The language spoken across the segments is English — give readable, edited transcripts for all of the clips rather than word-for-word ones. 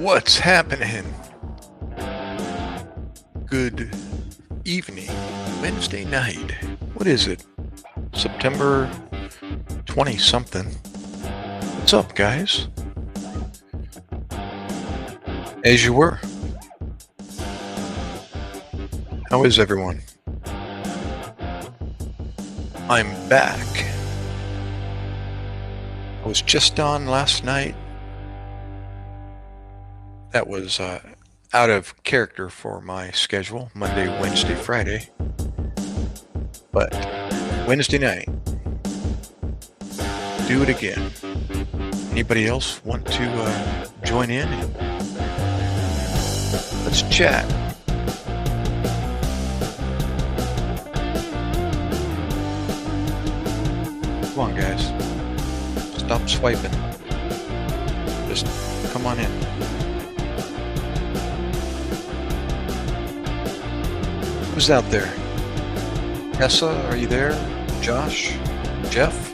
What's happening? Good evening, Wednesday night. What is it? September 20-something. What's up, guys? As you were. How is everyone? I'm back. I was just on last night. That was out of character for my schedule, Monday, Wednesday, Friday. But Wednesday night, do it again. Anybody else want to join in? Let's chat. Come on, guys. Stop swiping. Just come on in. Who's out there? Tessa, are you there? Josh? Jeff?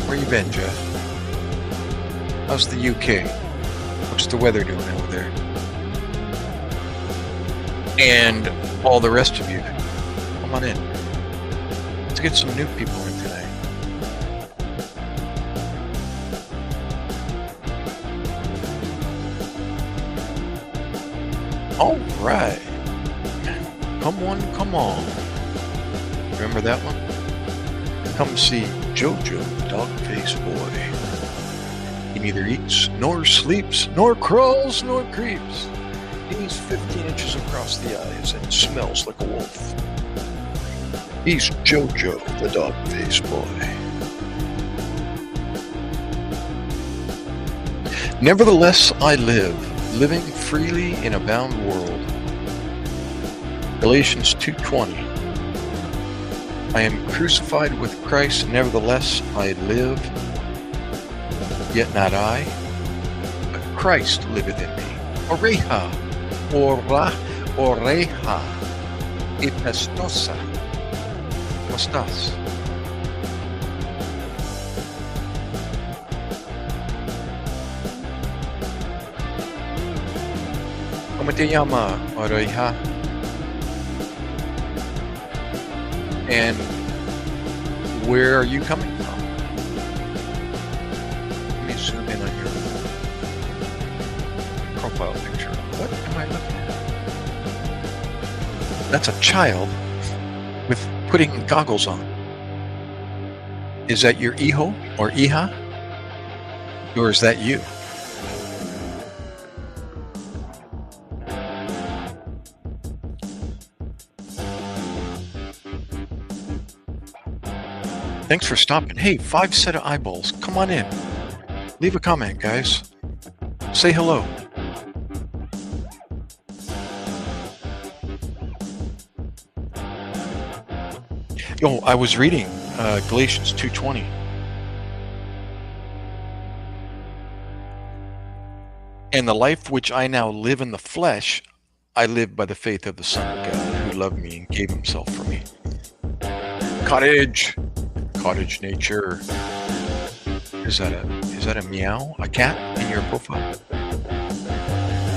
Where you been, Jeff? How's the UK? What's the weather doing over there? And all the rest of you, come on in. Let's get some new people in tonight. All right. Come on. Remember that one? Come see Jojo, the dog-faced boy. He neither eats, nor sleeps, nor crawls, nor creeps. He's 15 inches across the eyes and smells like a wolf. He's Jojo, the dog-faced boy. Nevertheless, I live, living freely in a bound world. Galatians 2:20. I am crucified with Christ, nevertheless I live, yet not I, but Christ liveth in me. Oreha, oreha, epestosa. ¿Cómo estás? ¿Cómo te llama, oreja? And where are you coming from? Let me zoom in on your profile picture. What am I looking at? That's a child with putting goggles on. Is that your hijo or hija? Or is that you? Thanks for stopping. Hey, 5 set of eyeballs. Come on in. Leave a comment, guys. Say hello. Oh, I was reading Galatians 2:20. And the life which I now live in the flesh, I live by the faith of the Son of God, who loved me and gave himself for me. Cottage nature. Is that a meow? A cat in your profile?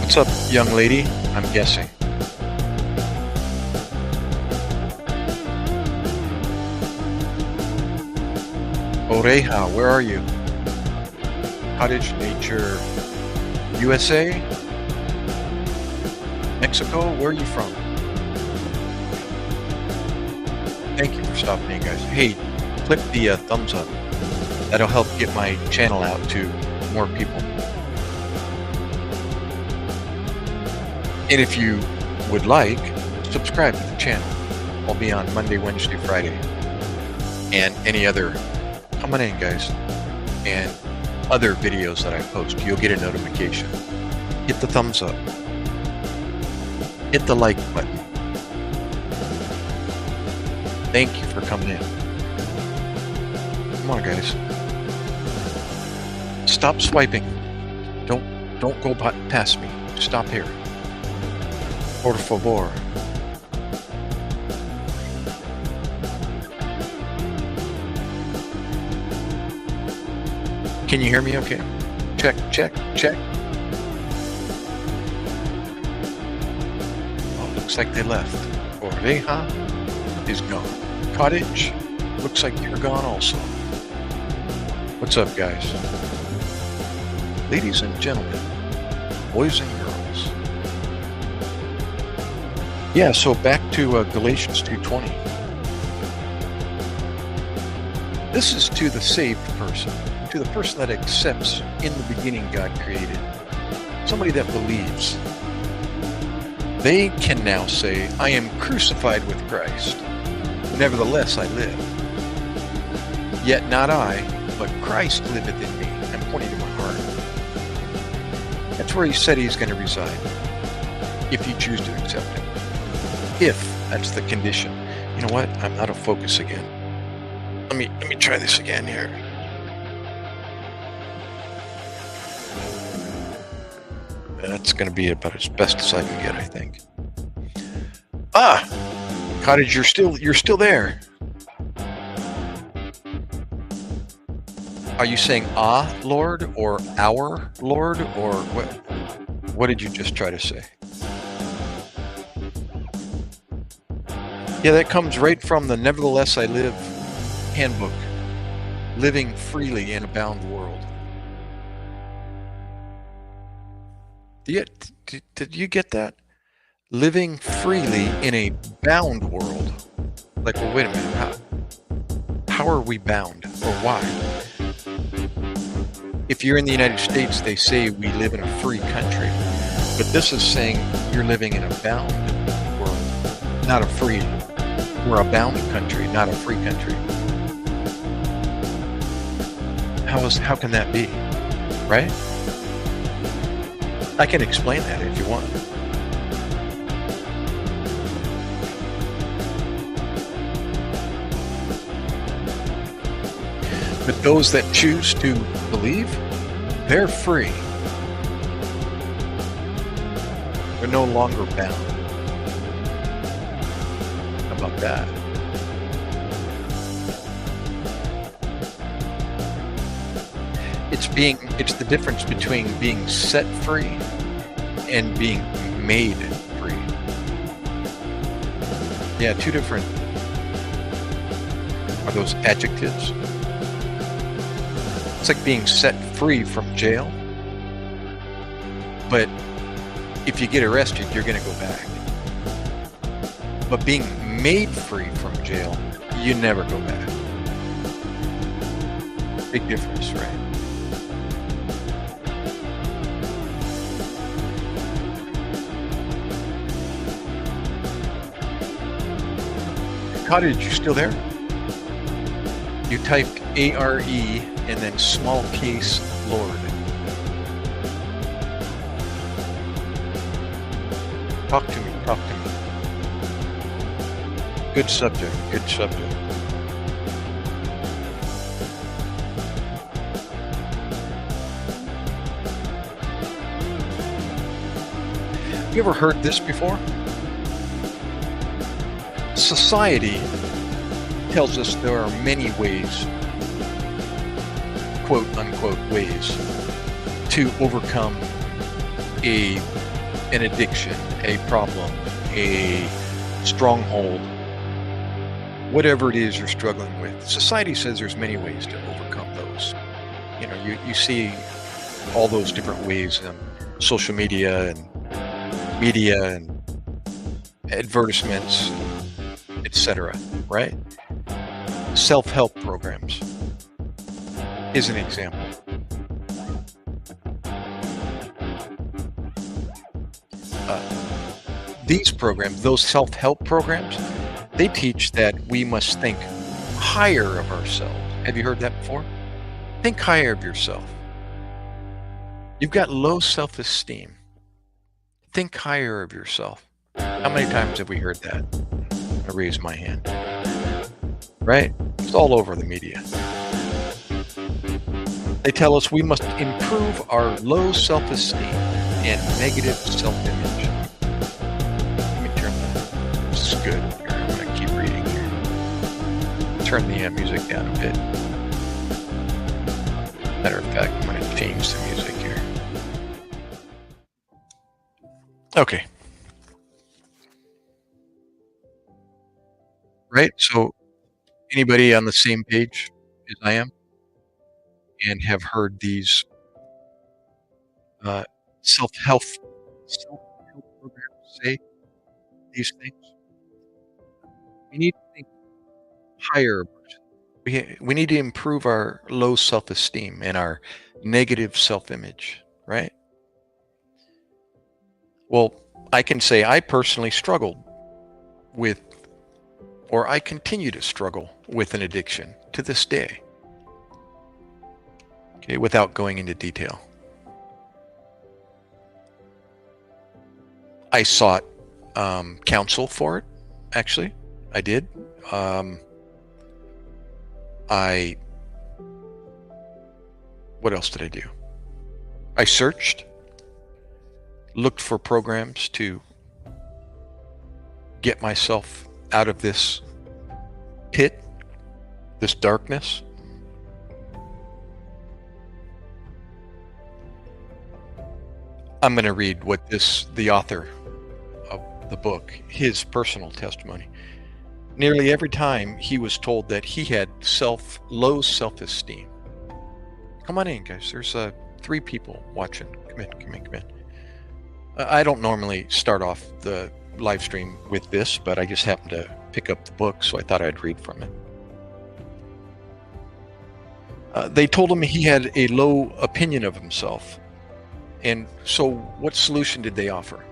What's up, young lady? I'm guessing. Oreja, where are you? Cottage nature. USA? Mexico? Where are you from? Thank you for stopping in, guys. Hey, click the thumbs up. That'll help get my channel out to more people. And if you would like, subscribe to the channel. I'll be on Monday, Wednesday, Friday, and any other. Come on in, guys. And other videos that I post, you'll get a notification. Hit the thumbs up. Hit the like button. Thank you for coming in. Come on, guys. Stop swiping. Don't go past me. Stop here. Por favor. Can you hear me okay? Check, check, check. looks like they left. Oreja is gone. Cottage looks like you're gone also. What's up, guys? Ladies and gentlemen, boys and girls. Yeah, so back to Galatians 2:20. This is to the saved person, to the person that accepts in the beginning God created. Somebody that believes. They can now say, I am crucified with Christ. Nevertheless, I live. Yet not I, but Christ liveth in me. I'm pointing to my heart. That's where he said he's going to reside, if you choose to accept him. If that's the condition. You know what? I'm out of focus again. Let me try this again here. That's going to be about as best as I can get, I think. Cottage, you're still there. Are you saying Lord, or our Lord, or what? What did you just try to say? Yeah, that comes right from the Nevertheless I Live handbook. Living freely in a bound world. Did you get that? Living freely in a bound world. Like, well, wait a minute. How are we bound? Or why? If you're in the United States, they say we live in a free country. But this is saying you're living in a bound world, not a free. We're a bound country, not a free country. How can that be? Right? I can explain that if you want. But those that choose to believe, they're free. They're no longer bound. How about that? It's the difference between being set free and being made free. Yeah, two different. Are those adjectives? It's like being set free from jail. But if you get arrested, you're going to go back. But being made free from jail, you never go back. Big difference, right? Cottage, you still there? You type ARE and then small case Lord. Talk to me. Good subject. You ever heard this before? Society tells us there are many ways, quote unquote ways, to overcome an addiction, a problem, a stronghold, whatever it is you're struggling with. Society says there's many ways to overcome those. You know, you see all those different ways in social media and advertisements, etc., right? Self-help programs is an example. These programs, those self-help programs, they teach that we must think higher of ourselves. Have you heard that before? Think higher of yourself. You've got low self-esteem. Think higher of yourself. How many times have we heard that? I raise my hand. Right? It's all over the media. They tell us we must improve our low self-esteem and negative self-image. Let me turn this is good. Here, I'm going to keep reading here. Turn the music down a bit. Matter of fact, I'm going to change the music here. Okay. right? So anybody on the same page as I am and have heard these uh, self-help self-help programs say these things? We need to think higher. We need to improve our low self-esteem and our negative self-image, right? Well, I can say I personally struggled with, or I continue to struggle with an addiction to this day. Okay, without going into detail. I sought counsel for it, actually. I did. What else did I do? I searched, looked for programs to get myself out of this pit, this darkness. I'm going to read what the author of the book, his personal testimony. Nearly every time he was told that he had low self-esteem. Come on in, guys. There's 3 people watching. Come in. I don't normally start off the live stream with this, but I just happened to pick up the book, so I thought I'd read from it. They told him he had a low opinion of himself. And so what solution did they offer?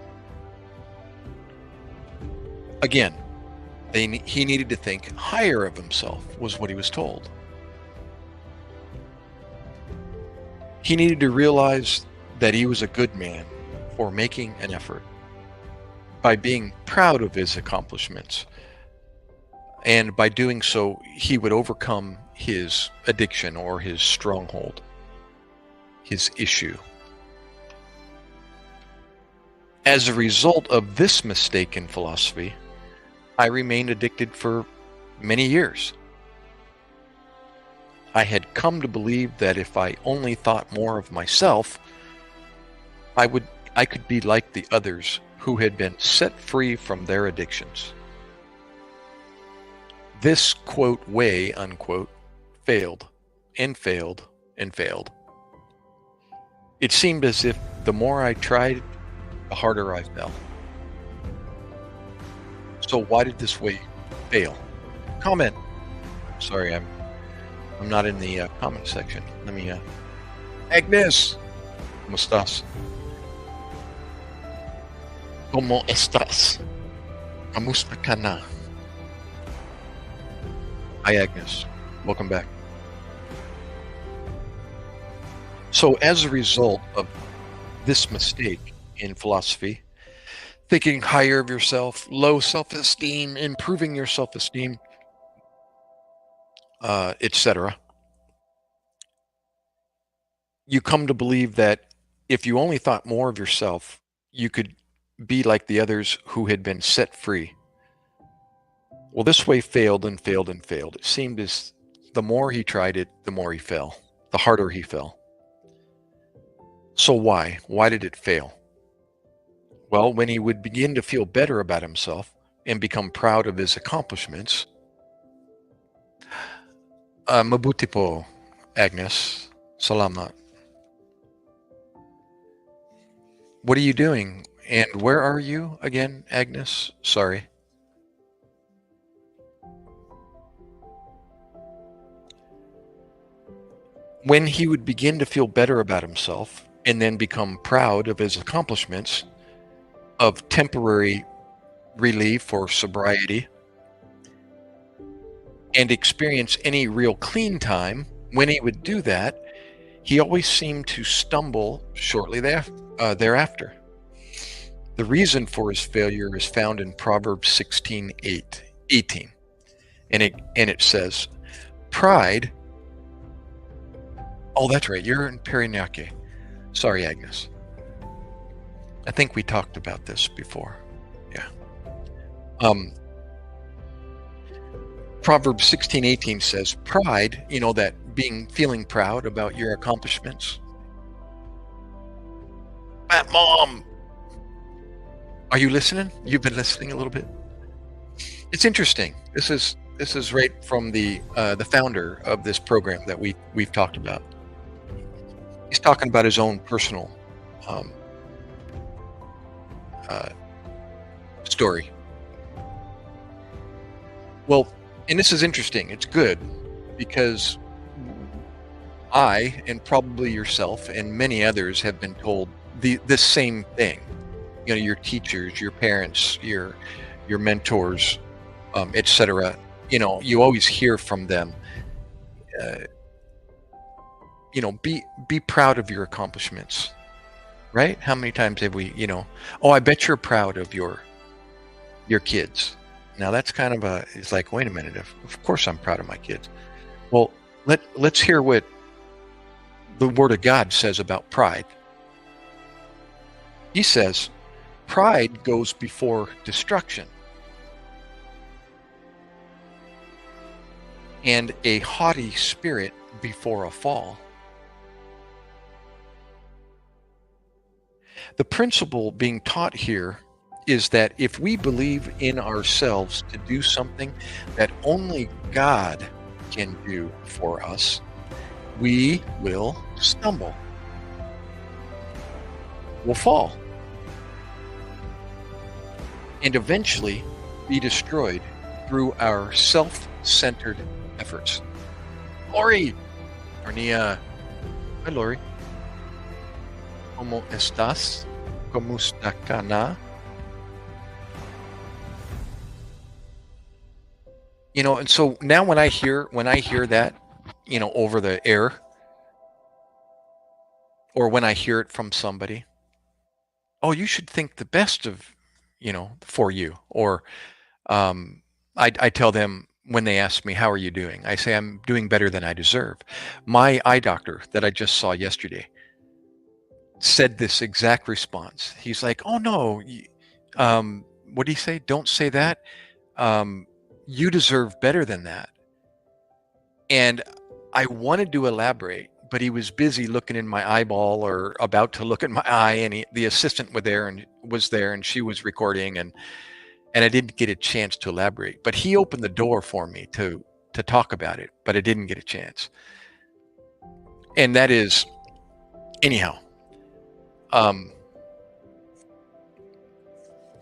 Again, he needed to think higher of himself, was what he was told. He needed to realize that he was a good man for making an effort, by being proud of his accomplishments. And by doing so, he would overcome his addiction or his stronghold, his issue. As a result of this mistaken philosophy, I remained addicted for many years. I had come to believe that if I only thought more of myself, I could be like the others who had been set free from their addictions. This, quote, way, unquote, failed and failed and failed. It seemed as if the more I tried, the harder I fell. So why did this way fail? Comment. Sorry, I'm not in the comment section. Let me Agnes, ¿cómo estás? ¿Cómo estás? Kamusta ka na? Hi, Agnes. Welcome back. So as a result of this mistake in philosophy, thinking higher of yourself, low self-esteem, improving your self-esteem, etc., you come to believe that if you only thought more of yourself, you could be like the others who had been set free. Well, this way failed and failed and failed. It seemed as the more he tried it, the more he fell, the harder he fell. So why? Why did it fail? Well, when he would begin to feel better about himself and become proud of his accomplishments, mabuti po, Agnes. Salamat. What are you doing? And where are you again, Agnes? Sorry. When he would begin to feel better about himself and then become proud of his accomplishments, of temporary relief or sobriety, and experience any real clean time, when he would do that, he always seemed to stumble shortly thereafter. The reason for his failure is found in Proverbs 16:18, and it says, "Pride." Oh, that's right. You're in Perinyake. Sorry, Agnes. I think we talked about this before. Yeah. Proverbs 16:18 says, "Pride," that feeling proud about your accomplishments. Mom, are you listening? You've been listening a little bit. It's interesting. This is right from the founder of this program that we've talked about. He's talking about his own personal um, uh, story. Well, and this is interesting. It's good because I, and probably yourself and many others, have been told the same thing. You know, your teachers, your parents, your mentors, etc. You know, you always hear from them. You know, be proud of your accomplishments, right? How many times have we, oh, I bet you're proud of your kids. Now that's kind of it's like, wait a minute, of course I'm proud of my kids. Well, let's hear what the Word of God says about pride. He says, pride goes before destruction, and a haughty spirit before a fall. The principle being taught here is that if we believe in ourselves to do something that only God can do for us, we will stumble. We'll fall. And eventually be destroyed through our self-centered efforts. Lori! Arnia. Hi, Lori. ¿Cómo estás? ¿Cómo está Kana? And so now when I hear that, over the air, or when I hear it from somebody, oh, you should think the best of, for you. Or I tell them when they ask me, how are you doing? I say, I'm doing better than I deserve. My eye doctor that I just saw yesterday said this exact response. He's like, oh no, what did he say? Don't say that. You deserve better than that. And I wanted to elaborate, but he was busy looking in my eyeball or about to look at my eye, and the assistant was there and she was recording, and I didn't get a chance to elaborate. But he opened the door for me to talk about it, but I didn't get a chance. And that is, anyhow,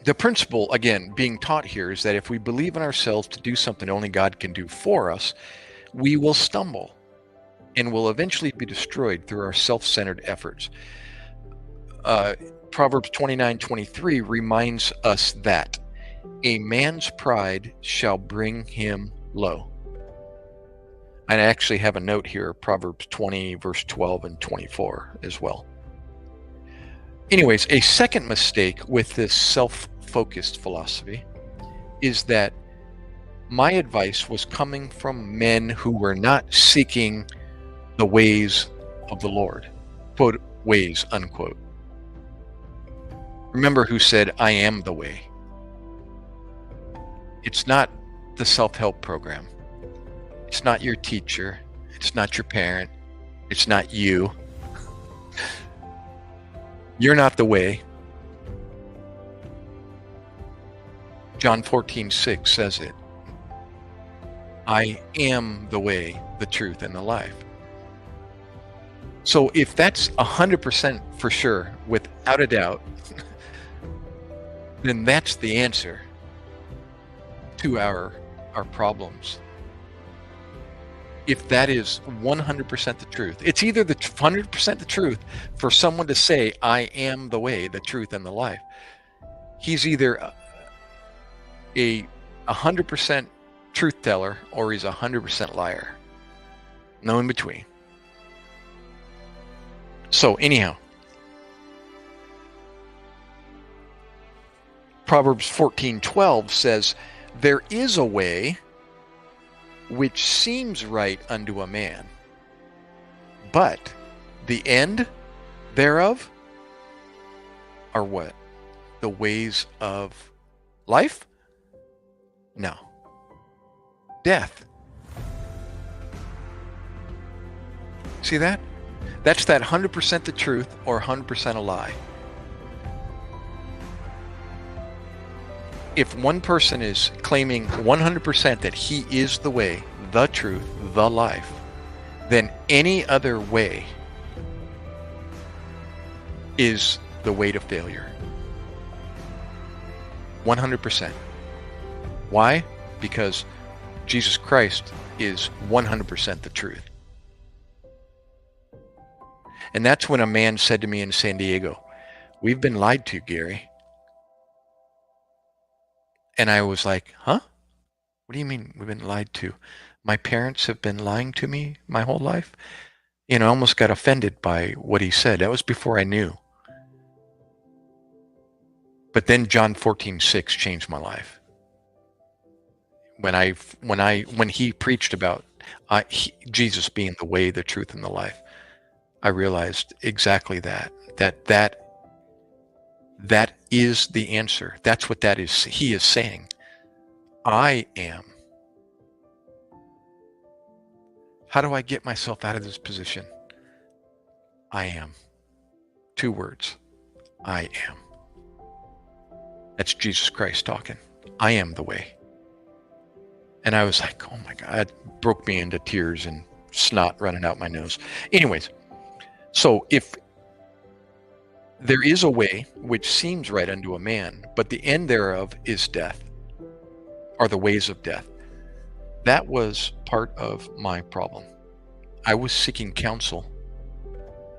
the principle, again, being taught here is that if we believe in ourselves to do something only God can do for us, we will stumble and will eventually be destroyed through our self-centered efforts. Proverbs 29:23 reminds us that a man's pride shall bring him low. And I actually have a note here, Proverbs 20, verse 12 and 24 as well. Anyways, a second mistake with this self-focused philosophy is that my advice was coming from men who were not seeking the ways of the Lord, quote, ways, unquote. Remember who said, I am the way. It's not the self-help program. It's not your teacher. It's not your parent. It's not you. You're not the way. John 14:6 says it. I am the way, the truth, and the life. So if that's 100% for sure, without a doubt, then that's the answer to our problems. If that is 100% the truth, it's either the 100% the truth for someone to say, I am the way, the truth, and the life. He's either a 100% truth teller or he's a 100% liar. No in between. So anyhow, Proverbs 14:12 says, there is a way which seems right unto a man, but the end thereof are what? The ways of life? No. Death. See that? That's that 100% the truth or 100% a lie. if one person is claiming 100% that he is the way, the truth, the life, then any other way is the way to failure. 100%. Why? Because Jesus Christ is 100% the truth. And that's when a man said to me in San Diego, "We've been lied to, Gary." And I was like, huh? What do you mean we've been lied to? My parents have been lying to me my whole life? I almost got offended by what he said. That was before I knew. But then John 14:6 changed my life. When he preached about Jesus being the way, the truth, and the life, I realized exactly that is the answer. That's what that is. He is saying, I am. How do I get myself out of this position? I am. 2 words. I am. That's Jesus Christ talking. I am the way. And I was like, oh my God, it broke me into tears and snot running out my nose. Anyways, so if there is a way which seems right unto a man, but the end thereof is death, are the ways of death. That was part of my problem. I was seeking counsel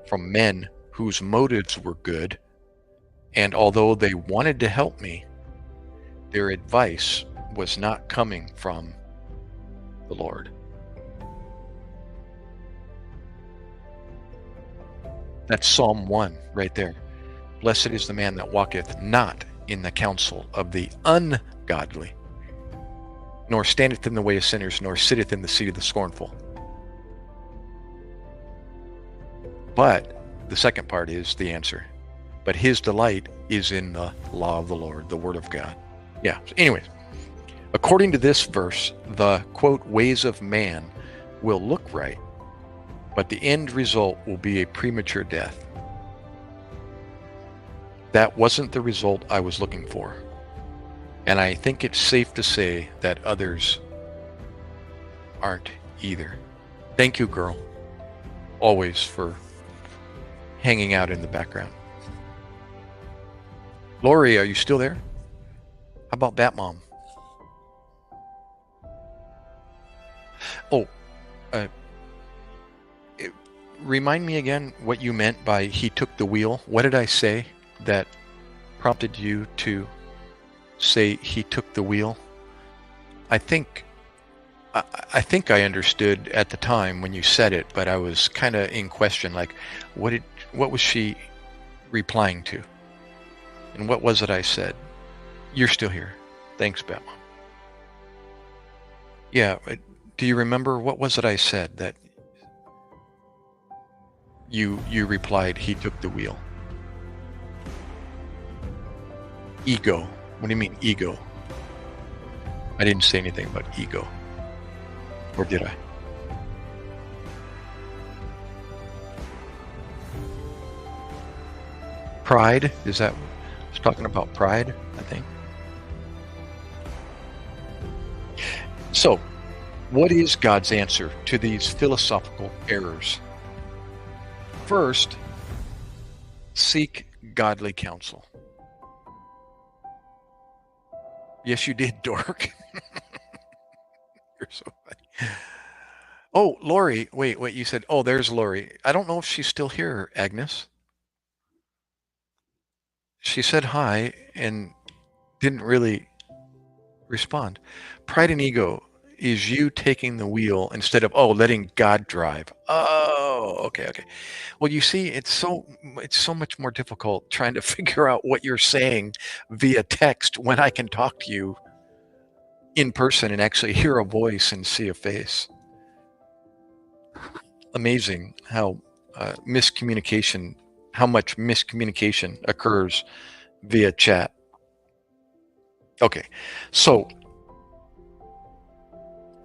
from men whose motives were good, and although they wanted to help me, their advice was not coming from the Lord. That's Psalm 1 right there. Blessed is the man that walketh not in the counsel of the ungodly, nor standeth in the way of sinners, nor sitteth in the seat of the scornful. But the second part is the answer. But his delight is in the law of the Lord, the word of God. Yeah, so anyways, according to this verse, the, quote, ways of man will look right, but the end result will be a premature death. That wasn't the result I was looking for. And I think it's safe to say that others aren't either. Thank you, girl, always for hanging out in the background. Lori, are you still there? How about that, Mom? Oh, remind me again what you meant by he took the wheel. What did I say that prompted you to say he took the wheel? I think I understood at the time when you said it, but I was kind of in question, like, what was she replying to? And what was it I said? You're still here. Thanks, Batman. Yeah, do you remember what was it I said that you replied he took the wheel? Ego. What do you mean ego? I didn't say anything about ego. Or did I? Pride? Is that... I was talking about pride, I think. So, what is God's answer to these philosophical errors? First, seek godly counsel. Yes, you did, dork. You're so funny. Oh, Lori. Wait, you said, oh, there's Lori. I don't know if she's still here, Agnes. She said hi and didn't really respond. Pride and ego is you taking the wheel instead of, letting God drive. Oh, okay. Well, you see, it's so much more difficult trying to figure out what you're saying via text when I can talk to you in person and actually hear a voice and see a face. Amazing how much miscommunication occurs via chat. Okay, so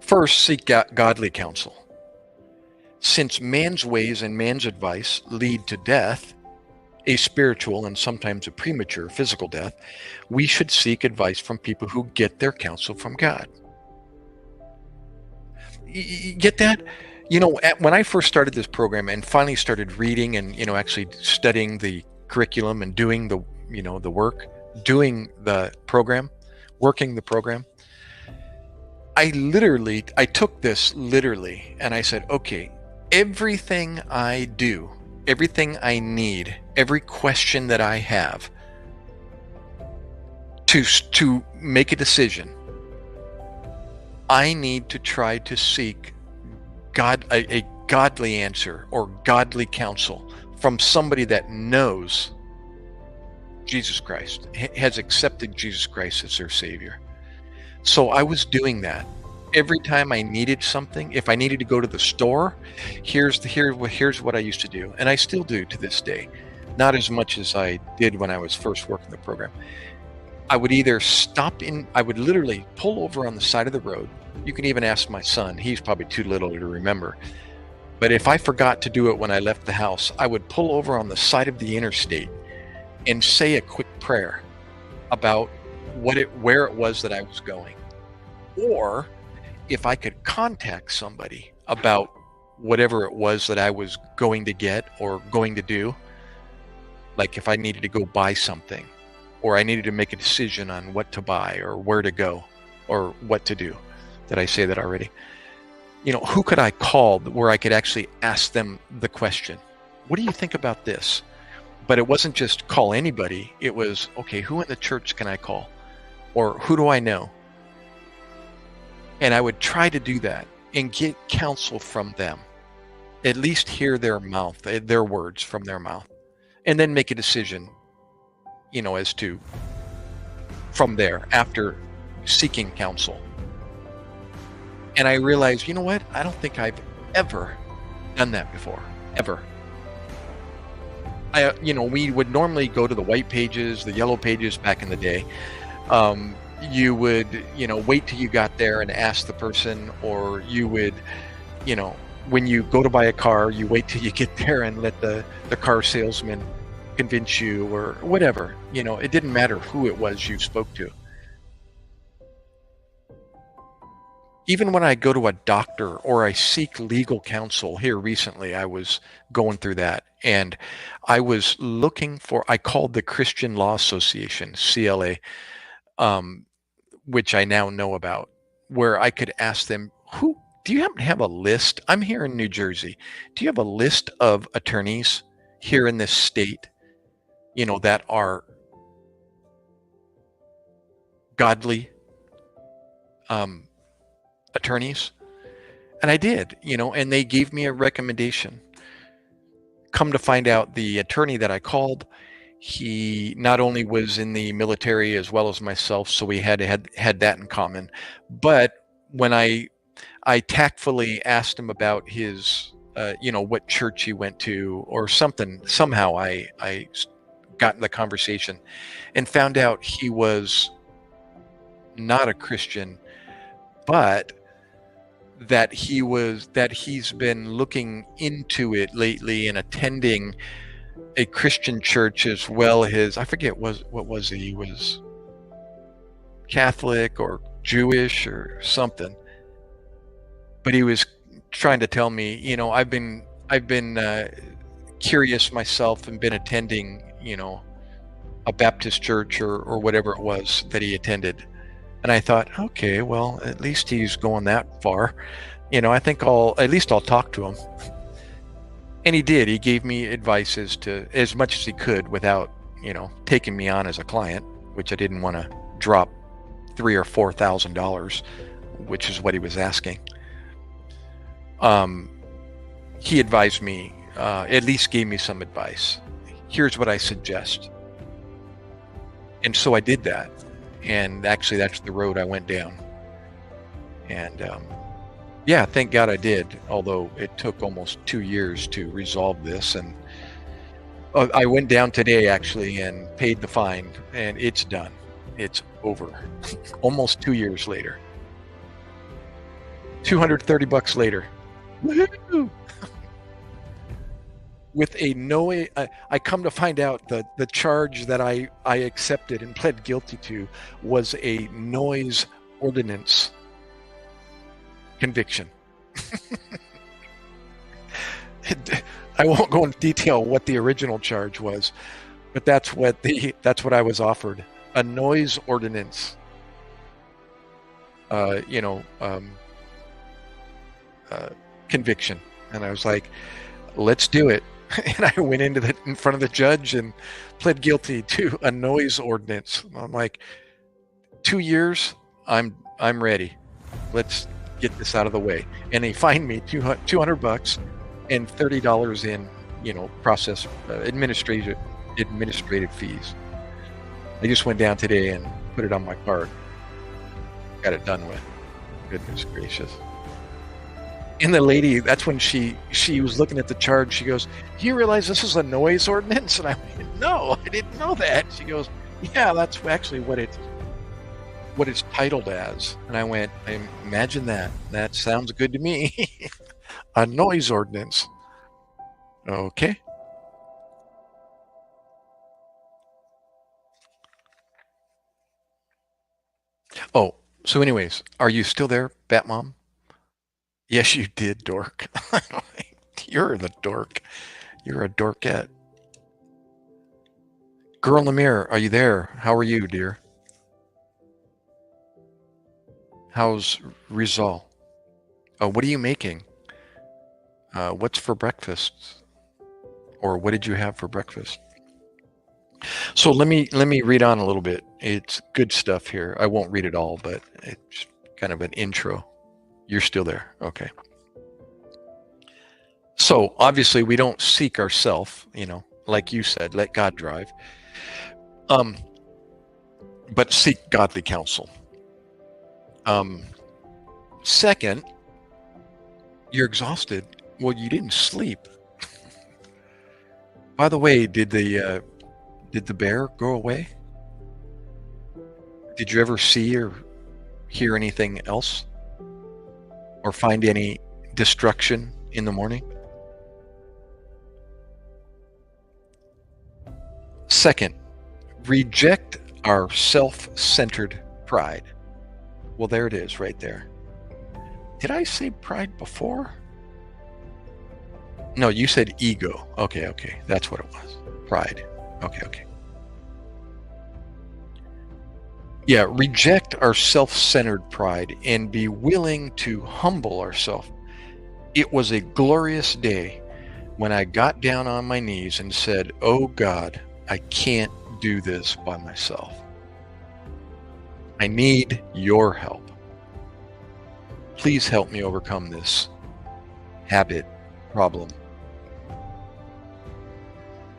first, seek godly counsel. Since man's ways and man's advice lead to death, a spiritual and sometimes a premature physical death, we should seek advice from people who get their counsel from God. You get that? When I first started this program and finally started reading and, actually studying the curriculum and doing the, the work, doing the program, working the program, I took this literally and I said, okay, everything I do, everything I need, every question that I have to make a decision, I need to try to seek a godly answer or godly counsel from somebody that knows Jesus Christ, has accepted Jesus Christ as their Savior. So I was doing that. Every time I needed something, if I needed to go to the store, here's what I used to do, and I still do to this day. Not as much as I did when I was first working the program. I would either I would literally pull over on the side of the road. You can even ask my son. He's probably too little to remember. But if I forgot to do it when I left the house, I would pull over on the side of the interstate and say a quick prayer about where it was that I was going. Or if I could contact somebody about whatever it was that I was going to get or going to do, like if I needed to go buy something, or I needed to make a decision on what to buy or where to go or what to do. Did I say that already? Who could I call where I could actually ask them the question? What do you think about this? But it wasn't just call anybody. It was, okay, who in the church can I call? Or who do I know? And I would try to do that and get counsel from them. At least hear their mouth, their words from their mouth. And then make a decision, as to from there after seeking counsel. And I realized, you know what? I don't think I've ever done that before, ever. We would normally go to the white pages, the yellow pages back in the day. You would, wait till you got there and ask the person, or you would, when you go to buy a car, you wait till you get there and let the car salesman convince you or whatever. It didn't matter who it was you spoke to. Even when I go to a doctor or I seek legal counsel, here recently I was going through that, and I was I called the Christian Law Association, CLA, which I now know about, where I could ask them, do you happen to have a list? I'm here in New Jersey. Do you have a list of attorneys here in this state, that are godly attorneys? And I did, and they gave me a recommendation. Come to find out, the attorney that I called, he not only was in the military as well as myself, so we had that in common. But when I tactfully asked him about his, what church he went to or something, somehow I got in the conversation and found out he was not a Christian, but that he's been looking into it lately and attending a Christian church as well as, I forget what was he was Catholic or Jewish or something. But he was trying to tell me, I've been curious myself and been attending, a Baptist church or whatever it was that he attended. And I thought, okay, well, at least he's going that far. I think I'll talk to him. And he did. He gave me advice as much as he could without, taking me on as a client, which I didn't want to drop $3,000 or $4,000, which is what he was asking. He advised me, at least gave me some advice. Here's what I suggest. And so I did that. And actually, that's the road I went down. And yeah, thank God I did, although it took almost 2 years to resolve this. And I went down today, actually, and paid the fine, and it's done. It's over. Almost 2 years later. $230 later. Woohoo! with a no. I come to find out that the charge that I accepted and pled guilty to was a noise ordinance conviction. I won't go into detail what the original charge was, but that's what I was offered, a noise ordinance. Conviction, and I was like, let's do it. And I went in front of the judge and pled guilty to a noise ordinance. I'm like, 2 years, I'm ready. Let's get this out of the way. And they fined me $200 and $30 in process administrative fees. I just went down today and put it on my card. Got it done with. Goodness gracious. And the lady, that's when she was looking at the charge. She goes, "Do you realize this is a noise ordinance?" And I went, "No, I didn't know that." She goes, "Yeah, that's actually what it's titled as." And I went, "I imagine that. That sounds good to me." A noise ordinance. Okay. Oh, so anyways, are you still there, Bat Mom? Yes, you did, dork. You're the dork. You're a dorkette. Girl in the mirror, are you there? How are you, dear? How's Rizal? What are you making? What's for breakfast? Or what did you have for breakfast? So let me read on a little bit. It's good stuff here. I won't read it all, but it's kind of an intro. You're still there. Okay. So obviously we don't seek ourselves, like you said, let God drive. But seek godly counsel. Second, you're exhausted. Well, you didn't sleep. By the way, did the bear go away? Did you ever see or hear anything else? Or find any destruction in the morning? Second, reject our self-centered pride. Well, there it is right there. Did I say pride before? No, you said ego. Okay. That's what it was. Pride. Okay. Yeah, reject our self-centered pride and be willing to humble ourselves. It was a glorious day when I got down on my knees and said, "Oh God, I can't do this by myself. I need your help. Please help me overcome this habit problem."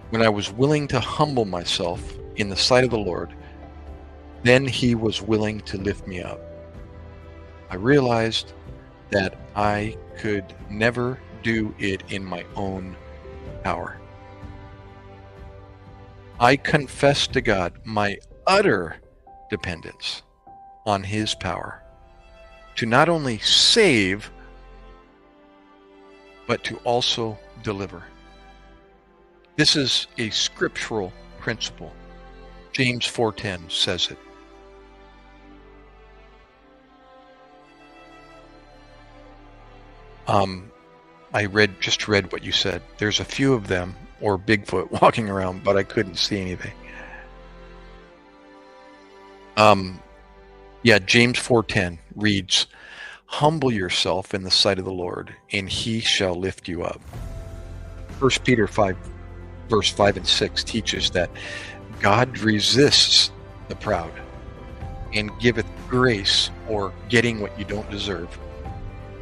When I was willing to humble myself in the sight of the Lord, then He was willing to lift me up. I realized that I could never do it in my own power. I confessed to God my utter dependence on His power to not only save, but to also deliver. This is a scriptural principle. James 4:10 says it. I just read what you said. There's a few of them, or Bigfoot, walking around, but I couldn't see anything. James 4:10 reads, "Humble yourself in the sight of the Lord, and He shall lift you up." 1 Peter 5, verse 5 and 6 teaches that God resists the proud and giveth grace, or getting what you don't deserve,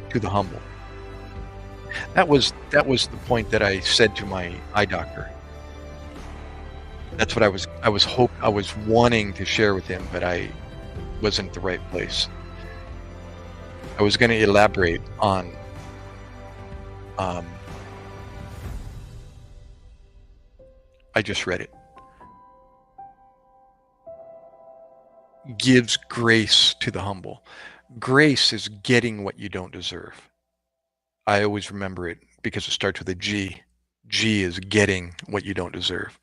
to the humble. That was the point that I said to my eye doctor. That's what I was wanting to share with him, but I wasn't at the right place. I was going to elaborate on I just read it. Gives grace to the humble. Grace is getting what you don't deserve. I always remember it because it starts with a G. G is getting what you don't deserve.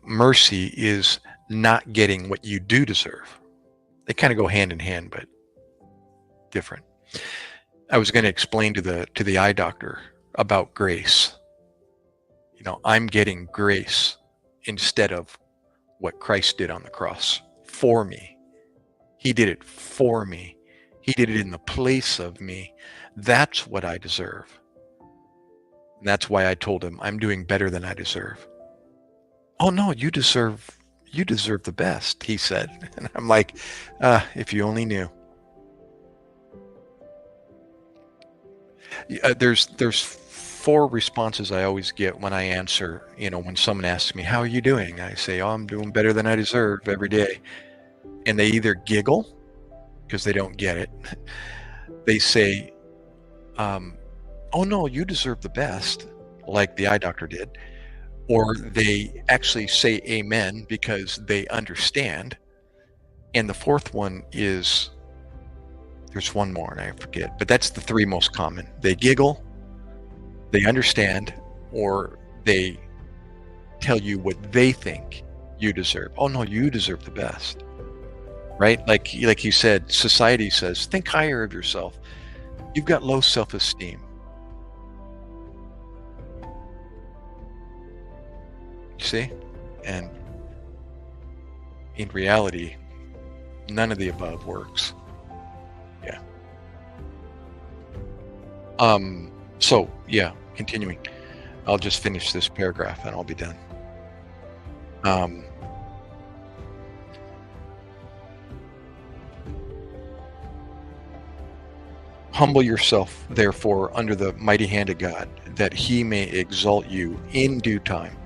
Mercy is not getting what you do deserve. They kind of go hand in hand, but different. I was going to explain to the eye doctor about grace. I'm getting grace instead of what Christ did on the cross for me. He did it for me. He did it in the place of me. That's what I deserve. And that's why I told him I'm doing better than I deserve. Oh no, you deserve the best, he said. And I'm like, if you only knew. There's 4 responses I always get when I answer, when someone asks me, how are you doing? I say, oh, I'm doing better than I deserve every day. And they either giggle because they don't get it. They say, oh no, you deserve the best, like the eye doctor did. Or they actually say amen because they understand. And the 4th one is, there's one more and I forget, but that's the 3 most common. They giggle, they understand, or they tell you what they think you deserve. Oh no, you deserve the best, right? Like you said, society says, think higher of yourself. You've got low self-esteem. See? And in reality, none of the above works. Yeah. So yeah, continuing. I'll just finish this paragraph and I'll be done. Humble yourself, therefore, under the mighty hand of God, that he may exalt you in due time.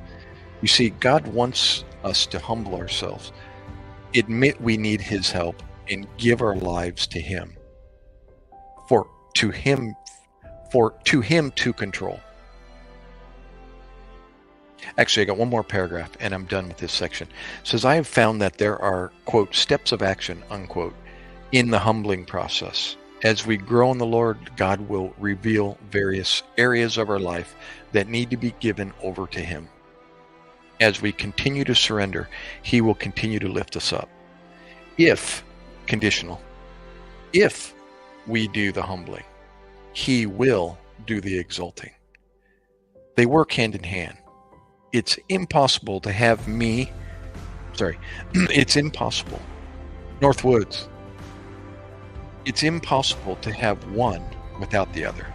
You see, God wants us to humble ourselves, admit we need his help, and give our lives to him. To him to control. Actually, I got one more paragraph and I'm done with this section. It says, I have found that there are, quote, steps of action, unquote, in the humbling process. As we grow in the Lord, God will reveal various areas of our life that need to be given over to him. As we continue to surrender, he will continue to lift us up. If, conditional, if we do the humbling, he will do the exalting. They work hand in hand. It's impossible to have it's impossible. Northwoods. It's impossible to have one without the other.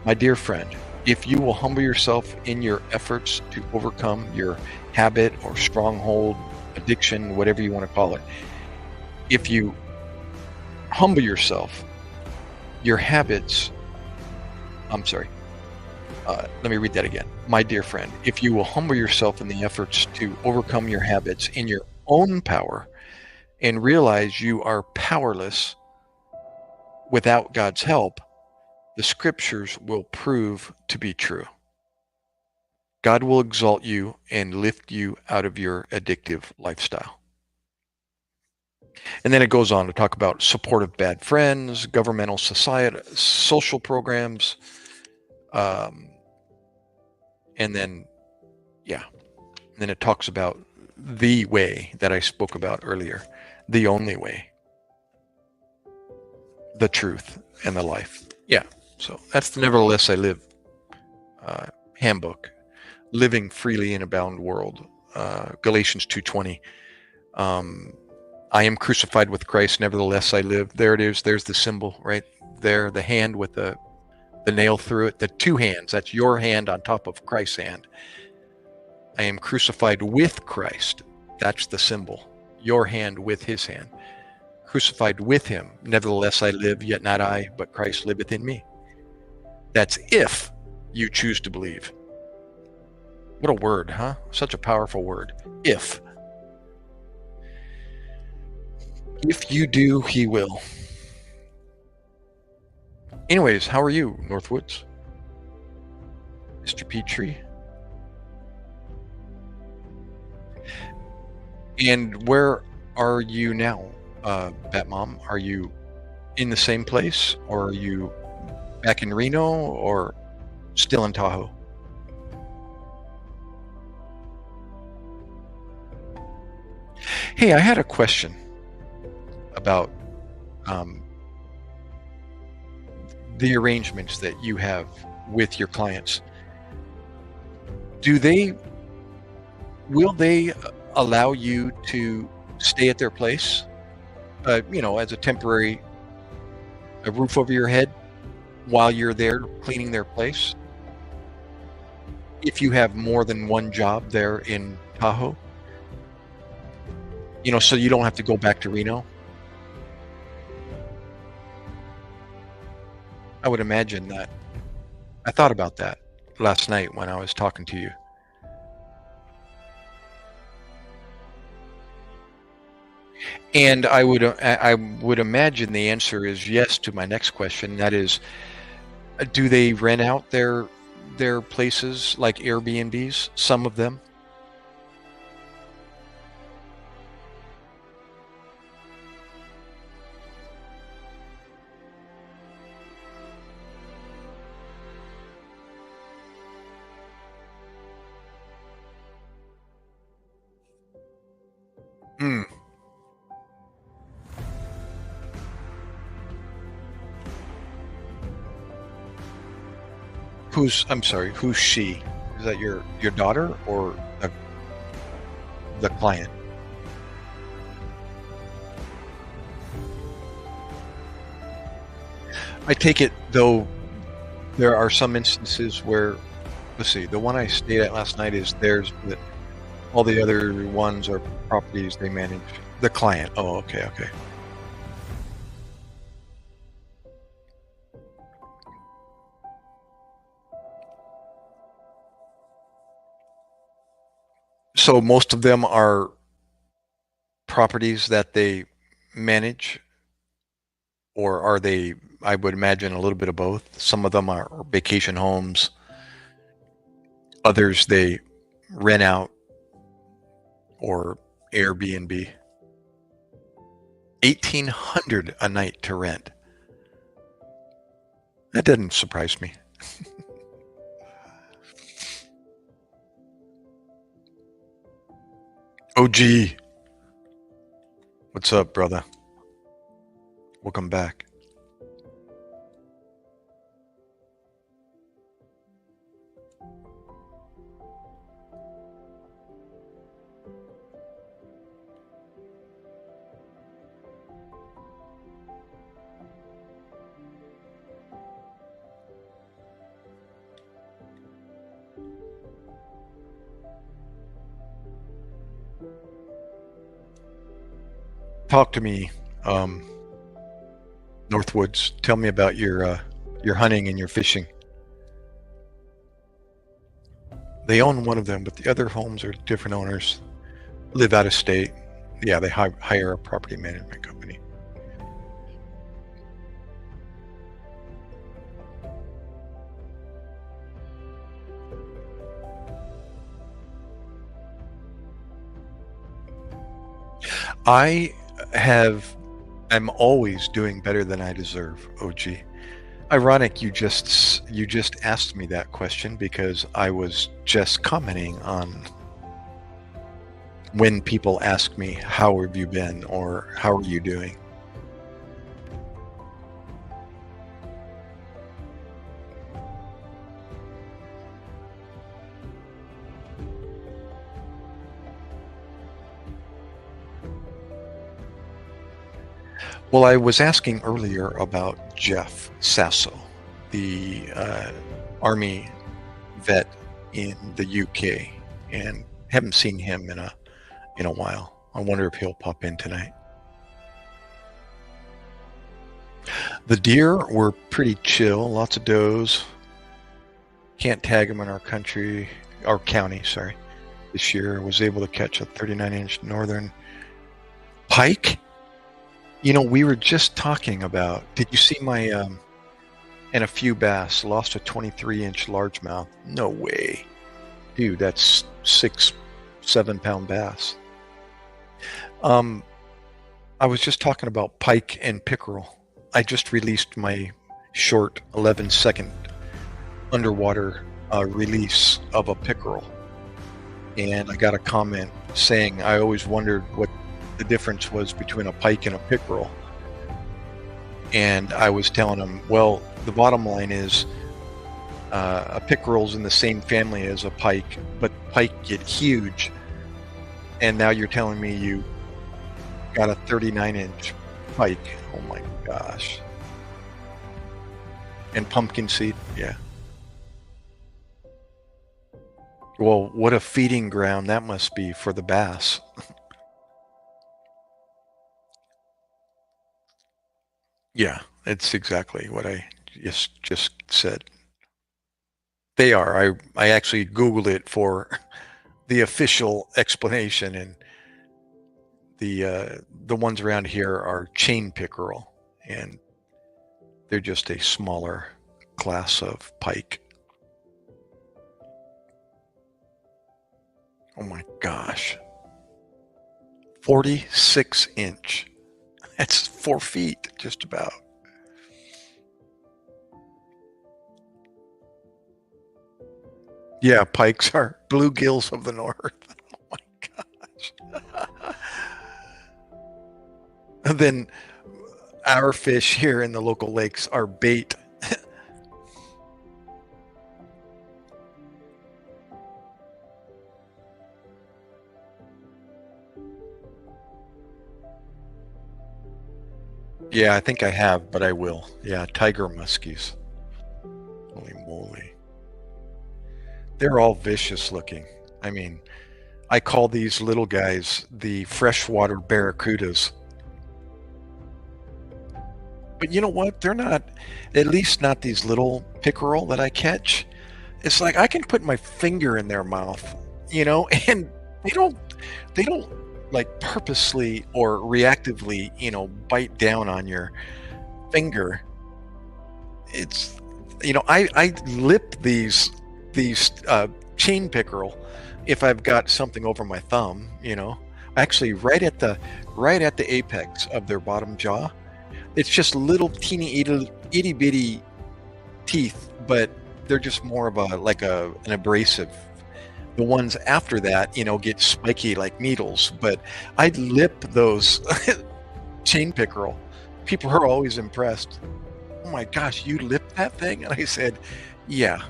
My dear friend, if you will humble yourself in your efforts to overcome your habit or stronghold, addiction, whatever you want to call it, if you humble yourself, your habits, let me read that again. My dear friend, if you will humble yourself in the efforts to overcome your habits in your own power and realize you are powerless without God's help, the scriptures will prove to be true. God will exalt you and lift you out of your addictive lifestyle. And then it goes on to talk about supportive bad friends, governmental society, social programs, and then it talks about the way that I spoke about earlier, the only way, the truth, and the life. Yeah, so that's the Nevertheless I Live handbook, living freely in a bound world, Galatians 2:20. I am crucified with Christ, nevertheless I live. There it is. There's the symbol right there, the hand with the nail through it, the 2 hands. That's your hand on top of Christ's hand. I am crucified with Christ. That's the symbol. Your hand with his hand. Crucified with him. Nevertheless I live, yet not I, but Christ liveth in me. That's if you choose to believe. What a word, huh? Such a powerful word. If. If you do, he will. Anyways, how are you, Northwoods? Mr. Petrie? And where are you now, Bat Mom? Are you in the same place, or are you back in Reno, or still in Tahoe? Hey, I had a question about um, the arrangements that you have with your clients. Do they will they allow you to stay at their place, as a temporary a roof over your head while you're there cleaning their place? If you have more than one job there in Tahoe, so you don't have to go back to Reno? I would imagine that. I thought about that last night when I was talking to you. And I would imagine the answer is yes to my next question. That is, do they rent out their places like Airbnbs? Some of them. Hmm. I'm sorry, who's she? Is that your daughter or the client? I take it, though, there are some instances where, let's see, the one I stayed at last night is theirs, but all the other ones are properties they manage. The client. Oh, okay, okay. So most of them are properties that they manage, or are they, I would imagine, a little bit of both. Some of them are vacation homes, others they rent out or Airbnb. 1,800 a night to rent. That doesn't surprise me. OG, what's up, brother? Welcome back. Talk to me, Northwoods. Tell me about your hunting and your fishing. They own one of them, but the other homes are different owners. Live out of state. Yeah, they hire a property management company. I have. I'm always doing better than I deserve, OG. Ironic you just asked me that question because I was just commenting on when people ask me how have you been or how are you doing. Well, I was asking earlier about Jeff Sasso, the Army vet in the UK, and haven't seen him in a while. I wonder if he'll pop in tonight. The deer were pretty chill, lots of does. Can't tag them in our county, sorry. This year was able to catch a 39-inch northern pike. We were just talking about, did you see my, and a few bass, lost a 23-inch largemouth? No way. Dude, that's 6, 7 pound bass. I was just talking about pike and pickerel. I just released my short 11-second underwater release of a pickerel. And I got a comment saying, I always wondered what the difference was between a pike and a pickerel. And I was telling him, well, the bottom line is a pickerel's in the same family as a pike, but pike get huge. And now you're telling me you got a 39-inch pike. Oh my gosh. And pumpkin seed, yeah. Well, what a feeding ground that must be for the bass. Yeah, it's exactly what I just said. They are. I actually Googled it for the official explanation, and the ones around here are chain pickerel, and they're just a smaller class of pike. Oh my gosh. 46-inch. That's 4 feet, just about. Yeah, pikes are bluegills of the north. Oh my gosh. And then our fish here in the local lakes are bait. Yeah, I think I have, but I will. Yeah, tiger muskies. Holy moly. They're all vicious looking. I mean, I call these little guys the freshwater barracudas. But you know what? They're not, at least not these little pickerel that I catch. It's like I can put my finger in their mouth, and they don't they don't like purposely or reactively, bite down on your finger. It's I lip these chain pickerel if I've got something over my thumb, actually right at the apex of their bottom jaw. It's just little teeny itty bitty teeth, but they're just more of an abrasive. The ones after that, get spiky like needles. But I lip those chain pickerel. People are always impressed. Oh my gosh, you lipped that thing? And I said, yeah.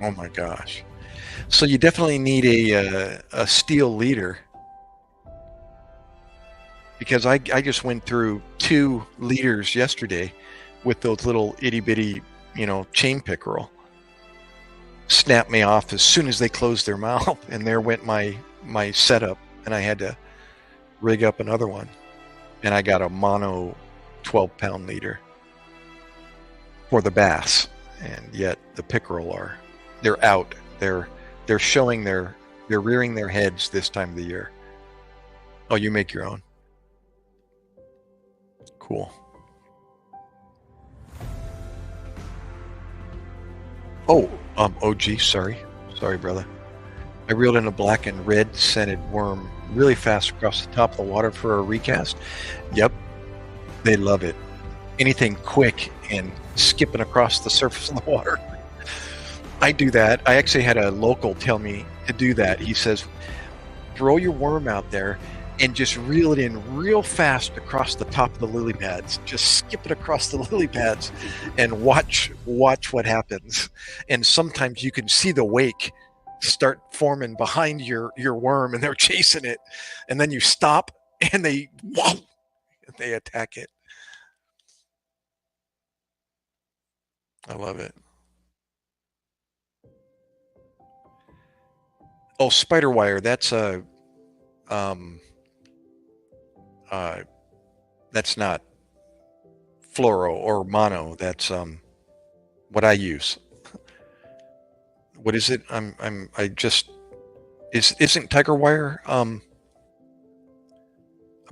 Oh my gosh. So you definitely need a steel leader, because I just went through 2 leaders yesterday with those little itty bitty, chain pickerel. Snapped me off as soon as they closed their mouth, and there went my setup, and I had to rig up another one, and I got a mono 12-pound leader for the bass, and yet the pickerel they're out. They're showing they're rearing their heads this time of the year. Oh, you make your own. Cool. Oh geez, sorry, brother. I reeled in a black and red scented worm really fast across the top of the water for a recast. Yep, they love it. Anything quick and skipping across the surface of the water. I do that. I actually had a local tell me to do that. He says, throw your worm out there and just reel it in real fast across the top of the lily pads. Just skip it across the lily pads and watch what happens. And sometimes you can see the wake start forming behind your worm, and they're chasing it. And then you stop and they attack it. I love it. Oh, spider wire. That's that's not fluoro or mono. That's what I use. What is it? Isn't tiger wire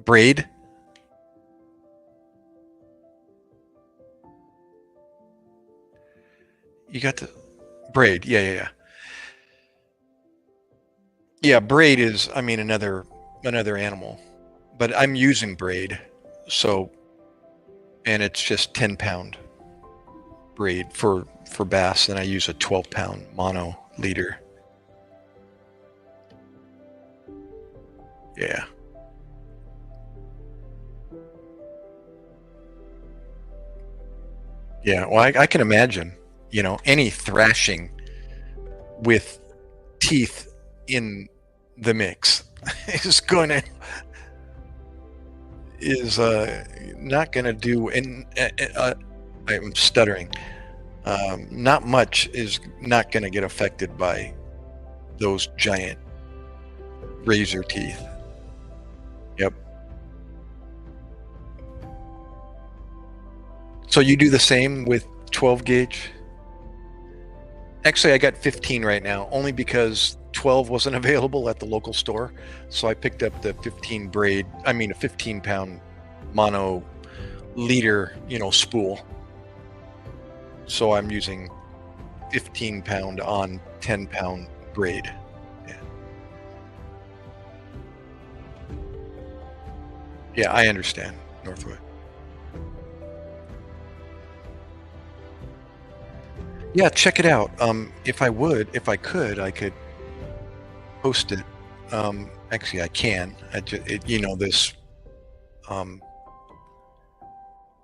braid? You got the braid. Yeah. Yeah, braid is, another animal, but I'm using braid, so, and it's just 10-pound braid for bass, and I use a 12-pound mono leader. Yeah. Yeah. Well, I can imagine, any thrashing with teeth in the mix is going to is not going to do. And I'm stuttering. Not much is not going to get affected by those giant razor teeth. Yep. So you do the same with 12 gauge? Actually, I got 15 right now, only because 12 wasn't available at the local store. So I picked up the 15 braid, a 15-pound mono leader, spool. So I'm using 15-pound on 10-pound braid. Yeah, I understand, Northwood. Yeah, check it out. If I could, I could post it. Actually, I can. This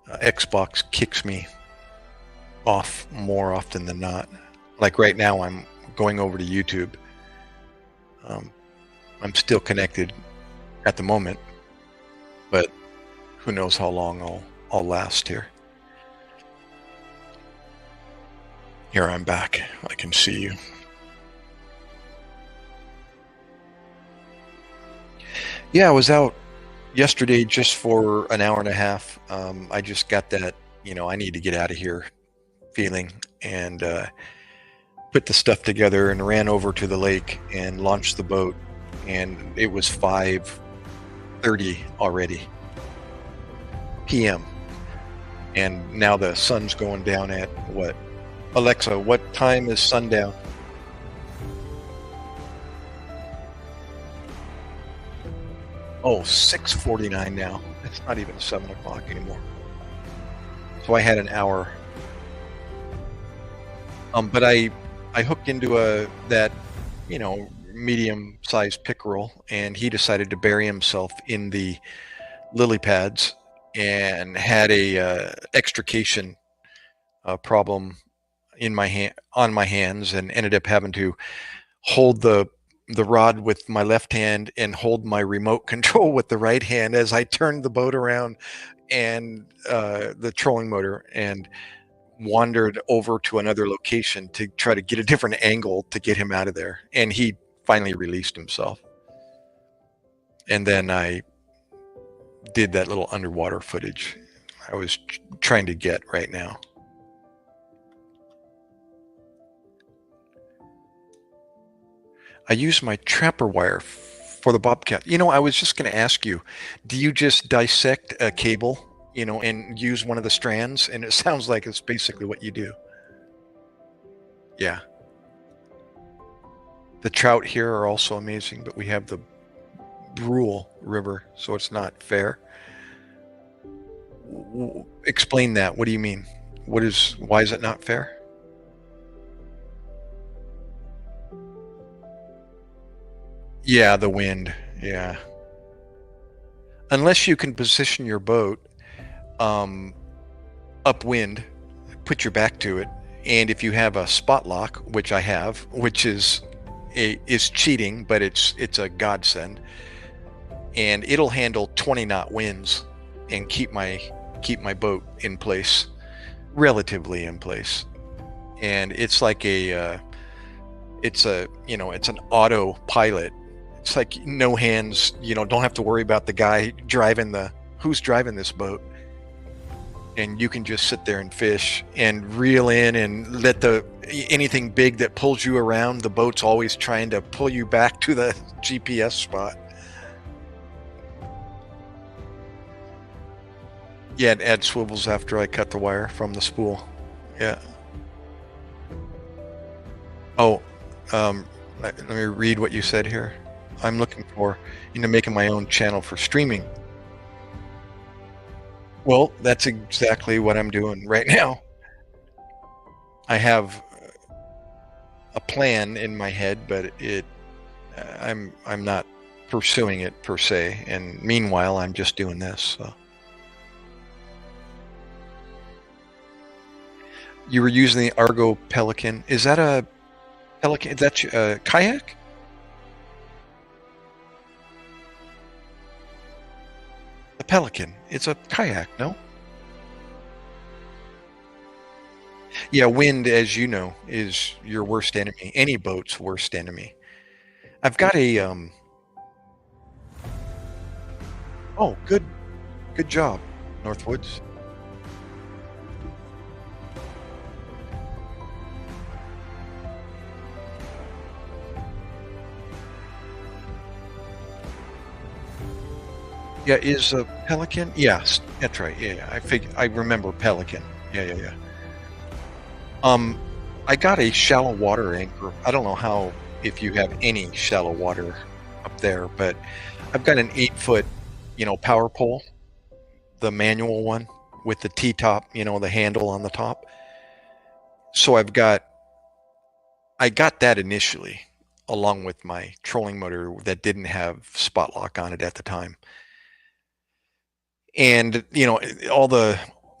Xbox kicks me off more often than not. Like right now, I'm going over to YouTube. I'm still connected at the moment, but who knows how long I'll last here. Here, I'm back. I can see you. Yeah, I was out yesterday just for an hour and a half. I just got that, I need to get out of here feeling, and put the stuff together and ran over to the lake and launched the boat. And it was 5:30 already p.m. And now the sun's going down at what? Alexa, what time is sundown? Oh, 6:49 now. It's not even 7 o'clock anymore. So I had an hour. But I hooked into that, medium-sized pickerel, and he decided to bury himself in the lily pads and had a extrication problem on my hands, and ended up having to hold the rod with my left hand and hold my remote control with the right hand as I turned the boat around and the trolling motor, and wandered over to another location to try to get a different angle to get him out of there. And he finally released himself. And then I did that little underwater footage I was trying to get right now. I use my trapper wire for the bobcat. I was just going to ask you, do you just dissect a cable, and use one of the strands? And it sounds like it's basically what you do. Yeah. The trout here are also amazing, but we have the Brule River, so it's not fair. Explain that. What do you mean? Why is it not fair? Yeah, the wind. Yeah. Unless you can position your boat upwind, put your back to it, and if you have a spot lock, which I have, which is cheating, but it's a godsend, and it'll handle 20-knot winds and keep my boat in place, relatively in place. And it's like it's an autopilot. It's like no hands, don't have to worry about the guy who's driving this boat. And you can just sit there and fish and reel in and let anything big that pulls you around, the boat's always trying to pull you back to the GPS spot. Yeah, it adds swivels after I cut the wire from the spool. Yeah. Oh, let me read what you said here. I'm looking for making my own channel for streaming. Well, that's exactly what I'm doing right now. I have a plan in my head, but I'm not pursuing it per se. And meanwhile, I'm just doing this. So. You were using the Argo Pelican. Is that a Pelican? Is that a kayak? The Pelican. It's a kayak, no? Yeah, wind, as you know, is your worst enemy. Any boat's worst enemy. I've got a oh, good job, Northwoods. Yeah, is a Pelican? Yes, that's right. Yeah, I remember Pelican. Yeah. Um, I got a shallow water anchor. I don't know how if you have any shallow water up there, but I've got an 8 foot, power pole, the manual one with the T-top, the handle on the top. So I got that initially, along with my trolling motor that didn't have spot lock on it at the time. And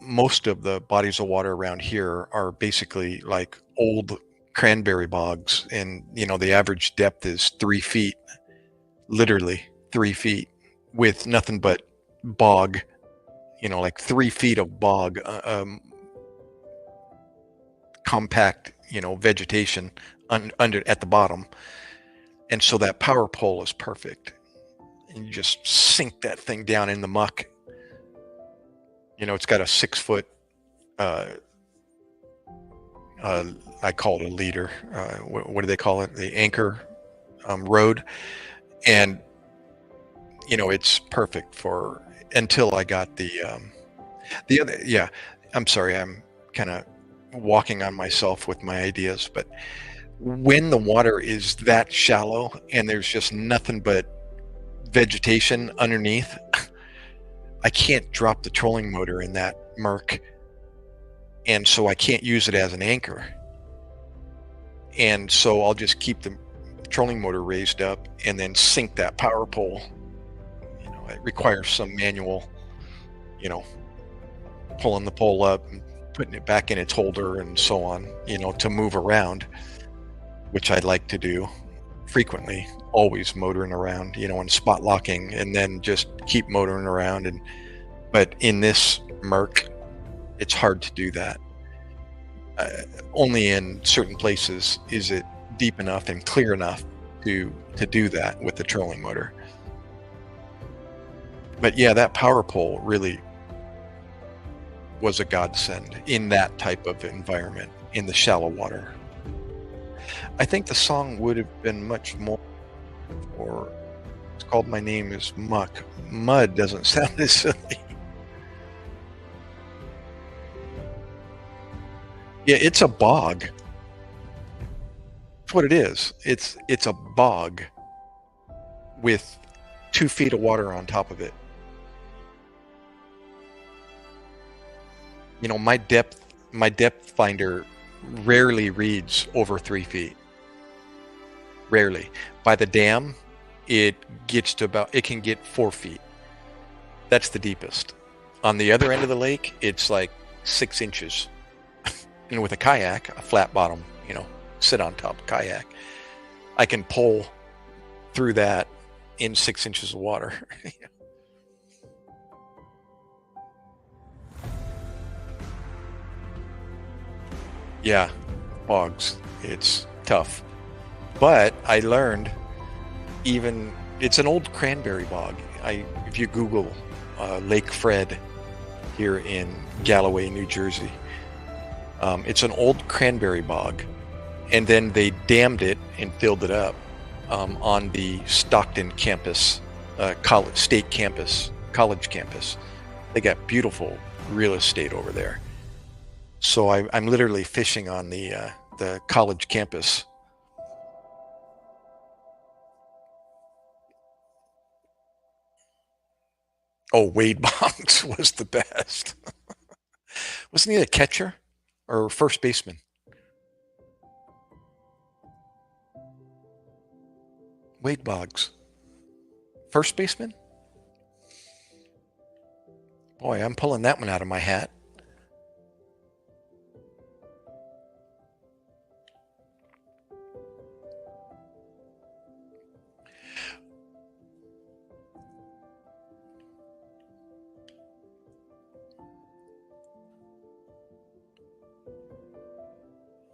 most of the bodies of water around here are basically like old cranberry bogs, and the average depth is 3 feet, literally 3 feet, with nothing but bog, like 3 feet of bog, compact, vegetation under at the bottom. And so that power pole is perfect, and you just sink that thing down in the muck. It's got a 6 foot, uh, I call it a leader. What do they call it? The anchor road. And, it's perfect for until I got the other. Yeah, I'm sorry. I'm kind of walking on myself with my ideas. But when the water is that shallow and there's just nothing but vegetation underneath, I can't drop the trolling motor in that murk, and so I can't use it as an anchor. And so I'll just keep the trolling motor raised up and then sink that power pole. It requires some manual, pulling the pole up and putting it back in its holder and so on, to move around, which I like to do frequently, always motoring around, and spot locking, and then just keep motoring around. But in this murk, it's hard to do that. Only in certain places is it deep enough and clear enough to do that with the trolling motor. But yeah, that power pole really was a godsend in that type of environment, in the shallow water. I think the song would have been much more, or it's called My Name is Muck. Mud doesn't sound as silly. Yeah, it's a bog. That's what it is. It's a bog with 2 feet of water on top of it. My depth finder rarely reads over 3 feet. Rarely. By the dam, it can get 4 feet. That's the deepest. On the other end of the lake, it's like 6 inches. And with a kayak, a flat bottom, sit on top kayak, I can pull through that in 6 inches of water. Yeah, bogs. It's tough. But I learned it's an old cranberry bog. If you Google Lake Fred here in Galloway, New Jersey, it's an old cranberry bog, and then they dammed it and filled it up on the Stockton campus, college campus. They got beautiful real estate over there. So I'm literally fishing on the college campus. Oh, Wade Boggs was the best. Wasn't he a catcher or first baseman? Wade Boggs. First baseman? Boy, I'm pulling that one out of my hat.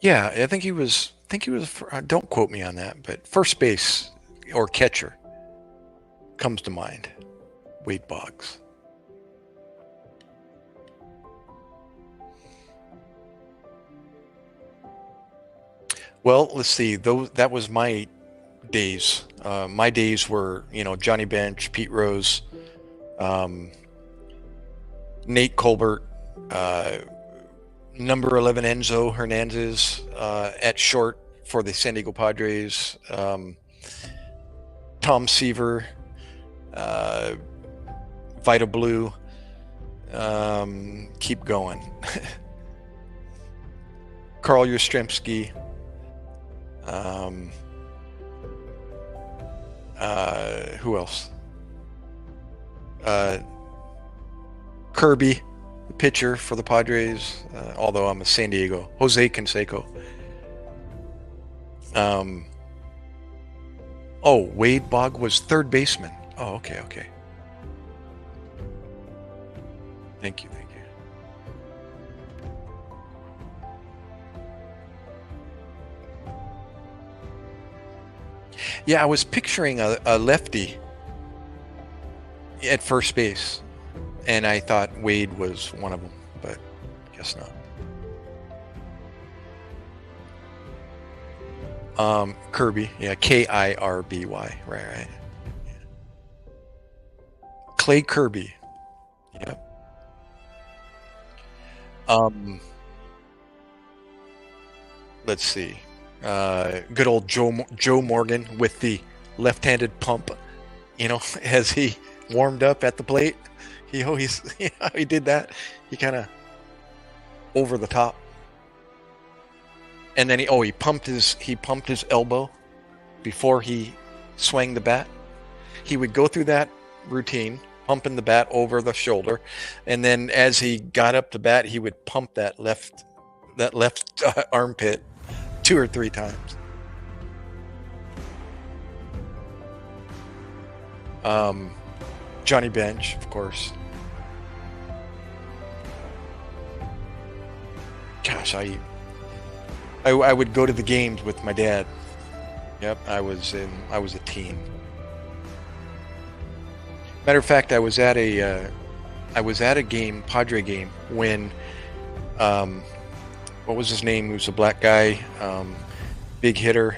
Yeah, I think he was. Don't quote me on that, but first base or catcher comes to mind. Wade Boggs. Well, let's see. That was my days. My days were, Johnny Bench, Pete Rose, Nate Colbert, number 11 Enzo Hernandez at short for the San Diego Padres, Tom Seaver, Vita Blue, keep going. Carl Yastrzemski, who else? Kirby, the pitcher for the Padres, although I'm a San Diego. Jose Canseco. Wade Boggs was third baseman. Oh, okay. Thank you. Yeah, I was picturing a lefty at first base, and I thought Wade was one of them, but guess not. Kirby, yeah, Kirby, right. Yeah. Clay Kirby, yep. Let's see. Good old Joe Morgan with the left-handed pump, as he warmed up at the plate. He always, he did that. He kind of over the top, and then he pumped his elbow before he swung the bat. He would go through that routine, pumping the bat over the shoulder, and then as he got up to bat, he would pump that left armpit 2 or 3 times. Johnny Bench, of course. Gosh, I would go to the games with my dad. Yep, I was a teen. Matter of fact, I was at a game, Padre game, when what was his name? He was a black guy, big hitter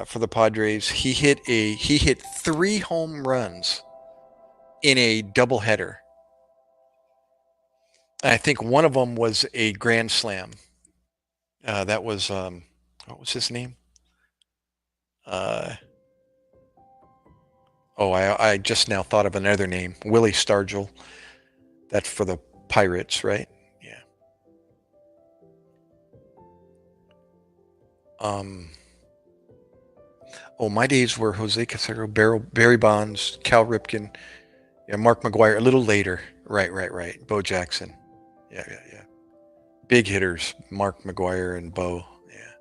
for the Padres. He hit 3 home runs in a doubleheader. I think one of them was a grand slam. That was what was his name? I just now thought of another name, Willie Stargell. That's for the Pirates, right? Yeah. My days were Jose Canseco, Barry Bonds, Cal Ripken, Mark McGwire. A little later, right. Bo Jackson, yeah. Big hitters, Mark McGwire and Bo. Yeah.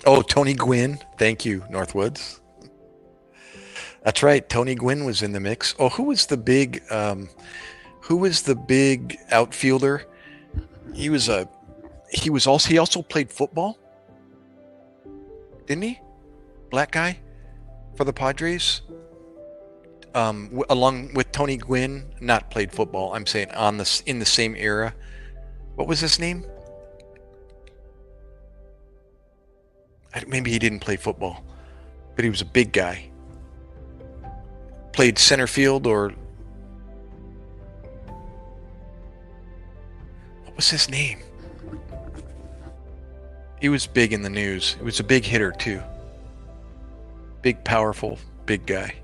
Oh, Tony Gwynn. Thank you, Northwoods. That's right. Tony Gwynn was in the mix. Oh, who was the big outfielder? He also played football, didn't he? Black guy for the Padres. Along with Tony Gwynn, not played football. I'm saying in the same era. What was his name? Maybe he didn't play football, but he was a big guy. Played center field or what was his name? He was big in the news. He was a big hitter too. Big, powerful, big guy.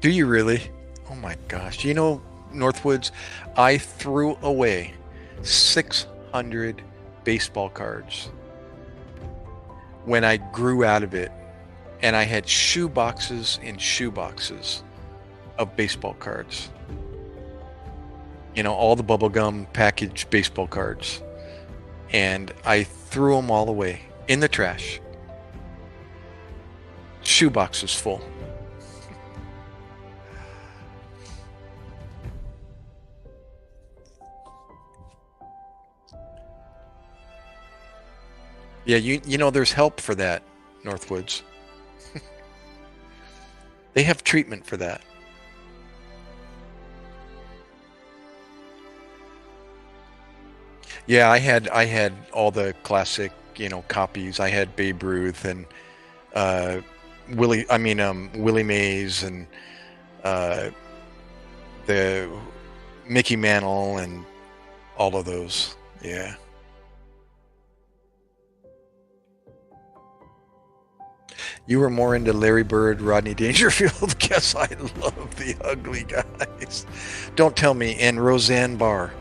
Do you really? Oh my gosh. You know, Northwoods, I threw away 600 baseball cards when I grew out of it, and I had shoe boxes and shoe boxes of baseball cards. You know, all the bubblegum packaged baseball cards. And I threw them all away in the trash. Shoe boxes full. Yeah, you know, there's help for that, Northwoods. They have treatment for that. Yeah, I had all the classic, you know, copies. I had Babe Ruth and uh, Willie Mays and uh, the Mickey Mantle and all of those. Yeah. You were more into Larry Bird, Rodney Dangerfield. Guess I love the ugly guys. Don't tell me. And Roseanne Barr.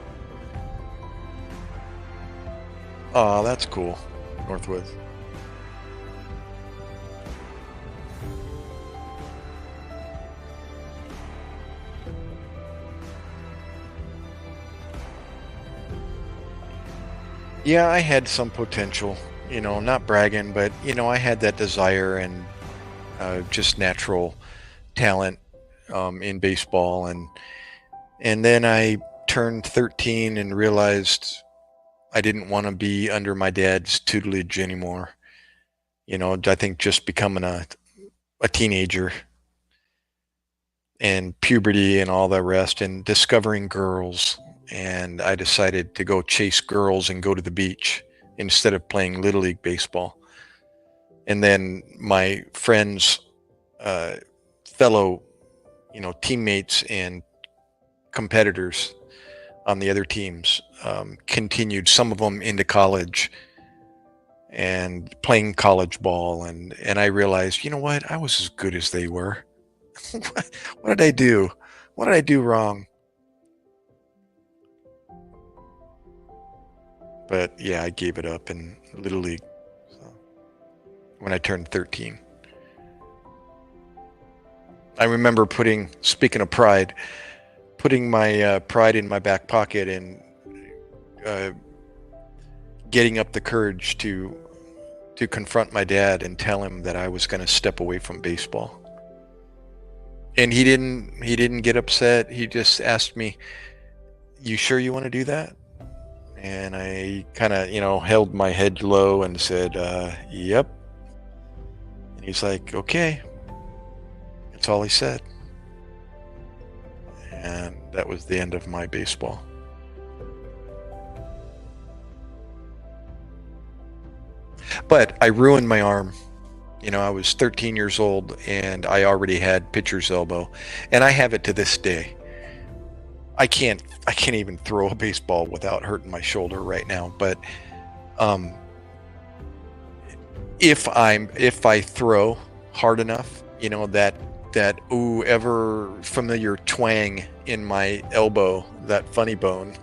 Oh, that's cool. Northwoods. Yeah, I had some potential, you know, not bragging, but, you know, I had that desire and just natural talent in baseball. And then I turned 13 and realized I didn't want to be under my dad's tutelage anymore. You know, I think just becoming a teenager and puberty and all the rest and discovering girls. And I decided to go chase girls and go to the beach instead of playing Little League baseball. And then my friends, fellow, you know, teammates and competitors on the other teams continued, some of them into college and playing college ball. And I realized, you know what? I was as good as they were. What did I do? What did I do wrong? But yeah, I gave it up in Little League when I turned 13. I remember speaking of pride, putting my pride in my back pocket and getting up the courage to confront my dad and tell him that I was going to step away from baseball. And he didn't get upset. He just asked me, "You sure you want to do that?" And I kind of, you know, held my head low and said, "Yep." And he's like, "Okay." That's all he said. And that was the end of my baseball. But I ruined my arm. You know, I was 13 years old and I already had pitcher's elbow, and I have it to this day. I can't even throw a baseball without hurting my shoulder right now. But if I throw hard enough, you know, that ever familiar twang in my elbow, that funny bone,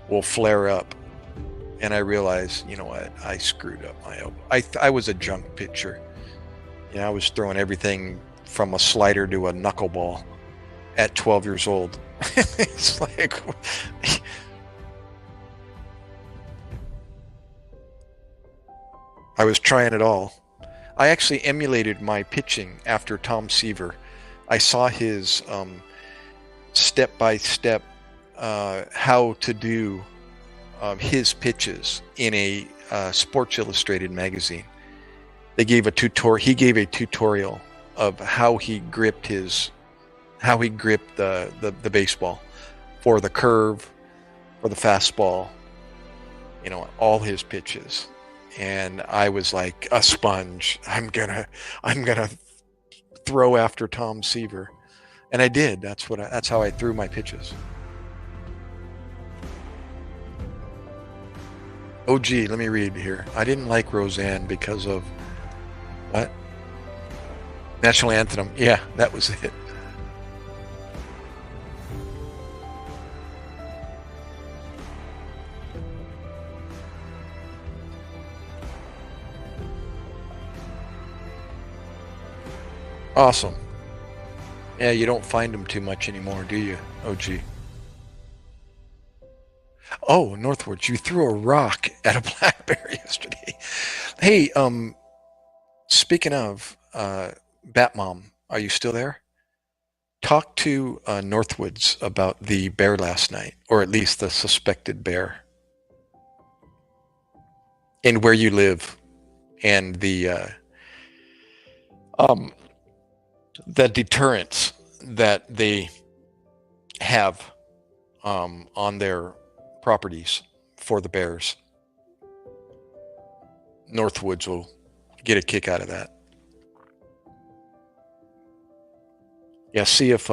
will flare up. And I realize, you know what, I screwed up my elbow. I was a junk pitcher. You know, I was throwing everything from a slider to a knuckleball at 12 years old. It's like, I was trying it all. I actually emulated my pitching after Tom Seaver. I saw his step-by-step how to do his pitches in a Sports Illustrated magazine. They gave a tutorial. He gave a tutorial of how he gripped the baseball, for the curve, for the fastball, you know, all his pitches. And I was like a sponge. I'm gonna throw after Tom Seaver, and I did. That's how I threw my pitches. Oh, gee, let me read here. I didn't like Roseanne because of what? National Anthem. Yeah, that was it. Awesome. Yeah, you don't find them too much anymore, do you? OG. Oh, Northwoods, you threw a rock at a black bear yesterday. Hey, speaking of Bat Mom, are you still there? Talk to Northwoods about the bear last night, or at least the suspected bear, and where you live, and um, the deterrence that they have on their properties for the bears. Northwoods will get a kick out of that. Yeah, see if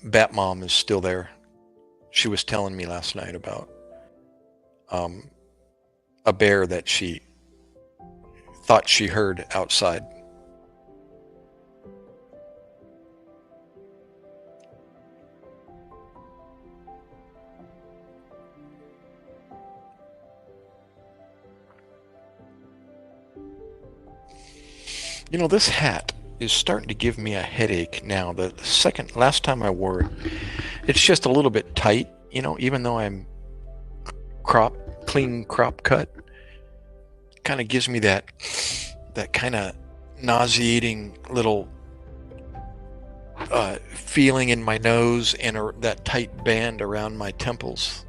Bat Mom is still there. She was telling me last night about a bear that she thought she heard outside. You know, this hat is starting to give me a headache now. The last time I wore it, it's just a little bit tight, you know, even though I'm clean crop cut. Kind of gives me that kind of nauseating little feeling in my nose and that tight band around my temples.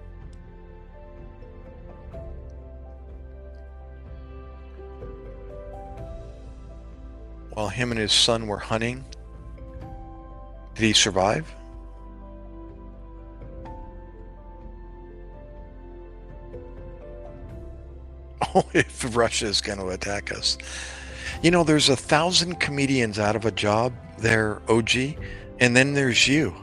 While him and his son were hunting, did he survive? Oh, if Russia is going to attack us. You know, there's 1,000 comedians out of a job there, OG, and then there's you.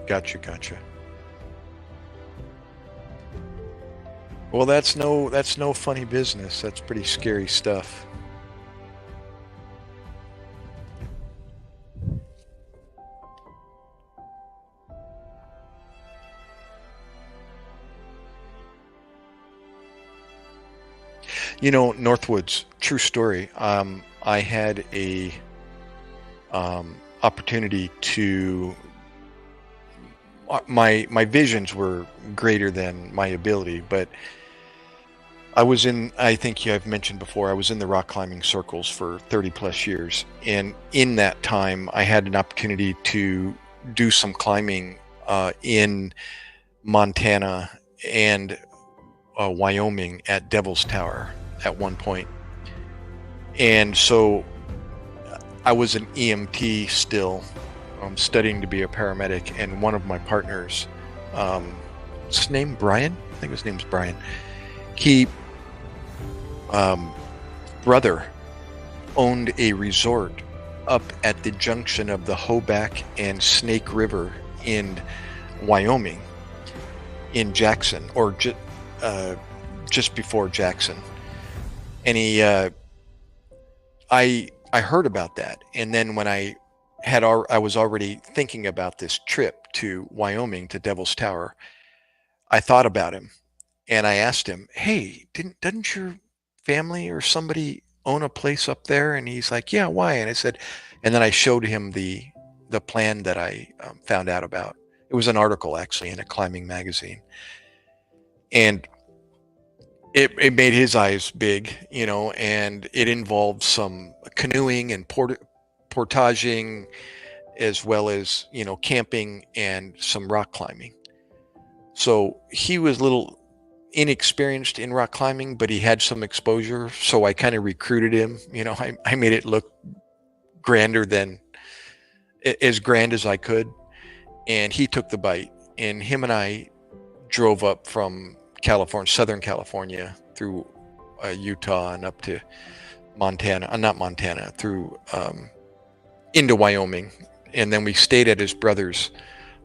Gotcha. Well, that's no funny business. That's pretty scary stuff. You know, Northwoods, true story. I had a opportunity to. My visions were greater than my ability, but I think I've mentioned before, I was in the rock climbing circles for 30 plus years. And in that time, I had an opportunity to do some climbing in Montana and Wyoming at Devil's Tower at one point. And so I was an EMT still, studying to be a paramedic, and one of my partners, what's his name, Brian? I think his name's Brian. He brother owned a resort up at the junction of the Hoback and Snake River in Wyoming, in Jackson, or just before Jackson. And I heard about that, and then when I was already thinking about this trip to Wyoming to Devil's Tower, I thought about him, and I asked him, "Hey, doesn't your family or somebody own a place up there?" And he's like, "Yeah, why?" And I said, and then I showed him the plan that I found out about. It was an article actually in a climbing magazine, and it made his eyes big, you know, and it involved some canoeing and portaging, as well as, you know, camping and some rock climbing. So he was a little inexperienced in rock climbing, but he had some exposure. So I kind of recruited him. You know, I made it look as grand as I could. And he took the bite. And him and I drove up from Southern California, through Utah and up to through into Wyoming. And then we stayed at his brother's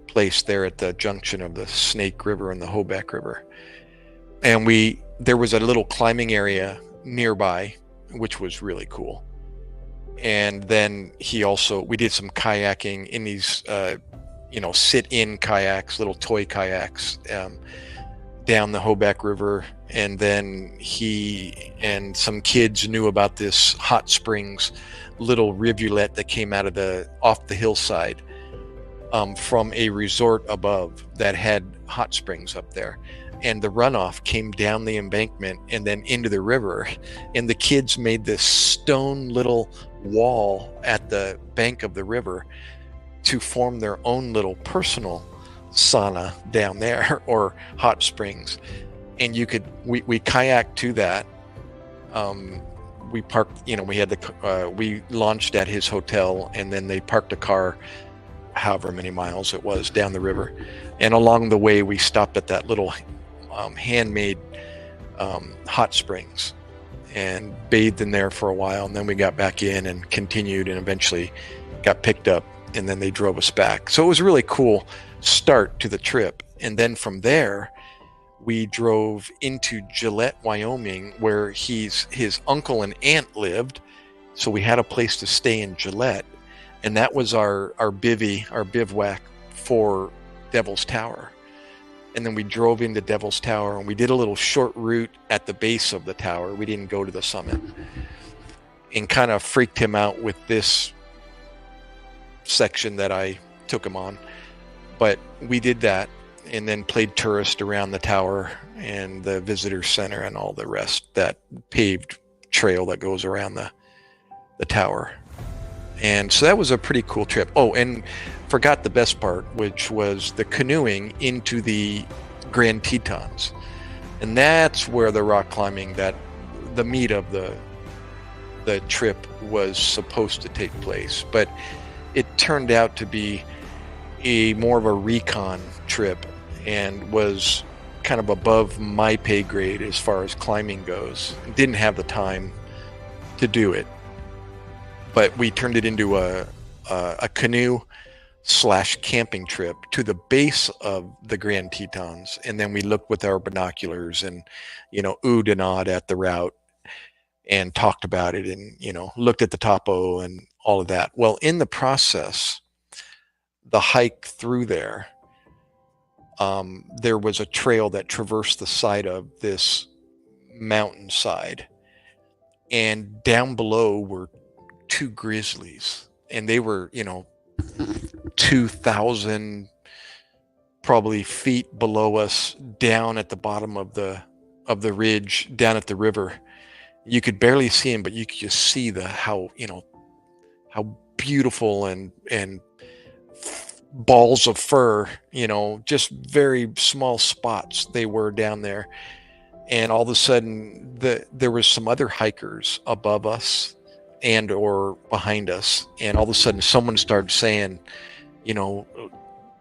place there at the junction of the Snake River and the Hoback River. And there was a little climbing area nearby, which was really cool. And then we did some kayaking in these, sit-in kayaks, little toy kayaks, down the Hoback River. And then he and some kids knew about this hot springs, little rivulet that came out of off the hillside, from a resort above that had hot springs up there. And the runoff came down the embankment and then into the river. And the kids made this stone little wall at the bank of the river to form their own little personal sauna down there, or hot springs. And we kayaked to that. We parked, we launched at his hotel, and then they parked a car however many miles it was down the river. And along the way, we stopped at that little handmade hot springs and bathed in there for a while. And then we got back in and continued, and eventually got picked up, and then they drove us back. So it was a really cool start to the trip. And then from there, we drove into Gillette, Wyoming, where his uncle and aunt lived. So we had a place to stay in Gillette. And that was our bivouac for Devil's Tower. And then we drove into Devil's Tower, and we did a little short route at the base of the tower. We didn't go to the summit, and kind of freaked him out with this section that I took him on. But we did that, and then played tourist around the tower and the visitor center and all the rest, that paved trail that goes around the tower. And so that was a pretty cool trip. Oh, and forgot the best part, which was the canoeing into the Grand Tetons. And that's where the rock climbing, the meat of the trip, was supposed to take place. But it turned out to be more of a recon trip, and was kind of above my pay grade as far as climbing goes. Didn't have the time to do it. But we turned it into a canoe / camping trip to the base of the Grand Tetons. And then we looked with our binoculars and, oohed and awed at the route, and talked about it, and, looked at the topo and all of that. Well, in the process, the hike through there was a trail that traversed the side of this mountainside. And down below were 2 grizzlies, and they were 2,000 probably feet below us, down at the bottom of the ridge, down at the river. You could barely see them, but you could just see how beautiful and balls of fur, just very small spots they were down there. And all of a sudden there was some other hikers above us and or behind us, and all of a sudden someone started saying,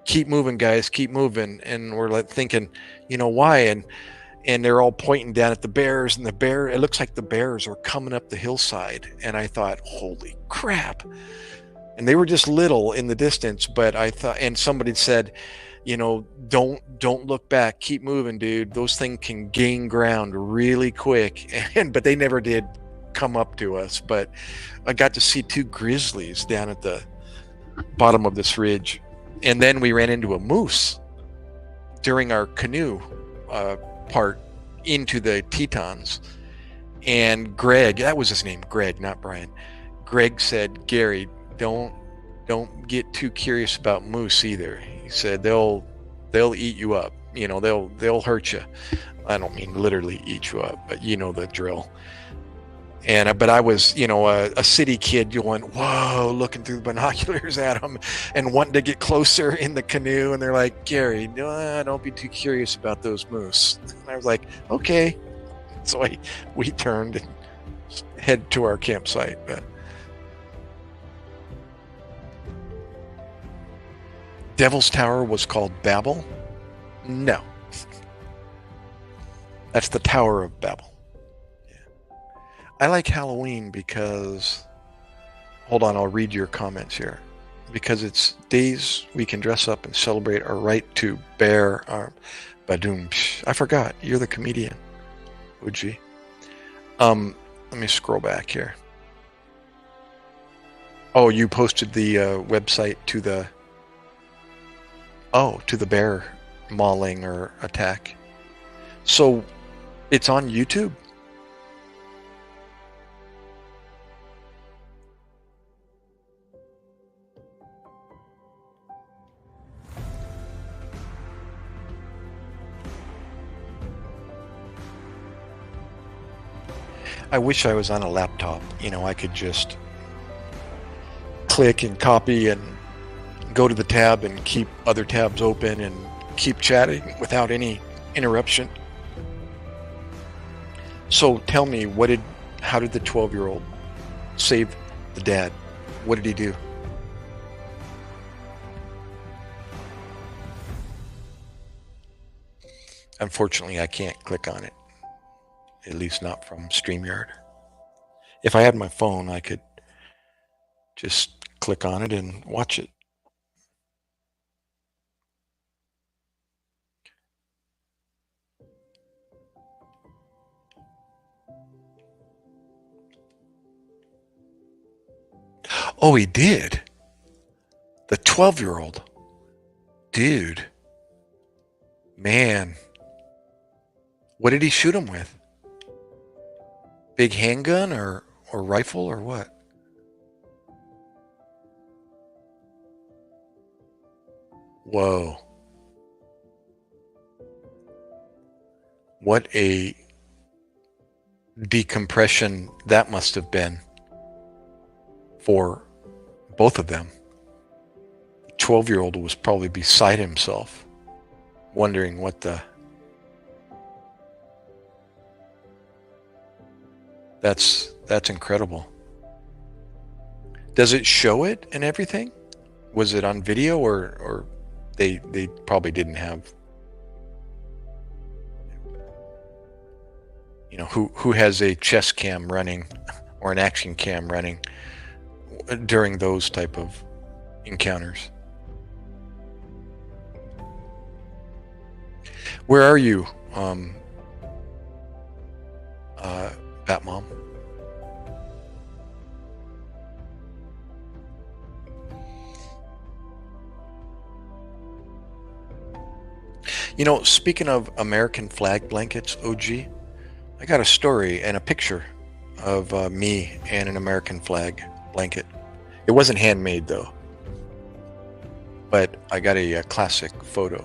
keep moving, guys, keep moving. And we're like thinking, why? And they're all pointing down at the bears, and it looks like the bears are coming up the hillside. And I thought, holy crap. And they were just little in the distance, but I thought, and somebody said, don't look back, keep moving, dude. Those things can gain ground really quick. But they never did come up to us. But I got to see 2 grizzlies down at the bottom of this ridge. And then we ran into a moose during our canoe part into the Tetons. And Greg, that was his name, Greg, not Brian. Greg said, Gary, don't get too curious about moose either. He said they'll eat you up. They'll hurt you. I don't mean literally eat you up, but the drill. But I was, a city kid going, whoa, looking through the binoculars at them and wanting to get closer in the canoe. And they're like, Gary, no, don't be too curious about those moose. And I was like, okay. So we turned and head to our campsite. But Devil's Tower was called Babel? No. That's the Tower of Babel. I like Halloween because, hold on, I'll read your comments here. Because it's days we can dress up and celebrate our right to bear our badoom. I forgot, you're the comedian, Uji. Let me scroll back here. Oh, you posted the website to the bear mauling or attack. So it's on YouTube. I wish I was on a laptop. I could just click and copy and go to the tab and keep other tabs open and keep chatting without any interruption. So tell me, how did the 12-year-old save the dad? What did he do? Unfortunately, I can't click on it, at least not from StreamYard. If I had my phone, I could just click on it and watch it. Oh, he did? The 12-year-old? Dude. Man. What did he shoot him with? Big handgun or rifle or what? Whoa. What a decompression that must have been for both of them. The 12-year-old was probably beside himself, wondering what the... That's incredible. Does it show it and everything? Was it on video or they probably didn't have... who has a chest cam running or an action cam running during those type of encounters? Where are you, Bat Mom? Speaking of American flag blankets, OG, I got a story and a picture of me and an American flag blanket. It wasn't handmade though, but I got a classic photo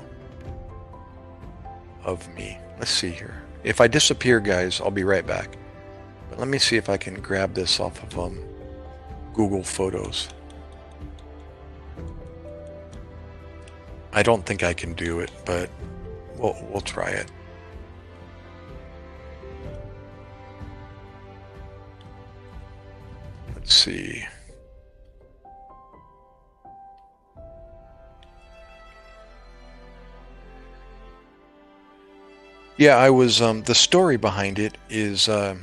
of me. Let's see here. If I disappear, guys, I'll be right back. But let me see if I can grab this off of Google Photos. I don't think I can do it, but we'll try it. Let's see. Yeah, I was, the story behind it is, the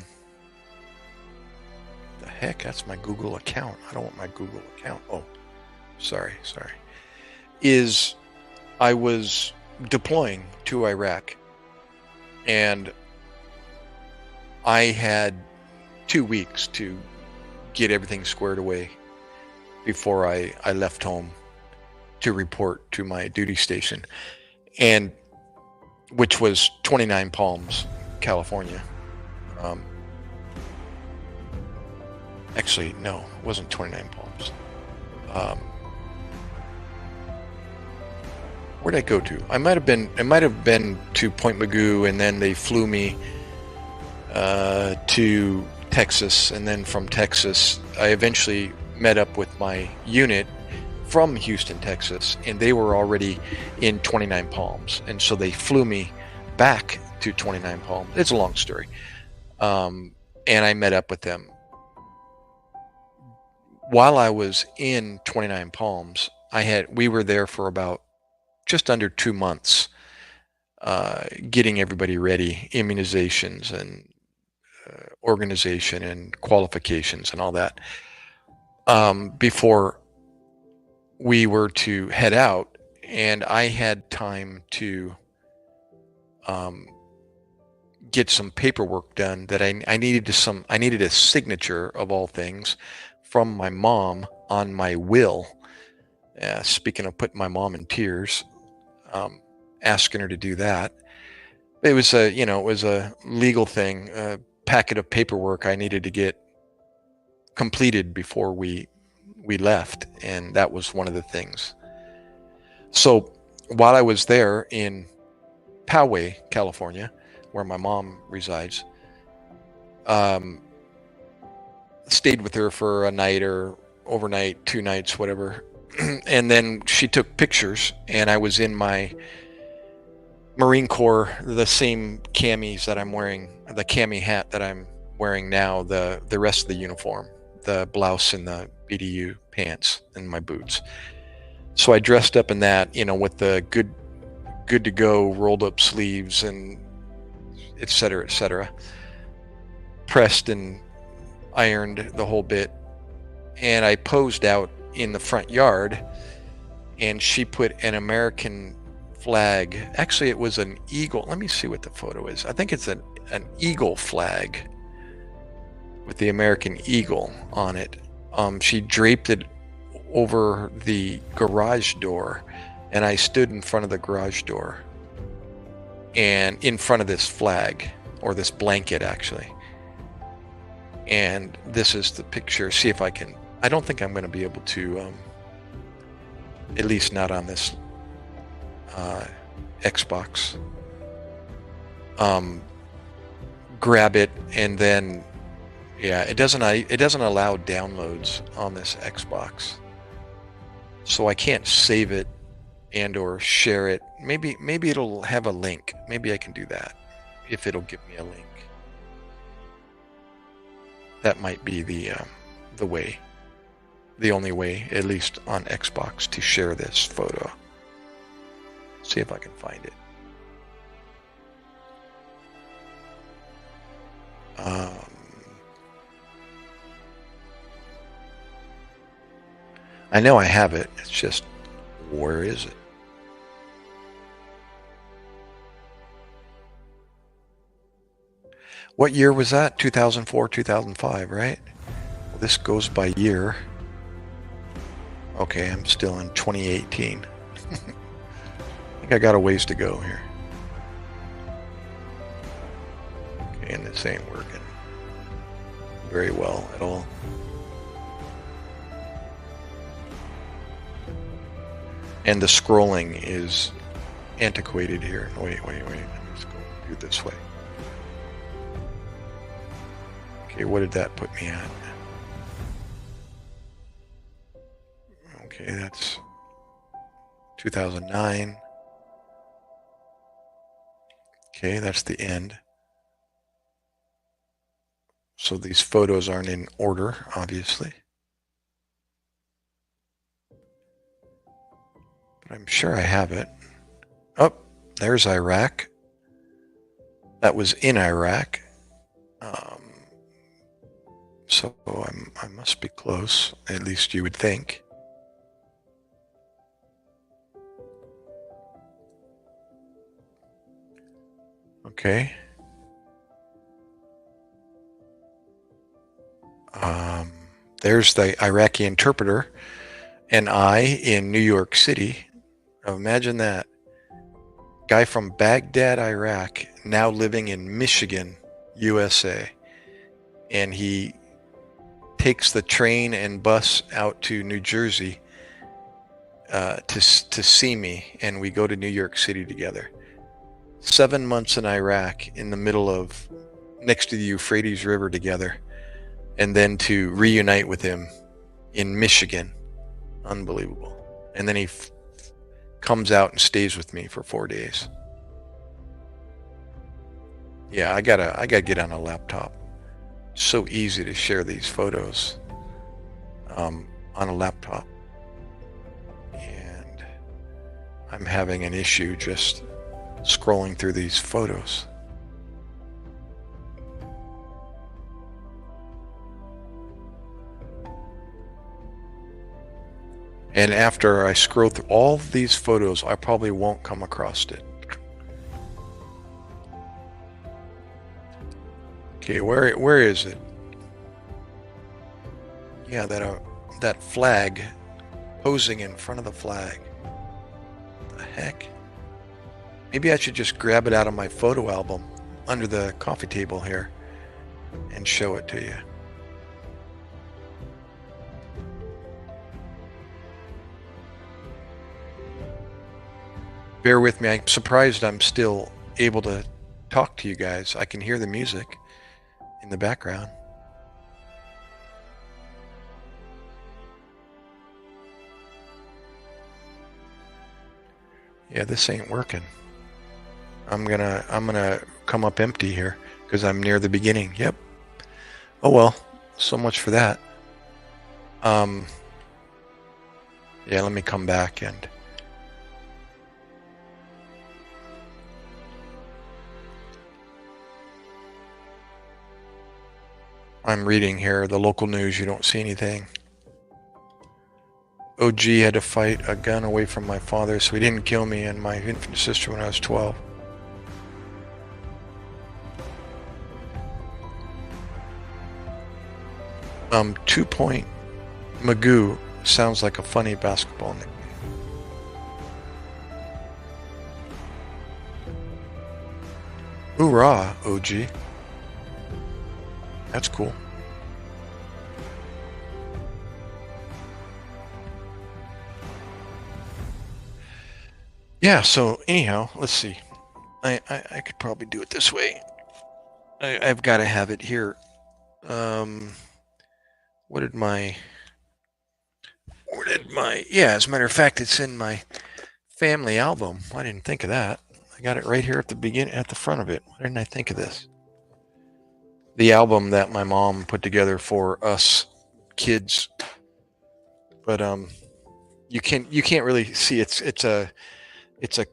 heck, that's my Google account. I don't want my Google account. Oh, sorry. Is I was deploying to Iraq and I had 2 weeks to get everything squared away before I left home to report to my duty station, and which was 29 Palms, California. Actually, no, it wasn't 29 Palms. Where'd I go to? It might have been to Point Magoo, and then they flew me to Texas, and then from Texas, I eventually met up with my unit from Houston, Texas, and they were already in 29 Palms, and so they flew me back to 29 Palms. It's a long story, and I met up with them. While I was in 29 Palms, we were there for about just under 2 months, getting everybody ready, immunizations and organization and qualifications and all that, before we were to head out. And I had time to get some paperwork done that I needed a signature, of all things, from my mom on my will. Speaking of putting my mom in tears, asking her to do that. It was a legal thing, a packet of paperwork I needed to get completed before we left, and that was one of the things. So while I was there in Poway, California, where my mom resides, stayed with her for a night or overnight, 2 nights, whatever. And then she took pictures, and I was in my Marine Corps, the same camis that I'm wearing, the cami hat that I'm wearing now, the rest of the uniform, the blouse and the BDU pants and my boots. So I dressed up in that, with the good to go rolled up sleeves and et cetera, pressed and ironed the whole bit. And I posed out in the front yard, and she put an American flag. Actually, it was an eagle. Let me see what the photo is. I think it's an eagle flag with the American eagle on it. She draped it over the garage door, and I stood in front of the garage door and in front of this flag, or this blanket actually. And this is the picture. See if I can. I don't think I'm going to be able to, at least not on this Xbox, grab it, and then it doesn't allow downloads on this Xbox, so I can't save it and or share it. Maybe it'll have a link. Maybe I can do that if it'll give me a link. That might be the way, the only way, at least on Xbox, to share this photo. See if I can find it. I know I have it. It's just, where is it? What year was that? 2004, 2005, right? Well, this goes by year. Okay, I'm still in 2018. I think I got a ways to go here. Okay, and this ain't working very well at all. And the scrolling is antiquated here. Wait. Let me just go do it this way. Okay, what did that put me at? Okay, that's 2009. Okay, that's the end. So these photos aren't in order, obviously. But I'm sure I have it. Oh, there's Iraq. That was in Iraq. So I must be close, at least you would think. Okay. There's the Iraqi interpreter and I in New York City. Imagine that. Guy from Baghdad, Iraq, now living in Michigan, USA. And he takes the train and bus out to New Jersey to see me, and we go to New York City together. 7 months in Iraq, in the middle of, next to the Euphrates River together, and then to reunite with him in Michigan. Unbelievable. And then he comes out and stays with me for 4 days. Yeah, I gotta get on a laptop. So easy to share these photos on a laptop, and I'm having an issue just scrolling through these photos. And after I scroll through all these photos, I probably won't come across it. Okay, where is it? Yeah, that that flag, posing in front of the flag. The heck? Maybe I should just grab it out of my photo album under the coffee table here and show it to you. Bear with me. I'm surprised I'm still able to talk to you guys. I can hear the music in the background. Yeah, this ain't working. I'm gonna come up empty here because I'm near the beginning. Yep. Oh well, so much for that. Yeah, let me come back and I'm reading here the local news. You don't see anything. OG had to fight a gun away from my father, so he didn't kill me and my infant sister when I was 12. Two-point Magoo sounds like a funny basketball nickname. Hoorah, OG. That's cool. Yeah, so anyhow, let's see. I could probably do it this way. I've got to have it here. Where did my, yeah, as a matter of fact, it's in my family album. I didn't think of that. I got it right here at the beginning, at the front of it. Why didn't I think of this? The album that my mom put together for us kids. But you can't really see it's a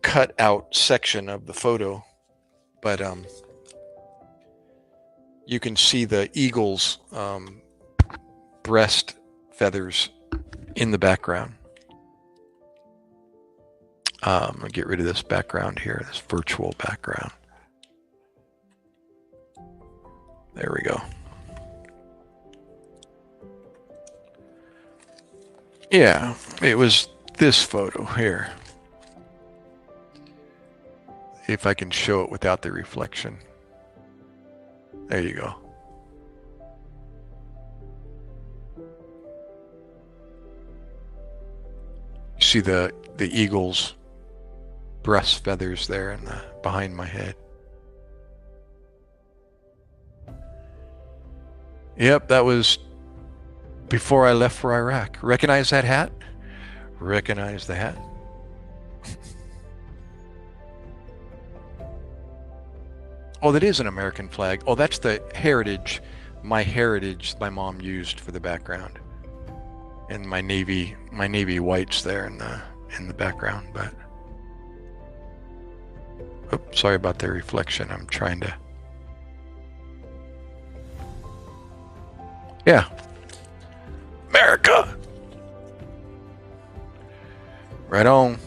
cut out section of the photo, but you can see the eagle's breast feathers in the background. I'm gonna get rid of this background here, this virtual background. There we go. Yeah, it was this photo here. If I can show it without the reflection. There you go. You see the eagle's breast feathers there in the behind my head. Yep, that was before I left for Iraq. Recognize that hat? Recognize the hat? Oh, that is an American flag. Oh, that's the heritage, my mom used for the background. And my navy whites there in the background, but oops, sorry about the reflection. I'm trying to. Yeah. America. Right on.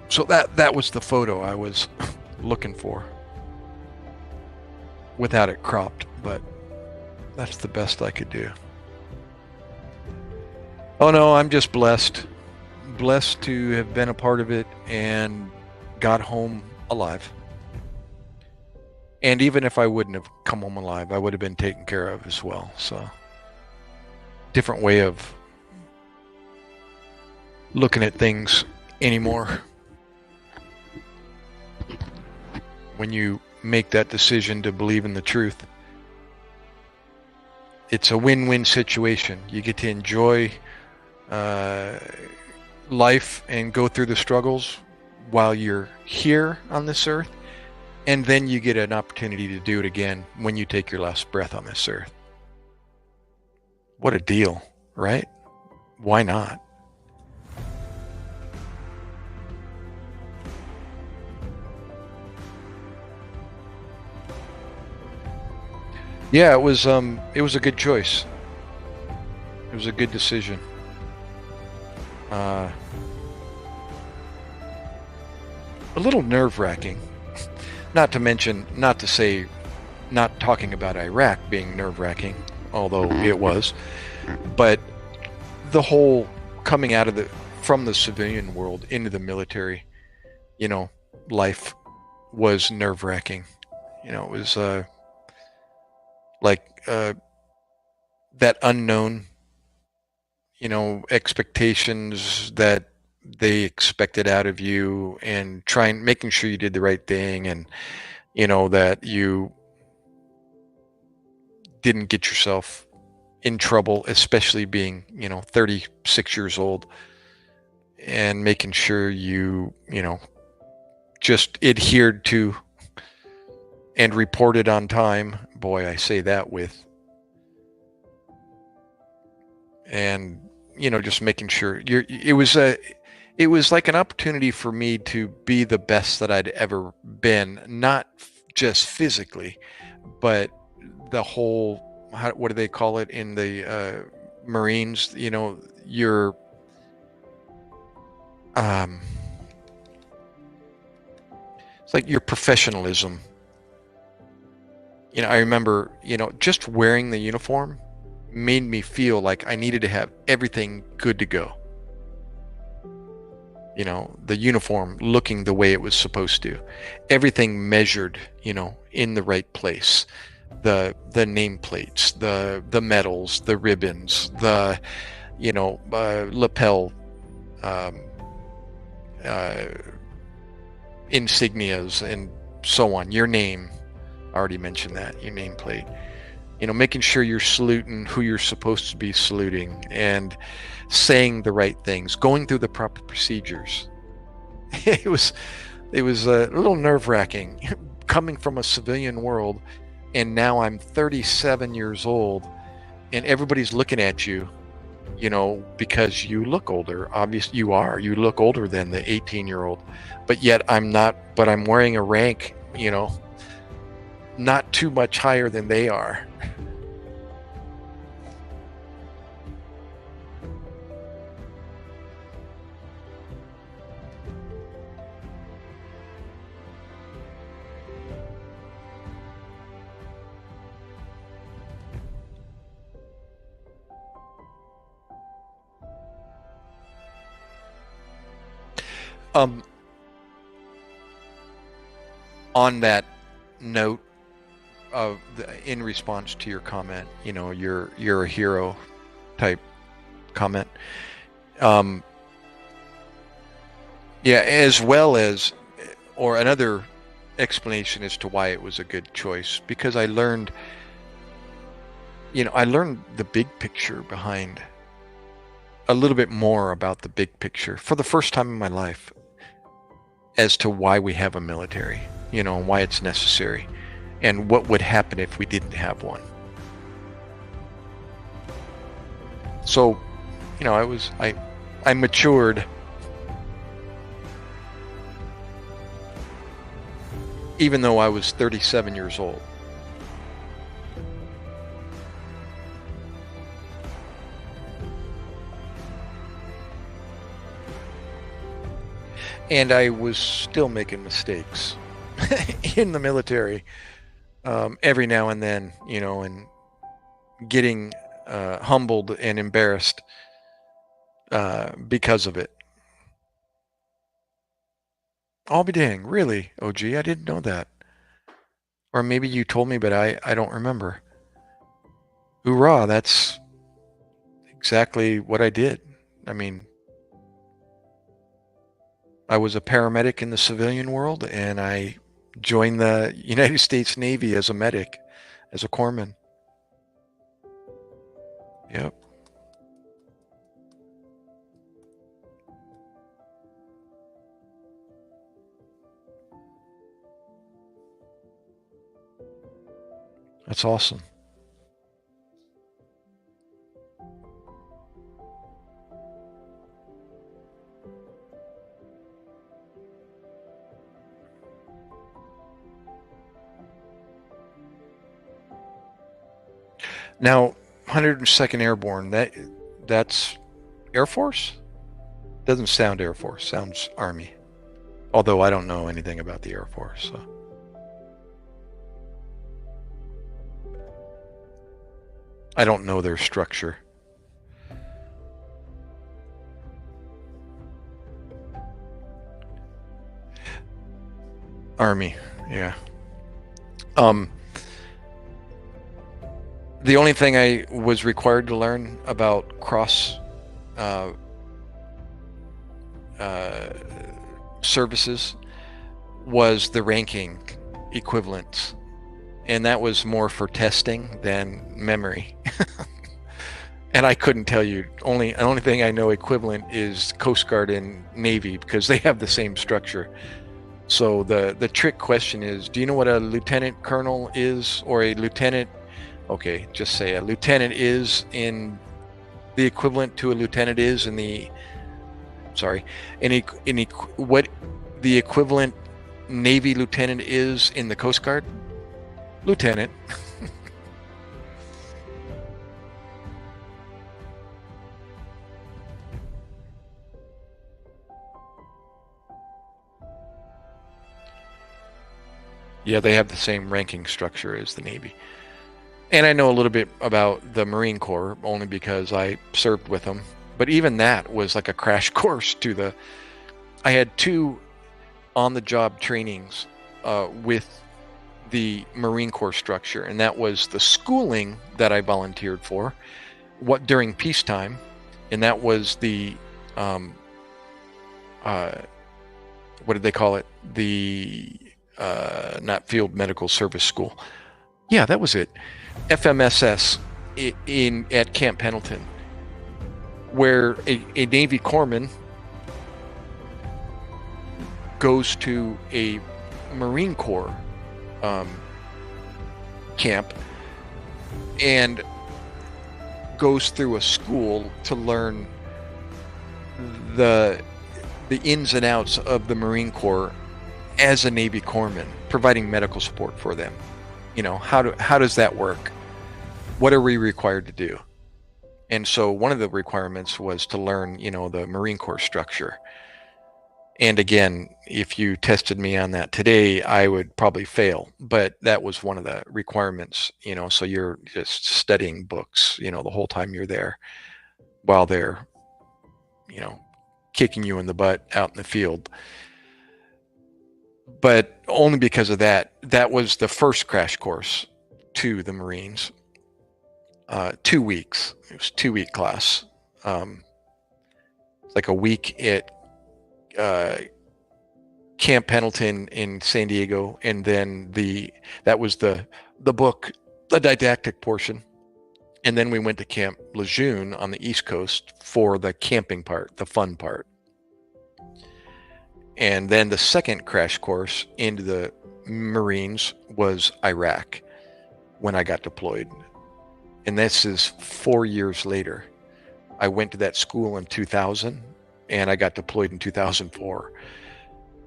So that was the photo I was looking for. Without it cropped, but that's the best I could do. Oh no, I'm just blessed. Blessed to have been a part of it and got home alive. And even if I wouldn't have come home alive, I would have been taken care of as well. So, different way of looking at things anymore. When you make that decision to believe in the truth, it's a win-win situation. You get to enjoy life and go through the struggles while you're here on this earth, and then you get an opportunity to do it again when you take your last breath on this earth. What a deal, right? Why not? Yeah, it was a good choice. It was a good decision. A little nerve-wracking. Not to say not talking about Iraq being nerve-wracking, although it was, but the whole coming out of from the civilian world into the military, life was nerve-wracking. It was that unknown, expectations that they expected out of you, and making sure you did the right thing, and that you didn't get yourself in trouble, especially being 36 years old, and making sure you just adhered to and reported on time. Boy, I say that with, and just making sure it was like an opportunity for me to be the best that I'd ever been, not just physically, but the whole, what do they call it in the Marines? Your it's like your professionalism. I remember, just wearing the uniform made me feel like I needed to have everything good to go. The uniform looking the way it was supposed to, everything measured, in the right place, the nameplates, the medals, the ribbons, the, lapel, insignias, and so on. Your name, I already mentioned that, your nameplate. Making sure you're saluting who you're supposed to be saluting, and saying the right things, going through the proper procedures. It was a little nerve-wracking coming from a civilian world, and now I'm 37 years old, and everybody's looking at you, because you look older. Obviously, you look older than the 18-year-old, but yet I'm not. But I'm wearing a rank, not too much higher than they are. On that note, in response to your comment, you're a hero type comment. Yeah, as well as, or another explanation as to why it was a good choice, because I learned the big picture behind, a little bit more about the big picture for the first time in my life, as to why we have a military, and why it's necessary, and what would happen if we didn't have one. So, I matured, even though I was 37 years old. And I was still making mistakes in the military, every now and then, and getting humbled and embarrassed because of it. I'll be dang, really, OG, I didn't know that. Or maybe you told me, but I don't remember. Hoorah, that's exactly what I did. I mean, I was a paramedic in the civilian world, and I joined the United States Navy as a medic, as a corpsman. Yep. That's awesome. Now, 102nd Airborne, that's Air Force? Doesn't sound Air Force, sounds Army. Although I don't know anything about the Air Force. So. I don't know their structure. Army, yeah. The only thing I was required to learn about cross services was the ranking equivalents, and that was more for testing than memory. And I couldn't tell you. Only thing I know equivalent is Coast Guard and Navy, because they have the same structure. So the trick question is, do you know what a lieutenant colonel is, or a lieutenant? Okay, just say a lieutenant is in the equivalent to a lieutenant is in the. Sorry, what the equivalent Navy lieutenant is in the Coast Guard? Lieutenant. Yeah, they have the same ranking structure as the Navy. And I know a little bit about the Marine Corps only because I served with them. But even that was like a crash course to the. I had 2 on-the-job trainings with the Marine Corps structure, and that was the schooling that I volunteered for, during peacetime, and that was the what did they call it? The not Field Medical Service School. Yeah, that was it. FMSS at Camp Pendleton, where a Navy corpsman goes to a Marine Corps camp and goes through a school to learn the ins and outs of the Marine Corps as a Navy corpsman, providing medical support for them. You know, how does that work? What are we required to do? And so one of the requirements was to learn, the Marine Corps structure. And again, if you tested me on that today, I would probably fail. But that was one of the requirements, so you're just studying books, the whole time you're there, while they're, kicking you in the butt out in the field. But only because of that was the first crash course to the Marines. 2 weeks. It was a 2-week class. Like a week at Camp Pendleton in San Diego, and then that was the book, the didactic portion. And then we went to Camp Lejeune on the East Coast for the camping part, the fun part. And then the second crash course into the Marines was Iraq, when I got deployed. And this is 4 years later. I went to that school in 2000, and I got deployed in 2004.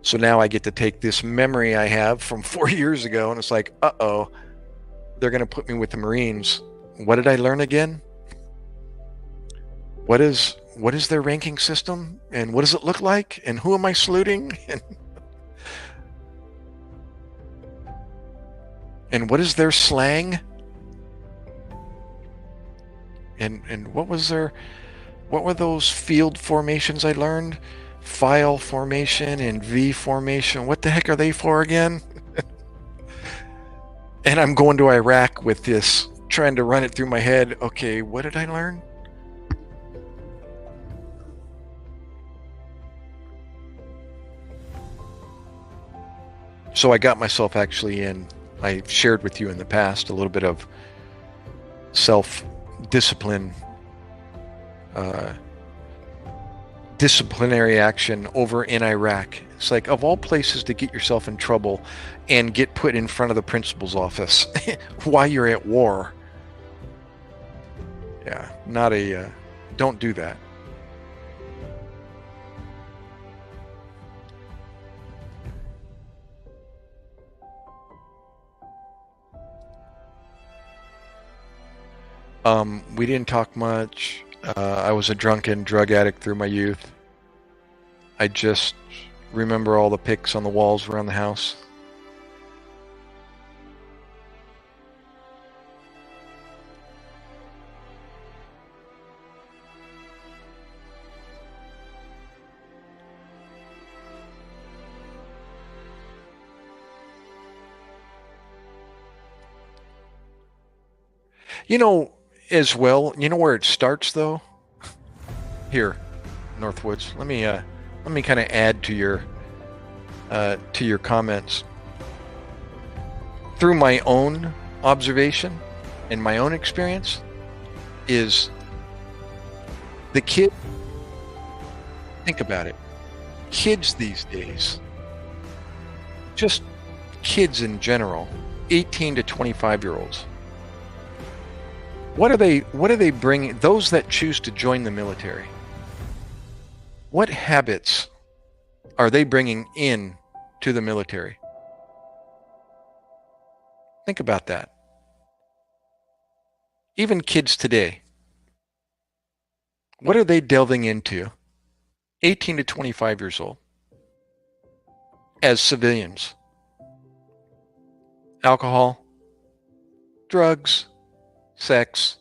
So now I get to take this memory I have from 4 years ago, and it's like, uh-oh, they're going to put me with the Marines. What did I learn again? What is their ranking system, and what does it look like, and who am I saluting? And what is their slang? And what were those field formations I learned? File formation and V formation. What the heck are they for again? And I'm going to Iraq with this, trying to run it through my head. Okay, what did I learn? So I got myself actually I shared with you in the past a little bit of self-discipline, disciplinary action over in Iraq. It's like, of all places to get yourself in trouble and get put in front of the principal's office while you're at war. Yeah, don't do that. We didn't talk much. I was a drunken drug addict through my youth. I just remember all the pics on the walls around the house. You know, as well, you know where it starts though? Here, Northwoods. Let me kind of add to your comments. Through my own observation and my own experience, is the kid. Think about it. Kids these days, just kids in general, 18 to 25-year-olds. What are they bringing, those that choose to join the military? What habits are they bringing in to the military? Think about that. Even kids today, what are they delving into? 18 to 25 years old as civilians. Alcohol, drugs, sex,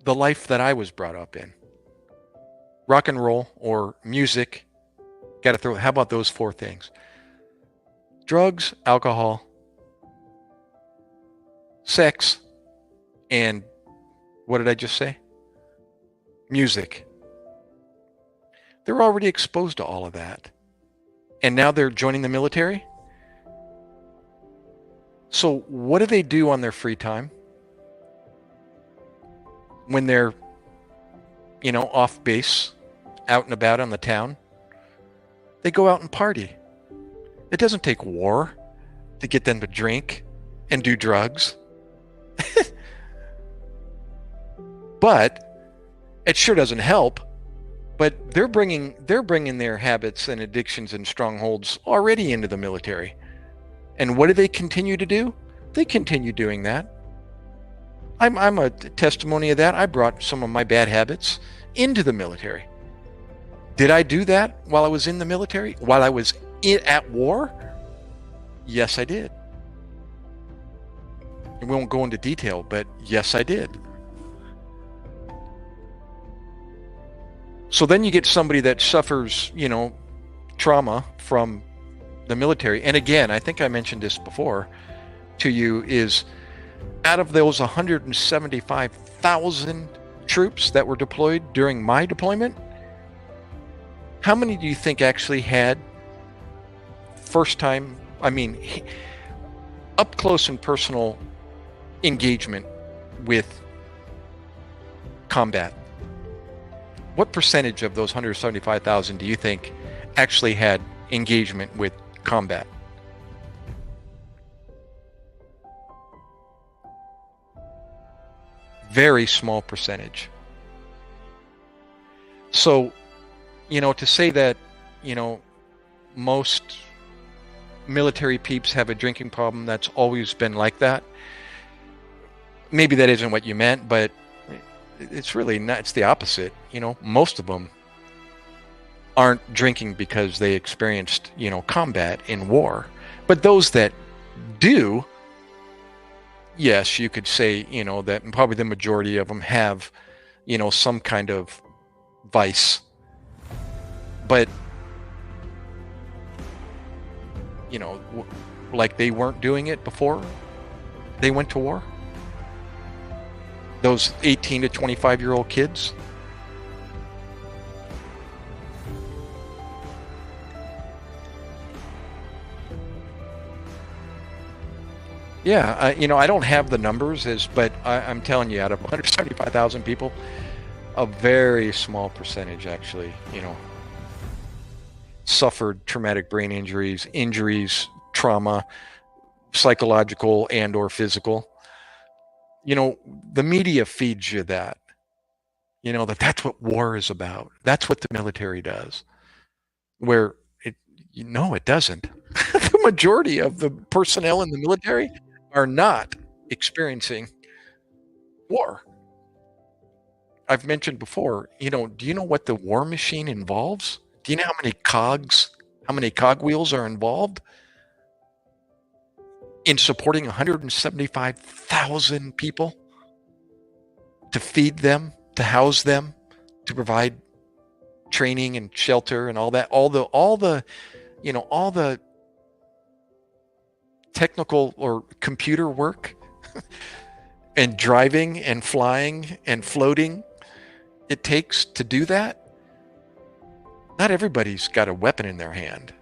the life that I was brought up in. Rock and roll or music. Got to throw, how about those four things? Drugs, alcohol, sex, and what did I just say? Music. They're already exposed to all of that. And now they're joining the military? So what do they do on their free time? When they're, off base, out and about on the town? They go out and party. It doesn't take war to get them to drink and do drugs. But it sure doesn't help. But they're bringing their habits and addictions and strongholds already into the military. And what do they continue to do? They continue doing that. I'm a testimony of that. I brought some of my bad habits into the military. Did I do that while I was in the military? While I was at war? Yes, I did. We won't go into detail, but yes, I did. So then you get somebody that suffers, trauma from the military. And again, I think I mentioned this before to you, is out of those 175,000 troops that were deployed during my deployment, how many do you think actually had up close and personal engagement with combat? What percentage of those 175,000 do you think actually had engagement with combat? Very small percentage. So, to say that, most military peeps have a drinking problem, that's always been like that. Maybe that isn't what you meant, but it's really not. It's the opposite. Most of them aren't drinking because they experienced, combat in war. But those that do, yes, you could say, that probably the majority of them have, some kind of vice. But, like they weren't doing it before they went to war. Those 18 to 25-year-old kids. Yeah, I don't have the numbers, but I'm telling you, out of 175,000 people, a very small percentage actually, suffered traumatic brain injuries, trauma, psychological and or physical. The media feeds you that, that's what war is about. That's what the military does. Where it doesn't. The majority of the personnel in the military are not experiencing war. I've mentioned before, do you know what the war machine involves? Do you know how many cogwheels are involved in supporting 175,000 people, to feed them, to house them, to provide training and shelter and all that, all the technical or computer work and driving and flying and floating it takes to do that, not everybody's got a weapon in their hand.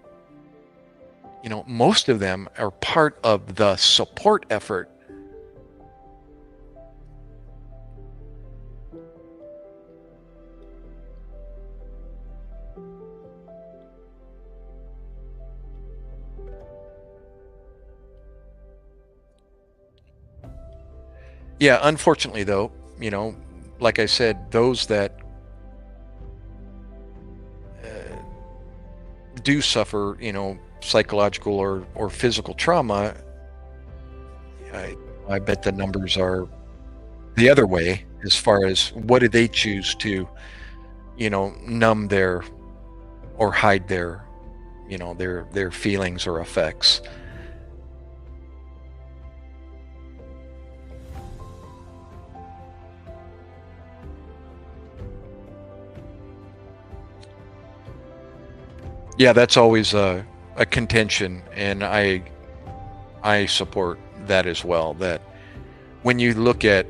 Most of them are part of the support effort. Yeah, unfortunately though, like I said, those that do suffer, psychological or physical trauma, I bet the numbers are the other way as far as what do they choose to, numb their or hide their, their feelings or effects. Yeah, that's always a contention, and I support that as well. That when you look at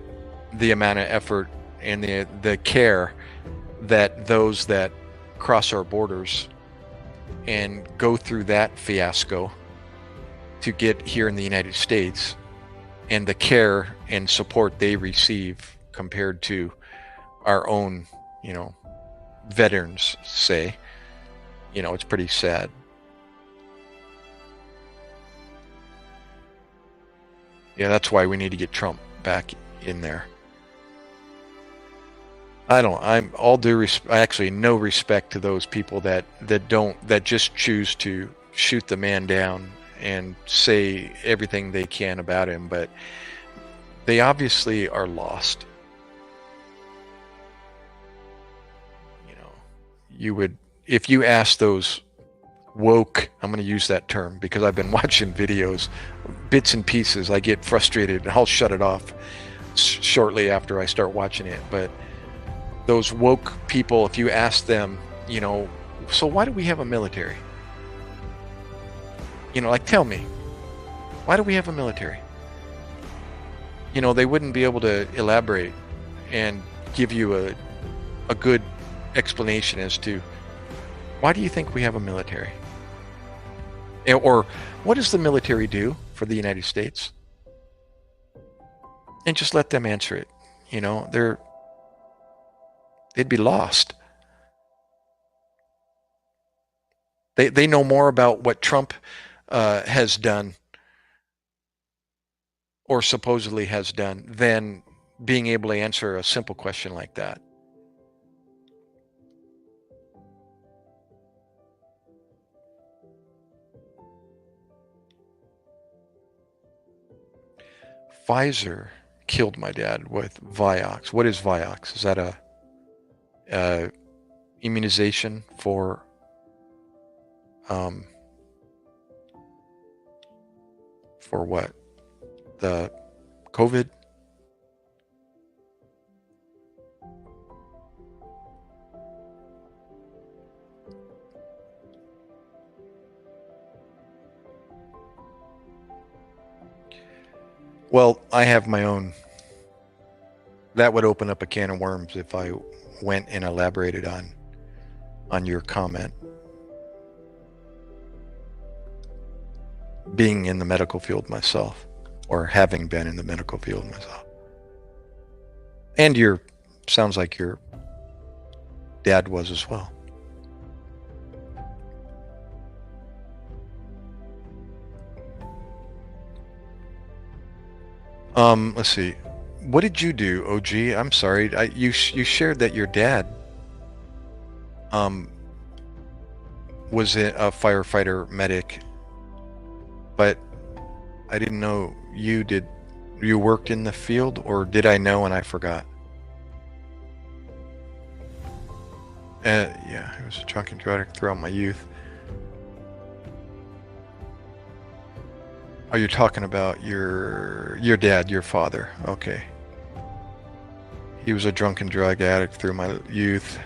the amount of effort and the care that those that cross our borders and go through that fiasco to get here in the United States, and the care and support they receive compared to our own, veterans, say, it's pretty sad. Yeah, that's why we need to get Trump back in there. I'm all due respect, actually no respect to those people that just choose to shoot the man down and say everything they can about him, but they obviously are lost. You would, if you ask those woke, I'm going to use that term because I've been watching videos, bits and pieces, I get frustrated and I'll shut it off shortly after I start watching it. But those woke people, if you ask them, so why do we have a military? Like, tell me, why do we have a military? They wouldn't be able to elaborate and give you a good explanation as to why do you think we have a military? Or what does the military do for the United States? And just let them answer it. They'd be lost. They know more about what Trump has done or supposedly has done than being able to answer a simple question like that. Pfizer killed my dad with Vioxx. What is Vioxx? Is that a immunization for what? The COVID? Well, I have my own. That would open up a can of worms if I went and elaborated on your comment. Being in the medical field myself, or having been in the medical field myself. And sounds like your dad was as well. Let's see. What did you do, OG? I'm sorry. You shared that your dad was a firefighter medic, but I didn't know you did. You worked in the field, or did I know and I forgot? Yeah, I was a drunk and drug throughout my youth. Oh, you're talking about your dad, your father. Okay. He was a drunk and drug addict through my youth.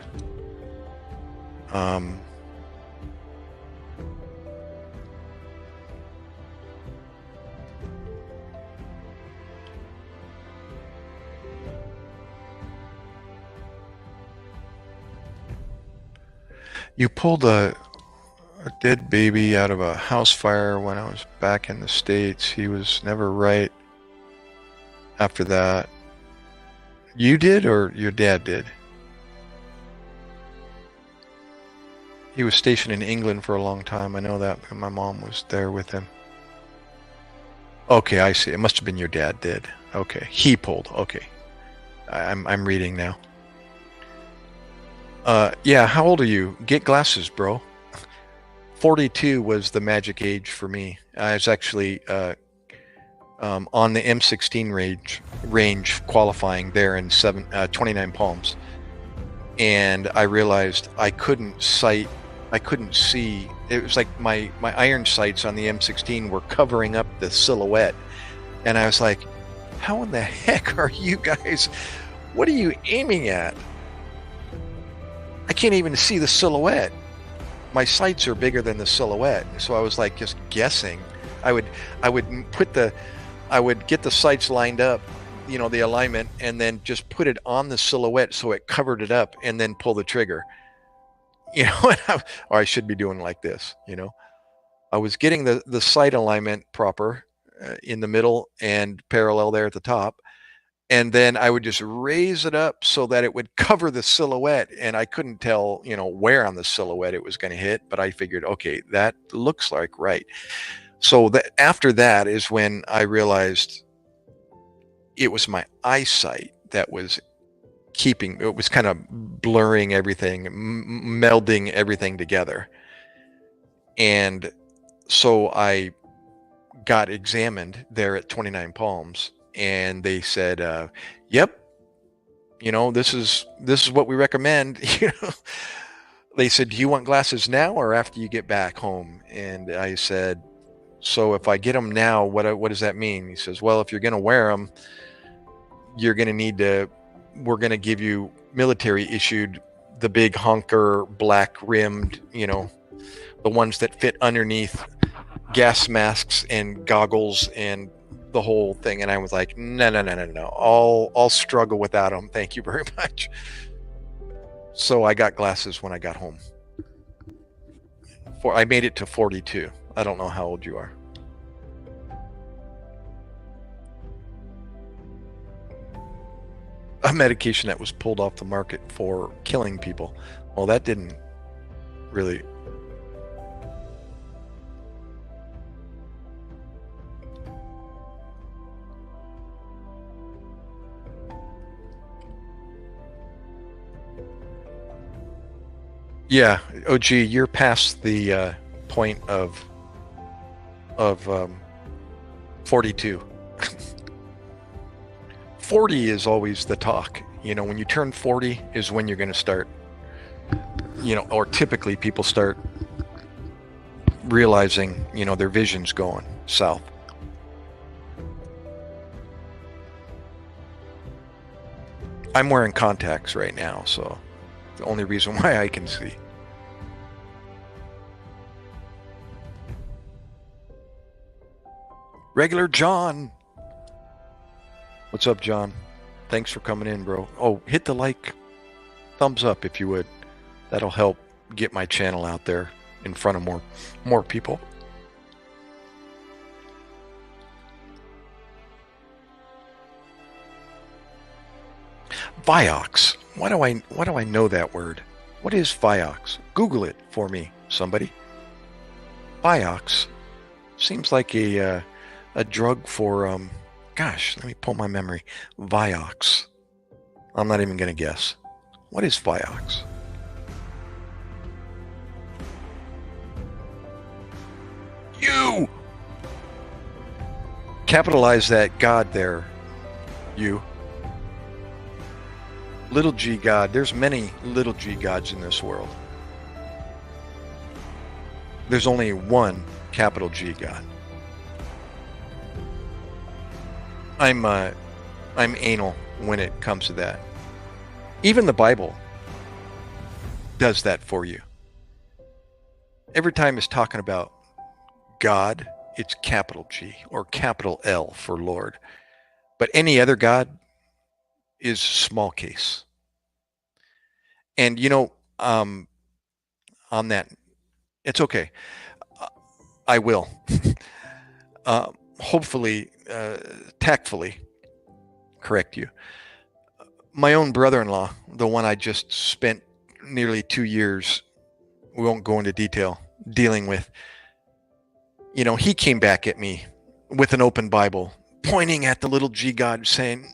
You pulled a dead baby out of a house fire when I was back in the States. He was never right after that. You did, or your dad did? He was stationed in England for a long time. I know that. My mom was there with him. Okay, I see. It must have been your dad did. Okay, he pulled. Okay, I'm reading now. Yeah. How old are you? Get glasses, bro. 42 was the magic age for me. I was actually on the M16 range qualifying there in 29 Palms, and I realized I couldn't sight. I couldn't see. It was like my iron sights on the M16 were covering up the silhouette, and I was like, "How in the heck are you guys? What are you aiming at? I can't even see the silhouette. My sights are bigger than the silhouette." So I was like just guessing. I would I would get the sights lined up, the alignment, and then just put it on the silhouette so it covered it up, and then pull the trigger. Or I should be doing like this. I was getting the sight alignment proper in the middle and parallel there at the top, and then I would just raise it up so that it would cover the silhouette, and I couldn't tell, where on the silhouette it was going to hit, but I figured, okay, that looks like right. So after that is when I realized it was my eyesight that was it was kind of blurring everything, melding everything together. And so I got examined there at 29 Palms, and they said, yep, this is what we recommend. They said, do you want glasses now or after you get back home? And I said, so if I get them now, what does that mean? He says, well, if you're going to wear them, you're going to need to, we're going to give you military issued, the big honker, black rimmed, the ones that fit underneath gas masks and goggles and the whole thing. And I was like, no. I'll struggle without them. Thank you very much. So I got glasses when I got home. I made it to 42. I don't know how old you are. A medication that was pulled off the market for killing people. Well, that didn't really. Yeah, OG, you're past the point of 42. 40 is always the talk. When you turn 40 is when you're going to start, or typically people start realizing, their vision's going south. I'm wearing contacts right now, so the only reason why I can see. Regular John. What's up, John? Thanks for coming in, bro. Oh, hit the like, thumbs up if you would. That'll help get my channel out there in front of more people. Vioxx. Why do I know that word? What is Vioxx? Google it for me, somebody. Vioxx seems like a drug for gosh, let me pull my memory. Vioxx. I'm not even going to guess. What is Vioxx? You! Capitalize that God there. You. Little g God. There's many little g gods in this world. There's only one capital G God. I'm anal when it comes to that. Even the Bible does that for you. Every time it's talking about God, it's capital G or capital L for Lord. But any other God is small case. And I'll on that. It's okay. I will. Hopefully, tactfully correct you. My own brother-in-law, the one I just spent nearly 2 years, we won't go into detail, dealing with, he came back at me with an open Bible, pointing at the little G God, saying,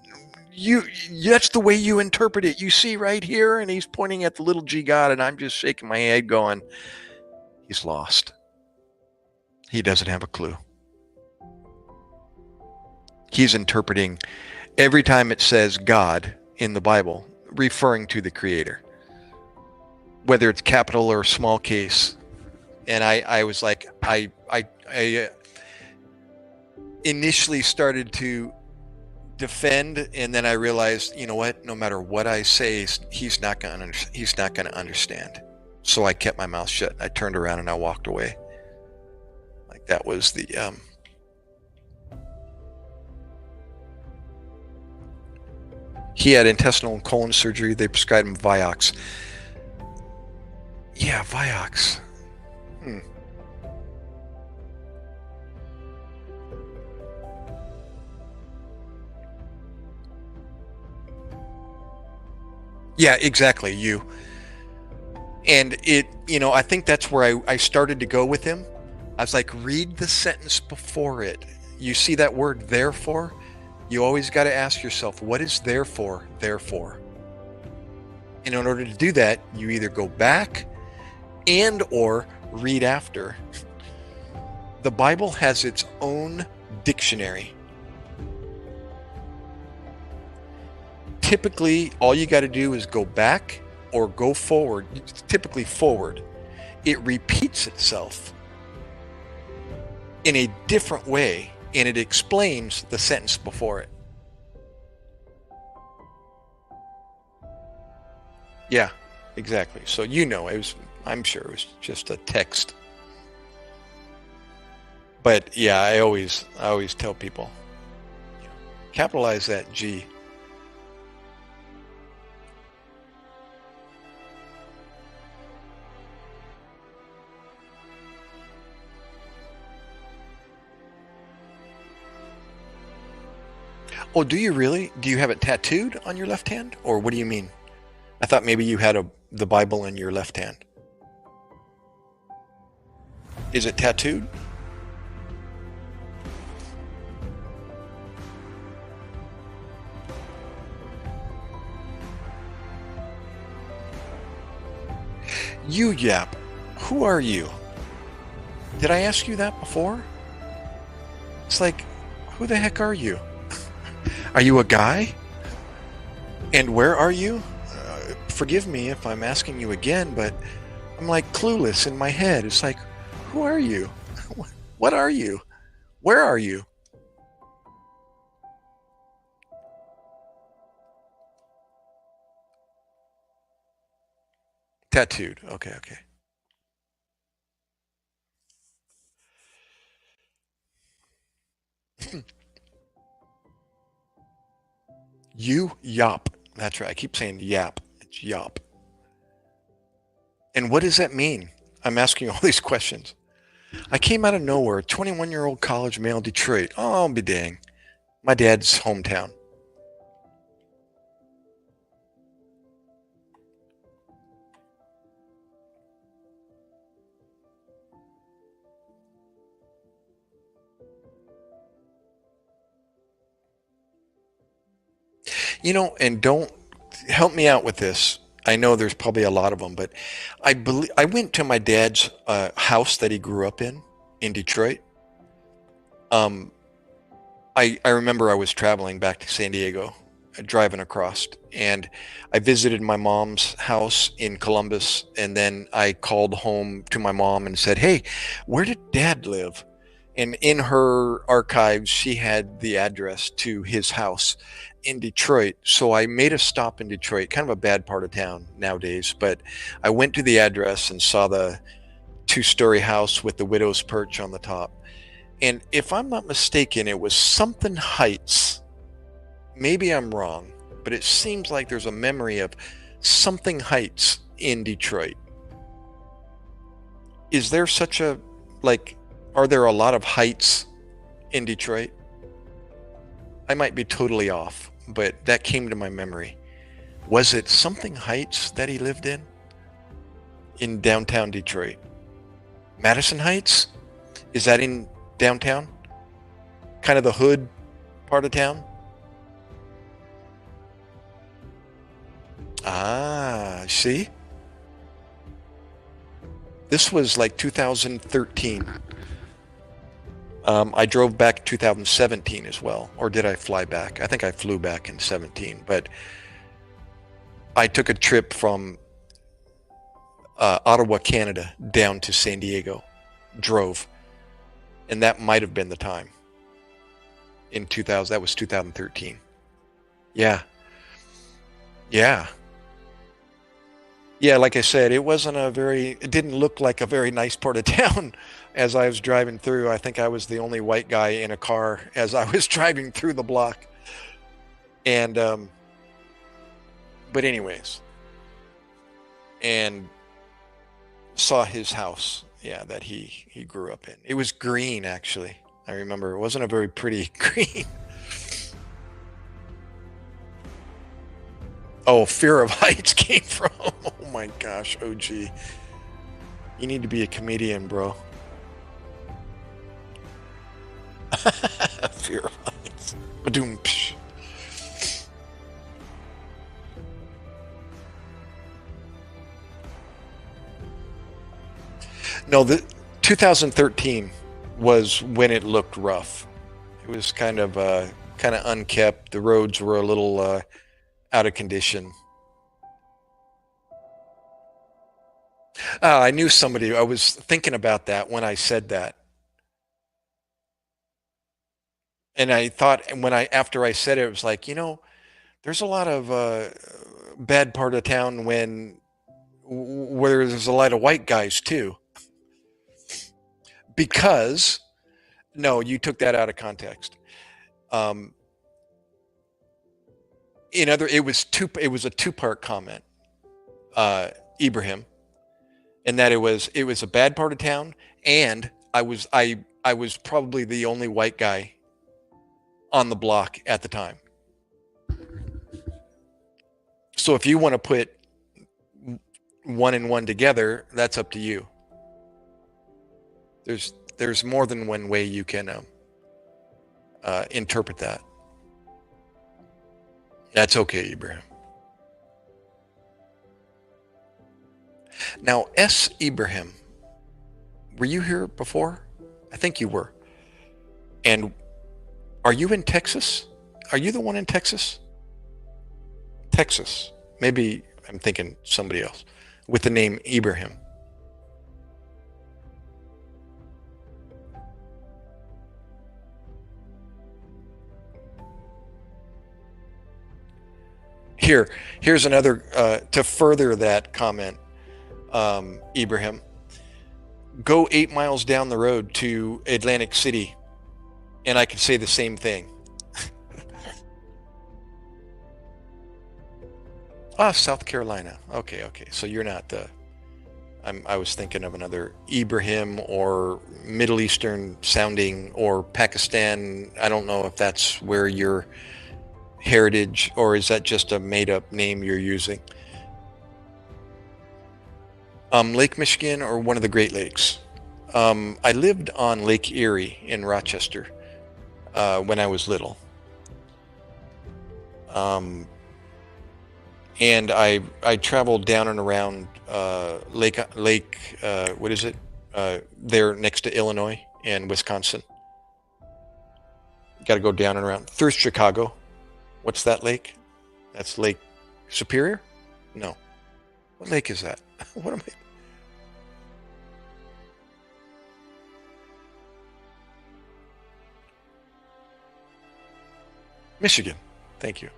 that's the way you interpret it. You see right here, and he's pointing at the little G God, and I'm just shaking my head going, he's lost. He doesn't have a clue. He's interpreting every time it says God in the Bible, referring to the Creator, whether it's capital or small case. And I was like, I initially started to defend, and then I realized, you know what? No matter what I say, he's not going to understand. So I kept my mouth shut. I turned around and I walked away. Like that was the he had intestinal and colon surgery. They prescribed him Vioxx. Yeah, Vioxx. Yeah, exactly. And it, I think that's where I started to go with him. I was like, read the sentence before it. You see that word therefore? You always got to ask yourself, what is therefore? And in order to do that, you either go back and or read after. The Bible has its own dictionary. Typically, all you got to do is go back or go forward, typically forward. It repeats itself in a different way, and it explains the sentence before it. Yeah, exactly. So I'm sure it was just a text. But yeah, I always tell people, capitalize that G. Oh, do you really? Do you have it tattooed on your left hand? Or what do you mean? I thought maybe you had the Bible in your left hand. Is it tattooed? You yap. Who are you? Did I ask you that before? It's like, who the heck are you? Are you a guy? And where are you? Forgive me if I'm asking you again, but I'm like clueless in my head. It's like, who are you? What are you? Where are you? Tattooed. Okay. You yop. That's right. I keep saying yap. It's yop. And what does that mean? I'm asking all these questions. I came out of nowhere, 21-year-old college male, Detroit. Oh, I'll be dang. My dad's hometown. And don't help me out with this. I know there's probably a lot of them, but I went to my dad's house that he grew up in Detroit. Um, I remember I was traveling back to San Diego, driving across, and I visited my mom's house in Columbus, and then I called home to my mom and said, "Hey, where did Dad live?" And in her archives, she had the address to his house in Detroit. So I made a stop in Detroit, kind of a bad part of town nowadays, but I went to the address and saw the 2-story house with the widow's perch on the top. And if I'm not mistaken, it was something Heights. Maybe I'm wrong, but it seems like there's a memory of something Heights in Detroit. Is there such a, like, are there a lot of heights in Detroit? I might be totally off, but that came to my memory. Was it something Heights that he lived in downtown Detroit? Madison Heights? Is that in downtown? Kind of the hood part of town? Ah, see? This was like 2013. I drove back 2017 as well. Or did I fly back? I think I flew back in 17. But I took a trip from Ottawa, Canada, down to San Diego. Drove. And that might have been the time. In 2000, that was 2013. Yeah. Yeah. Yeah, like I said, it didn't look like a very nice part of town as I was driving through. I think I was the only white guy in a car as I was driving through the block. And, but anyways, and saw his house, yeah, that he grew up in. It was green, actually. I remember it wasn't a very pretty green. Oh, Fear of Heights came from. Oh my gosh, OG. You need to be a comedian, bro. Fear of Heights. Badoom, psh. No, the 2013 was when it looked rough. It was kind of unkept. The roads were a little out of condition. I knew somebody. I was thinking about that when I said that, and I thought, and after I said it, it was like, there's a lot of bad part of town where there's a lot of white guys too. Because no, you took that out of context. Um, it was a two-part comment, Ibrahim, and that it was a bad part of town, and I was probably the only white guy on the block at the time. So if you want to put one and one together, that's up to you. There's more than one way you can interpret that. That's okay, Ibrahim. Now, S. Ibrahim, were you here before? I think you were. And are you in Texas? Are you the one in Texas? Texas. Maybe I'm thinking somebody else with the name Ibrahim. Here's another, to further that comment, Ibrahim. Go 8 miles down the road to Atlantic City, and I could say the same thing. South Carolina. Okay. So you're not the... I was thinking of another Ibrahim or Middle Eastern sounding or Pakistan. I don't know if that's where your heritage, or is that just a made-up name you're using? Lake Michigan or one of the Great Lakes. I lived on Lake Erie in Rochester when I was little. And I traveled down and around Lake what is it? There next to Illinois and Wisconsin. Got to go down and around through Chicago. What's that lake? That's Lake Superior? No. What lake is that? What am I? Michigan. Thank you.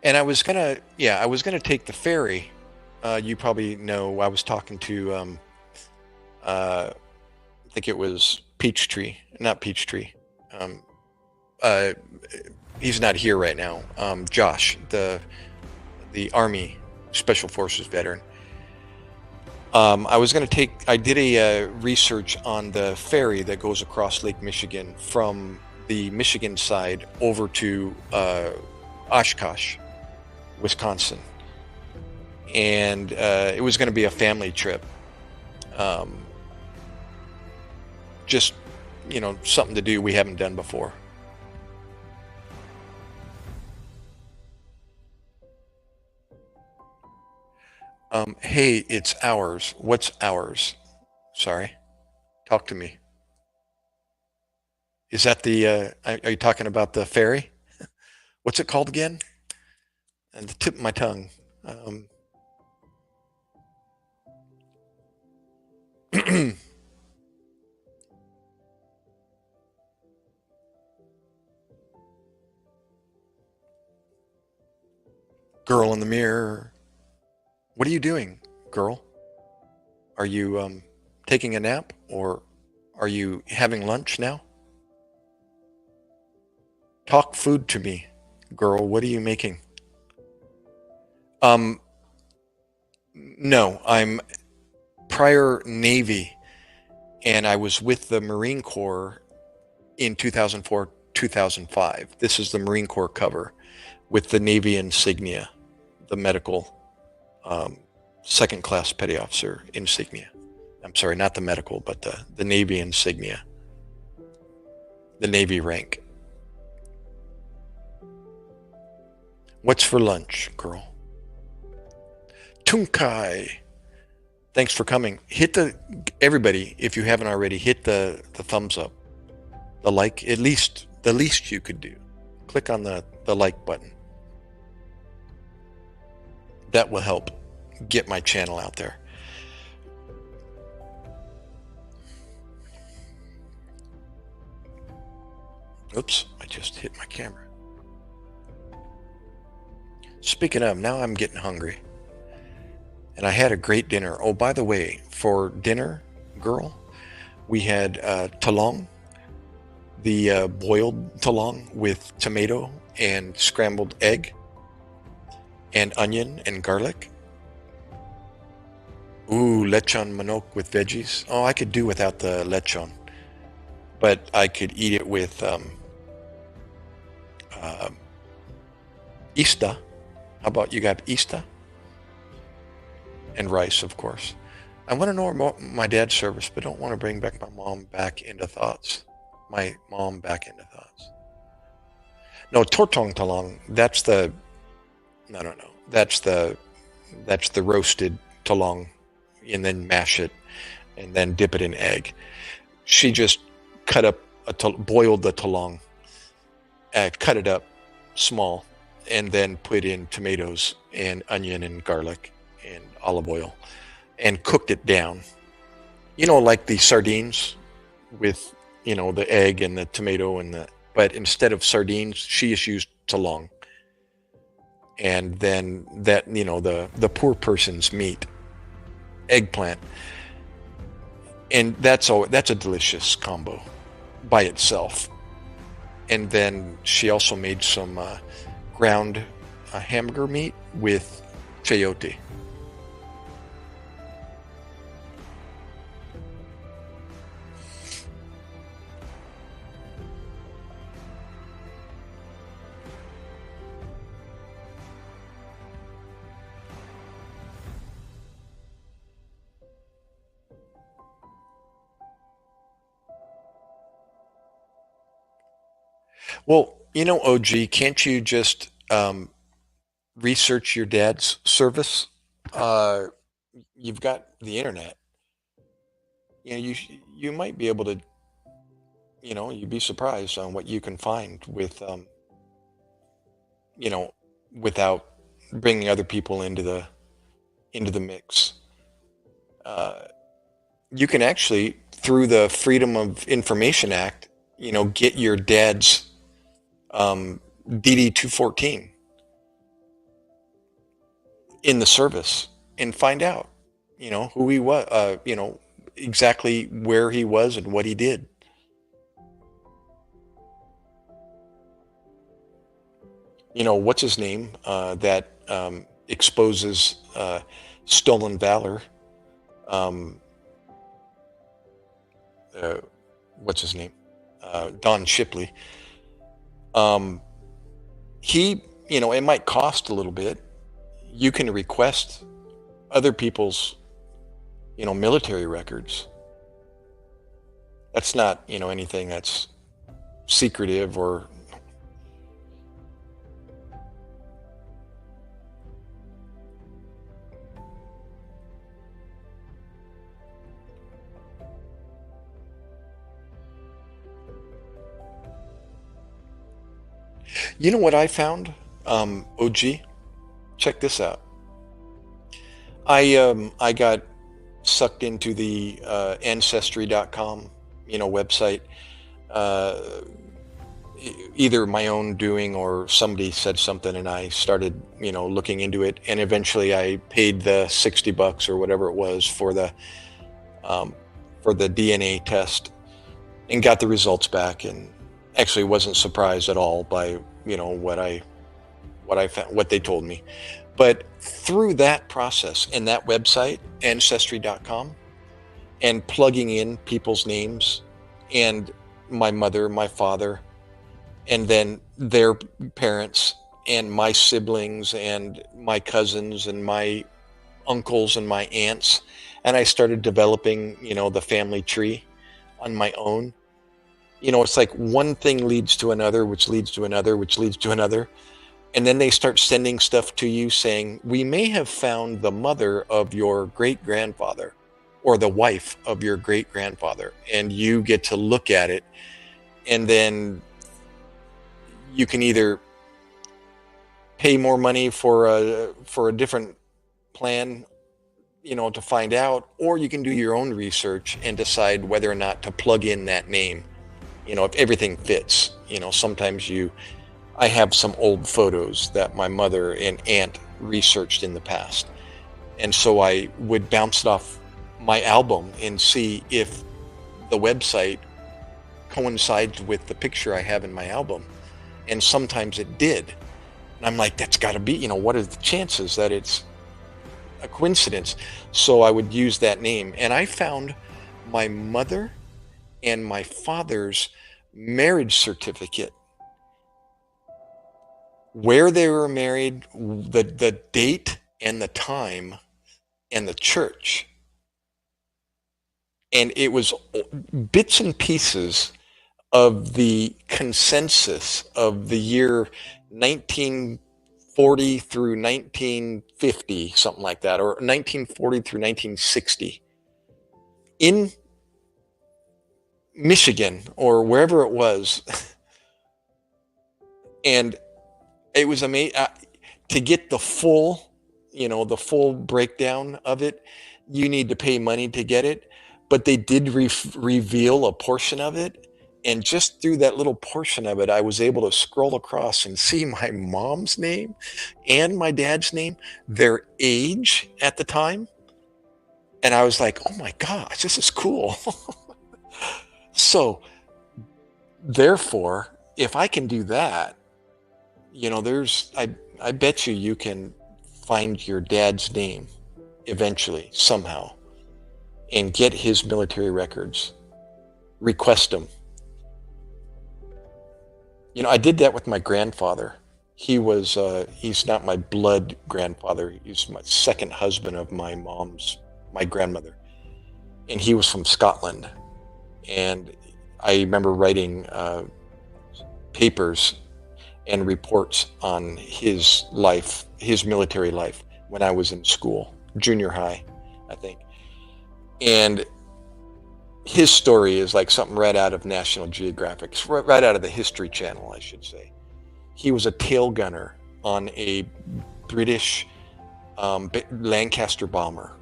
And I was gonna take the ferry. You probably know I was talking to I think it was not Peachtree. He's not here right now. Josh, the Army Special Forces veteran. I did a research on the ferry that goes across Lake Michigan from the Michigan side over to Oshkosh, Wisconsin. And it was going to be a family trip. Just, something to do we haven't done before. Hey, it's ours. What's ours? Sorry. Talk to me. Is that are you talking about the ferry? What's it called again? And the tip of my tongue. Girl in the mirror. What are you doing, girl? Are you taking a nap, or are you having lunch now? Talk food to me, girl. What are you making? Um, no, I'm prior Navy, and I was with the Marine Corps in 2004, 2005. This is the Marine Corps cover with the Navy insignia, the medical second class petty officer insignia. I'm sorry, not the medical, but the Navy insignia, the Navy rank. What's for lunch, girl? Tunkai. Thanks for coming. Everybody, if you haven't already, hit the thumbs up, the like, at least the least you could do. Click on the like button. That will help get my channel out there. Oops, I just hit my camera. Speaking of, now I'm getting hungry. And I had a great dinner. Oh, by the way, for dinner, girl, we had talong, the boiled talong with tomato and scrambled egg and onion and garlic. Ooh, lechon manok with veggies. Oh, I could do without the lechon, but I could eat it with ista. How about you got ista? And rice, of course. I want to know about my dad's service, but don't want to bring back my mom back into thoughts. My mom back into thoughts. No, tortong talong. That's the. No. That's the roasted talong, and then mash it, and then dip it in egg. She just boiled the talong, cut it up small, and then put in tomatoes and onion and garlic and olive oil and cooked it down. Like the sardines with, the egg and the tomato but instead of sardines, she just used talong. And then that, the poor person's meat, eggplant. And that's a delicious combo by itself. And then she also made some ground hamburger meat with chayote. Well, OG, can't you just research your dad's service? You've got the internet. You might be able to. You'd be surprised on what you can find you know, without bringing other people into the mix. Uh, you can actually, through the Freedom of Information Act, get your dad's DD 214 in the service and find out, who he was, exactly where he was and what he did. What's his name? That exposes stolen valor. What's his name? Don Shipley. He, it might cost a little bit. You can request other people's, military records. That's not, anything that's secretive or. You know what I found? OG, check this out. I got sucked into the ancestry.com, website. Either my own doing or somebody said something and I started, looking into it, and eventually I paid the $60 or whatever it was for the DNA test and got the results back, and actually wasn't surprised at all by what I found, what they told me. But through that process and that website, ancestry.com, and plugging in people's names and my mother, my father, and then their parents and my siblings and my cousins and my uncles and my aunts, and I started developing, the family tree on my own. It's like one thing leads to another, which leads to another, which leads to another. And then they start sending stuff to you saying, we may have found the mother of your great-grandfather or the wife of your great-grandfather. And you get to look at it. And then you can either pay more money for a different plan, to find out, or you can do your own research and decide whether or not to plug in that name. If everything fits. Sometimes I have some old photos that my mother and aunt researched in the past. And so I would bounce it off my album and see if the website coincides with the picture I have in my album. And sometimes it did. And I'm like, that's got to be, what are the chances that it's a coincidence? So I would use that name. And I found my mother and my father's marriage certificate, where they were married, the date and the time and the church. And it was bits and pieces of the consensus of the year 1940 through 1950, something like that, or 1940 through 1960 in Michigan or wherever it was. And it was amazing to get the full, the full breakdown of it. You need to pay money to get it, but they did reveal a portion of it. And just through that little portion of it, I was able to scroll across and see my mom's name and my dad's name, their age at the time. And I was like, oh my gosh, this is cool. So therefore, if I can do that, I bet you can find your dad's name eventually, somehow, and get his military records, request them. I did that with my grandfather. He's not my blood grandfather. He's my second husband of my grandmother. And he was from Scotland. And I remember writing papers and reports on his life, his military life, when I was in school, junior high, I think. And his story is like something right out of National Geographic, right out of the History Channel, I should say. He was a tail gunner on a British Lancaster bomber.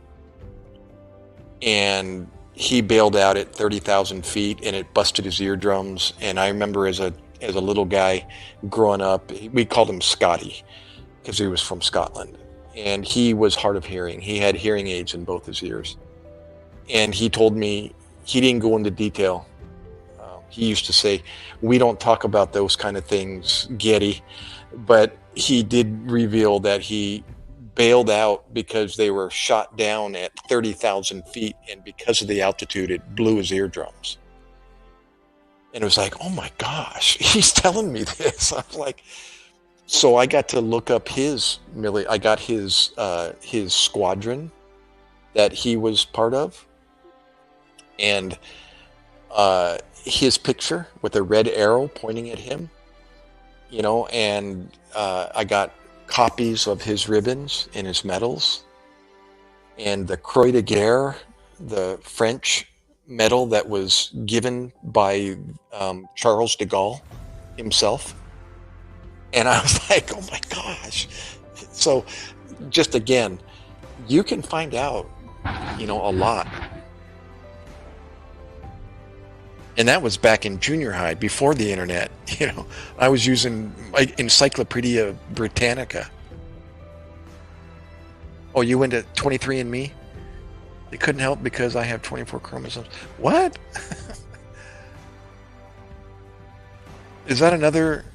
And he bailed out at 30,000 feet and it busted his eardrums. And I remember as a little guy growing up, we called him Scotty because he was from Scotland. And he was hard of hearing. He had hearing aids in both his ears. And he told me, he didn't go into detail. He used to say, we don't talk about those kind of things, Getty. But he did reveal that he bailed out because they were shot down at 30,000 feet, and because of the altitude, it blew his eardrums. And it was like, oh my gosh, he's telling me this. I'm like, so I got to look up I got his squadron that he was part of, and his picture with a red arrow pointing at him, and I got copies of his ribbons and his medals, and the Croix de Guerre, the French medal that was given by Charles de Gaulle himself. And I was like, oh my gosh. So just again, you can find out, a lot. And that was back in junior high, before the internet. I was using Encyclopedia Britannica. Oh, you went to 23andMe? They couldn't help because I have 24 chromosomes. What? Is that another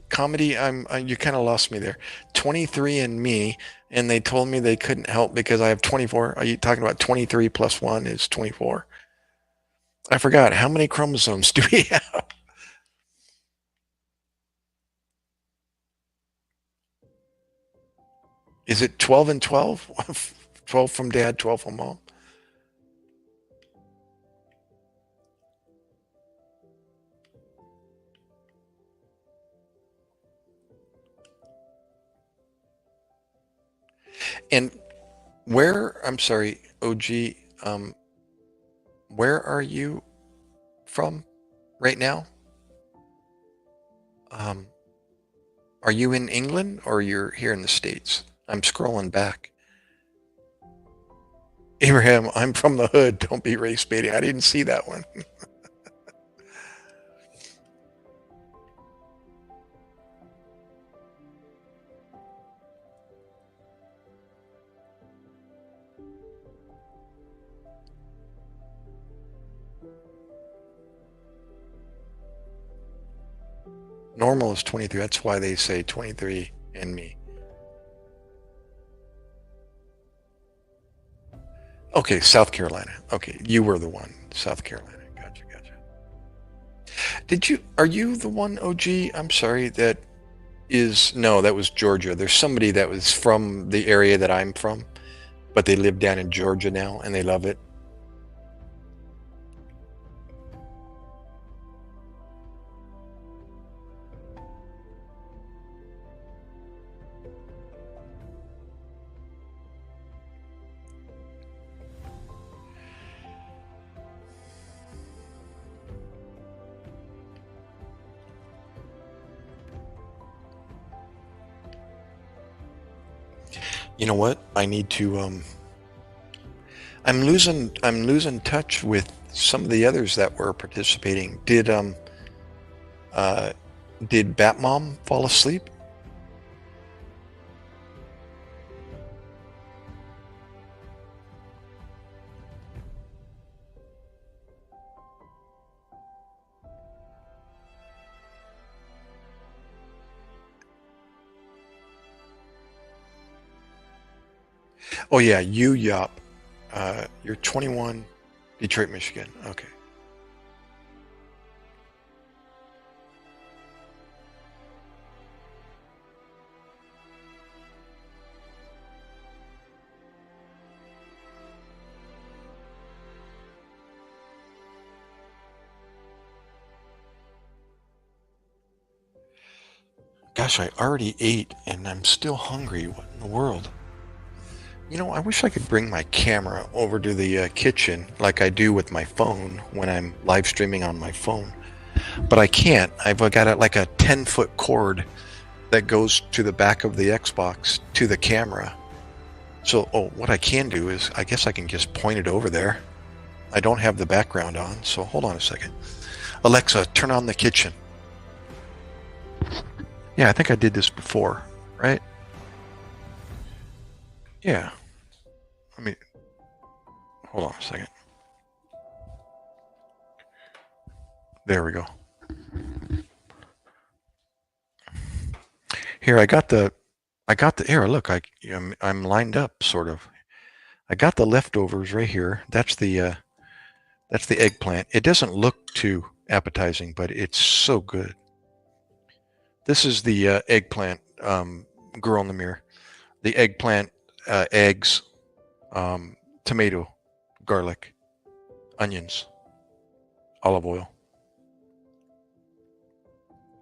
comedy? You kind of lost me there. 23andMe, and they told me they couldn't help because I have 24. Are you talking about 23 plus 1 is 24? I forgot. How many chromosomes do we have? Is it 12 and 12? 12 from dad, 12 from mom? And I'm sorry, OG, where are you from right now? Are you in England or you're here in the States? I'm scrolling back. Abraham, I'm from the hood. Don't be race baiting. I didn't see that one. Normal is 23. That's why they say 23andMe. Okay, South Carolina. Okay, you were the one. South Carolina. Gotcha. Are you the one, OG? I'm sorry, no, that was Georgia. There's somebody that was from the area that I'm from, but they live down in Georgia now and they love it. You know what? I need to I'm losing touch with some of the others that were participating. Did Batmom fall asleep? Oh yeah, you Yop. You're 21, Detroit, Michigan. Okay. Gosh, I already ate and I'm still hungry. What in the world? I wish I could bring my camera over to the kitchen like I do with my phone when I'm live streaming on my phone. But I can't. I've got like a 10-foot cord that goes to the back of the Xbox to the camera. So, what I can do is, I guess I can just point it over there. I don't have the background on, so hold on a second. Alexa, turn on the kitchen. Yeah, I think I did this before, right? Yeah. Hold on a second. There we go. Here, I got the I got the here. Look, I'm lined up sort of. I got the leftovers right here. That's the eggplant. It doesn't look too appetizing, but it's so good. This is the eggplant. Girl in the mirror. The eggplant, eggs, tomato, garlic, onions, olive oil.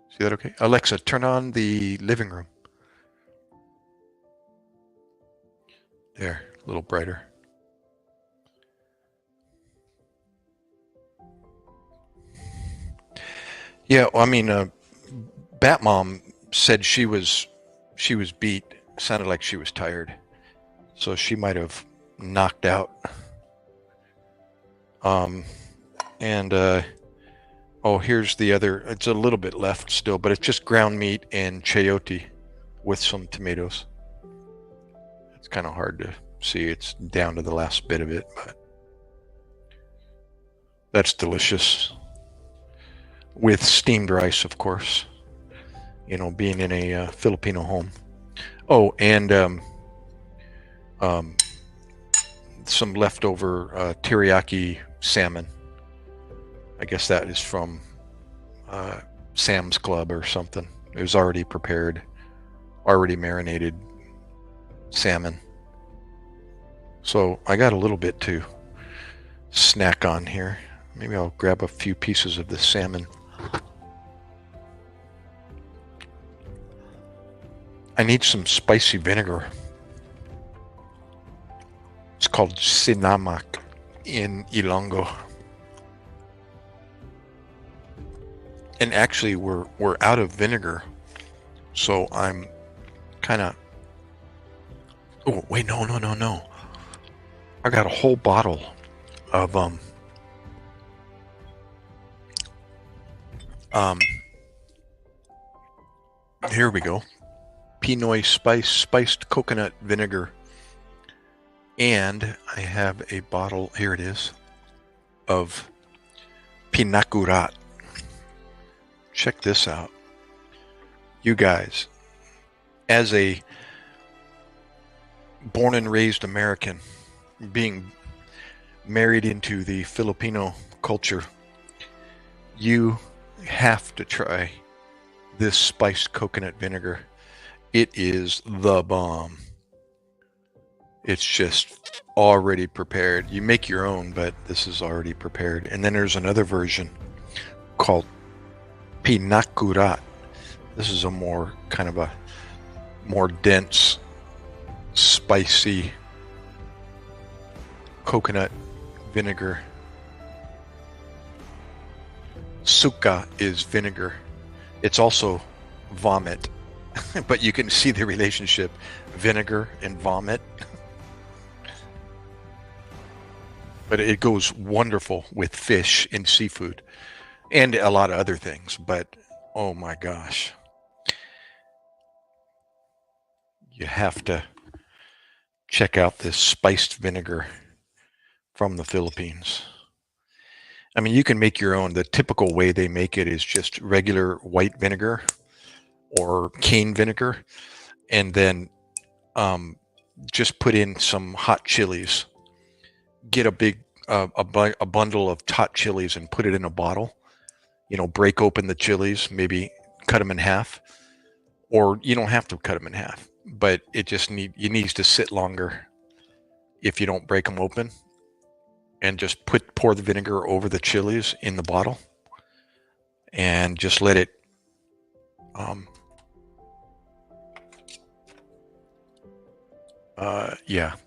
See that okay? Alexa, turn on the living room. There, a little brighter. Yeah, well, I mean, Batmom said she was beat. Sounded like she was tired, so she might have knocked out. And oh, here's the other. It's a little bit left still, but it's just ground meat and chayote with some tomatoes. It's kind of hard to see. It's down to the last bit of it, but that's delicious. With steamed rice, of course. You know, being in a Filipino home. Oh, and some leftover teriyaki salmon. I guess that is from Sam's Club or something. It was already prepared, already marinated salmon. So I got a little bit to snack on here. Maybe I'll grab a few pieces of the salmon. I need some spicy vinegar. It's called sinamak in Ilonggo. And actually we're out of vinegar. So I'm kind of... Oh, wait, no. I got a whole bottle of here we go. Pinoy spiced coconut vinegar. And I have a bottle, here it is, of pinakurat. Check this out. You guys, as a born and raised American, being married into the Filipino culture, you have to try this spiced coconut vinegar. It is the bomb. It's just already prepared. You make your own, but this is already prepared. And then there's another version called pinakurat. This is a more kind of a more dense, spicy coconut vinegar. Suka is vinegar. It's also vomit, but you can see the relationship, vinegar and vomit. But it goes wonderful with fish and seafood and a lot of other things. But oh my gosh, you have to check out this spiced vinegar from the Philippines. I mean, you can make your own. The typical way they make it is just regular white vinegar or cane vinegar, and then just put in some hot chilies. Get a big a bundle of hot chilies and put it in a bottle. You know, break open the chilies, maybe cut them in half, or you don't have to cut them in half, but it needs to sit longer if you don't break them open. And just pour the vinegar over the chilies in the bottle, and just let it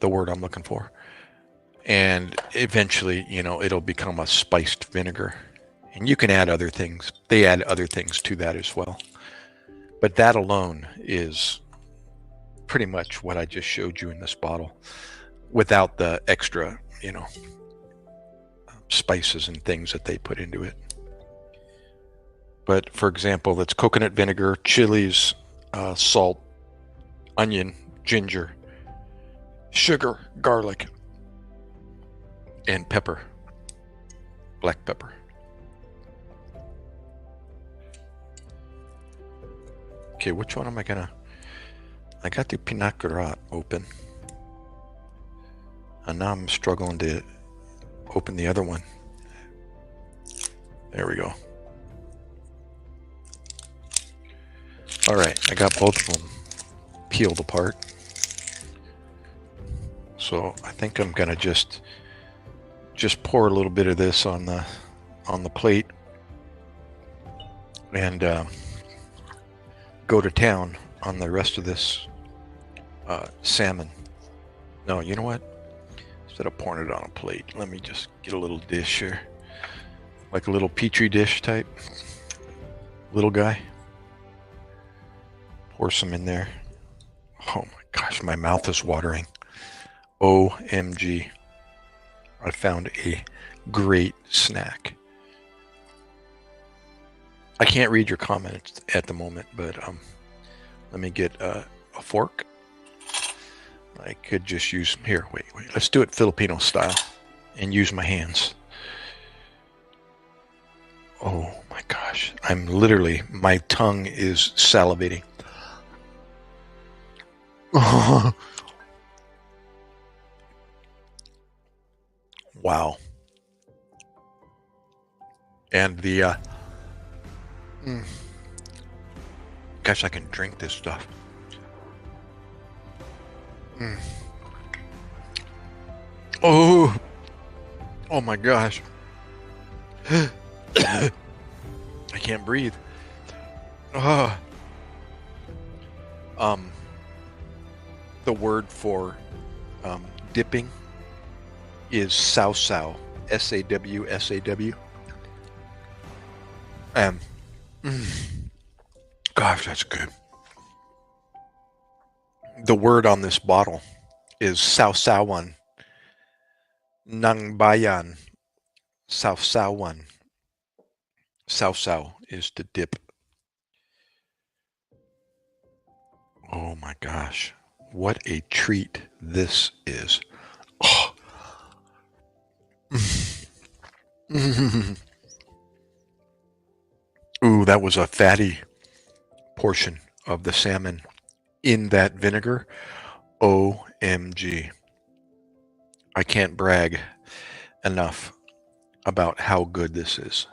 the word I'm looking for. And eventually, you know, it'll become a spiced vinegar. And you can add other things. They add other things to that as well. But that alone is pretty much what I just showed you in this bottle, without the extra, you know, spices and things that they put into it. But for example, that's coconut vinegar, chilies, salt, onion, ginger, sugar, garlic, and pepper, black pepper. Okay, which one am I gonna? I got the pinacarat open. And now I'm struggling to open the other one. There we go. All right, I got both of them peeled apart. So I think I'm gonna just pour a little bit of this on the plate and go to town on the rest of this salmon. No, you know what? Instead of pouring it on a plate, let me just get a little dish here, like a little petri dish type little guy. Pour some in there. Oh my gosh, my mouth is watering. OMG. I found a great snack. I can't read your comments at the moment, but let me get a fork. I could just use, here, wait, let's do it Filipino style and use my hands. Oh my gosh, I'm literally, my tongue is salivating. Wow. And the, gosh, I can drink this stuff. Oh my gosh. I can't breathe. The word for dipping is saw-saw, S-A-W-S-A-W. Gosh, that's good. The word on this bottle is saw-sawan, nang bayan, saw-sawan. Saw-saw is to dip. Oh my gosh, what a treat this is. Oh. Ooh, that was a fatty portion of the salmon in that vinegar. OMG. I can't brag enough about how good this is.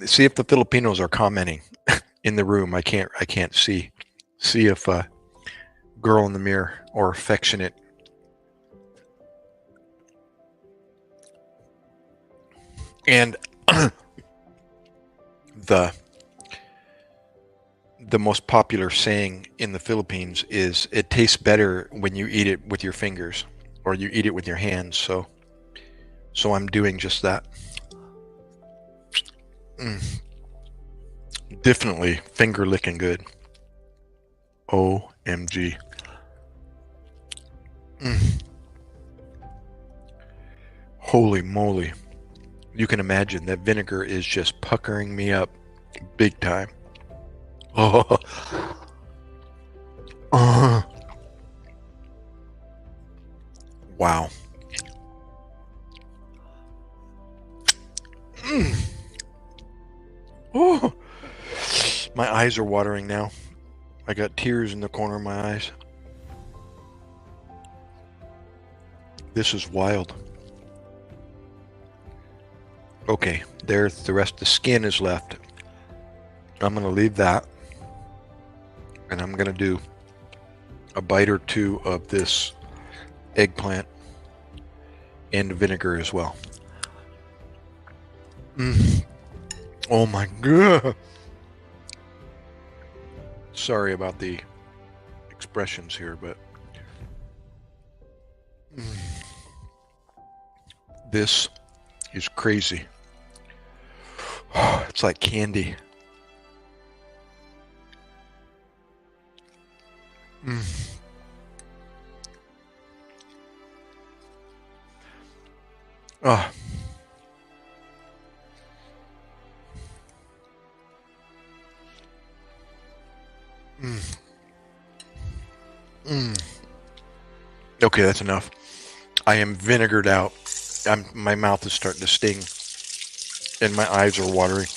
See if the Filipinos are commenting in the room. I can't see. See if girl in the mirror or affectionate. And the most popular saying in the Philippines is it tastes better when you eat it with your fingers or you eat it with your hands. So I'm doing just that. Definitely finger licking good. OMG. Holy moly. You can imagine that vinegar is just puckering me up big time. Oh. Wow. Oh. My eyes are watering now. I got tears in the corner of my eyes. This is wild. Okay, there's the rest of the skin is left. I'm going to leave that. And I'm going to do a bite or two of this eggplant and vinegar as well. Oh my God. Sorry about the expressions here, but this is crazy. It's like candy. Okay, that's enough. I am vinegared out. My mouth is starting to sting, and my eyes are watering.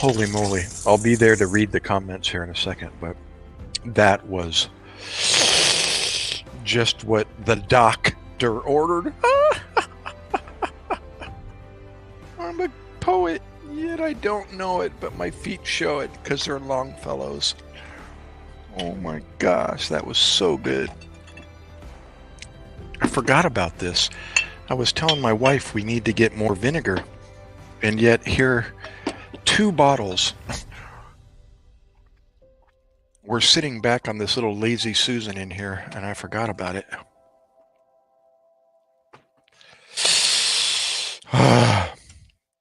Holy moly. I'll be there to read the comments here in a second, but that was just what the doctor ordered. I'm a poet, yet I don't know it, but my feet show it because they're Longfellows. Oh my gosh, that was so good. I forgot about this. I was telling my wife we need to get more vinegar, and yet here, 2 bottles. We're sitting back on this little lazy Susan in here, and I forgot about it.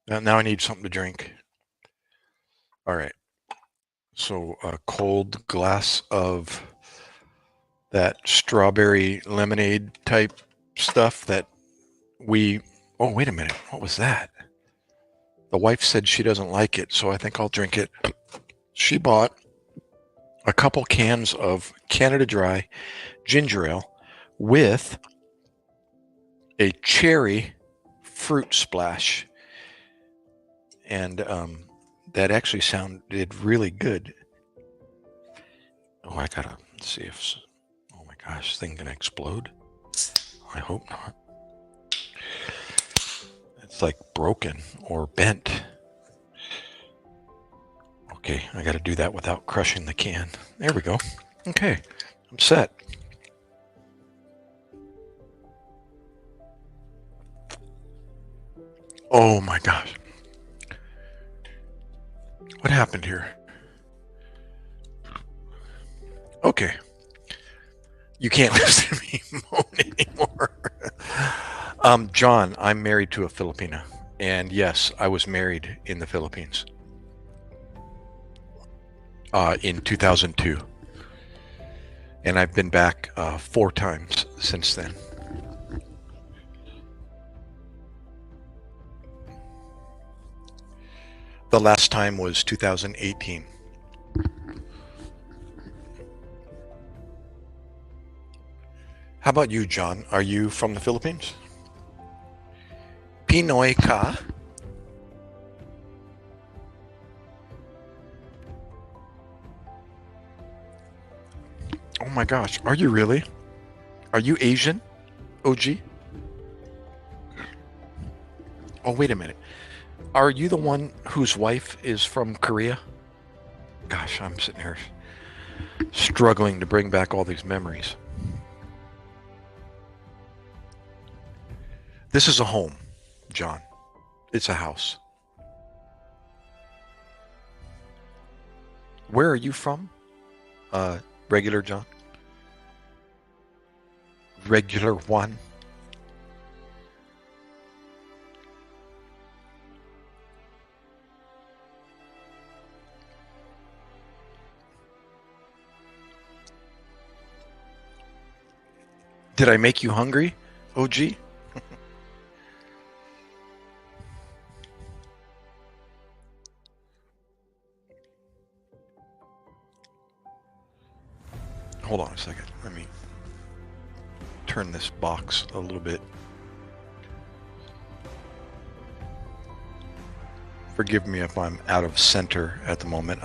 Now I need something to drink. All right. So a cold glass of that strawberry lemonade type stuff that we... Oh, wait a minute. What was that? The wife said she doesn't like it, so I think I'll drink it. She bought a couple cans of Canada Dry ginger ale with a cherry fruit splash. And that actually sounded really good. Oh, I gotta see if... Oh my gosh, this thing gonna explode? I hope not. It's like broken or bent. Okay, I gotta do that without crushing the can. There we go. Okay, I'm set. Oh my gosh. What happened here? Okay. You can't listen to me moan anymore. John, I'm married to a Filipina. And yes, I was married in the Philippines. In 2002. And I've been back 4 times since then. The last time was 2018. How about you, John? Are you from the Philippines? Pinoy ka? Oh my gosh, are you really? Are you Asian, OG? Oh, wait a minute. Are you the one whose wife is from Korea? Gosh, I'm sitting here struggling to bring back all these memories. This is a home, John. It's a house. Where are you from? Regular John? Regular one? Did I make you hungry, OG? Hold on a second. Let me turn this box a little bit. Forgive me if I'm out of center at the moment.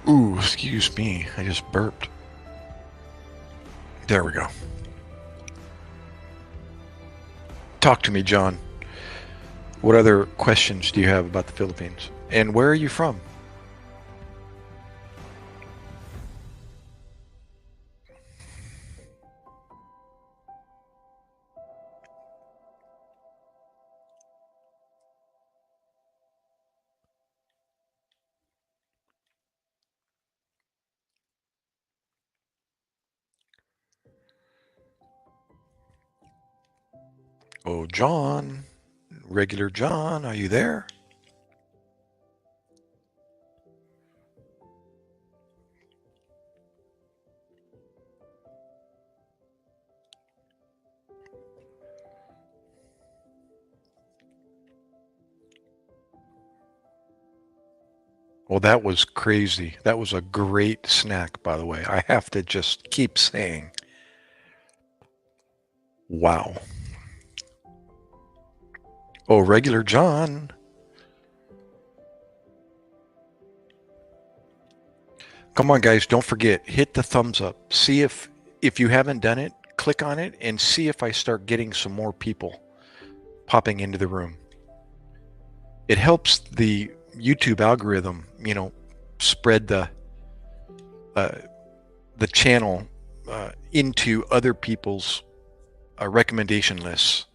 Ooh, excuse me. I just burped. There we go. Talk to me, John. What other questions do you have about the Philippines? And where are you from? Oh, John. Regular John, are you there? Well, that was crazy. That was a great snack, by the way. I have to just keep saying, wow. Oh, regular John. Come on, guys, don't forget, hit the thumbs up. See if you haven't done it, click on it and see if I start getting some more people popping into the room. It helps the YouTube algorithm, spread the channel into other people's recommendation lists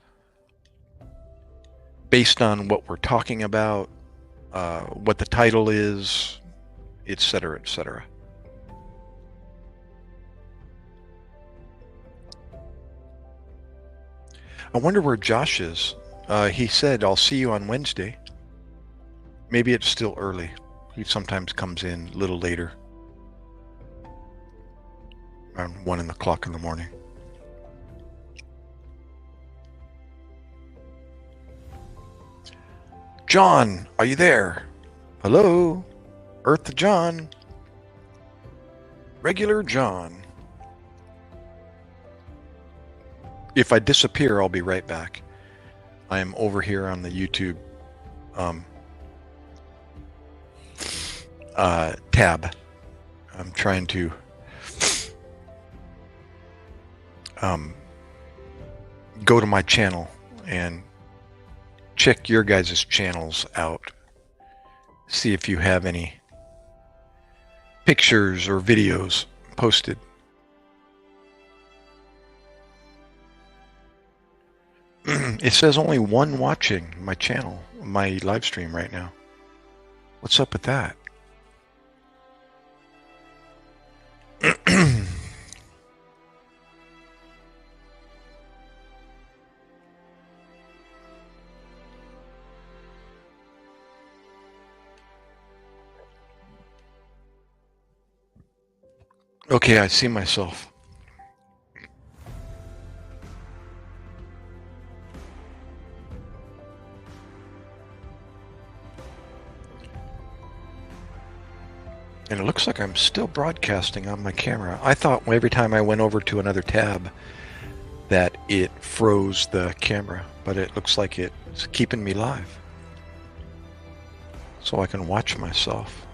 based on what we're talking about, what the title is, etc., etc. I wonder where Josh is. He said, I'll see you on Wednesday. Maybe it's still early. He sometimes comes in a little later, around 1 o'clock in the morning. John, are you there? Hello? Earth John. Regular John. If I disappear, I'll be right back. I am over here on the YouTube tab. I'm trying to go to my channel and check your guys' channels out. See if you have any pictures or videos posted. It says only one watching my channel, my live stream right now. What's up with that? Okay, I see myself. And it looks like I'm still broadcasting on my camera. I thought every time I went over to another tab that it froze the camera, but it looks like it's keeping me live. So I can watch myself.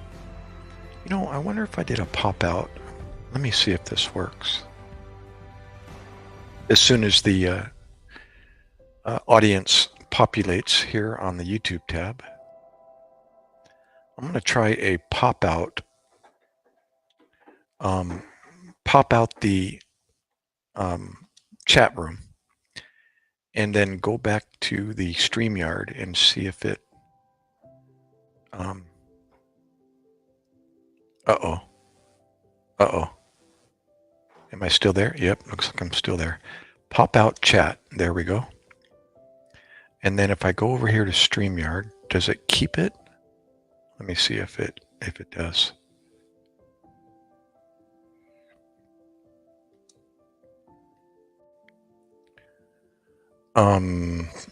I wonder if I did a pop out. Let me see if this works. As soon as the audience populates here on the YouTube tab, I'm going to try a pop out. Pop out the chat room and then go back to the StreamYard and see if it uh-oh. Am I still there? Yep, looks like I'm still there. Pop out chat. There we go. And then if I go over here to StreamYard, does it keep it? Let me see if it does.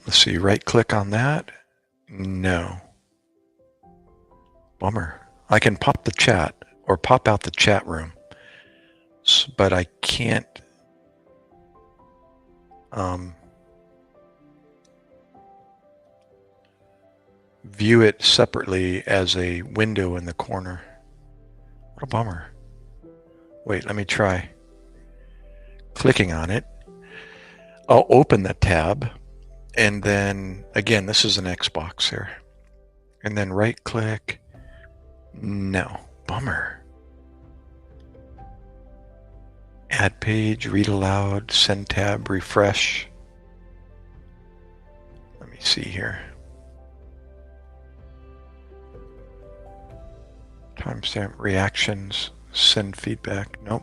Let's see, right click on that. No. Bummer. I can pop the chat or pop out the chat room, but I can't view it separately as a window in the corner. What a bummer. Wait, let me try clicking on it. I'll open the tab, and then again, this is an Xbox here, and then right click. No, bummer. Add page, read aloud, send tab, refresh. Let me see here. Timestamp, reactions, send feedback. Nope.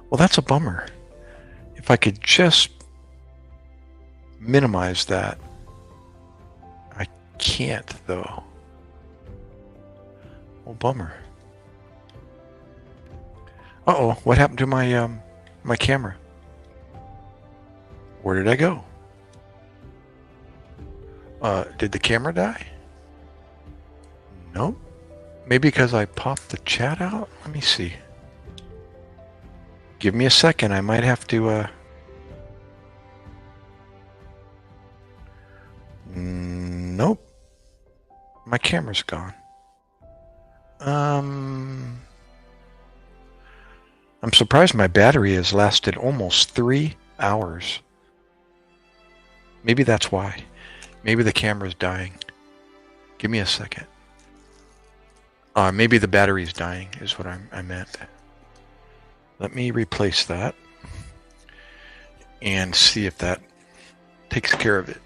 Well, that's a bummer. If I could just minimize that. I can't, though. Oh, bummer. Uh-oh, what happened to my my camera? Where did I go? Did the camera die? Nope. Maybe because I popped the chat out? Let me see. Give me a second. I might have to... Nope. My camera's gone. I'm surprised my battery has lasted almost 3 hours. Maybe that's why. Maybe the camera's dying. Give me a second. Maybe the battery's dying is what I meant. Let me replace that and see if that takes care of it.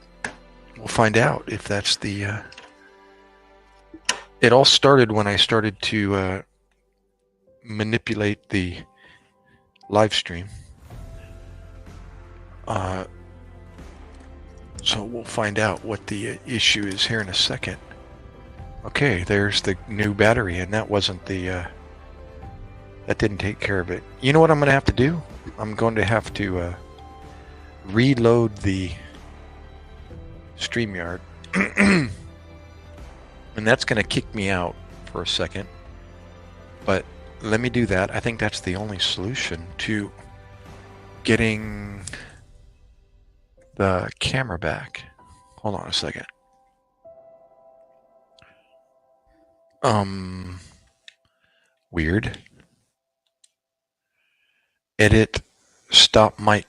We'll find out if that's the... It all started when I started to manipulate the live stream. So we'll find out what the issue is here in a second. Okay, there's the new battery, and that wasn't the... that didn't take care of it. You know what I'm going to have to do? I'm going to have to reload the StreamYard. And that's going to kick me out for a second. But let me do that. I think that's the only solution to getting the camera back. Hold on a second. Weird. Edit, stop mic.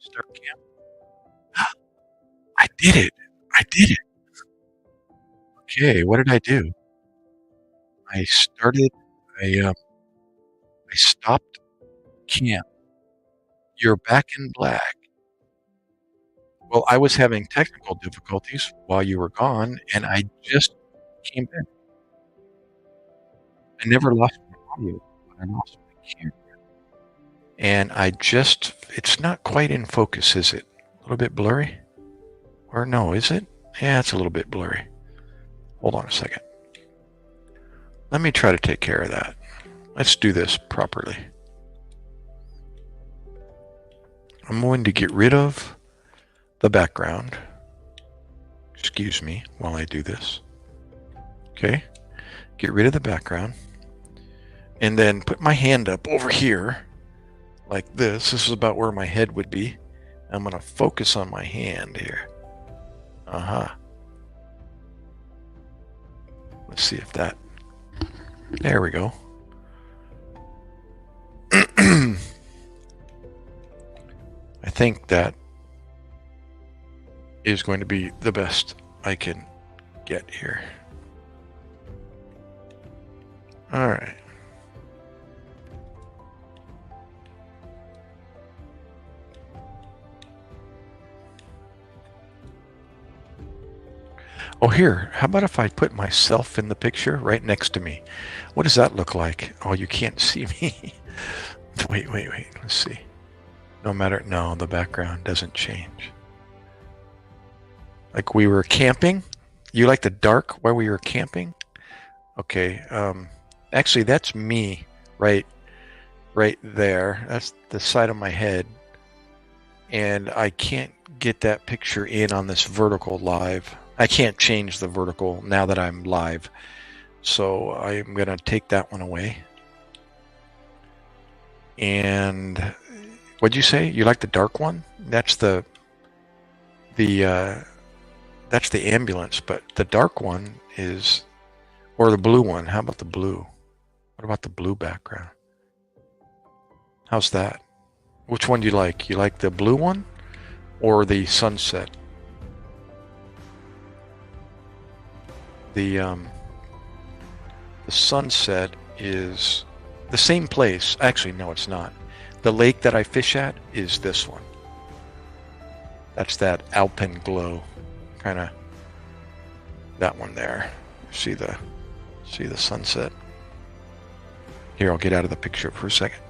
Start cam. I did it. I did it. Okay, what did I do? I started. I stopped cam. You're back in black. Well, I was having technical difficulties while you were gone, and I just came back. I never lost my audio, but I lost my camera. And it's not quite in focus, is it? A little bit blurry? Or no, is it? Yeah, it's a little bit blurry. Hold on a second. Let me try to take care of that. Let's do this properly. I'm going to get rid of the background. Excuse me while I do this. Okay. Get rid of the background. And then put my hand up over here like this. This is about where my head would be. I'm going to focus on my hand here. Let's see if that... There we go. I think that is going to be the best I can get here. All right. Oh, here, how about if I put myself in the picture right next to me? What does that look like? Oh, you can't see me. Wait. Let's see. No, the background doesn't change. Like we were camping? You like the dark while we were camping? Okay. Actually, that's me right there. That's the side of my head. And I can't get that picture in on this vertical live. I can't change the vertical now that I'm live. So I'm going to take that one away. And what'd you say? You like the dark one? That's the ambulance, but the dark one is, or the blue one. How about the blue? What about the blue background? How's that? Which one do you like? You like the blue one or the sunset? The sunset is the same place. Actually, no, it's not. The lake that I fish at is this one. That's that alpine glow, kind of that one there. See the sunset. Here, I'll get out of the picture for a second.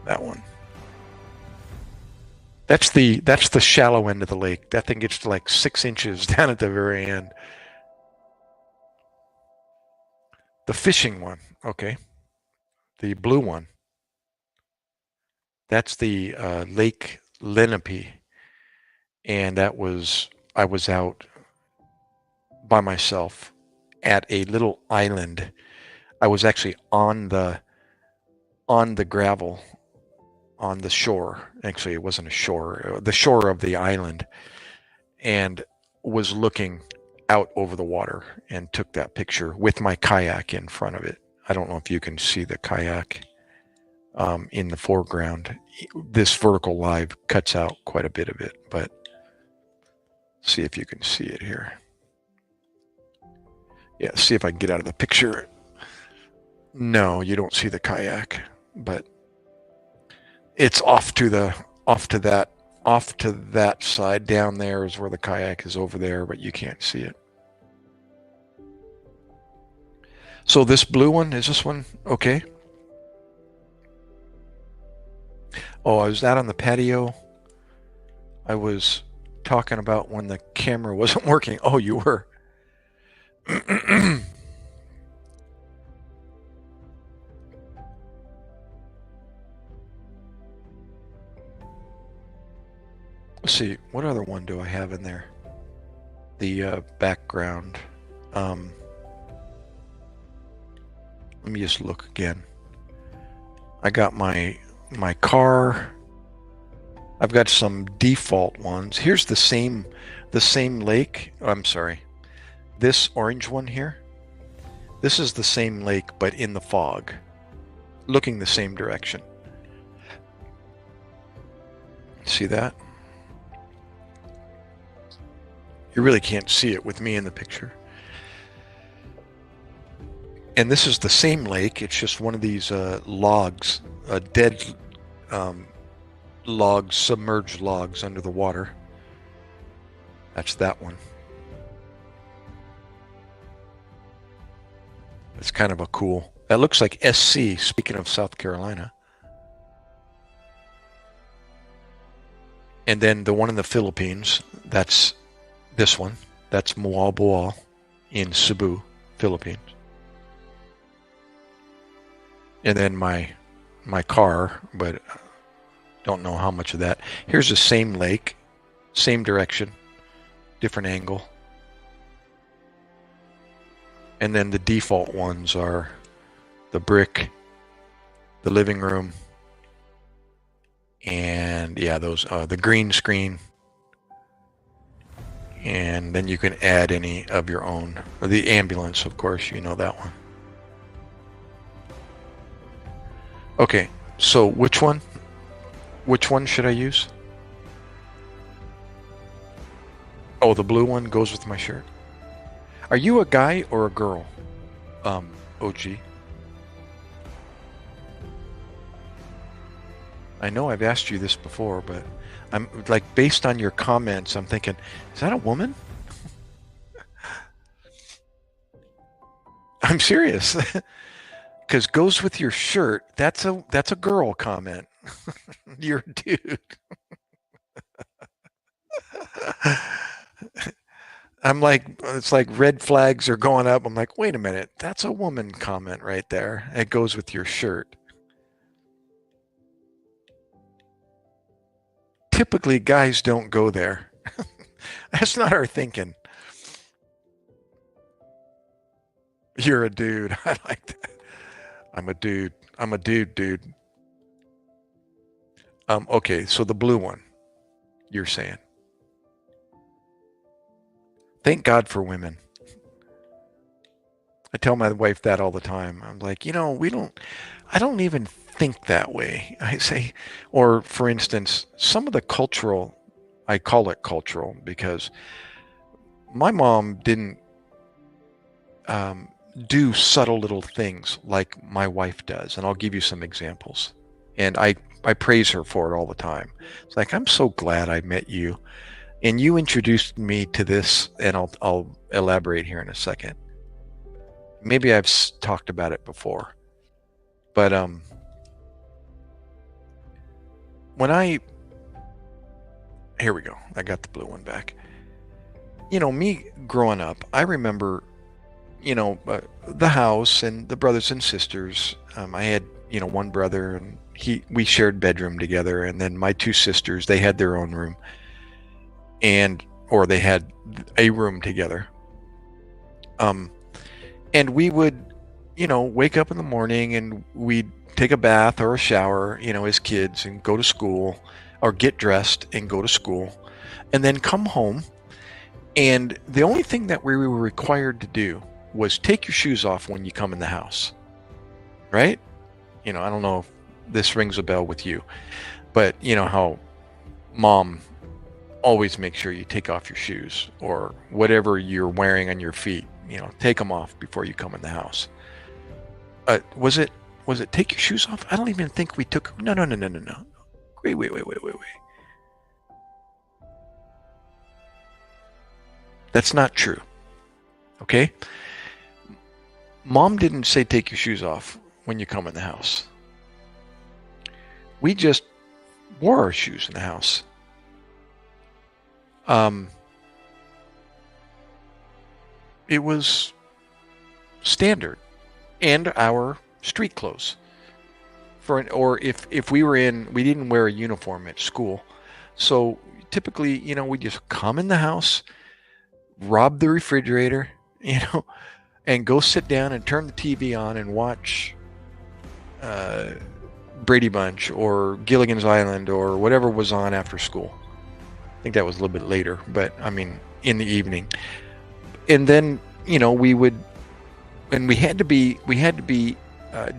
That one. That's the shallow end of the lake. That thing gets to like 6 inches down at the very end. The fishing one, okay. The blue one. That's the Lake Lenape. And I was out by myself at a little island. I was actually on the gravel on the shore. Actually, it wasn't a shore, the shore of the island, and was looking out over the water and took that picture with my kayak in front of it. I don't know if you can see the kayak in the foreground. This vertical live cuts out quite a bit of it, but see if you can see it here. Yeah, see if I can get out of the picture. No, you don't see the kayak, but it's off to that side. Down there is where the kayak is, over there, but you can't see it. So this blue one, is this one okay? Oh, I was out on the patio. I was talking about when the camera wasn't working. Oh, you were. Let's see, what other one do I have in there? The background. Let me just look again. I got my car. I've got some default ones. Here's the same lake. I'm sorry. This orange one here. This is the same lake, but in the fog, looking the same direction. See that? You really can't see it with me in the picture. And this is the same lake. It's just one of these logs, dead logs, submerged logs under the water. That's that one. It's kind of a cool. That looks like SC, speaking of South Carolina. And then the one in the Philippines, that's this one. That's Moal Boal in Cebu, Philippines. And then my car, but don't know how much of that. Here's the same lake, same direction, different angle. And then the default ones are the brick, the living room, and yeah, those the green screen. And then you can add any of your own. The ambulance, of course, you know that one. Okay, so which one should I use? Oh, the blue one goes with my shirt. Are you a guy or a girl? OG. I know I've asked you this before, but I'm like, based on your comments, I'm thinking, is that a woman? I'm serious. Because goes with your shirt, that's a girl comment. You're a dude. I'm like, it's like red flags are going up. I'm like, wait a minute, that's a woman comment right there. It goes with your shirt. Typically, guys don't go there. That's not our thinking. You're a dude. I like that. I'm a dude. I'm a dude. Okay, so the blue one, you're saying. Thank God for women. I tell my wife that all the time. I'm like, I don't even think that way. I say, or for instance, some of the cultural, I call it cultural because my mom didn't do subtle little things like my wife does. And I'll give you some examples. And I praise her for it all the time. It's like, I'm so glad I met you. And you introduced me to this, and I'll elaborate here in a second. Maybe I've talked about it before. But here we go. I got the blue one back. Me growing up, I remember, the house and the brothers and sisters. I had, one brother, and we shared bedroom together. And then my two sisters, they had their own room. or they had a room together. And we would, wake up in the morning and we'd take a bath or a shower, as kids, and go to school, or get dressed and go to school, and then come home. And the only thing that we were required to do was take your shoes off when you come in the house, right? I don't know if this rings a bell with you, but you know how mom always makes sure you take off your shoes or whatever you're wearing on your feet, take them off before you come in the house. Was it take your shoes off? I don't even think we took, no. Wait. That's not true. Okay? Mom didn't say take your shoes off when you come in the house. We just wore our shoes in the house. It was standard, and our street clothes. Or if we didn't wear a uniform at school. So typically, we just come in the house, rob the refrigerator, and go sit down and turn the TV on and watch Brady Bunch or Gilligan's Island or whatever was on after school. I think that was a little bit later, but I mean, in the evening. And then, we would, and we had to be,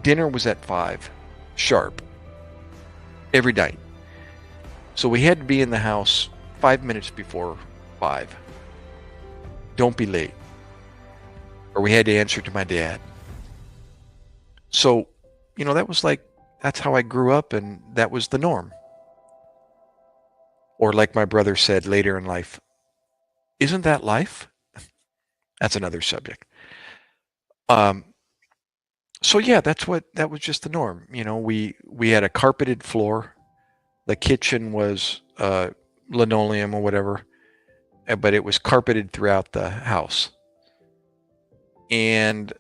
dinner was at 5 sharp every night. So we had to be in the house 5 minutes before 5. Don't be late. Or we had to answer to my dad. So, that's how I grew up, and that was the norm. Or like my brother said later in life, isn't that life? That's another subject. So yeah, that was just the norm. We had a carpeted floor. The kitchen was linoleum or whatever, but it was carpeted throughout the house. And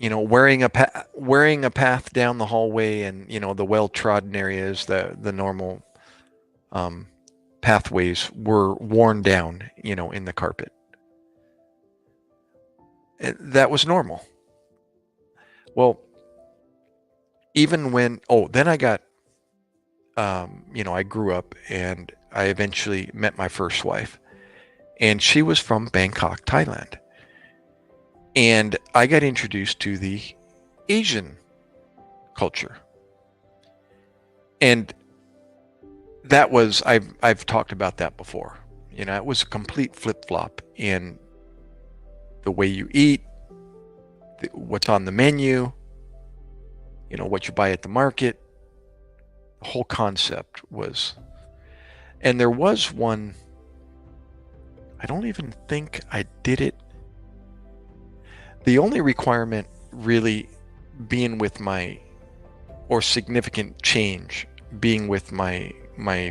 wearing a path down the hallway, and the well-trodden areas, the normal pathways were worn down, in the carpet. That was normal. Well, even when, then I got, I grew up and I eventually met my first wife, and she was from Bangkok, Thailand. And I got introduced to the Asian culture. And that was, I've talked about that before. It was a complete flip-flop in the way you eat, what's on the menu, what you buy at the market. The whole concept was, and there was one, I don't even think I did it. The only requirement really being with or significant change being with my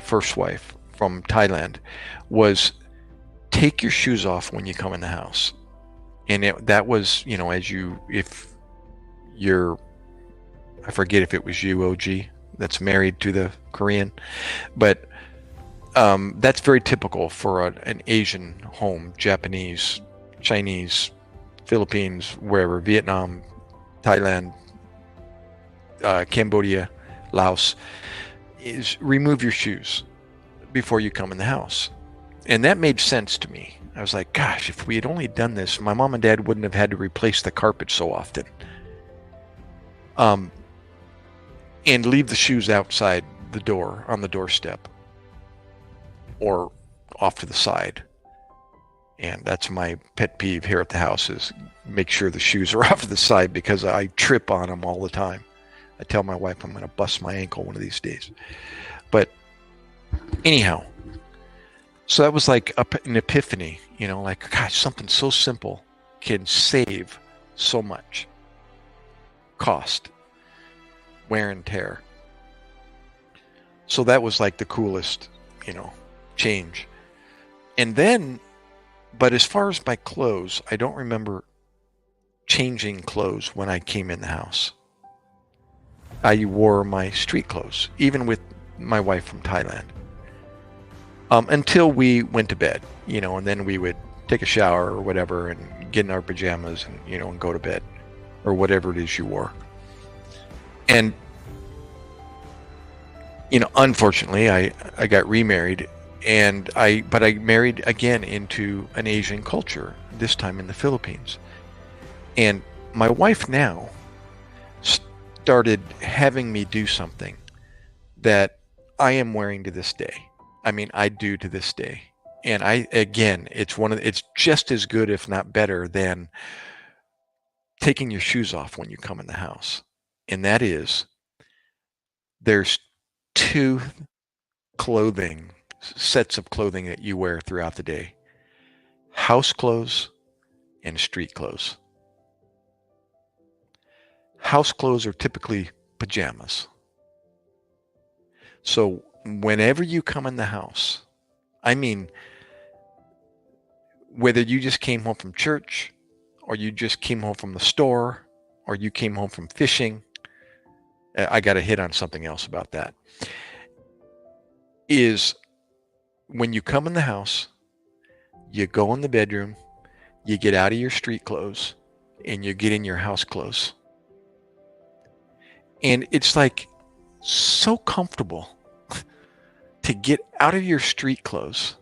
first wife from Thailand was take your shoes off when you come in the house. And that was, if you're, I forget if it was you, OG, that's married to the Korean, but that's very typical for an Asian home, Japanese, Chinese, Philippines, wherever, Vietnam, Thailand, Cambodia, Laos, is remove your shoes before you come in the house. And that made sense to me. I was like, gosh, if we had only done this, my mom and dad wouldn't have had to replace the carpet so often. And leave the shoes outside the door, on the doorstep, or off to the side. And that's my pet peeve here at the house, is make sure the shoes are off to the side, because I trip on them all the time. I tell my wife I'm going to bust my ankle one of these days. But anyhow, so that was like an epiphany, like, gosh, something so simple can save so much cost, wear and tear. So that was like the coolest, change. And then, but as far as my clothes, I don't remember changing clothes when I came in the house. I wore my street clothes, even with my wife from Thailand. until we went to bed, and then we would take a shower or whatever and get in our pajamas and, and go to bed or whatever it is you wore. And, unfortunately, I got remarried but I married again into an Asian culture, this time in the Philippines. And my wife now started having me do something that I am wearing to this day. I mean, I do to this day. And it's just as good, if not better, than taking your shoes off when you come in the house. And that is, there's two sets of clothing that you wear throughout the day: house clothes and street clothes. House clothes are typically pajamas. So whenever you come in the house, I mean, whether you just came home from church, or you just came home from the store, or you came home from fishing, I got to hit on something else about that, is when you come in the house, you go in the bedroom, you get out of your street clothes, and you get in your house clothes. And it's like so comfortable to get out of your street clothes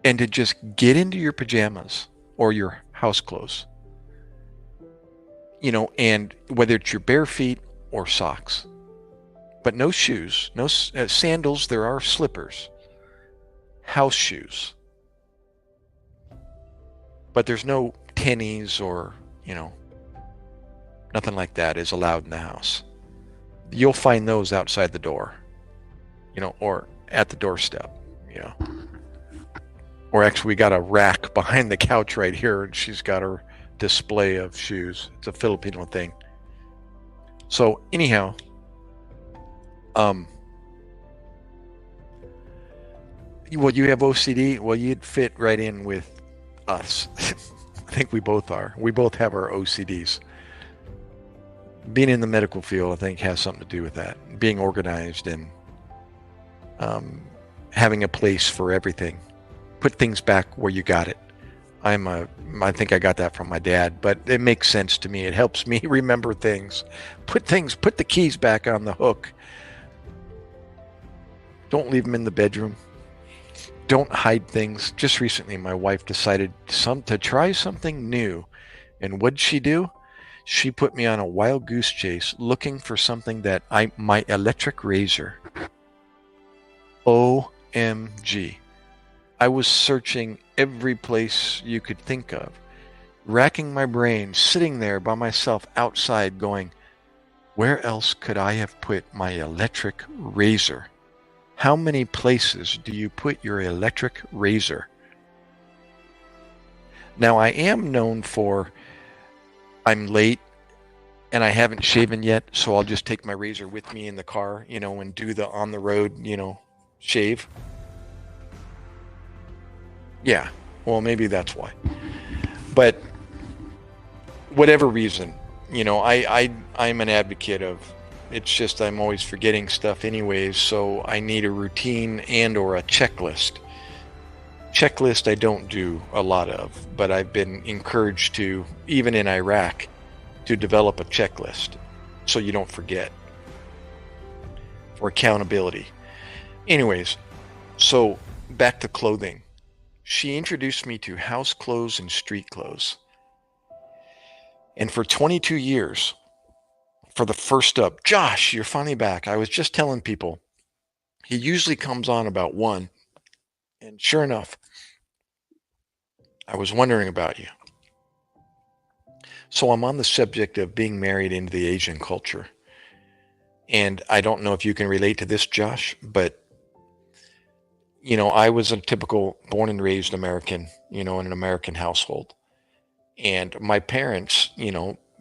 and to just get into your pajamas or your house clothes, and whether it's your bare feet or socks, but no shoes, no sandals. There are slippers, house shoes, but there's no tennies or, nothing like that is allowed in the house. You'll find those outside the door, or at the doorstep, or actually we got a rack behind the couch right here, and she's got her display of shoes. It's a Filipino thing. So anyhow, well, you have OCD. Well, you'd fit right in with us. I think we both are. We both have our OCDs. Being in the medical field, I think, has something to do with that. Being organized and having a place for everything. Put things back where you got it. I think I got that from my dad, but it makes sense to me. It helps me remember things. Put the keys back on the hook. Don't leave them in the bedroom. Don't hide things. Just recently, my wife decided to try something new. And what'd she do? She put me on a wild goose chase looking for something that my electric razor. OMG. I was searching every place you could think of, racking my brain, sitting there by myself outside going, where else could I have put my electric razor? How many places do you put your electric razor? Now, I am known for, I'm late and I haven't shaven yet, so I'll just take my razor with me in the car, and do the on the road, shave. Yeah, well, maybe that's why. But whatever reason, I'm an advocate of, it's just I'm always forgetting stuff anyways, so I need a routine and or a checklist. Checklist I don't do a lot of, but I've been encouraged to, even in Iraq, to develop a checklist so you don't forget, for accountability. Anyways, so back to clothing. She introduced me to house clothes and street clothes. And for 22 years, for the first up, Josh, you're finally back. I was just telling people, he usually comes on about 1. And sure enough, I was wondering about you. So I'm on the subject of being married into the Asian culture. And I don't know if you can relate to this, Josh, but I was a typical born and raised American, in an American household. And my parents,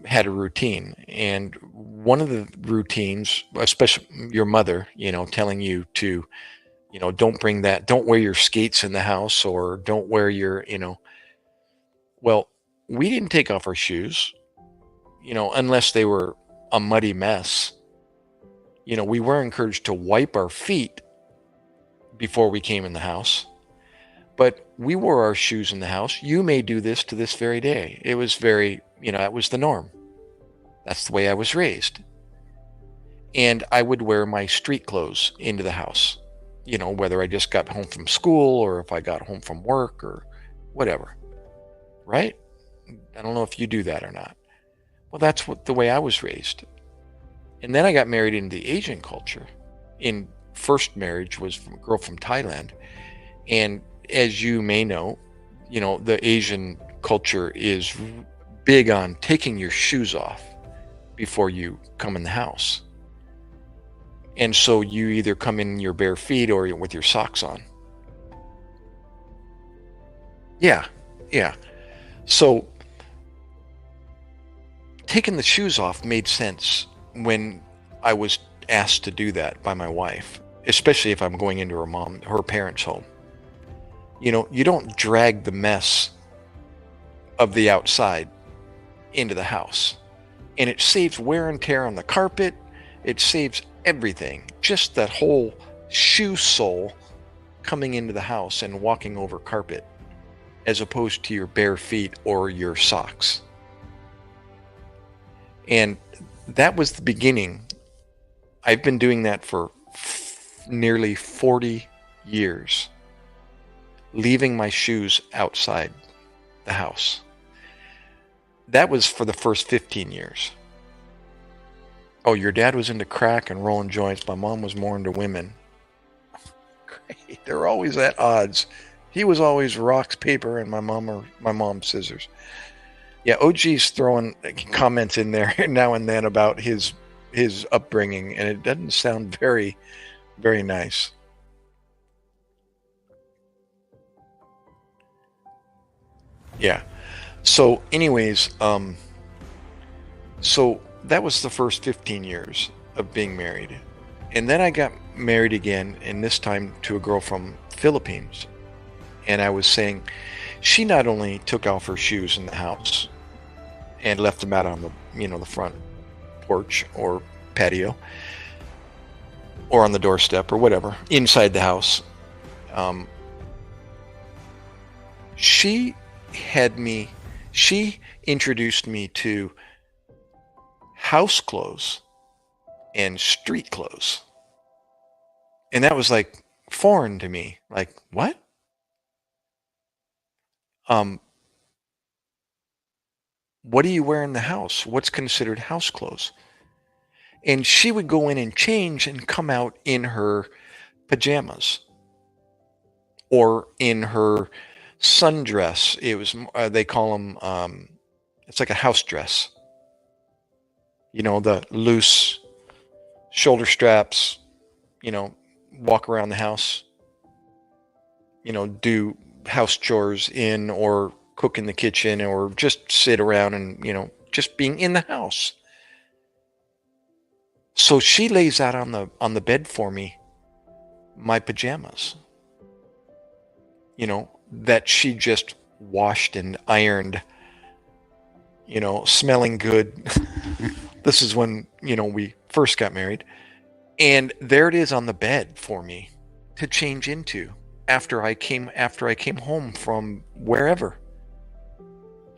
had a routine. And one of the routines, especially your mother, telling you to, don't wear your skates in the house, or don't wear your, well, we didn't take off our shoes, unless they were a muddy mess. We were encouraged to wipe our feet before we came in the house. But we wore our shoes in the house. You may do this to this very day. It was very, that was the norm. That's the way I was raised. And I would wear my street clothes into the house, whether I just got home from school or if I got home from work or whatever. Right? I don't know if you do that or not. Well, that's the way I was raised. And then I got married into the Asian culture. In first marriage was from a girl from Thailand. And as you may know, the Asian culture is big on taking your shoes off before you come in the house. And so you either come in your bare feet or with your socks on. Yeah. So taking the shoes off made sense when I was asked to do that by my wife, especially if I'm going into her parents' home. You don't drag the mess of the outside into the house. And it saves wear and tear on the carpet. It saves everything. Just that whole shoe sole coming into the house and walking over carpet, as opposed to your bare feet or your socks. And that was the beginning. I've been doing that for nearly 40 years, leaving my shoes outside the house. That was for the first 15 years. Oh, your dad was into crack and rolling joints. My mom was more into women. Great. They're always at odds. He was always rocks, paper, and my mom scissors. Yeah, OG's throwing comments in there now and then about his upbringing, and it doesn't sound very, very nice. Yeah. So anyways, so that was the first 15 years of being married. And then I got married again, and this time to a girl from Philippines. And I was saying, she not only took off her shoes in the house and left them out on the front porch or patio or on the doorstep or whatever, inside the house. She introduced me to house clothes and street clothes. And that was like foreign to me. Like, what? What do you wear in the house? What's considered house clothes? And she would go in and change and come out in her pajamas or in her sundress. It was, they call them, it's like a house dress. The loose shoulder straps, walk around the house, do house chores in or cook in the kitchen or just sit around and, just being in the house. So she lays out on the bed for me my pajamas, that she just washed and ironed, smelling good. This is when, we first got married. And there it is on the bed for me to change into after I came home from wherever.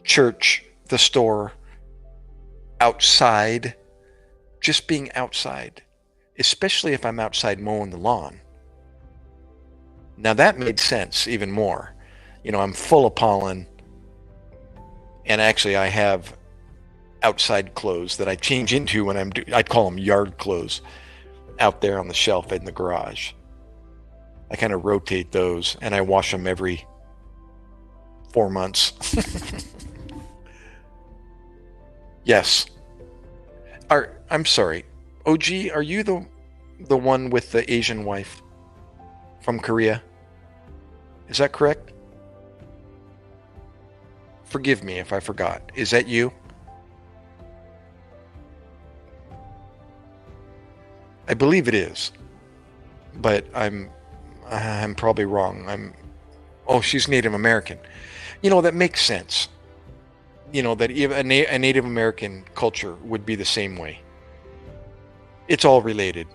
Church, the store, outside, just being outside, especially if I'm outside mowing the lawn. Now that made sense even more. I'm full of pollen, and actually I have outside clothes that I change into when I call them yard clothes, out there on the shelf in the garage. I kind of rotate those, and I wash them every 4 months. Yes. I'm sorry. OG, are you the one with the Asian wife from Korea? Is that correct? Forgive me if I forgot. Is that you? I believe it is, but I'm probably wrong. Oh, she's Native American. That makes sense. That a Native American culture would be the same way. It's all related.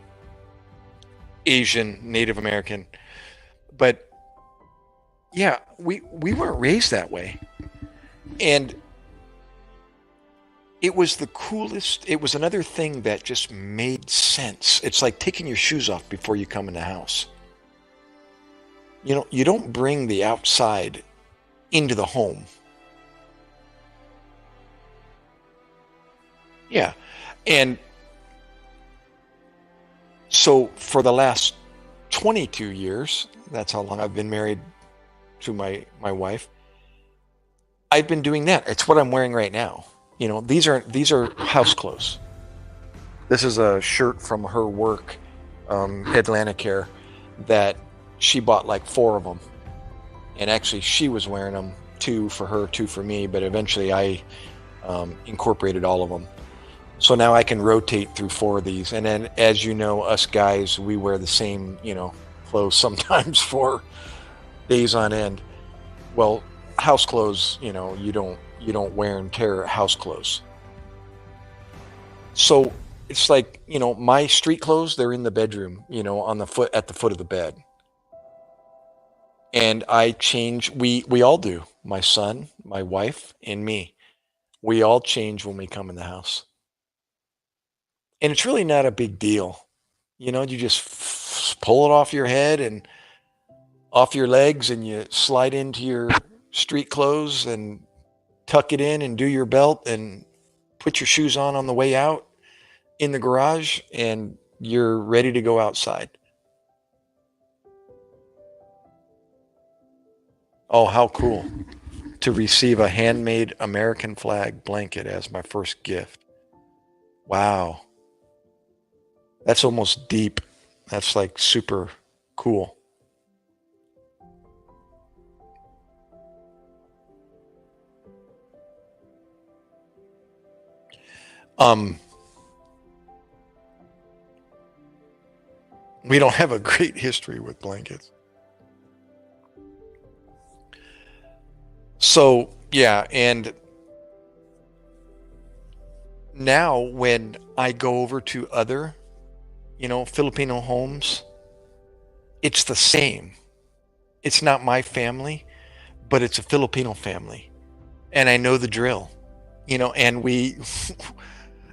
Asian, Native American. But yeah, we weren't raised that way. And it was the coolest. It was another thing that just made sense. It's like taking your shoes off before you come in the house. You don't bring the outside into the home. Yeah. And so for the last 22 years, that's how long I've been married to my wife. I've been doing that. It's what I'm wearing right now. These are house clothes. This is a shirt from her work, Atlanticare, that she bought like four of them. And actually, she was wearing them, two for her, two for me. But eventually, I incorporated all of them. So now I can rotate through four of these. And then, as you know, us guys, we wear the same, clothes sometimes for days on end. Well, house clothes, you don't wear and tear house clothes. So it's like, my street clothes, they're in the bedroom, on the foot at the foot of the bed. And I change, we all do. My son, my wife, and me. We all change when we come in the house. And it's really not a big deal. You just pull it off your head and off your legs, and you slide into your street clothes and tuck it in and do your belt and put your shoes on the way out in the garage, and you're ready to go outside. Oh, how cool to receive a handmade American flag blanket as my first gift. Wow. That's almost deep. That's like super cool. Um, we don't have a great history with blankets. So, yeah, and now when I go over to other, Filipino homes, it's the same. It's not my family, but it's a Filipino family. And I know the drill, and we,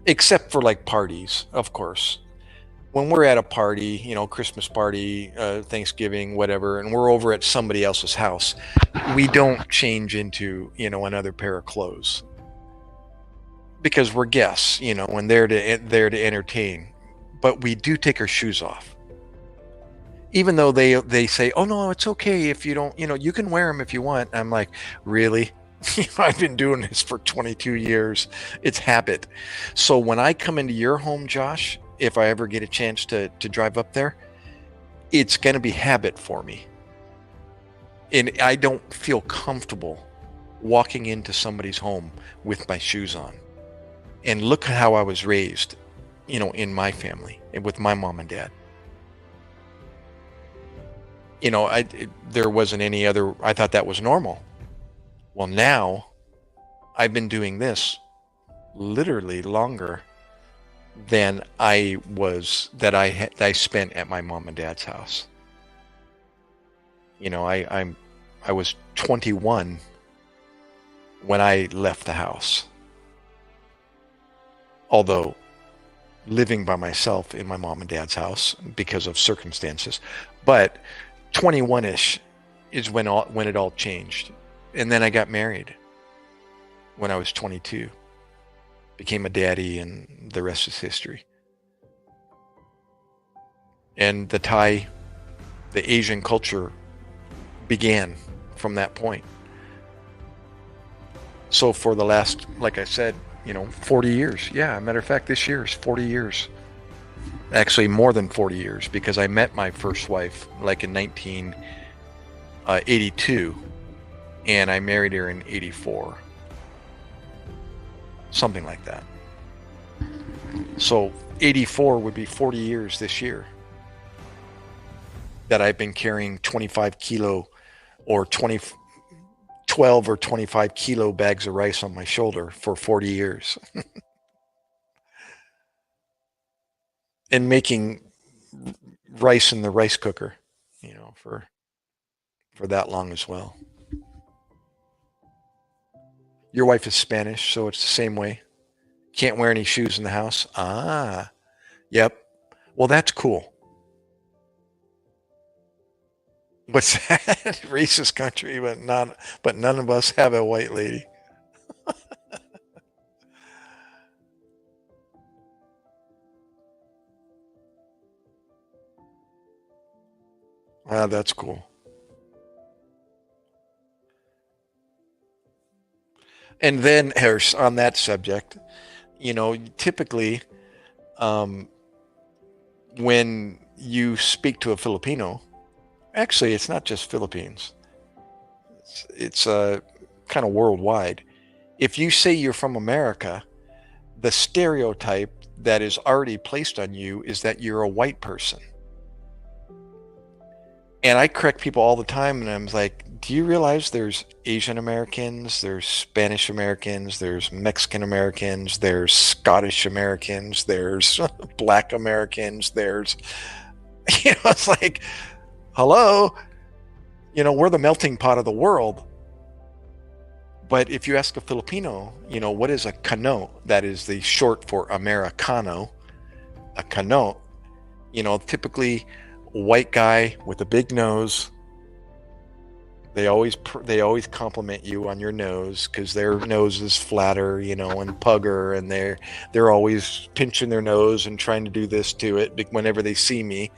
except for like parties, of course. When we're at a party, Christmas party, Thanksgiving, whatever, and we're over at somebody else's house, we don't change into, another pair of clothes because we're guests, and they're to entertain. But we do take our shoes off. Even though they say, "Oh no, it's okay if you don't, you can wear them if you want." I'm like, "Really?" I've been doing this for 22 years. It's habit. So when I come into your home, Josh, if I ever get a chance to drive up there, it's going to be habit for me. And I don't feel comfortable walking into somebody's home with my shoes on. And look how I was raised, in my family and with my mom and dad. There wasn't any other, I thought that was normal. Well, now I've been doing this literally longer than I spent at my mom and dad's house. I was 21 when I left the house. Although living by myself in my mom and dad's house because of circumstances, but 21ish is when it all changed. And then I got married when I was 22. Became a daddy, and the rest is history. And the Asian culture began from that point. So for the last, like I said, 40 years. Yeah, matter of fact, this year is 40 years. Actually, more than 40 years, because I met my first wife like in 1982, and I married her in 84. Something like that. So 84 would be 40 years this year that I've been carrying 25 kilo or 12 or 25 kilo bags of rice on my shoulder for 40 years. And making rice in the rice cooker, for for that long as well. Your wife is Spanish, so it's the same way. Can't wear any shoes in the house. Ah, yep. Well, that's cool. What's that? Racist country, but none of us have a white lady. Ah, that's cool. And then, on that subject, typically, um, when you speak to a Filipino, actually, it's not just Philippines. It's kind of worldwide. If you say you're from America, the stereotype that is already placed on you is that you're a white person. And I correct people all the time, and I'm like, do you realize there's Asian Americans, there's Spanish Americans, there's Mexican Americans, there's Scottish Americans, there's Black Americans, there's, it's like, hello, we're the melting pot of the world. But if you ask a Filipino, what is a cano? That is the short for Americano. A cano, typically a white guy with a big nose. They always compliment you on your nose because their nose is flatter, and pugger, and they're always pinching their nose and trying to do this to it whenever they see me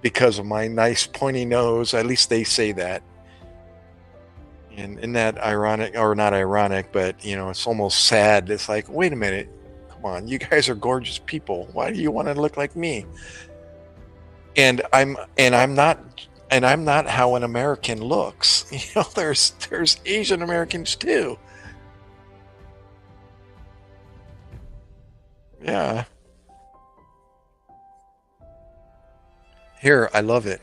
because of my nice pointy nose. At least they say that. And isn't that ironic, or not ironic, but it's almost sad. It's like, wait a minute, come on, you guys are gorgeous people. Why do you want to look like me? And I'm not how an American looks. There's Asian Americans too. Yeah. Here, I love it.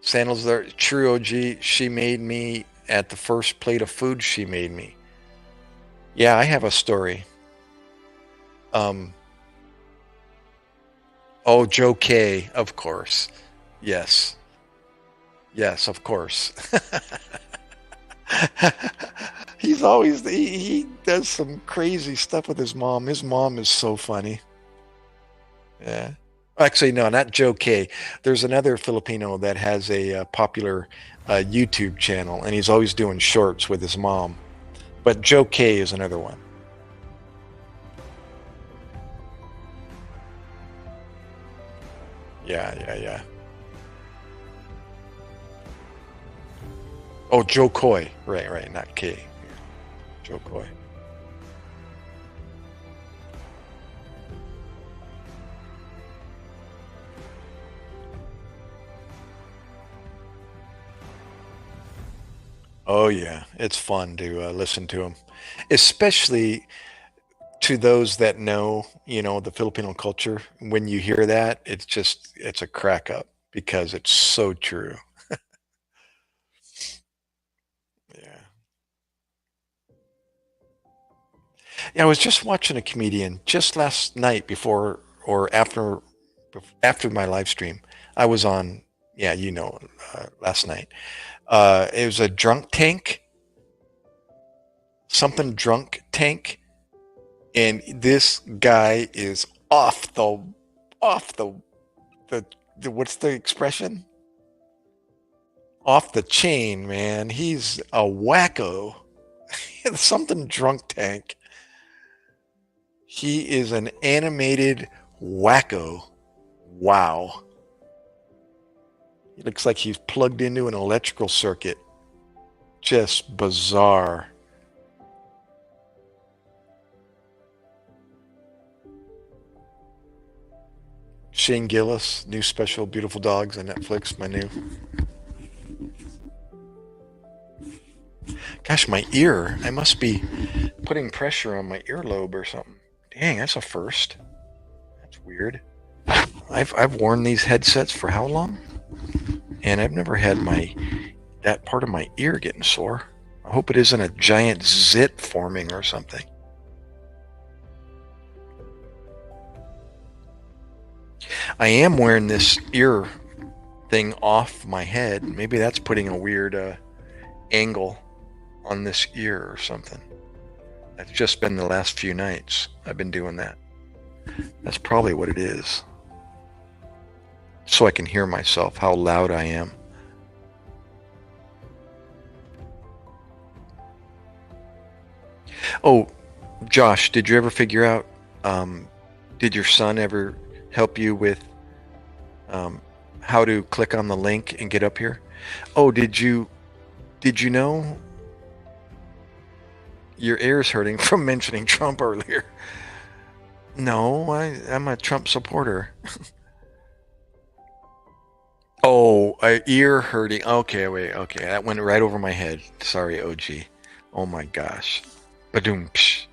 Sandals there, true OG. She made me at the first plate of food she made me. Yeah, I have a story. Oh, Joe K, of course. Yes. Yes, of course. He does some crazy stuff with his mom. His mom is so funny. Yeah. Actually, no, not Joe K. There's another Filipino that has a popular YouTube channel, and he's always doing shorts with his mom. But Joe K is another one. Yeah. Oh, Joe Coy. Right, not K. Joe Coy. Oh yeah, it's fun to listen to him, especially to those that know, the Filipino culture. When you hear that, it's a crack up because it's so true. Yeah. Yeah, I was just watching a comedian just last night before or after my live stream. I was on, yeah, last night. It was a drunk tank, something drunk tank, and this guy is off the what's the expression? Off the chain, man. He's a wacko. Something drunk tank. He is an animated wacko. Wow. He looks like he's plugged into an electrical circuit. Just bizarre. Shane Gillis, new special, Beautiful Dogs on Netflix, my new. Gosh, my ear. I must be putting pressure on my earlobe or something. Dang, that's a first. That's weird. I've worn these headsets for how long? And I've never had that part of my ear getting sore. I hope it isn't a giant zit forming or something. I am wearing this thing off my head. Maybe that's putting a weird angle on this ear or something. It's just been the last few nights I've been doing that. That's probably what it is. So I can hear myself, how loud I am. Oh, Josh, did you ever figure out, did your son ever help you with how to click on the link and get up here? Oh, did you know your ear's hurting from mentioning Trump earlier? No, I'm a Trump supporter. Oh, ear hurting. Okay, wait. Okay, that went right over my head. Sorry, OG. Oh my gosh. Badoom. Psh.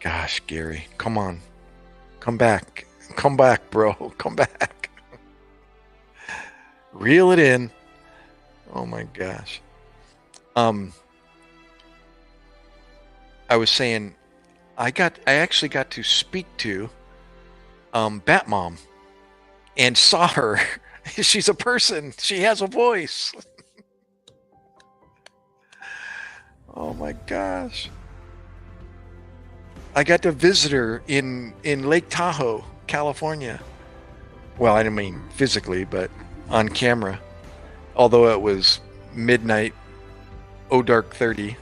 Gosh, Gary, come on. Come back. Come back, bro. Come back. Reel it in. Oh my gosh. I was saying I actually got to speak to Batmom and saw her. She's a person. She has a voice. Oh my gosh. I got to visit her in Lake Tahoe, California. Well, I didn't mean physically, but on camera. Although it was midnight, dark 30,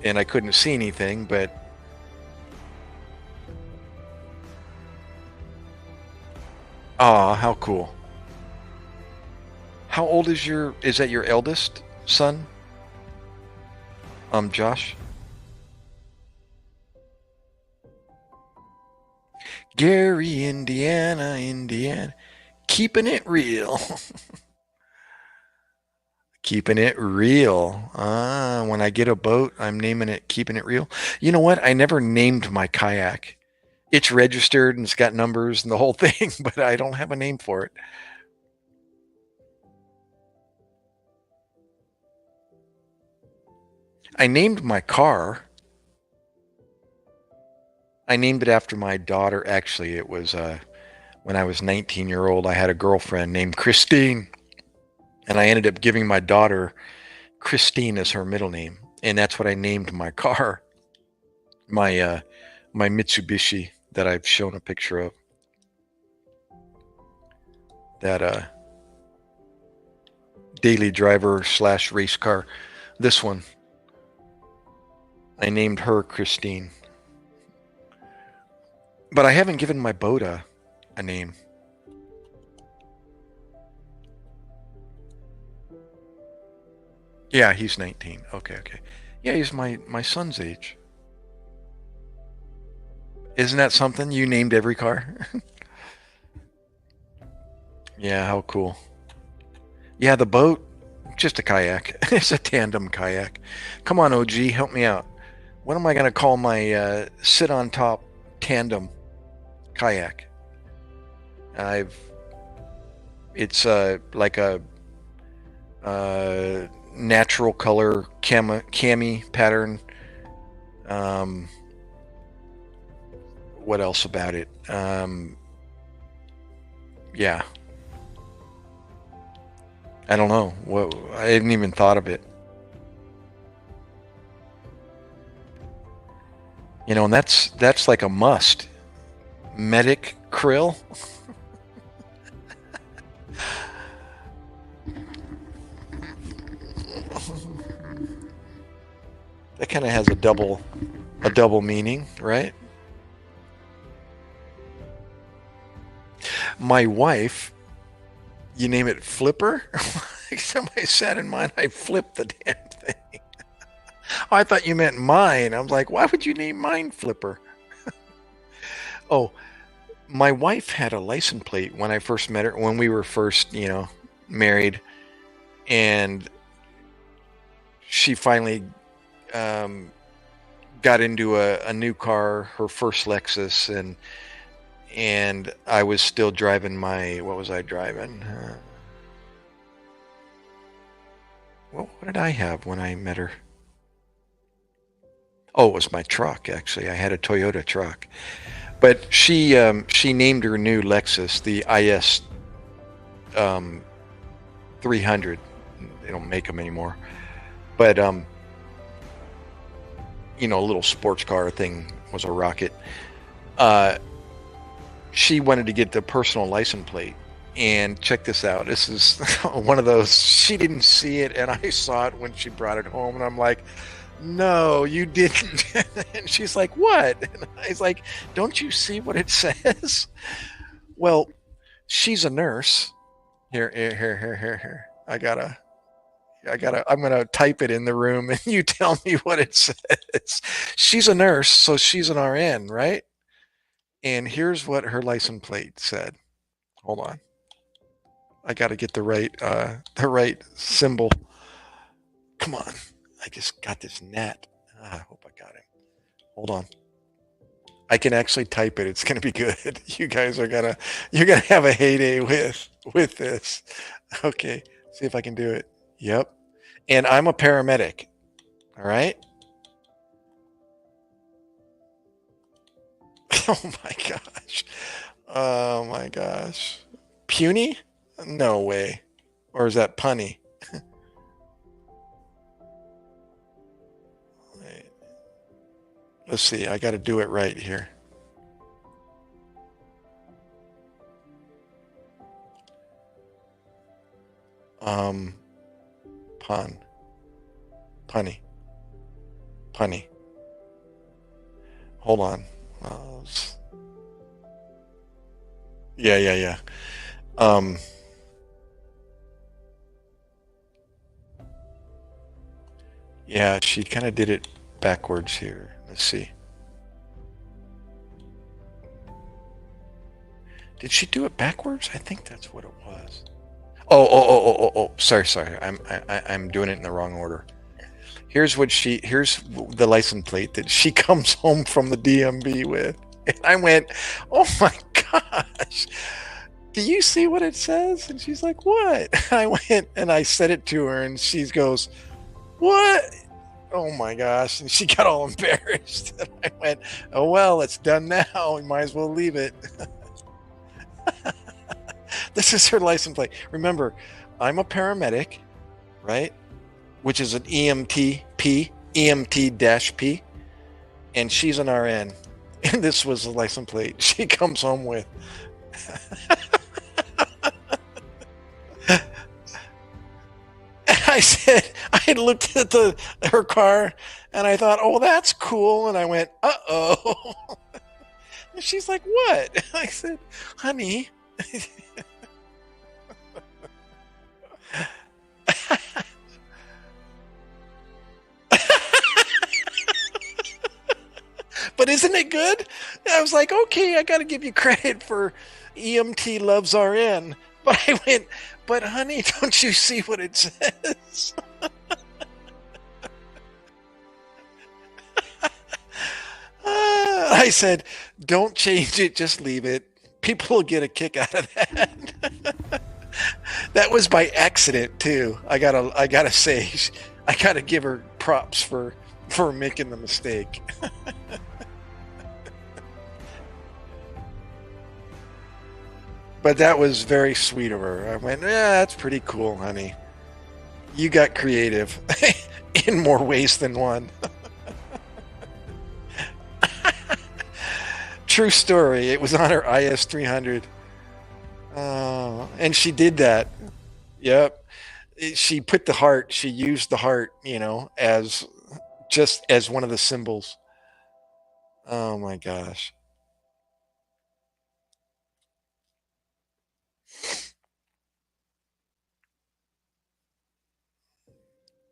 and I couldn't see anything, but how cool. How old is that your eldest son? Josh? Gary, Indiana. Keeping it real. Keeping it real. When I get a boat, I'm naming it Keeping It Real. You know what? I never named my kayak. It's registered and it's got numbers and the whole thing, but I don't have a name for it. I named my car. I named it after my daughter. Actually, it was when I was 19-year-old, I had a girlfriend named Christine. And I ended up giving my daughter Christine as her middle name. And that's what I named my car. My Mitsubishi that I've shown a picture of. That daily driver / race car. This one. I named her Christine. But I haven't given my boat a name. Yeah, he's 19. Okay. Yeah, he's my son's age. Isn't that something? You named every car? Yeah, how cool. Yeah, the boat, just a kayak. It's a tandem kayak. Come on, OG, help me out. What am I going to call my sit on top tandem kayak? It's like a natural color cami pattern. What else about it? Yeah. I don't know. I hadn't even thought of it. And that's like a must. Medic krill. That kind of has a double meaning, right? My wife, you name it Flipper? Somebody sat in mine, I flipped the damn thing. Oh, I thought you meant mine. I was like, why would you name mine Flipper? Oh, my wife had a license plate when I first met her, when we were first, married. And she finally got into a new car, her first Lexus, and I was still driving what was I driving? What did I have when I met her? Oh, it was my truck, actually. I had a Toyota truck. But she named her new Lexus the IS 300. They don't make them anymore. But, a little sports car thing was a rocket. She wanted to get the personal license plate. And check this out. This is one of those, she didn't see it, and I saw it when she brought it home. And I'm like, no, you didn't. And she's like, what? And I was like, don't you see what it says? Well, she's a nurse. Here. I'm gonna type it in the room, and you tell me what it says. She's a nurse, so she's an RN, right? And here's what her license plate said. Hold on. I got to get the right symbol. Come on. I just got this gnat. I hope I got it. Hold on. I can actually type it. It's going to be good. You guys you're going to have a heyday with this. Okay. See if I can do it. Yep. And I'm a paramedic. All right. Oh my gosh. Oh my gosh. Puny? No way. Or is that punny? Let's see. I got to do it right here. Punny. Hold on. Yeah. Yeah, she kind of did it backwards here. Let's see. Did she do it backwards? I think that's what it was. Oh. Sorry. I'm doing it in the wrong order. Here's the license plate that she comes home from the DMV with. And I went, oh my gosh. Do you see what it says? And she's like, what? I went and I said it to her, and she goes, what? Oh my gosh. And she got all embarrassed. And I went, oh, well, it's done now. We might as well leave it. This is her license plate. Remember, I'm a paramedic, right? Which is an EMT-P, and she's an RN. And this was the license plate she comes home with. I said, I had looked at her car, and I thought, oh, that's cool. And I went, uh-oh. And she's like, what? I said, honey. But isn't it good? I was like, okay, I got to give you credit for EMT loves RN. But I went, but honey, don't you see what it says? I said, don't change it, just leave it. People will get a kick out of that. That was by accident too. I gotta say, I gotta give her props for making the mistake. But that was very sweet of her. I went, yeah, that's pretty cool, honey. You got creative in more ways than one. True story. It was on her IS 300. And she did that. Yep. She put the heart, she used the heart, as just as one of the symbols. Oh my gosh.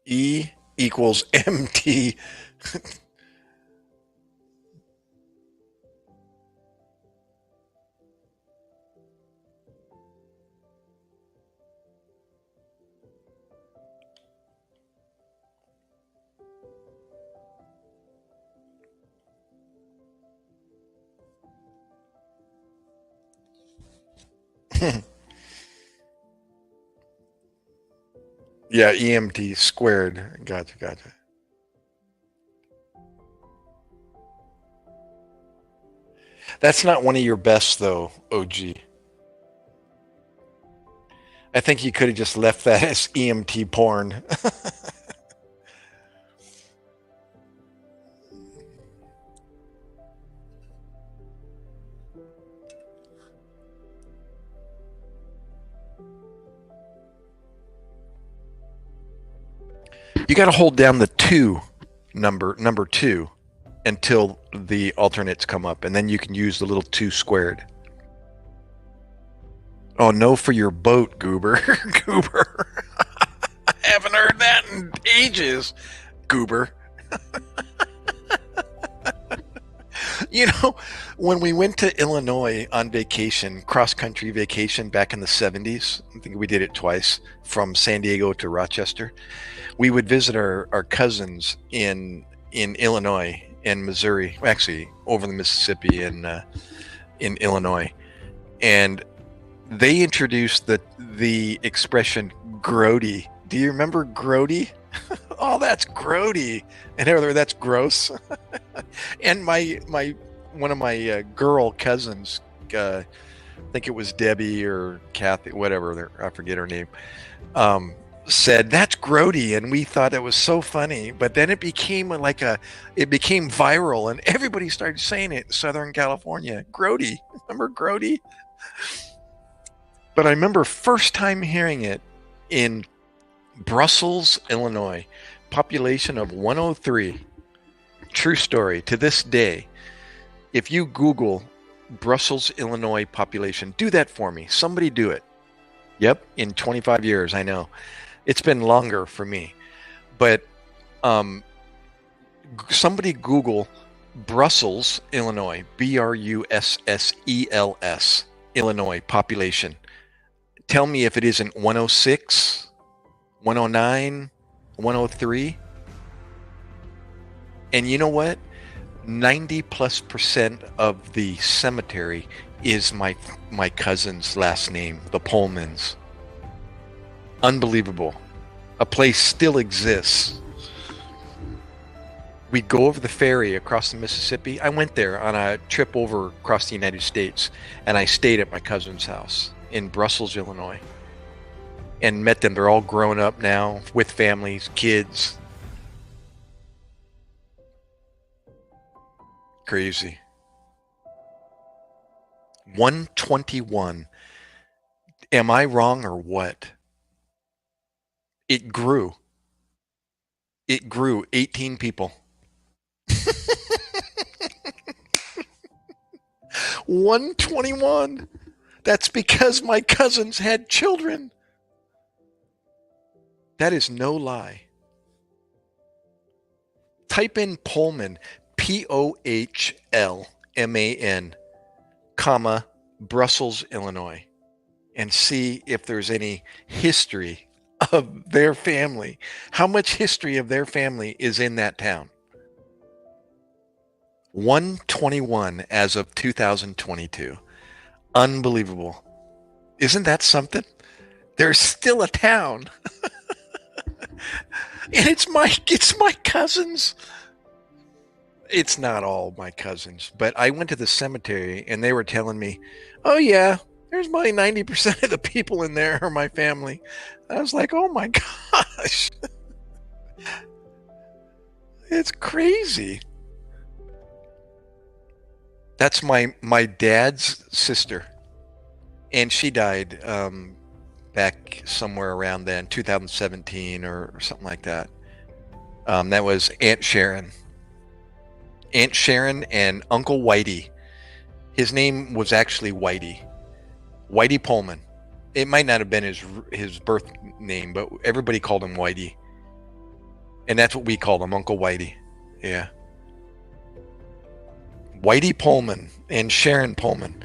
E equals MT. Yeah, EMT squared. Gotcha. That's not one of your best though, OG. I think you could have just left that as EMT porn. You got to hold down the number two, until the alternates come up, and then you can use the little 2 squared. Oh, no for your boat, Goober. Goober. I haven't heard that in ages, Goober. You know, when we went to Illinois on vacation, cross-country vacation back in the 70s, I think we did it twice, from San Diego to Rochester, we would visit our cousins in Illinois and Missouri, actually over the Mississippi in Illinois. And they introduced the expression grody. Do you remember grody? Oh, that's grody. And that's gross. And my one of my girl cousins, I think it was Debbie or Kathy, whatever, I forget her name, said that's grody, and we thought it was so funny. But then it became it became viral, and everybody started saying it in Southern California. Grody, remember grody? But I remember first time hearing it in Brussels, Illinois, population of 103. True story. To this day, if you Google Brussels, Illinois population, do that for me. Somebody do it. Yep, in 25 years, I know. It's been longer for me. But somebody Google Brussels, Illinois, Brussels, Illinois population. Tell me if it isn't 106, 109, 103. And you know what? 90+% of the cemetery is my cousin's last name, the Pullmans. Unbelievable. A place still exists. We go over the ferry across the Mississippi. I went there on a trip over across the United States, and I stayed at my cousin's house in Brussels, Illinois, and met them. They're all grown up now with families, kids. Crazy. 121. Am I wrong or what? It grew. It grew 18 people. 121. That's because my cousins had children. That is no lie. Type in Pullman, P-O-H-L-M-A-N, comma, Brussels, Illinois, and see if there's any history of their family. How much history of their family is in that town? 121 as of 2022. Unbelievable. Isn't that something? There's still a town. And it's my cousins. It's not all my cousins, but I went to the cemetery and they were telling me, oh yeah, there's probably 90% of the people in there are my family. I was like, oh my gosh. It's crazy. That's my dad's sister. And she died back somewhere around then, 2017 or something like that. That was Aunt Sharon. Aunt Sharon and Uncle Whitey. His name was actually Whitey. Whitey Pullman. It might not have been his birth name, but everybody called him Whitey. And that's what we called him, Uncle Whitey. Yeah. Whitey Pullman and Sharon Pullman.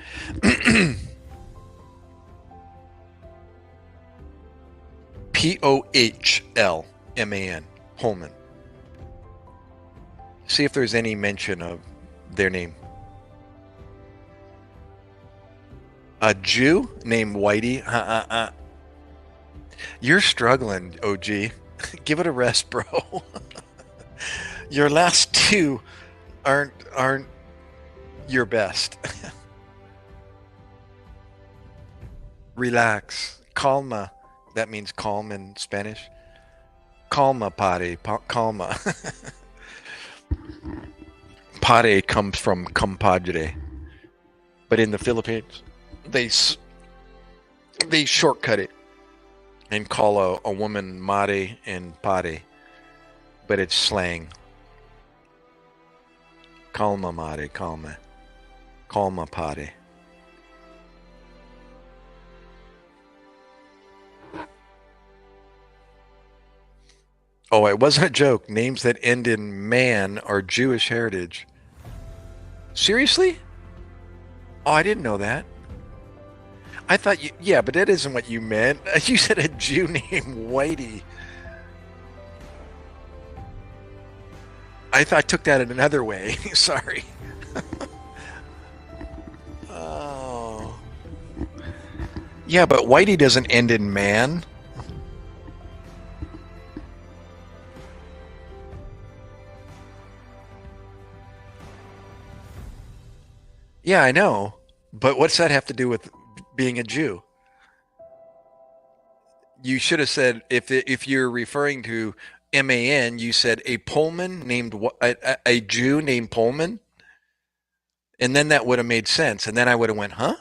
P-O-H-L-M-A-N. Pullman. See if there's any mention of their name. A Jew named Whitey? You're struggling, OG. Give it a rest, bro. Your last two aren't your best. Relax. Calma. That means calm in Spanish. Calma, pare. Calma. Pare comes from compadre. But in the Philippines, they they shortcut it and call a woman mare and pare, but it's slang. Calma, mare, calma. Calma, pare. Oh, it wasn't a joke. Names that end in man are Jewish heritage. Seriously? Oh, I didn't know that. I thought you, yeah, but that isn't what you meant. You said a Jew named Whitey. I took that in another way. Sorry. Oh. Yeah, but Whitey doesn't end in man. Yeah, I know. But what's that have to do with being a Jew? You should have said if you're referring to man, you said a Pullman named a Jew named Pullman, and then that would have made sense. And then I would have went, huh?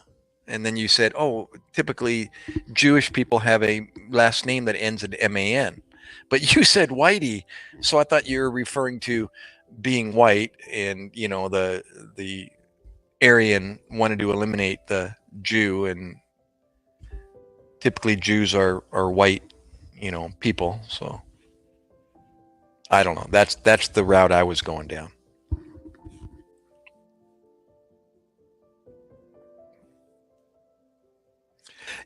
And then you said, oh, typically Jewish people have a last name that ends in man, but you said Whitey, so I thought you were referring to being white, and the Aryan wanted to eliminate the Jew, and typically Jews are white, people. So I don't know. That's the route I was going down.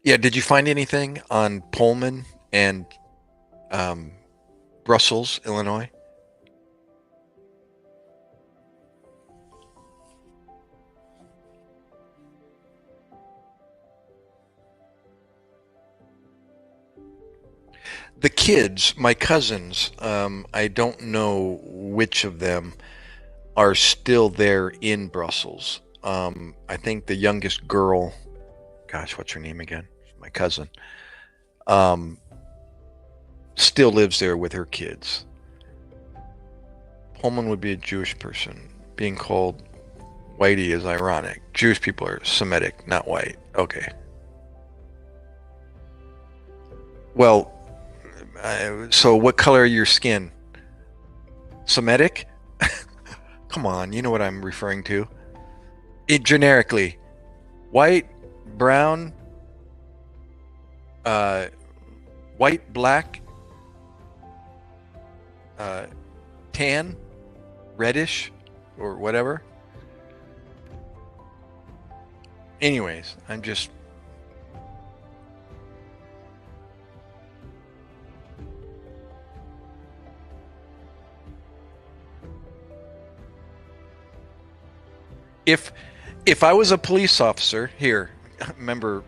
Yeah. Did you find anything on Pullman and um, Brussels, Illinois? The kids, my cousins, I don't know which of them are still there in Brussels. I think the youngest girl, gosh, what's her name again? My cousin, um, still lives there with her kids. Pullman would be a Jewish person. Being called whitey is ironic. Jewish people are Semitic, not white. Okay. Well, so what color are your skin? Semitic? Come on, you know what I'm referring to. It generically, white, brown, uh, white, black, uh, tan, reddish, or whatever. Anyways, I'm just. If I was a police officer here, remember,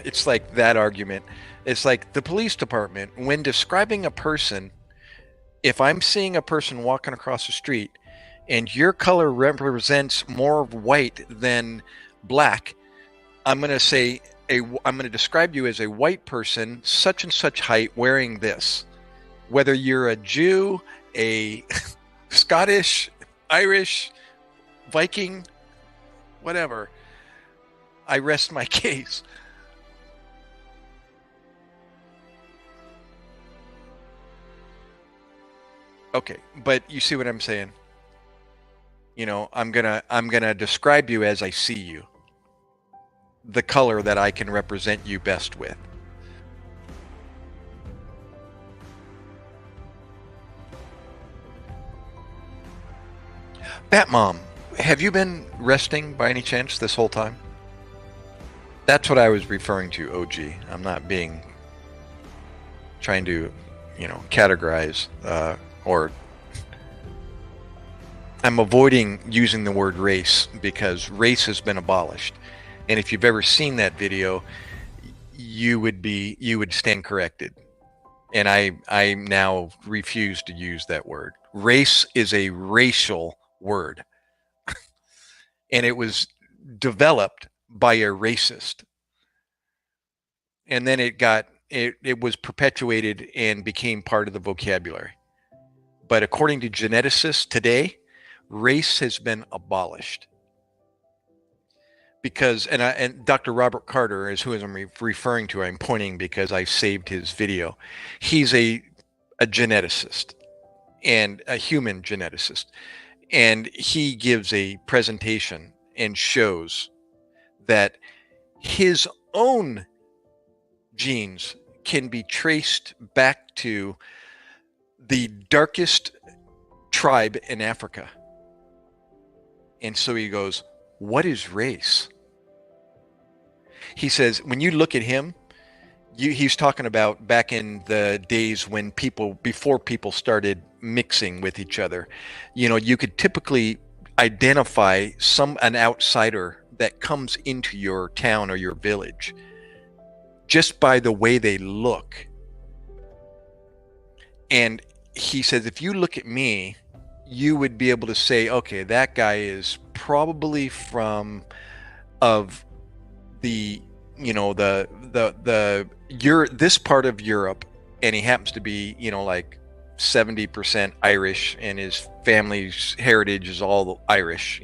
it's like that argument. It's like the police department when describing a person. If I'm seeing a person walking across the street, and your color represents more white than black, I'm going to say I'm going to describe you as a white person, such and such height, wearing this. Whether you're a Jew, a Scottish, Irish, Viking, whatever, I rest my case. Okay, but you see what I'm saying? I'm gonna describe you as I see you, the color that I can represent you best with. Bat Mom, have you been resting by any chance this whole time? That's what I was referring to, OG. I'm not being trying to, categorize or I'm avoiding using the word race because race has been abolished. And if you've ever seen that video, you would stand corrected. And I now refuse to use that word. Race is a racial word. And it was developed by a racist. And then it got it was perpetuated and became part of the vocabulary. But according to geneticists today, race has been abolished. Because, and Dr. Robert Carter is who I'm referring to. I'm pointing because I saved his video. He's a geneticist and a human geneticist. And he gives a presentation and shows that his own genes can be traced back to the darkest tribe in Africa. And so he goes, what is race? He says, when you look at him, he's talking about back in the days when before people started mixing with each other, you could typically identify an outsider that comes into your town or your village just by the way they look. And he says, if you look at me, you would be able to say, okay, that guy is probably from this part of Europe, and he happens to be, like 70% Irish, and his family's heritage is all Irish,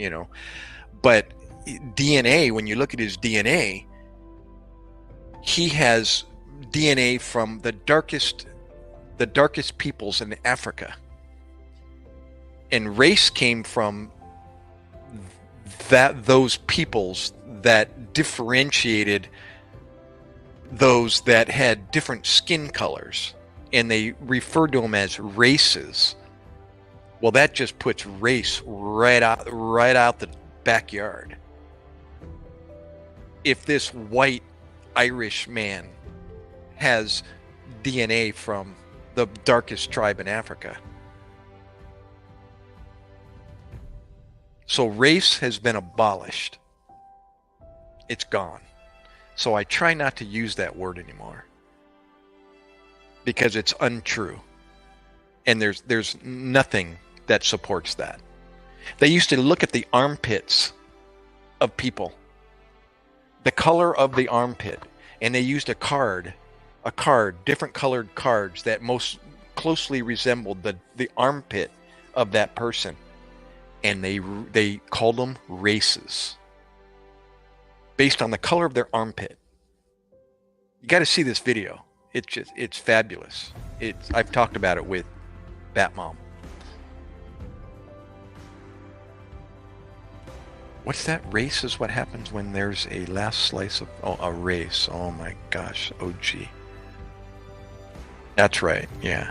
But DNA, when you look at his DNA, he has DNA from the darkest peoples in Africa. And race came from those peoples that differentiated those that had different skin colors, and they referred to them as races. Well, that just puts race right out the backyard. If this white Irish man has DNA from the darkest tribe in Africa. So race has been abolished. It's gone. So I try not to use that word anymore because it's untrue. And there's nothing that supports that. They used to look at the armpits of people, the color of the armpit, and they used a card, different colored cards that most closely resembled the armpit of that person. And they called them races based on the color of their armpit. You got to see this video. It's fabulous. I've talked about it with Batmom. What's that? Race is what happens when there's a last slice of a race. Oh my gosh, OG. That's right. Yeah.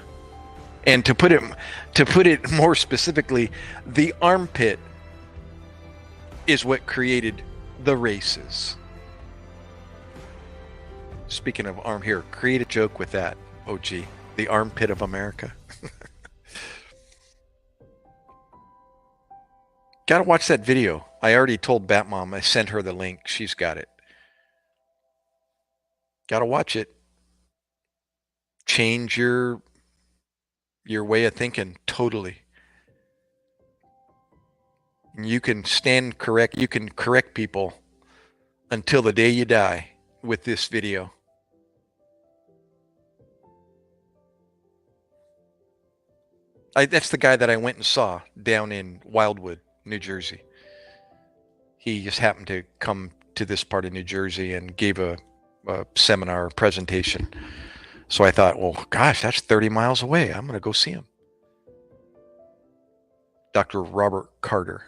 And to put it more specifically, the armpit is what created the races. Speaking of arm, here, create a joke with that, OG. The armpit of America. Gotta watch that video. I already told Batmom. I sent her the link. She's got it. Gotta watch it. Change your way of thinking totally. You can stand correct. You can correct people until the day you die with this video. That's the guy that I went and saw down in Wildwood, New Jersey. He just happened to come to this part of New Jersey and gave a seminar presentation. So I thought, well, gosh, that's 30 miles away. I'm going to go see him. Dr. Robert Carter.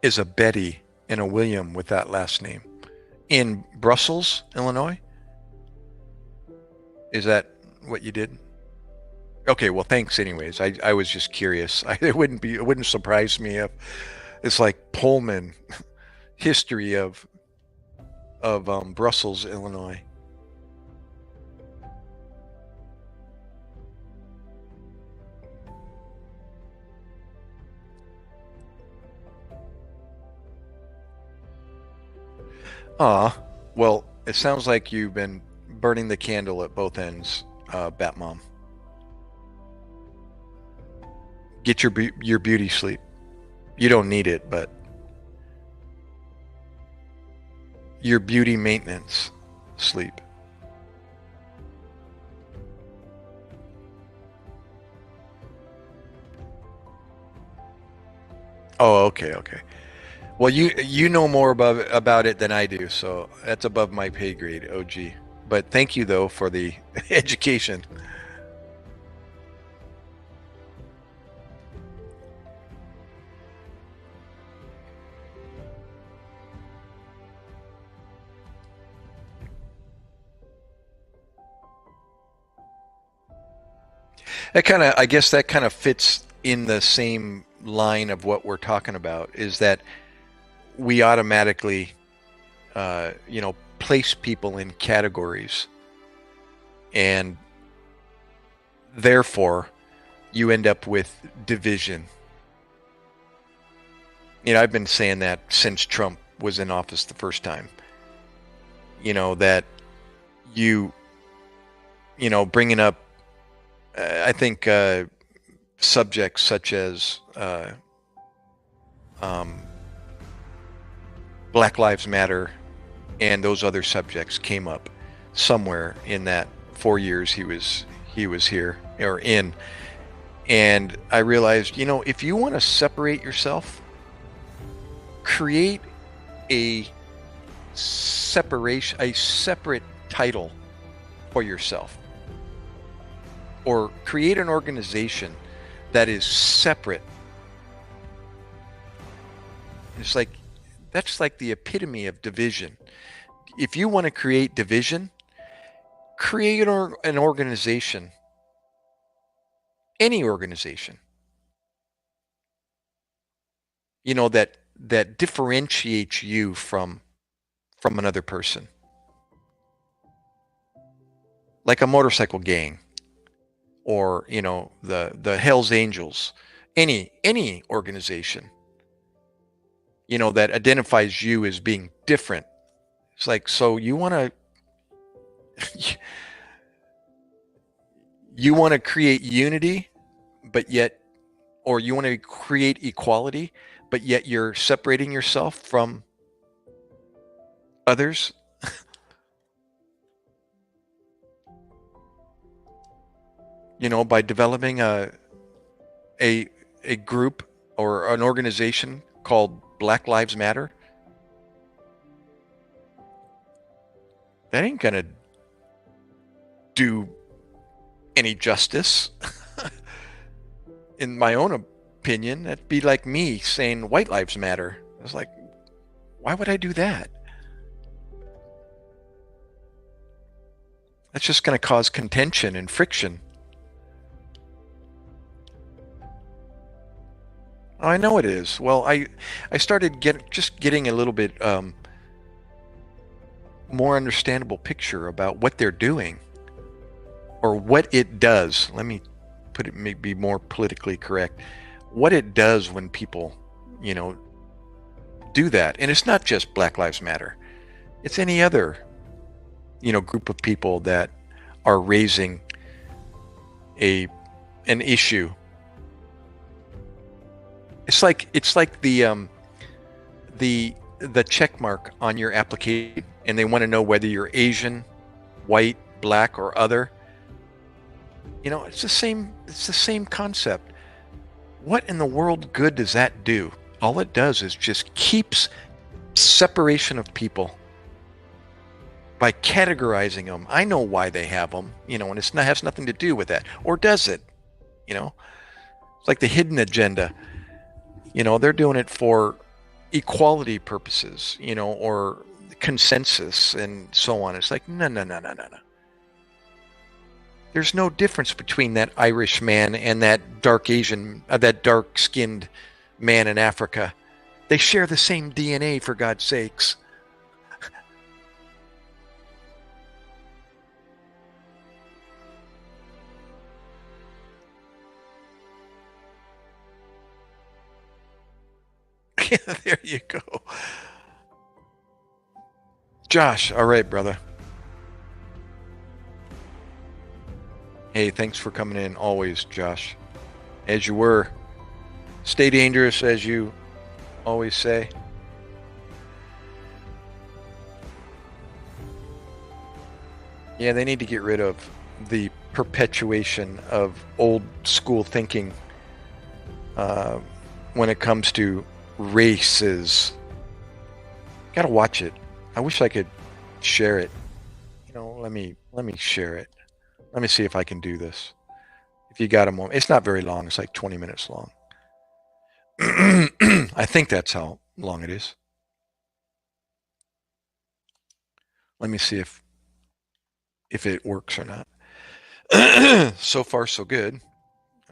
Is a Betty and a William with that last name in Brussels, Illinois? Is that what you did? Okay, well, thanks anyways. I was just curious. It wouldn't surprise me if it's like Pullman history of Brussels, Illinois. Well, it sounds like you've been burning the candle at both ends. Batmom. Get your beauty sleep. You don't need it, but your beauty maintenance sleep. Oh, okay. Well, you know more about it than I do, so that's above my pay grade, OG. But thank you though for the education. I guess that kind of fits in the same line of what we're talking about, is that we automatically, place people in categories, and therefore you end up with division. I've been saying that since Trump was in office the first time. That you, bringing up, I think, subjects such as Black Lives Matter and those other subjects came up somewhere in that 4 years he was here or in. And I realized, if you want to separate yourself, create a separate title for yourself, or create an organization that is separate. That's like the epitome of division. If you want to create division, create an organization, any organization, that differentiates you from another person, like a motorcycle gang, or the Hells Angels, any organization, that identifies you as being different. It's like, so you want to you want to create unity, but yet, or you want to create equality, but yet you're separating yourself from others. By developing a group or an organization called Black Lives Matter. That ain't gonna do any justice. In my own opinion, that'd be like me saying white lives matter. I was like, why would I do that? That's just going to cause contention and friction. Oh, I know it is. Well, I started getting a little bit more understandable picture about what they're doing, or what it does. Let me put it, maybe more politically correct, what it does when people, do that. And it's not just Black Lives Matter. It's any other, group of people that are raising an issue. It's like the check mark on your application, and they want to know whether you're Asian, white, black, or other. It's the same concept. What in the world good does that do? All it does is just keeps separation of people by categorizing them. I know why they have them, and has nothing to do with that. Or does it? It's like the hidden agenda. They're doing it for equality purposes, or consensus and so on. It's like, no. There's no difference between that Irish man and that that dark-skinned man in Africa. They share the same DNA, for God's sakes. There you go. Josh, all right, brother. Hey, thanks for coming in always, Josh. As you were. Stay dangerous, as you always say. Yeah, they need to get rid of the perpetuation of old school thinking when it comes to races. Gotta watch it. I wish I could share it. Let me share it. Let me see if I can do this. If you got a moment, it's not very long. It's like 20 minutes long. I think that's how long it is. Let me see if it works or not. So far, so good.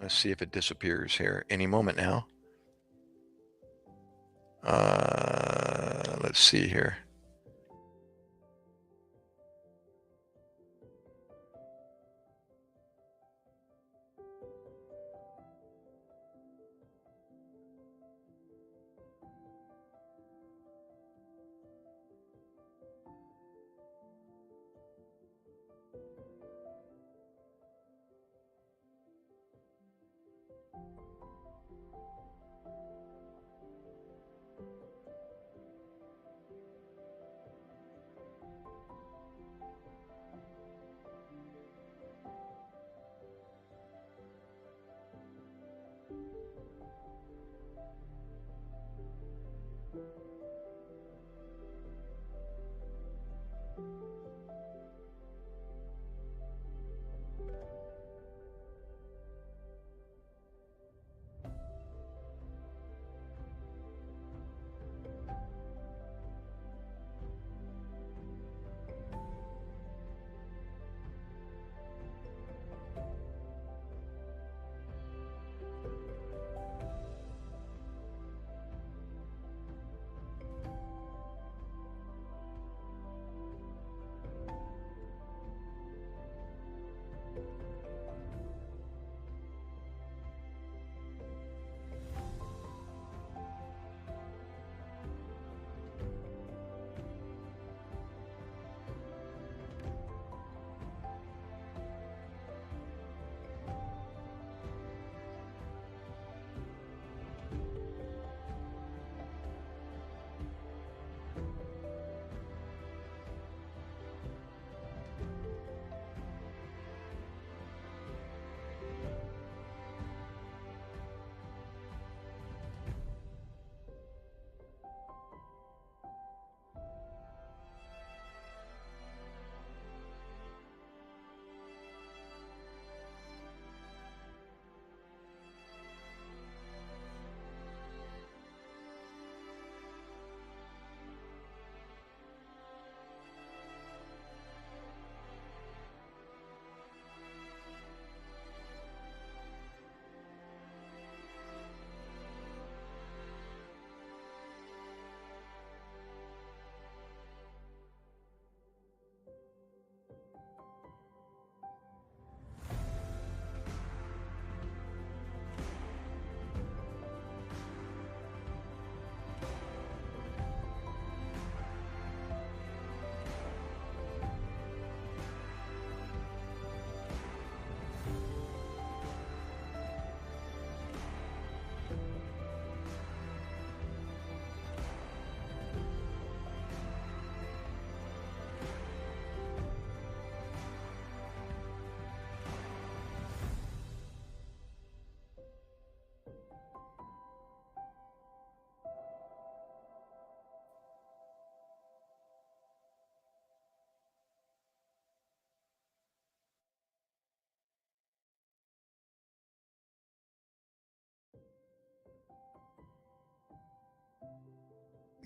Let's see if it disappears here any moment now. Let's see here.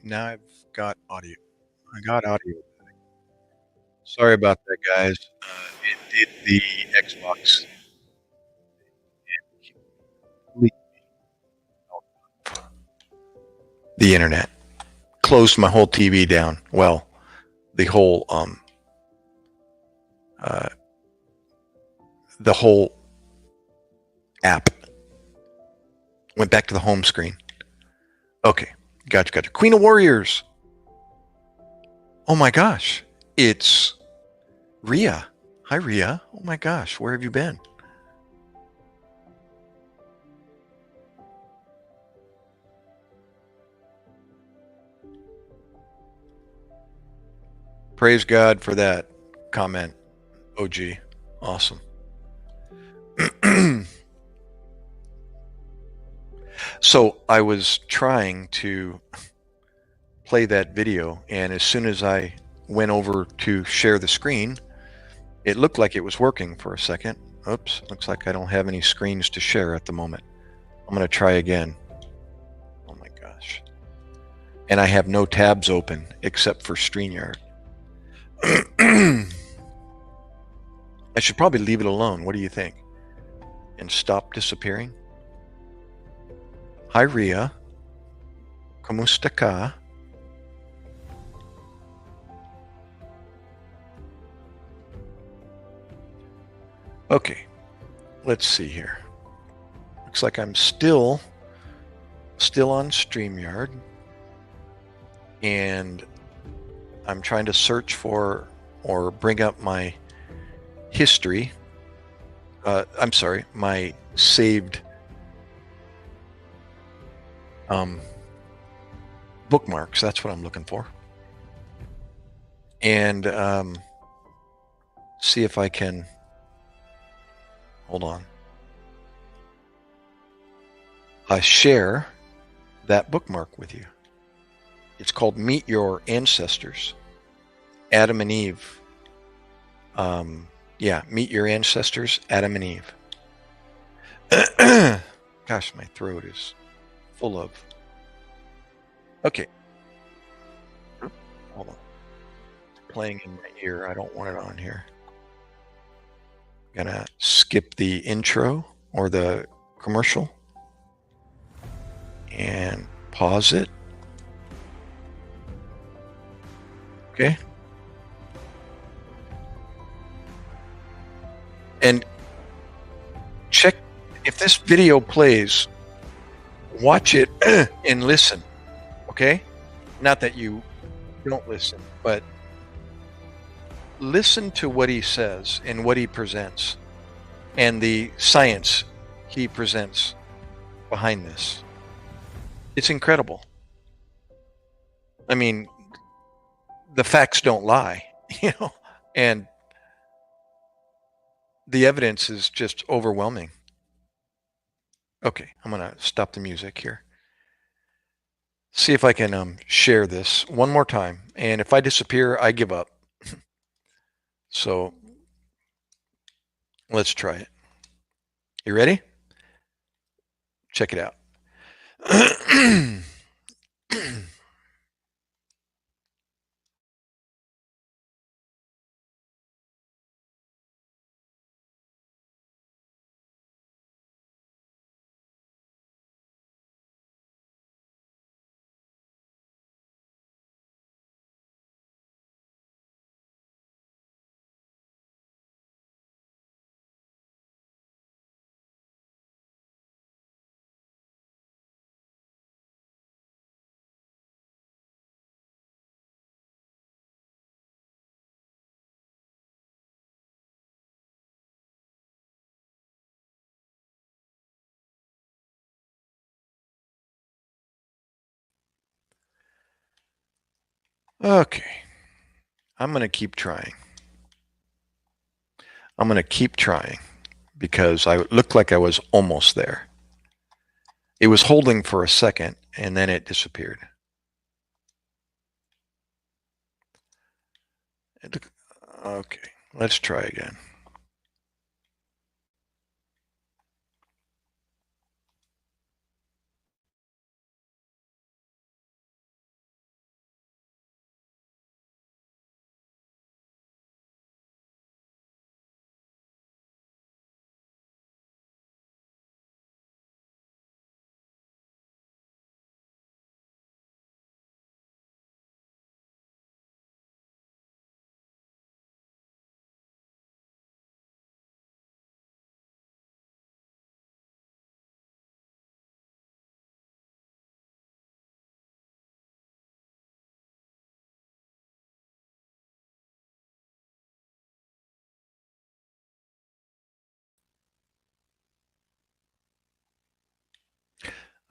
Now I've got audio. I got audio. Sorry about that, guys. It did the Xbox delete the internet, closed my whole TV down. Well, the whole uh, the whole app went back to the home screen. Okay, gotcha. Queen of Warriors. Oh my gosh, it's Rhea. Hi, Ria. Oh my gosh, where have you been? Praise God for that comment, OG. Awesome. So I was trying to play that video, and as soon as I went over to share the screen, it looked like it was working for a second. Oops, looks like I don't have any screens to share at the moment. I'm going to try again. Oh my gosh. And I have no tabs open except for StreamYard. I should probably leave it alone. What do you think? And stop disappearing? Hi, Ria. Kamusta ka? Okay, let's see here. Looks like I'm still on StreamYard, and I'm trying to search for or bring up my history. I'm sorry, my saved bookmarks. That's what I'm looking for. And see if I can, hold on, share that bookmark with you. It's called Meet Your Ancestors. Adam and Eve. Yeah, Meet Your Ancestors, Adam and Eve. Gosh, my throat is full of... Okay. Hold on. It's playing in my ear. I don't want it on here. I'm gonna skip the intro or the commercial and pause it. Okay. And check if this video plays, watch it and listen. Okay? Not that you don't listen, but listen to what he says and what he presents and the science he presents behind this. It's incredible. I mean, the facts don't lie, and the evidence is just overwhelming. Okay, I'm going to stop the music here. See if I can share this one more time. And if I disappear, I give up. So let's try it. You ready? Check it out. Okay. I'm going to keep trying. I'm going to keep trying because I looked like I was almost there. It was holding for a second and then it disappeared. Okay, let's try again.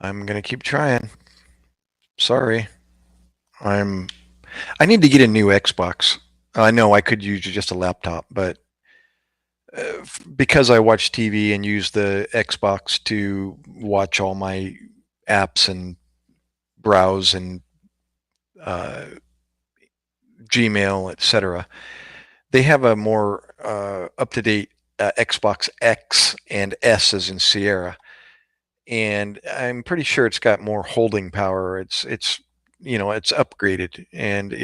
I'm gonna keep trying. Sorry. I'm. I need to get a new Xbox. I know I could use just a laptop, but because I watch TV and use the Xbox to watch all my apps and browse and uh, Gmail, etc., they have a more up-to-date Xbox X and S as in Sierra, and I'm pretty sure it's got more holding power. It's upgraded, and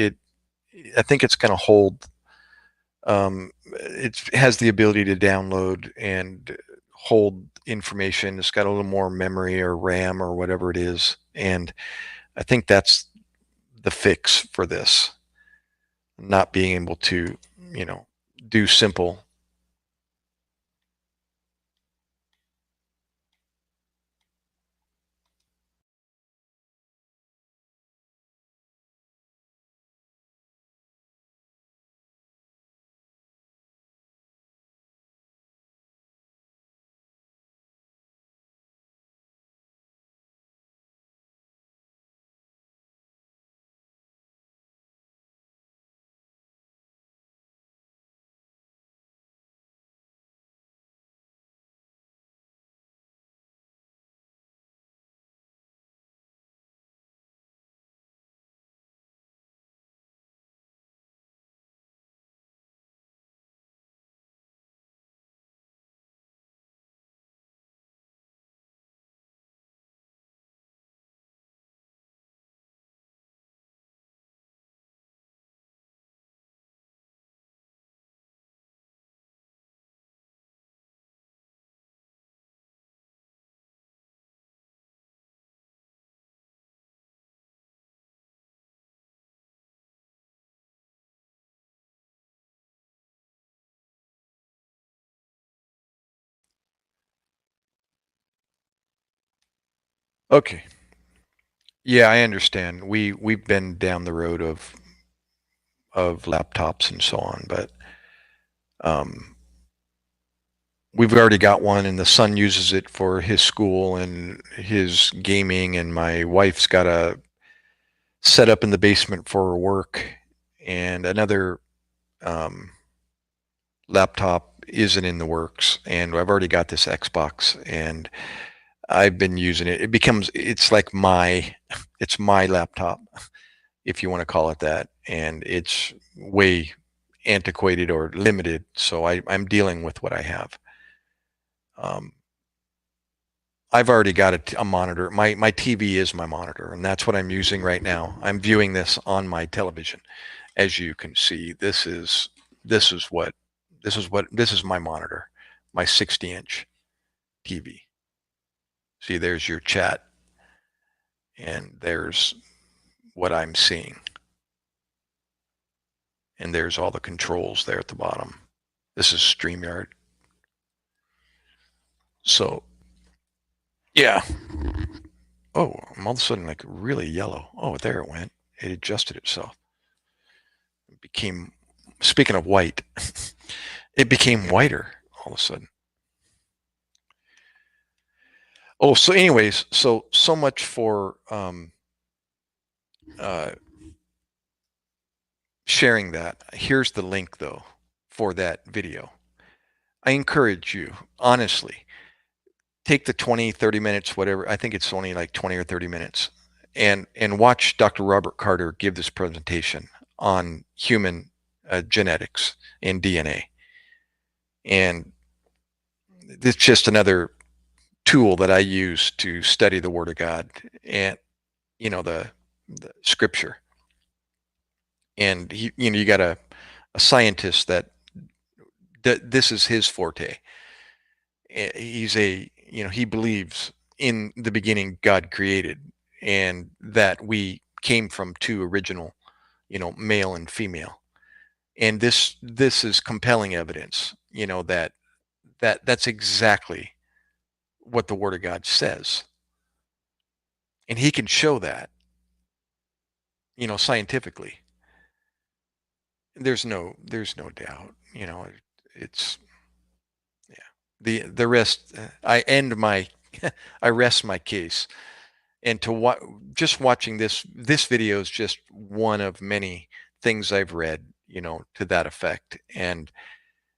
I think it's going to hold. It has the ability to download and hold information. It's got a little more memory or RAM or whatever it is, and I think that's the fix for this. Not being able to, you know, do simple. Okay. Yeah, I understand. We've been down the road of laptops and so on, but um, we've already got one, and the son uses it for his school and his gaming, and my wife's got a set up in the basement for her work, and another um, laptop isn't in the works, and I've already got this Xbox, and I've been using it. It's like it's my laptop, if you want to call it that, and it's way antiquated or limited. So I'm dealing with what I have. Um, I've already got a monitor. My TV is my monitor, and that's what I'm using right now. I'm viewing this on my television. As you can see, this is what this is my monitor, my 60-inch TV. See, there's your chat, and there's what I'm seeing, and there's all the controls there at the bottom. This is StreamYard. So yeah. Oh, I'm all of a sudden like really yellow. Oh, there it went. It adjusted itself. It became, speaking of white, it became whiter all of a sudden. Oh, so anyways, so much for uh, sharing that. Here's the link though for that video. I encourage you, honestly, take the 20, 30 minutes, whatever. I think it's only like 20 or 30 minutes, and watch Dr. Robert Carter give this presentation on human genetics and DNA. And it's just another tool that I use to study the Word of God and the Scripture. And you got a scientist that this is his forte. He's he believes in the beginning God created, and that we came from two original, male and female. And this is compelling evidence, that's exactly what the Word of God says, and he can show that, scientifically. There's no doubt. It's yeah. The rest, I rest my case. And just watching this video is just one of many things I've read, to that effect. And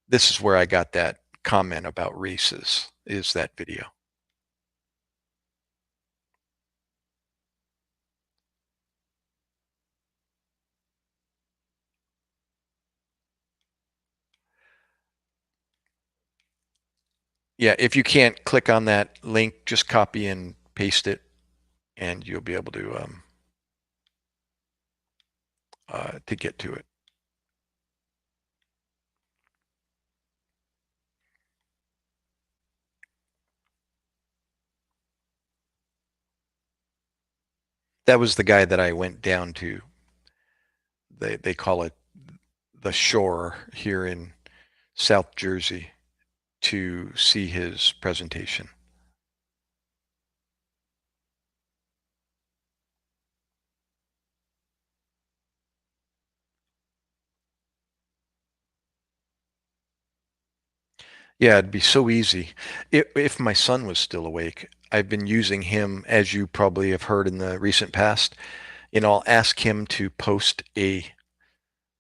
this is where I got that comment about Reese's, is that video. Yeah, if you can't click on that link, just copy and paste it, and you'll be able to get to it. That was the guy that I went down to. They call it the Shore here in South Jersey to see his presentation. Yeah, it'd be so easy. If my son was still awake, I've been using him, as you probably have heard in the recent past. I'll ask him to post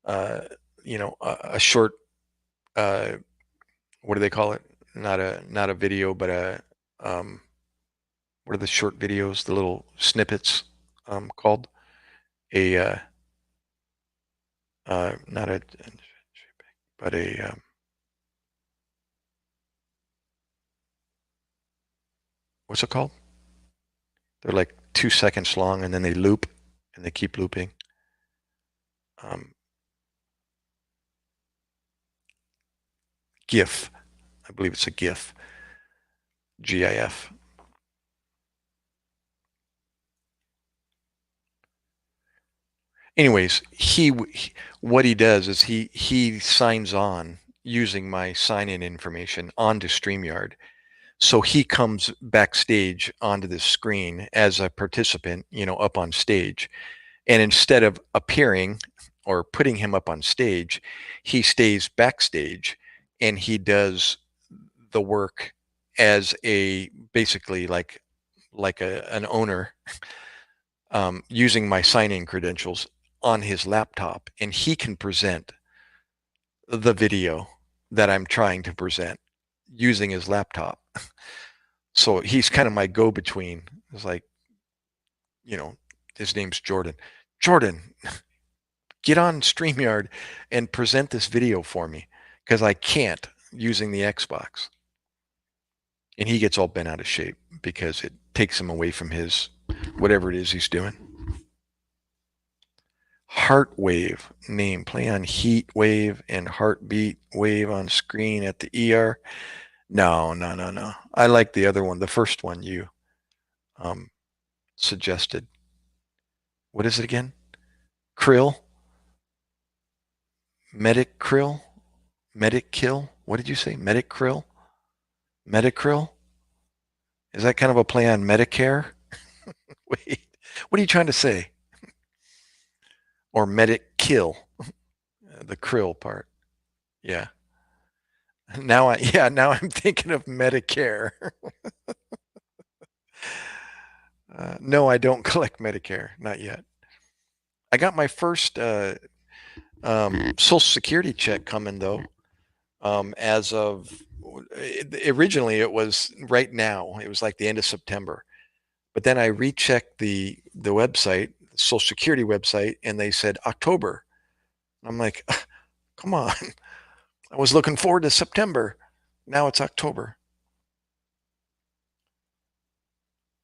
uh, a short, uh, what do they call it? Not a video, but um, what are the short videos, the little snippets, called? A, not a, but what's it called? They're like 2 seconds long and then they loop and they keep looping. Um, GIF. I believe it's a GIF. GIF. Anyways, what he does is he signs on using my sign-in information onto StreamYard. So he comes backstage onto the screen as a participant, up on stage. And instead of appearing or putting him up on stage, he stays backstage and he does the work as a basically like an owner, using my sign-in credentials on his laptop, and he can present the video that I'm trying to present using his laptop. So he's kind of my go-between. It's like, you know, his name's Jordan. Jordan, get on StreamYard and present this video for me because I can't using the Xbox. And he gets all bent out of shape because it takes him away from his whatever it is he's doing. Heart wave name, play on heat wave and heartbeat wave on screen at the ER. No, no, no, no. I like the other one, the first one you um, suggested. What is it again? Krill? Medic krill? Medic kill? What did you say? Medic krill? Medicrill? Is that kind of a play on Medicare? Wait, what are you trying to say? Or medic kill? The krill part. Yeah. Now I'm thinking of Medicare. No, I don't collect Medicare, not yet. I got my first Social Security check coming though. As of originally, it was right now. It was like the end of September, but then I rechecked the website, Social Security website, and they said October. I'm like, come on! I was looking forward to September. Now it's October.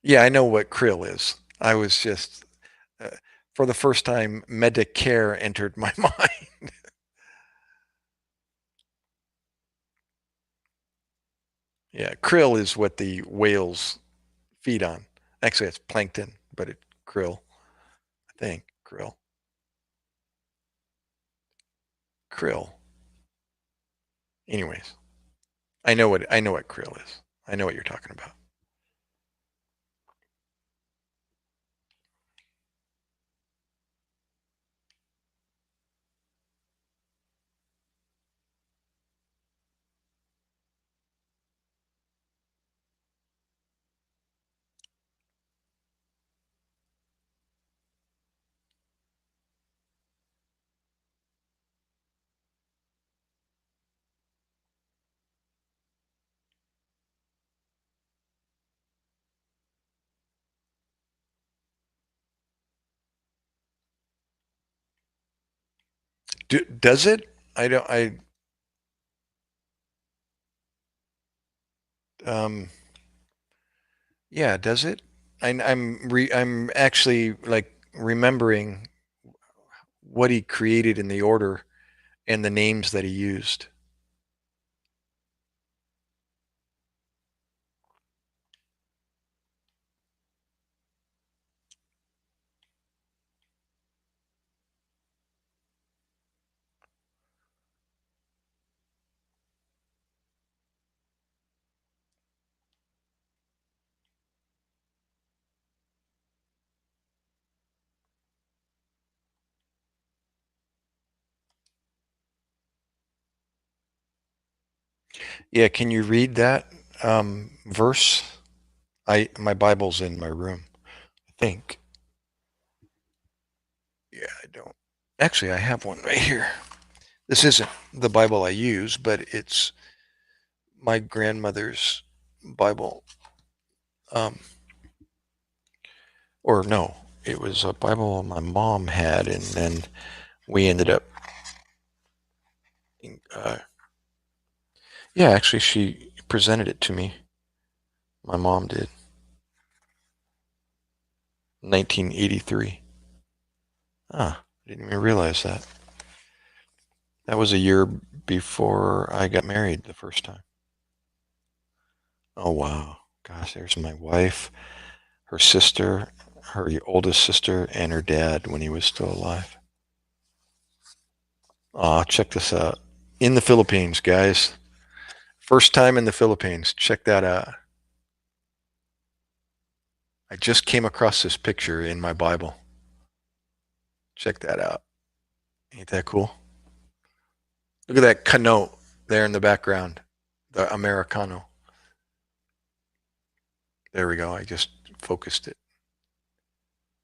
Yeah, I know what krill is. I was just uh, for the first time, Medicare entered my mind. Yeah, krill is what the whales feed on. Actually, it's plankton, but it's krill. I think krill. Krill. Anyways, I know what krill is. I know what you're talking about. Does it? I don't. Um. Yeah. Does it? I'm actually like remembering what he created in the order and the names that he used. Yeah. Can you read that verse? My Bible's in my room. I think. Yeah. I don't. Actually, I have one right here. This isn't the Bible I use, but it's my grandmother's Bible. Um, or no, it was a Bible my mom had, and then we ended up. Uh, yeah, actually, she presented it to me. My mom did. 1983. Ah, I didn't even realize that. That was a year before I got married the first time. Oh wow, gosh, there's my wife, her sister, her oldest sister, and her dad when he was still alive. Aw, check this out. In the Philippines, guys. First time in the Philippines. Check that out. I just came across this picture in my Bible. Check that out. Ain't that cool? Look at that canoe there in the background, the Americano. There we go. I just focused it.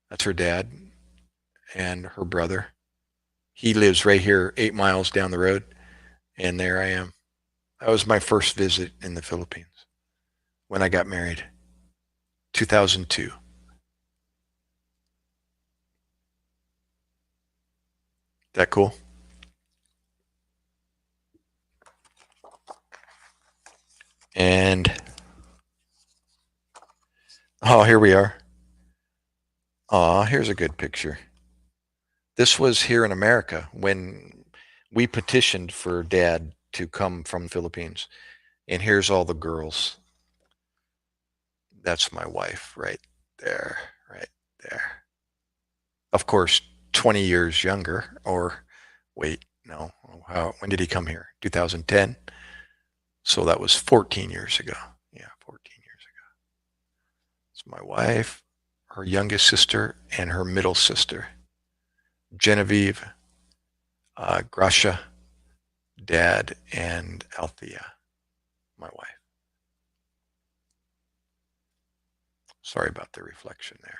That's her dad and her brother. He lives right here, 8 miles down the road. And there I am. That was my first visit in the Philippines when I got married, 2002. That cool? And oh, here we are. Aw, here's a good picture. This was here in America when we petitioned for Dad to come from the Philippines. And here's all the girls. That's my wife right there, right there. Of course, 20 years younger, or wait, no. When did he come here? 2010. So that was 14 years ago. Yeah, 14 years ago. It's my wife, her youngest sister, and her middle sister, Genevieve, Gracia, Dad, and Althea, my wife. Sorry about the reflection there.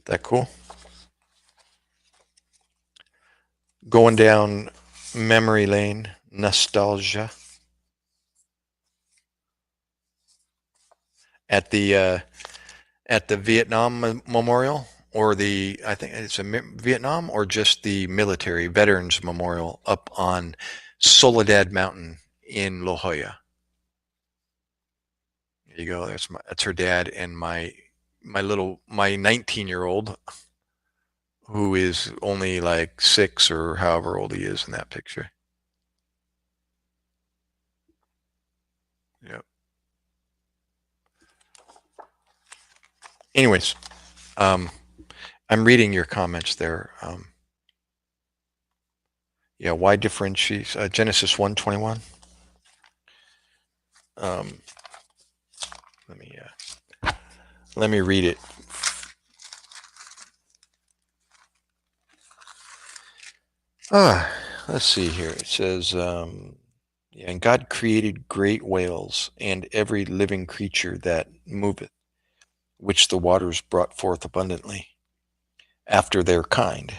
That cool? Going down memory lane, nostalgia. At the Vietnam Memorial, or I think it's a Vietnam, or just the military veterans memorial up on Soledad Mountain in La Jolla. There you go. That's her dad and my 19-year-old, who is only like 6 or however old he is in that picture. Yep. Anyways, I'm reading your comments there. Yeah, why differentiate Genesis 1:21? Um, let me read it. Let's see here. It says, yeah, and God created great whales and every living creature that moveth, which the waters brought forth abundantly, after their kind,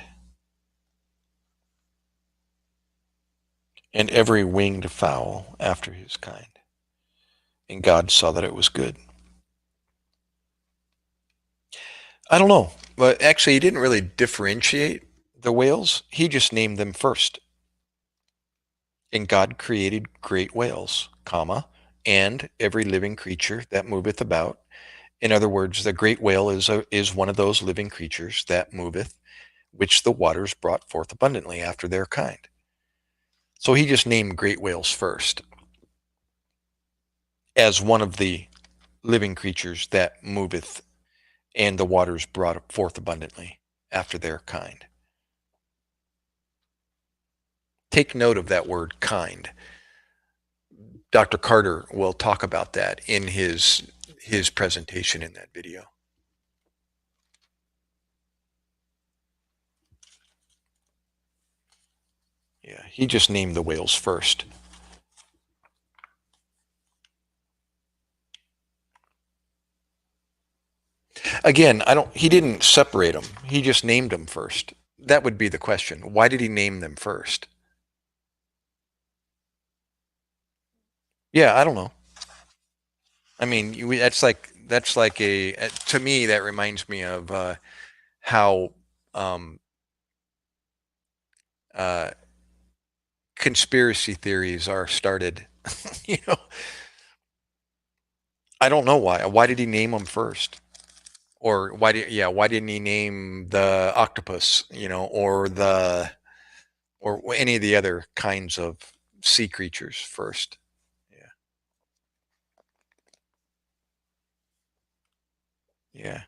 and every winged fowl after his kind. And God saw that it was good. I don't know. But actually, he didn't really differentiate the whales. He just named them first. And God created great whales, comma, and every living creature that moveth about. In other words, the great whale is one of those living creatures that moveth, which the waters brought forth abundantly after their kind. So he just named great whales first as one of the living creatures that moveth, and the waters brought forth abundantly after their kind. Take note of that word kind. Dr. Carter will talk about that in his presentation in that video. Yeah, he just named the whales first. Again, he didn't separate them. He just named them first. That would be the question. Why did he name them first? Yeah, I don't know. I mean, that's like to me that reminds me of how uh, conspiracy theories are started. you know, I don't know why. Why did he name them first? Or why didn't he name the octopus, or any of the other kinds of sea creatures first? Yeah. Yeah.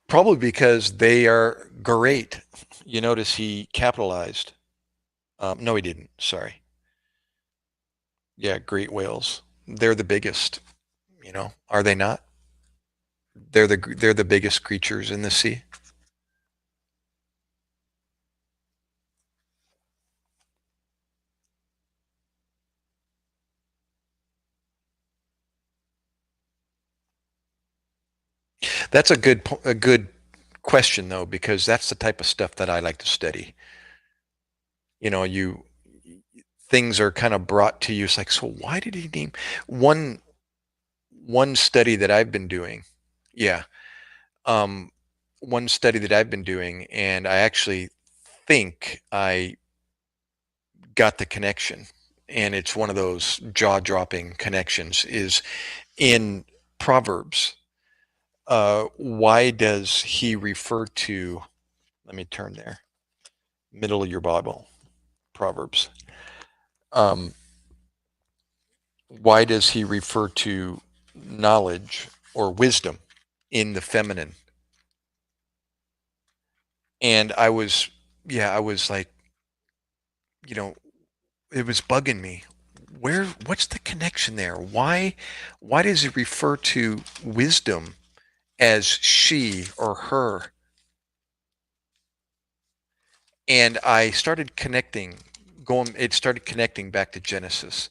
Probably because they are great. You notice he capitalized. No, he didn't. Sorry. Yeah, great whales. They're the biggest, are they not? They're the biggest creatures in the sea. That's a good question though, because that's the type of stuff that I like to study. You things are kind of brought to you. It's like, so why did he name one one study that I've been doing? Yeah. Um, One study that I've been doing, and I actually think I got the connection, and it's one of those jaw-dropping connections, is in Proverbs. Why does he refer to, let me turn there, middle of your Bible, Proverbs. Um, why does he refer to knowledge or wisdom in the feminine? And I was like, you know, it was bugging me. What's the connection there? Why does he refer to wisdom as she or her? And I started it started connecting back to Genesis.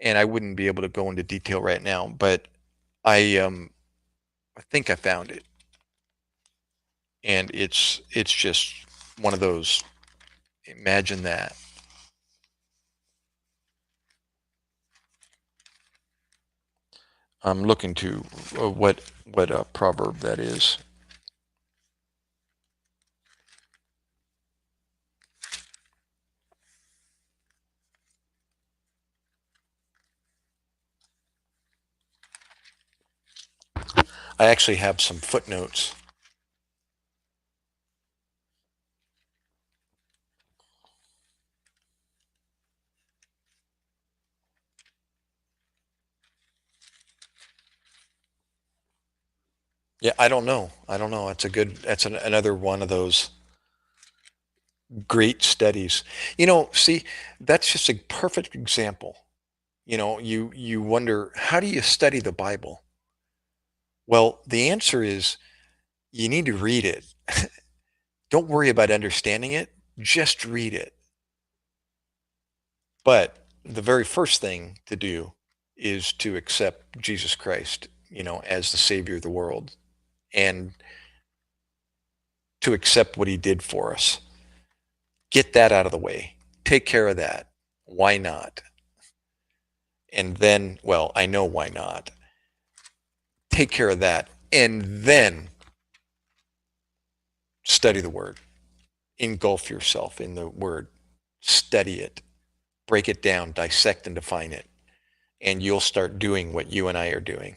And I wouldn't be able to go into detail right now, but I think I found it. And it's just one of those, imagine that. I'm looking to what proverb that is. I actually have some footnotes. Yeah, I don't know. I don't know. Another one of those great studies. See, that's just a perfect example. You wonder, how do you study the Bible? Well, the answer is you need to read it. Don't worry about understanding it, just read it. But the very first thing to do is to accept Jesus Christ, as the Savior of the world, and to accept what he did for us. Get that out of the way. Take care of that. Why not? And then, well, I know why not. take care of that, and then study the word. Engulf yourself in the word. Study it. Break it down, dissect and define it. And you'll start doing what you and I are doing.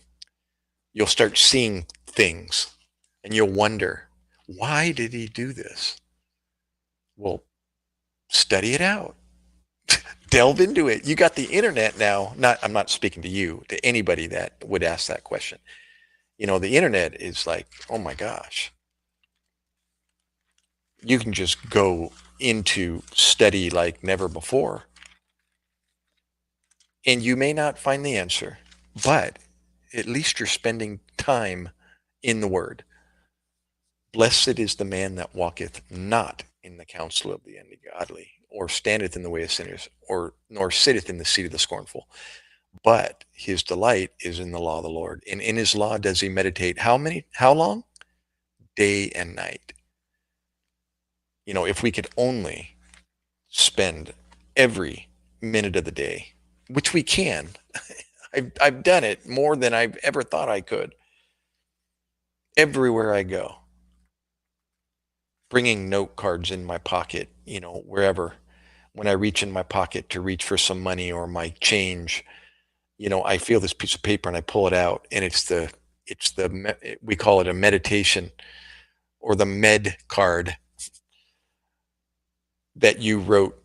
You'll start seeing things and you'll wonder, why did he do this? Well, study it out. Delve into it. You got the internet now. I'm not speaking to you, to anybody that would ask that question. You know, the internet is like, oh my gosh. You can just go into study like never before. And you may not find the answer, but at least you're spending time in the word. Blessed is the man that walketh not in the counsel of the ungodly, or standeth in the way of sinners, or nor sitteth in the seat of the scornful. But his delight is in the law of the Lord. And in his law does he meditate how long? Day and night. You know, if we could only spend every minute of the day, which we can. I've done it more than I've ever thought I could. Everywhere I go, bringing note cards in my pocket, you know, wherever. When I reach in my pocket to reach for some money or my change, you know, I feel this piece of paper and I pull it out, and we call it a meditation, or the med card, that you wrote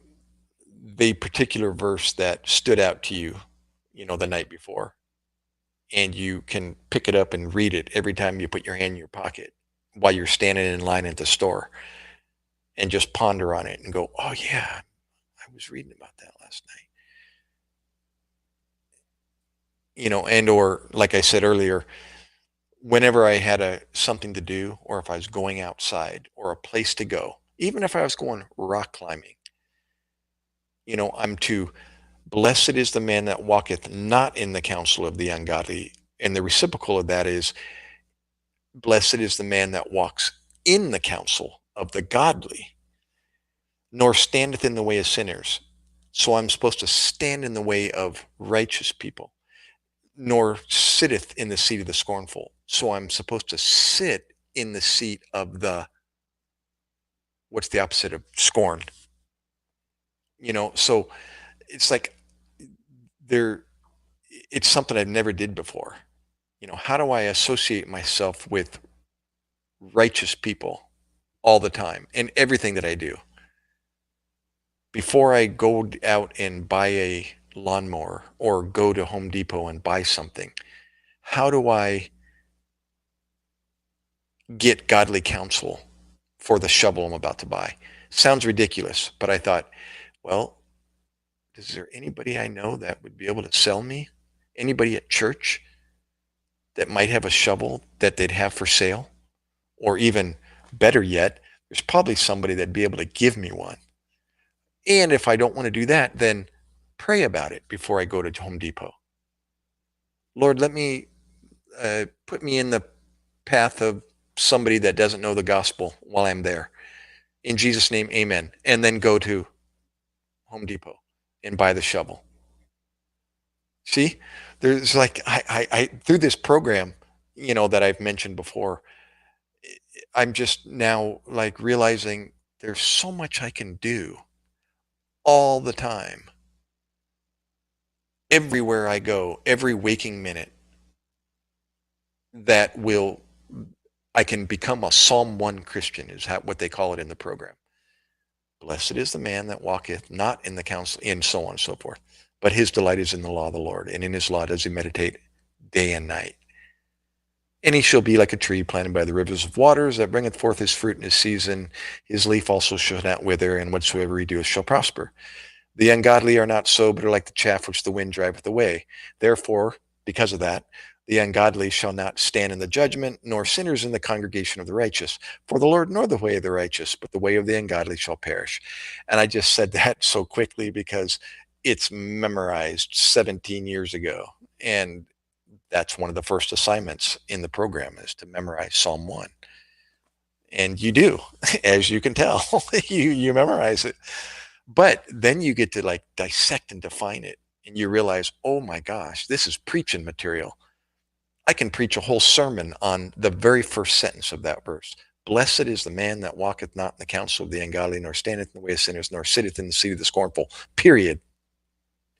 the particular verse that stood out to you, you know, the night before. And you can pick it up and read it every time you put your hand in your pocket while you're standing in line at the store, and just ponder on it and go, oh yeah, I was reading about that last night. You know, and or like I said earlier, whenever I had something to do, or if I was going outside or a place to go, even if I was going rock climbing, you know, blessed is the man that walketh not in the counsel of the ungodly. And the reciprocal of that is, blessed is the man that walks in the counsel of the godly, nor standeth in the way of sinners. So I'm supposed to stand in the way of righteous people, nor sitteth in the seat of the scornful. So I'm supposed to sit in the seat of what's the opposite of scorn? You know, so it's like it's something I've never did before. You know, how do I associate myself with righteous people all the time in everything that I do? Before I go out and buy a lawnmower or go to Home Depot and buy something, how do I get godly counsel for the shovel I'm about to buy? Sounds ridiculous, but I thought, well, is there anybody I know that would be able to sell me? Anybody at church that might have a shovel that they'd have for sale? Or even better yet, there's probably somebody that'd be able to give me one. And if I don't want to do that, then pray about it before I go to Home Depot. Lord, let me put me in the path of somebody that doesn't know the gospel while I'm there. In Jesus' name, amen. And then go to Home Depot and buy the shovel. See, there's like, I through this program, you know, that I've mentioned before, I'm just now like realizing there's so much I can do all the time. Everywhere I go, every waking minute, I can become a Psalm 1 Christian, is what they call it in the program. Blessed is the man that walketh not in the counsel, and so on and so forth. But his delight is in the law of the Lord, and in his law does he meditate day and night. And he shall be like a tree planted by the rivers of waters, that bringeth forth his fruit in his season. His leaf also shall not wither, and whatsoever he doeth shall prosper. The ungodly are not so, but are like the chaff which the wind driveth away. Therefore, because of that, the ungodly shall not stand in the judgment, nor sinners in the congregation of the righteous. For the Lord nor the way of the righteous, but the way of the ungodly shall perish. And I just said that so quickly because it's memorized 17 years ago. And that's one of the first assignments in the program, is to memorize Psalm 1. And you do, as you can tell, you memorize it. But then you get to like dissect and define it. And you realize, oh my gosh, this is preaching material. I can preach a whole sermon on the very first sentence of that verse. Blessed is the man that walketh not in the counsel of the ungodly, nor standeth in the way of sinners, nor sitteth in the seat of the scornful, period,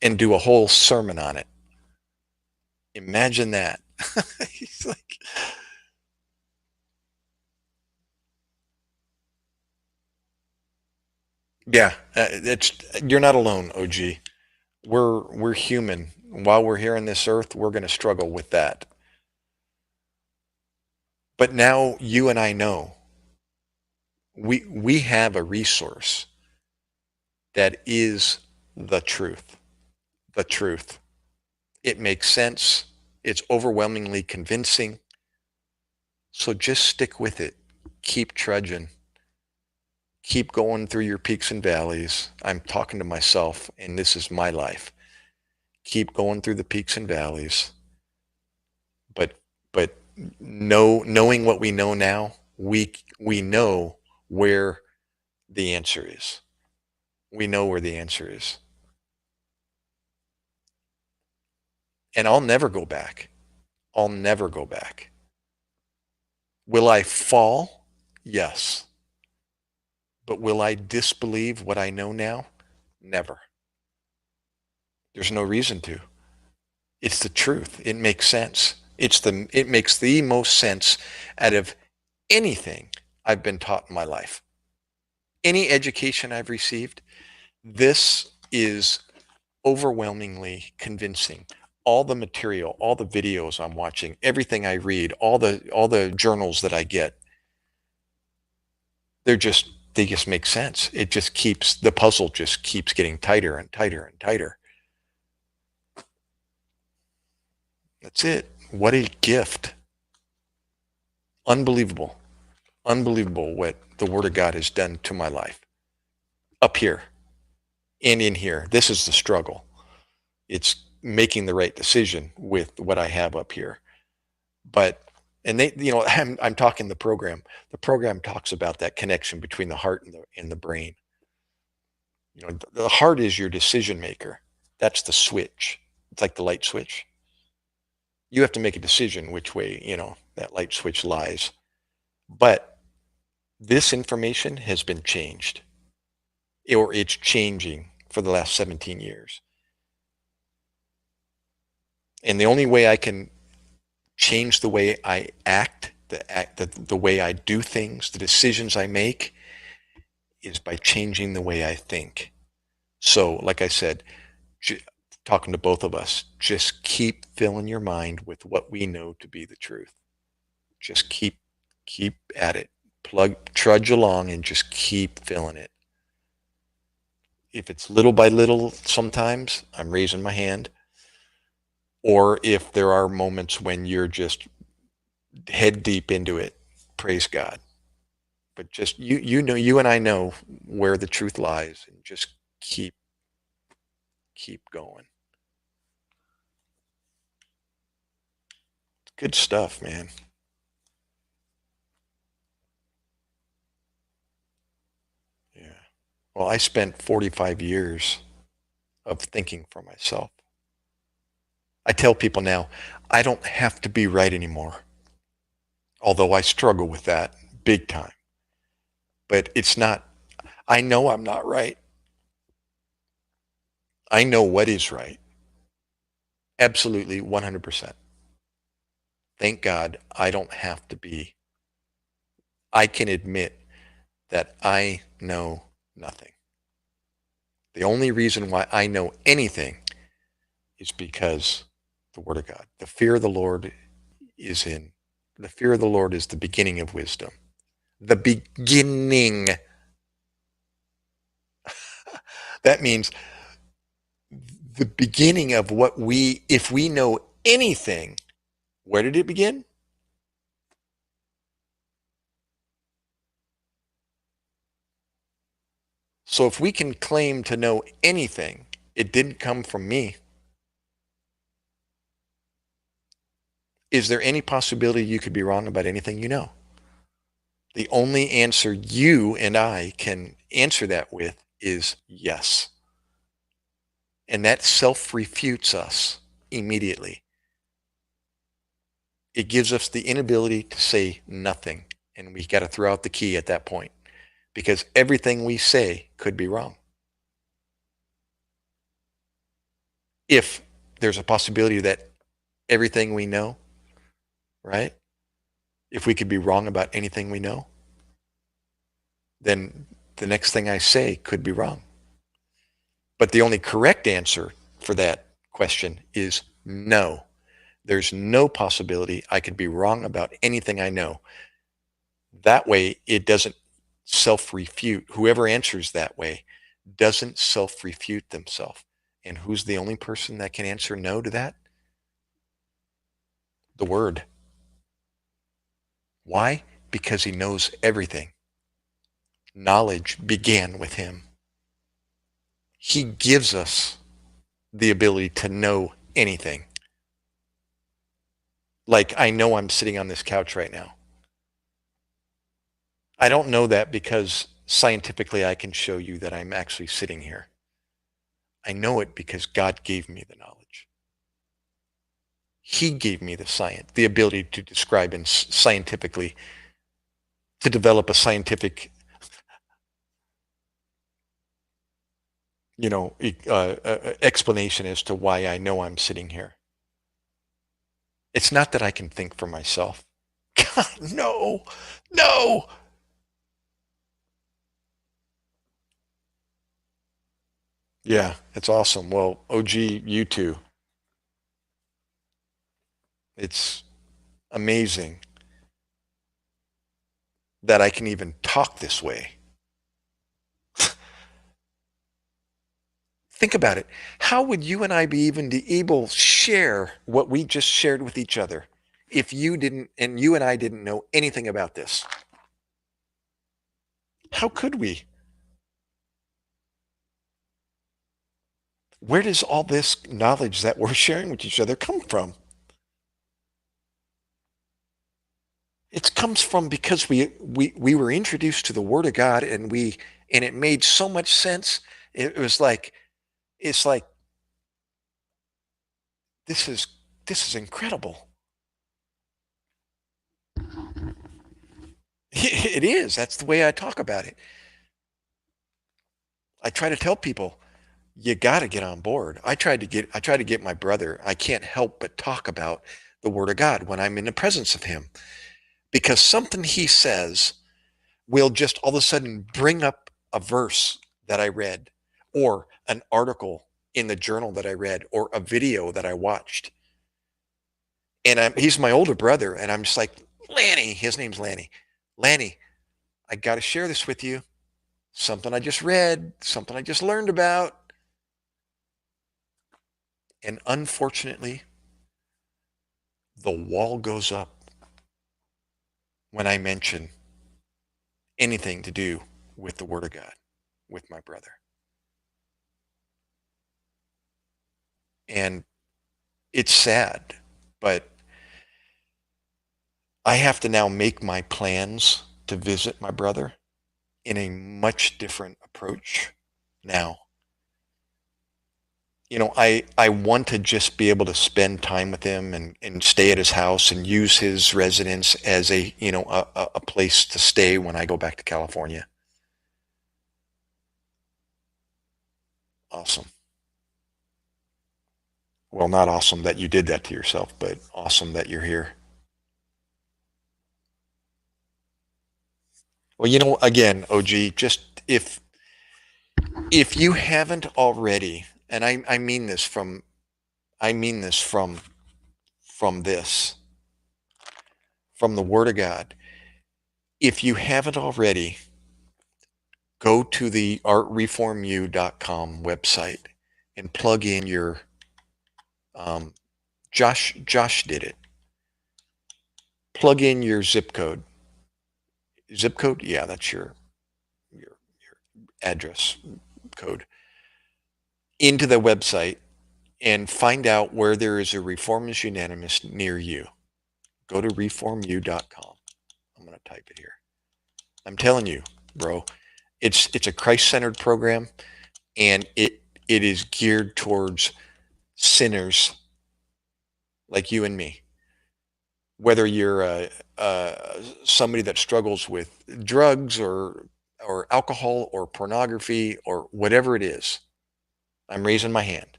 and do a whole sermon on it. Imagine that. He's like, yeah, it's you're not alone, OG. We're human. While we're here on this earth, we're going to struggle with that. But now you and I know we have a resource that is the truth. The truth. It makes sense. It's overwhelmingly convincing. So just stick with it. Keep trudging. Keep going through your peaks and valleys. I'm talking to myself, and this is my life. Keep going through the peaks and valleys. But knowing what we know now, we know where the answer is. We know where the answer is. And I'll never go back. I'll never go back. Will I fall? Yes. But will I disbelieve what I know now? Never. There's no reason to. It's the truth. It makes sense. It makes the most sense out of anything I've been taught in my life. Any education I've received, this is overwhelmingly convincing. All the material, all the videos I'm watching, everything I read, all the journals that I get, they just make sense. It just keeps the puzzle just keeps getting tighter and tighter and tighter. That's it. What a gift. Unbelievable. Unbelievable what the Word of God has done to my life. Up here and in here. This is the struggle. It's making the right decision with what I have up here. But and they, I'm talking the program. The program talks about that connection between the heart and the brain. The heart is your decision maker. That's the switch. It's like the light switch. You have to make a decision which way, that light switch lies. But this information has been changed, or it's changing for the last 17 years. And the only way I can change the way I act, the way I do things, the decisions I make, is by changing the way I think. So, like I said, talking to both of us, just keep filling your mind with what we know to be the truth. Just keep at it. Trudge along and just keep filling it. If it's little by little, sometimes I'm raising my hand. Or if there are moments when you're just head deep into it, praise God. But just you and I know where the truth lies, and just keep going. Good stuff, man. Yeah. Well, I spent 45 years of thinking for myself. I tell people now, I don't have to be right anymore. Although I struggle with that big time. But it's not, I know I'm not right. I know what is right. Absolutely 100%. Thank God I don't have to be. I can admit that I know nothing. The only reason why I know anything is because the Word of God. The fear of the Lord is the beginning of wisdom. The beginning. That means the beginning of if we know anything, where did it begin? So if we can claim to know anything, it didn't come from me. Is there any possibility you could be wrong about anything you know? The only answer you and I can answer that with is yes. And that self-refutes us immediately. It gives us the inability to say nothing. And we got to throw out the key at that point because everything we say could be wrong. If there's a possibility that everything we know, right? If we could be wrong about anything we know, then the next thing I say could be wrong. But the only correct answer for that question is no. There's no possibility I could be wrong about anything I know. That way, it doesn't self-refute. Whoever answers that way doesn't self-refute themselves. And who's the only person that can answer no to that? The Word. Why? Because he knows everything. Knowledge began with him. He gives us the ability to know anything. Like I know I'm sitting on this couch right now. I don't know that because scientifically I can show you that I'm actually sitting here. I know it because God gave me the knowledge. He gave me the science, the ability to describe and scientifically, to develop a scientific, explanation as to why I know I'm sitting here. It's not that I can think for myself. God, no, no. Yeah, it's awesome. Well, OG, you too. It's amazing that I can even talk this way. Think about it. How would you and I be even able to share what we just shared with each other if you didn't and you and I didn't know anything about this? How could we? Where does all this knowledge that we're sharing with each other come from? It comes from because we were introduced to the Word of God and it made so much sense. It was like it's like this is this is incredible. It is. That's the way I talk about it. I try to tell people, you got to get on board. I try to get my brother. I can't help but talk about the Word of God when I'm in the presence of him because something he says will just all of a sudden bring up a verse that I read or an article in the journal that I read or a video that I watched. And he's my older brother. And I'm just like, Lanny, his name's Lanny. Lanny, I got to share this with you. Something I just read, something I just learned about. And unfortunately, the wall goes up when I mention anything to do with the Word of God with my brother. And it's sad, but I have to now make my plans to visit my brother in a much different approach now. I want to just be able to spend time with him and stay at his house and use his residence as a place to stay when I go back to California. Awesome. Well, not awesome that you did that to yourself, but awesome that you're here. Well, again, OG, just if you haven't already, and I mean this from this, from the Word of God. If you haven't already, go to the artreformu.com website and plug in your Josh did it. Plug in your zip code. Zip code? Yeah, that's your address code into the website and find out where there is a Reformers Unanimous near you. Go to reformu.com. I'm going to type it here. I'm telling you, bro, it's a Christ-centered program, and it is geared towards sinners like you and me. whether you're somebody that struggles with drugs or alcohol or pornography or whatever it is. I'm raising my hand.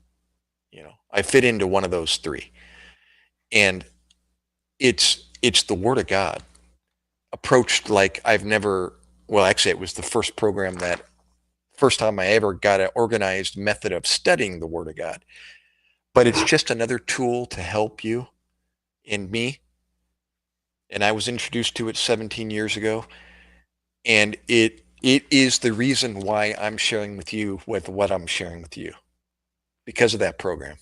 I fit into one of those three, and it's the Word of God approached like I've never. Well, actually, it was the first time I ever got an organized method of studying the Word of God. But it's just another tool to help you and me. And I was introduced to it 17 years ago, and it is the reason why I'm sharing with you with what I'm sharing with you because of that program.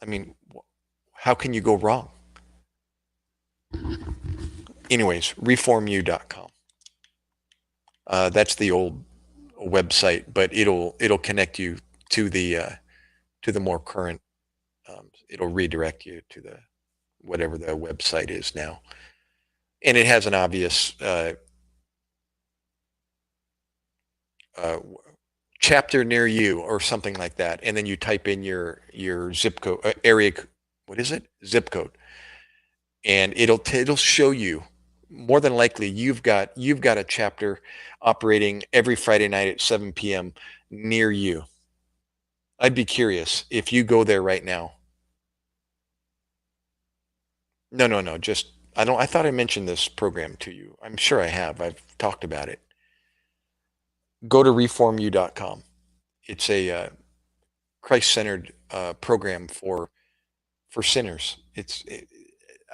I mean, how can you go wrong? Anyways, reformu.com. That's the old website, but it'll connect you to the more current. It'll redirect you to the whatever the website is now, and it has an obvious uh, chapter near you or something like that, and then you type in your zip code area. What is it? Zip code, and it'll show you. More than likely, you've got a chapter operating every Friday night at 7 p.m. near you. I'd be curious if you go there right now. No, no, no. Just I don't. I thought I mentioned this program to you. I'm sure I have. I've talked about it. Go to reformu.com. It's a Christ-centered program for sinners.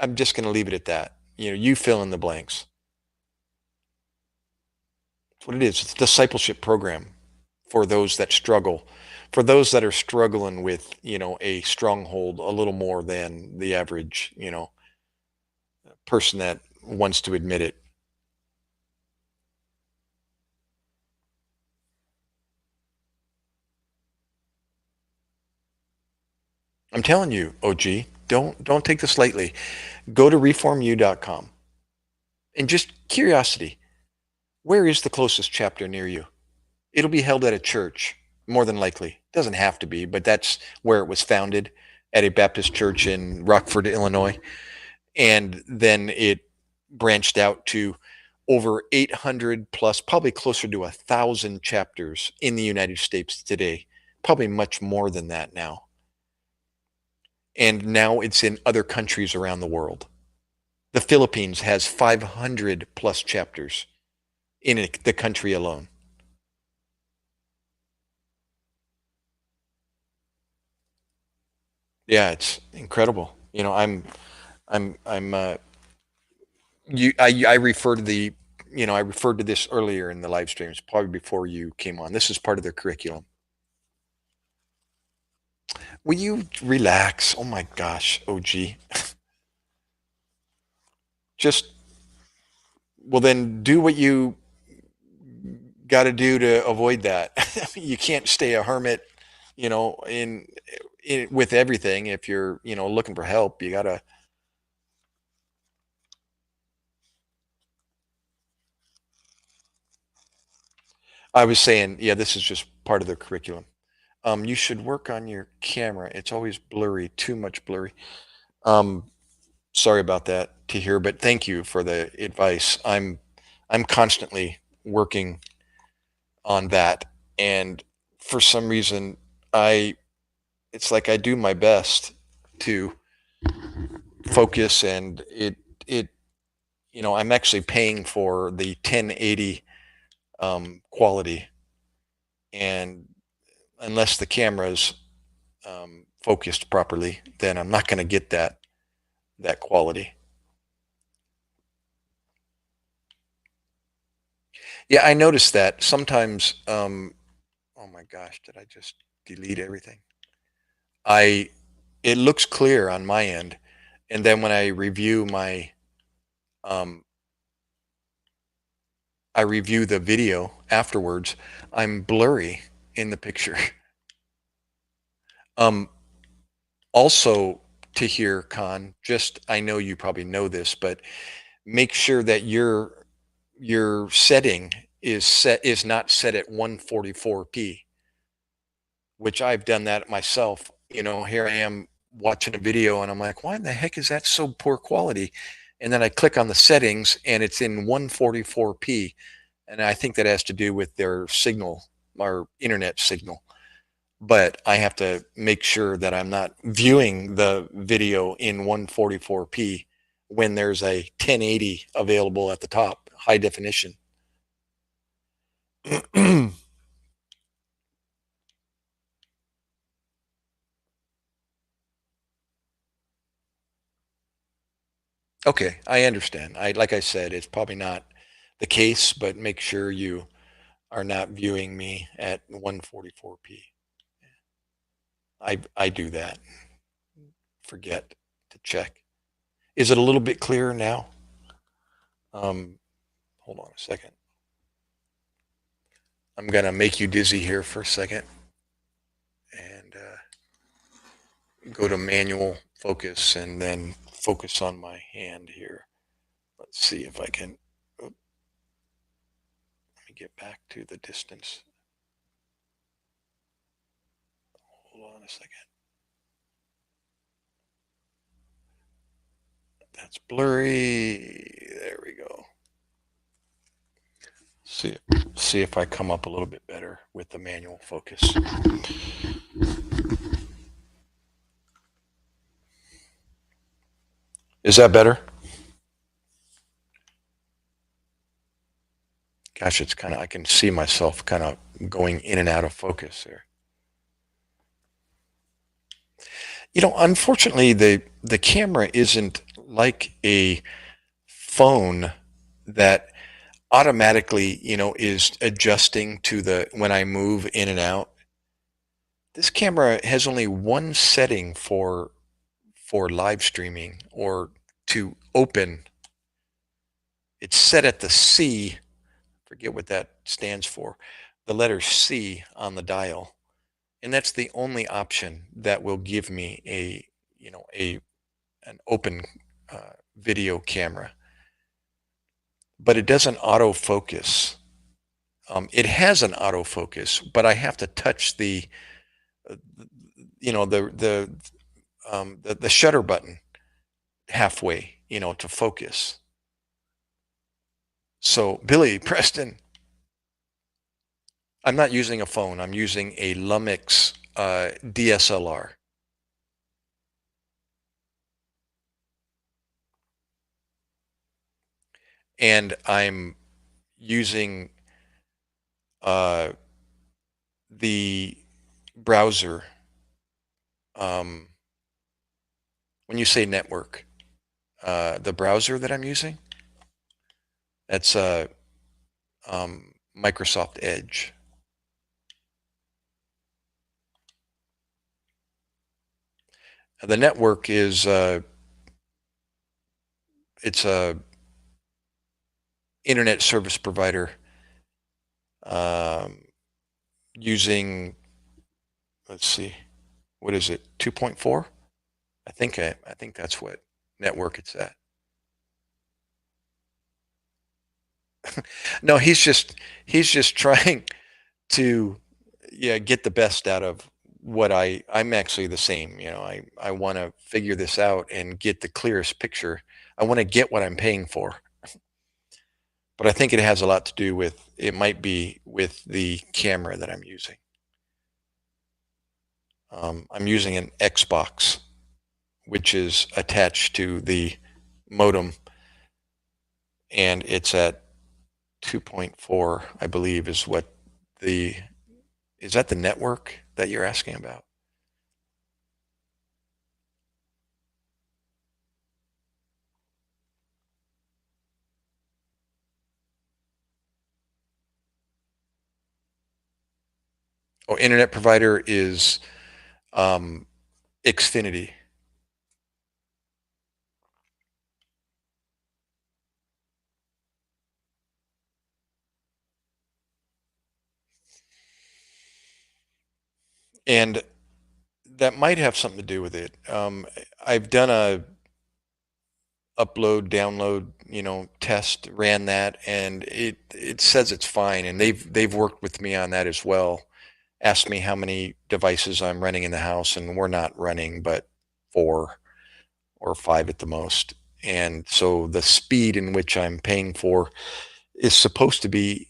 I'm just going to leave it at that. You fill in the blanks. That's what it is. It's a discipleship program for those that struggle, for those that are struggling with a stronghold a little more than the average person that wants to admit it. I'm telling you, OG, don't take this lightly. Go to reformu.com and just curiosity. Where is the closest chapter near you? It'll be held at a church, more than likely. Doesn't have to be, but that's where it was founded, at a Baptist church in Rockford, Illinois. And then it branched out to over 800 plus, probably closer to 1,000 chapters in the United States today. Probably much more than that now. And now it's in other countries around the world. The Philippines has 500 plus chapters in the country alone. Yeah, it's incredible. I'm I refer to I referred to this earlier in the live streams, probably before you came on. This is part of their curriculum. Will you relax? Oh my gosh, OG. Just, well, then do what you got to do to avoid that. You can't stay a hermit, in with everything. If you're, looking for help, you got to. I was saying, yeah, this is just part of the curriculum. You should work on your camera. It's always blurry, too much blurry. Um, Sorry about that to hear, but thank you for the advice. I'm constantly working on that, and for some reason, I it's like I do my best to focus, and it I'm actually paying for the 1080 quality, and unless the camera's focused properly, then I'm not going to get that quality. Yeah, I noticed that sometimes. Oh my gosh, did I just delete everything? I It looks clear on my end, and then when um, I review the video afterwards, I'm blurry in the picture. Um, Also, to hear Khan, just I know you probably know this, but make sure that your setting is not set at 144p. which I've done that myself. Here I am watching a video and I'm like, why in the heck is that so poor quality? And then I click on the settings and it's in 144p. And I think that has to do with their signal, our internet signal. But I have to make sure that I'm not viewing the video in 144p when there's a 1080 available at the top, high definition. Okay, I understand. Like I said, it's probably not the case, but make sure you are not viewing me at 144p. I do that. Forget to check. Is it a little bit clearer now? Hold on a second. I'm gonna make you dizzy here for a second and go to manual focus and then focus on my hand here. Let's see if I can. Let me get back to the distance. Hold on a second. That's blurry. There we go. See if I come up a little bit better with the manual focus. Is that better? Gosh, it's kind of, I can see myself kind of going in and out of focus there. Unfortunately, the camera isn't like a phone that automatically, is adjusting to when I move in and out. This camera has only one setting for live streaming or to open. It's set at the C, forget what that stands for, the letter C on the dial. And that's the only option that will give me an open video camera. But it doesn't autofocus. It has an autofocus, but I have to touch the shutter button halfway, to focus. So, Billy Preston, I'm not using a phone. I'm using a Lumix DSLR. And I'm using the browser. When you say network, the browser that I'm using, that's Microsoft Edge. The network is it's a internet service provider using, let's see, what is it, 2.4? I think that's what network it's at. No, he's just trying to get the best out of what I'm actually the same. I want to figure this out and get the clearest picture. I want to get what I'm paying for. But I think it has a lot to do with, it might be with the camera that I'm using. I'm using an Xbox, which is attached to the modem, and it's at 2.4, I believe, is that the network that you're asking about? Oh, internet provider is Xfinity. And that might have something to do with it. I've done a upload, download, test, ran that, and it says it's fine. And they've worked with me on that as well. asked me how many devices I'm running in the house, and we're not running but 4 or 5 at the most. And so the speed in which I'm paying for is supposed to be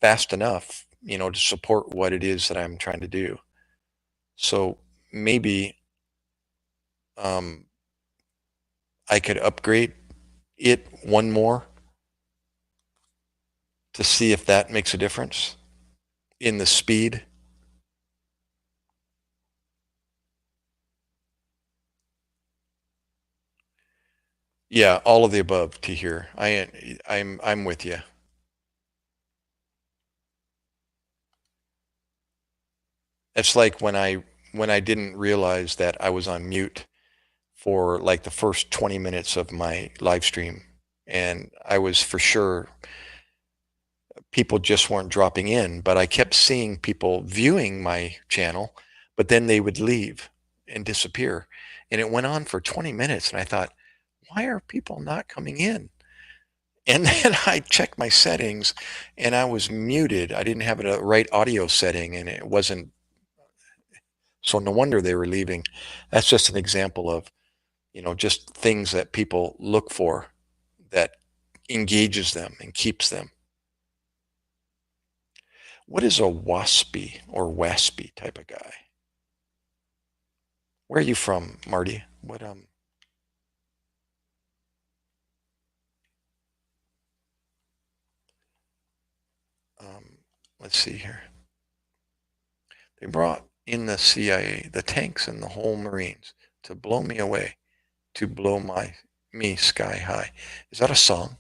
fast enough, to support what it is that I'm trying to do. So maybe um, I could upgrade it one more to see if that makes a difference in the speed. Yeah, all of the above to hear. I'm with you. It's like when I didn't realize that I was on mute for like the first 20 minutes of my live stream, and I was for sure people just weren't dropping in, but I kept seeing people viewing my channel, but then they would leave and disappear. And it went on for 20 minutes, and I thought, why are people not coming in? And then I checked my settings and I was muted. I didn't have the right audio setting, and it wasn't, so no wonder they were leaving. That's just an example of, just things that people look for that engages them and keeps them. What is a waspy or waspy type of guy? Where are you from, Marty? What um let's see here. They brought in the CIA, the tanks and the whole Marines to blow me away, to blow me sky high. Is that a song,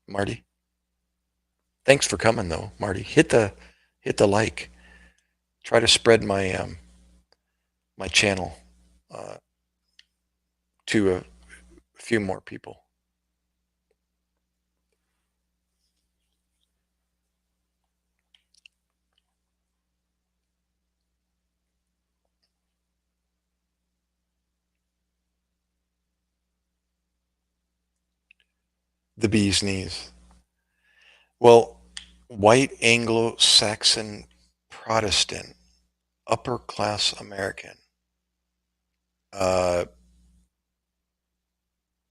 Marty? Thanks for coming though, Marty. Hit the like. Try to spread my channel uh, to a few more people. The bee's knees. Well, white Anglo-Saxon Protestant, upper class American. Uh,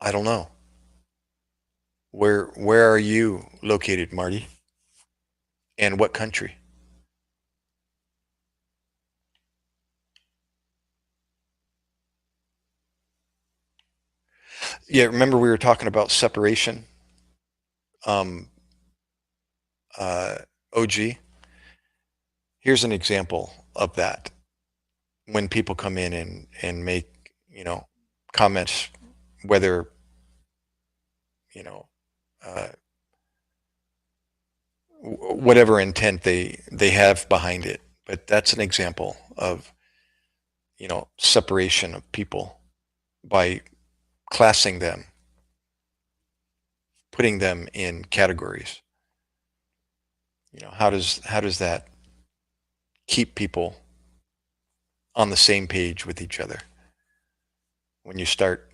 I don't know. Where are you located, Marty? And what country? Yeah, remember we were talking about separation? Um, uh, OG. Here's an example of that. When people come in and make, comments, whether, you know, uh, whatever intent they have behind it. But that's an example of, separation of people by classing them, putting them in categories. How does that keep people on the same page with each other when you start,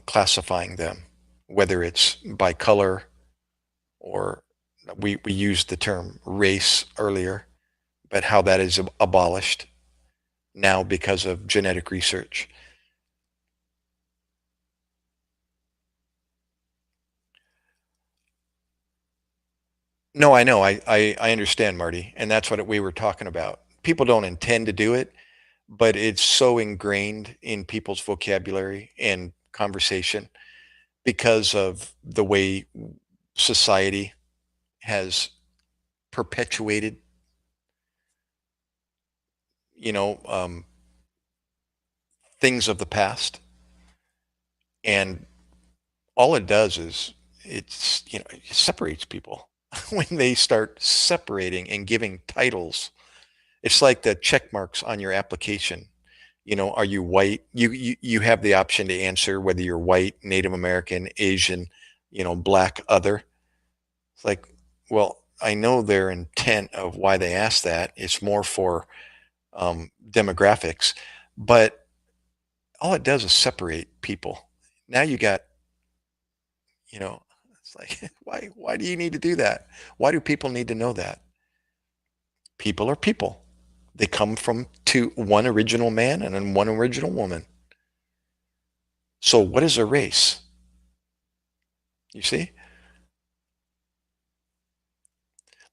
classifying them, whether it's by color or we used the term race earlier, but how that is abolished now because of genetic research. No, I know. I understand, Marty. And that's what we were talking about. People don't intend to do it, but it's so ingrained in people's vocabulary and conversation because of the way society has perpetuated, you know, um, things of the past. And all it does is it separates people when they start separating and giving titles. It's like the check marks on your application. Are you white? You have the option to answer whether you're white, Native American, Asian, black, other. It's like, well, I know their intent of why they asked that. It's more for demographics, but all it does is separate people. Now you got, you know, It's like, why do you need to do that? Why do people need to know that? People are people. They come from one original man and then one original woman. So what is a race? You see?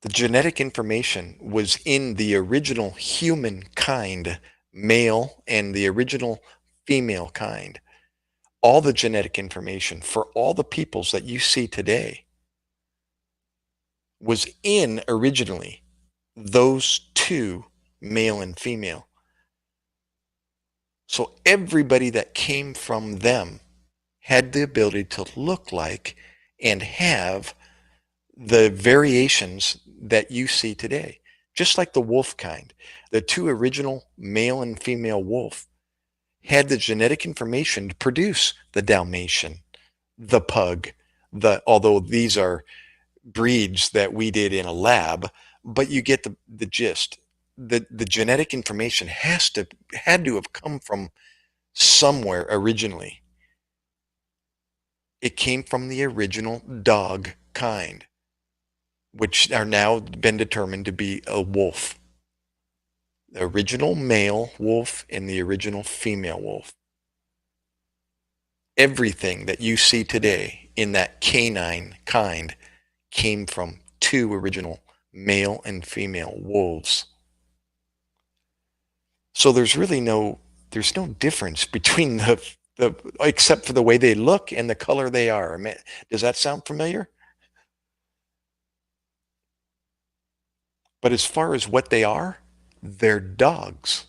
The genetic information was in the original humankind, male, and the original female kind. All the genetic information for all the peoples that you see today was in originally those two, male and female. So everybody that came from them had the ability to look like and have the variations that you see today. Just like the wolf kind, the two original male and female wolf had the genetic information to produce the Dalmatian, the pug, although these are breeds that we did in a lab, but you get the gist. The genetic information had to have come from somewhere originally. It came from the original dog kind, which are now been determined to be a wolf. The original male wolf and the original female wolf. Everything that you see today in that canine kind came from two original male and female wolves. So there's no difference between the except for the way they look and the color they are. Does that sound familiar? But as far as what they are, they're dogs.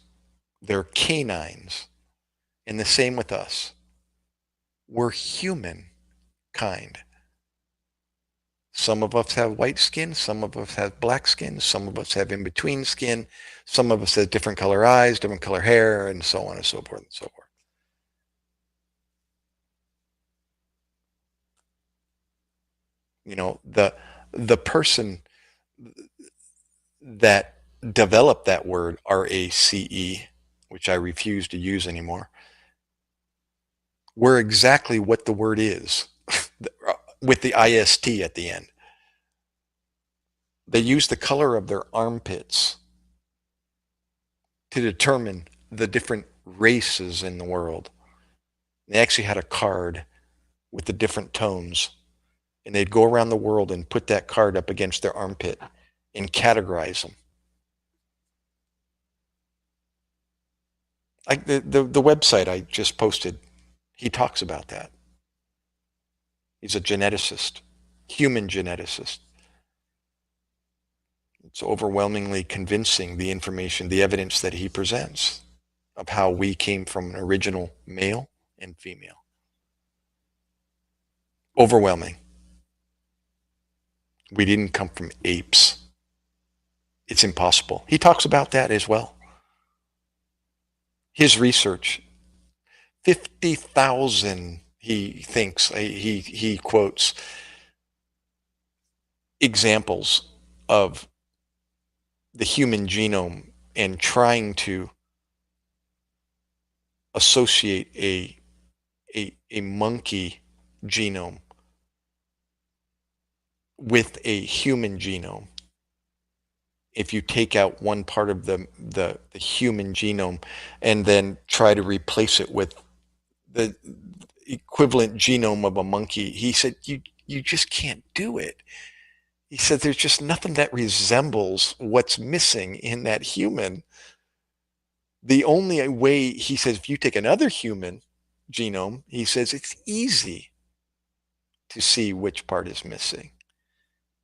They're canines. And the same with us. We're human kind. Some of us have white skin, some of us have black skin, some of us have in between skin, some of us have different color eyes, different color hair, and so on and so forth and so forth. The person that developed that word, RACE, which I refuse to use anymore, were exactly what the word is with the IST at the end. They used the color of their armpits to determine the different races in the world. They actually had a card with the different tones, and they'd go around the world and put that card up against their armpit and categorize them. Like the website I just posted, he talks about that. He's a geneticist, human geneticist. It's overwhelmingly convincing, the information, the evidence that he presents of how we came from an original male and female. Overwhelming. We didn't come from apes. It's impossible. He talks about that as well. His research, 50,000, he thinks, he quotes examples of the human genome and trying to associate a monkey genome with a human genome. If you take out one part of the human genome and then try to replace it with the equivalent genome of a monkey, he said, you just can't do it. He said, there's just nothing that resembles what's missing in that human. The only way, he says, if you take another human genome, he says it's easy to see which part is missing.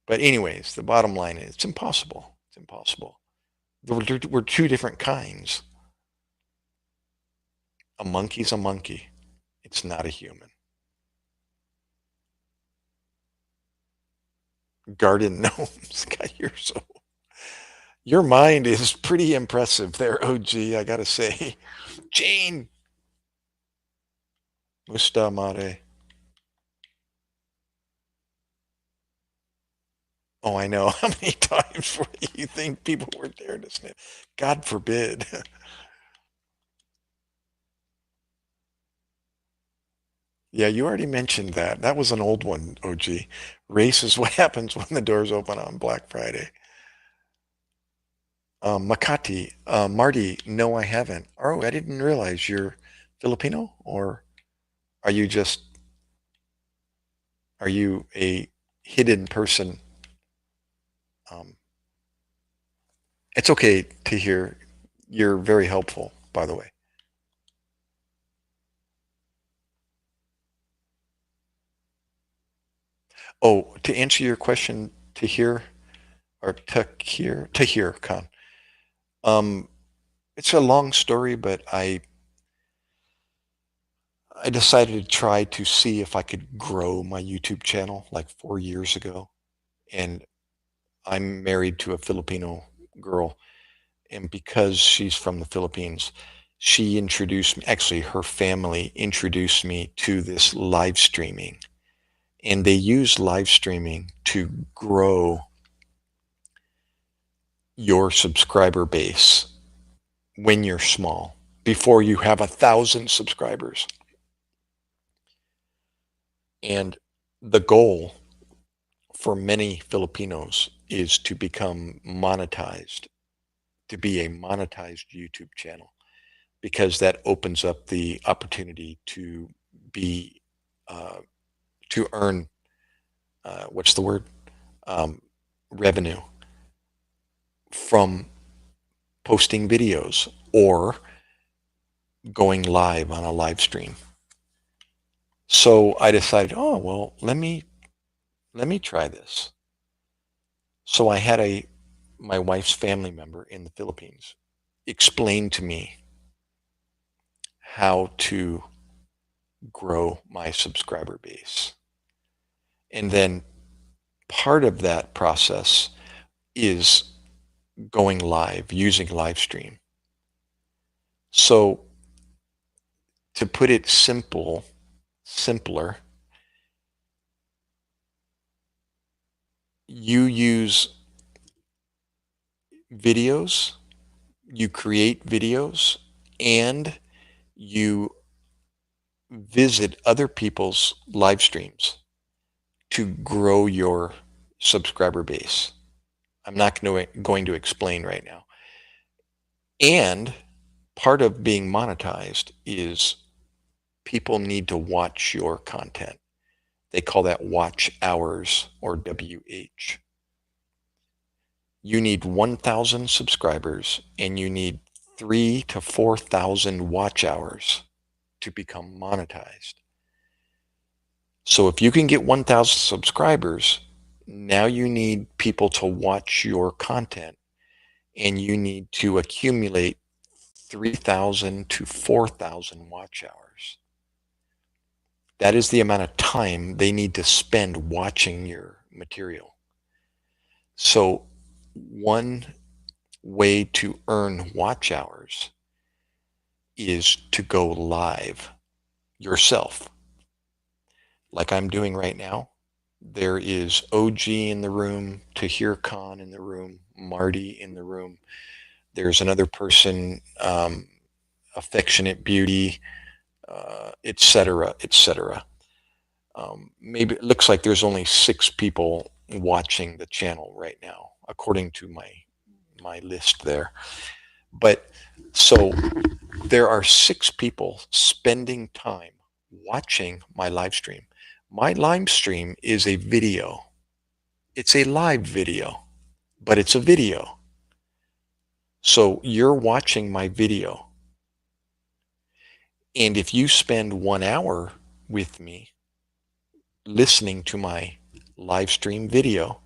But anyways, the bottom line is it's impossible. It's impossible. We're two different kinds. A monkey's a monkey. It's not a human. Garden gnomes. God, your mind is pretty impressive there, OG, I gotta say. Jane. Musta mare. Oh, I know. How many times do you think people were there to snip? God forbid. Yeah, you already mentioned that. That was an old one, OG. Race is what happens when the doors open on Black Friday. Makati, Marty, no, I haven't. Oh, I didn't realize you're Filipino, or are you just, are you a hidden person? Um, it's okay to hear. You're very helpful, by the way. Oh, to answer your question, to hear or to hear, Khan. Um, it's a long story, but I decided to try to see if I could grow my YouTube channel like 4 years ago. And I'm married to a Filipino girl. And because she's from the Philippines, she introduced me, actually, her family introduced me to this live streaming. And they use live streaming to grow your subscriber base when you're small, before you have 1,000 subscribers. And the goal for many Filipinos is to become monetized, to be a monetized YouTube channel, because that opens up the opportunity to be, uh, to earn, what's the word? Um, Revenue from posting videos or going live on a live stream. So I decided, oh, well, let me try this. So I had my wife's family member in the Philippines explain to me how to grow my subscriber base. And then part of that process is going live, using live stream. So to put it simpler, you use videos, you create videos, and you visit other people's live streams to grow your subscriber base. I'm not going to explain right now. And part of being monetized is people need to watch your content. They call that watch hours, or WH. You need 1,000 subscribers and you need 3 to 4,000 watch hours to become monetized. So if you can get 1,000 subscribers, now you need people to watch your content, and you need to accumulate 3,000 to 4,000 watch hours. That is the amount of time they need to spend watching your material. So one way to earn watch hours is to go live yourself, like I'm doing right now. There is OG in the room, Tahir Khan in the room, Marty in the room. There's another person, Affectionate Beauty, etc., etc. Maybe it looks like there's only 6 people watching the channel right now, according to my list there. But so there are 6 people spending time watching my live stream. My live stream is a video. It's a live video, but it's a video. So you're watching my video. And if you spend 1 hour with me listening to my live stream video,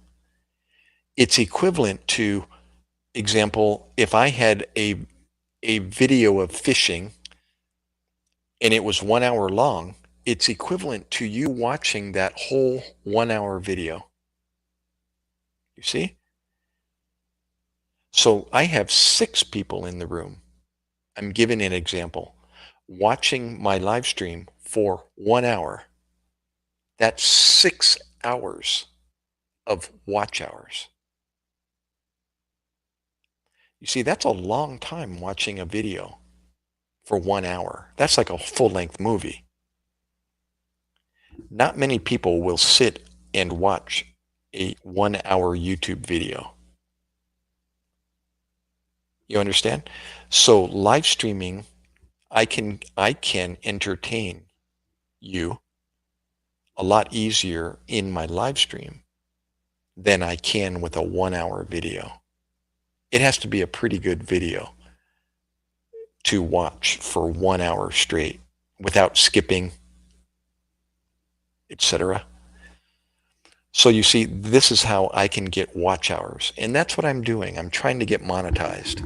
it's equivalent to, example, if I had a video of fishing and it was 1 hour long, it's equivalent to you watching that whole 1 hour video. You see? So I have 6 people in the room. I'm giving an example. Watching my live stream for 1 hour. That's 6 hours of watch hours. You see, that's a long time watching a video for 1 hour. That's like a full-length movie. Not many people will sit and watch a 1 hour YouTube video. You understand? So live streaming, I can entertain you a lot easier in my live stream than I can with a 1 hour video. It has to be a pretty good video to watch for 1 hour straight without skipping, etc. So you see, this is how I can get watch hours, and that's what I'm doing. I'm trying to get monetized.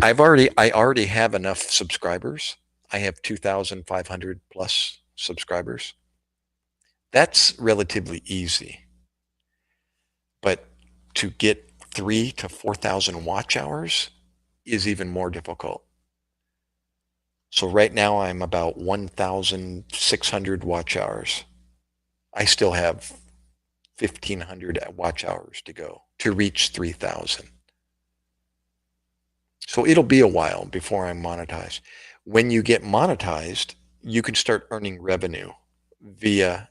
I already have enough subscribers. I have 2,500 plus subscribers. That's relatively easy. But to get 3 to 4,000 watch hours is even more difficult. So right now I'm about 1,600 watch hours. I still have 1,500 watch hours to go to reach 3,000. So it'll be a while before I'm monetized. When you get monetized, you can start earning revenue via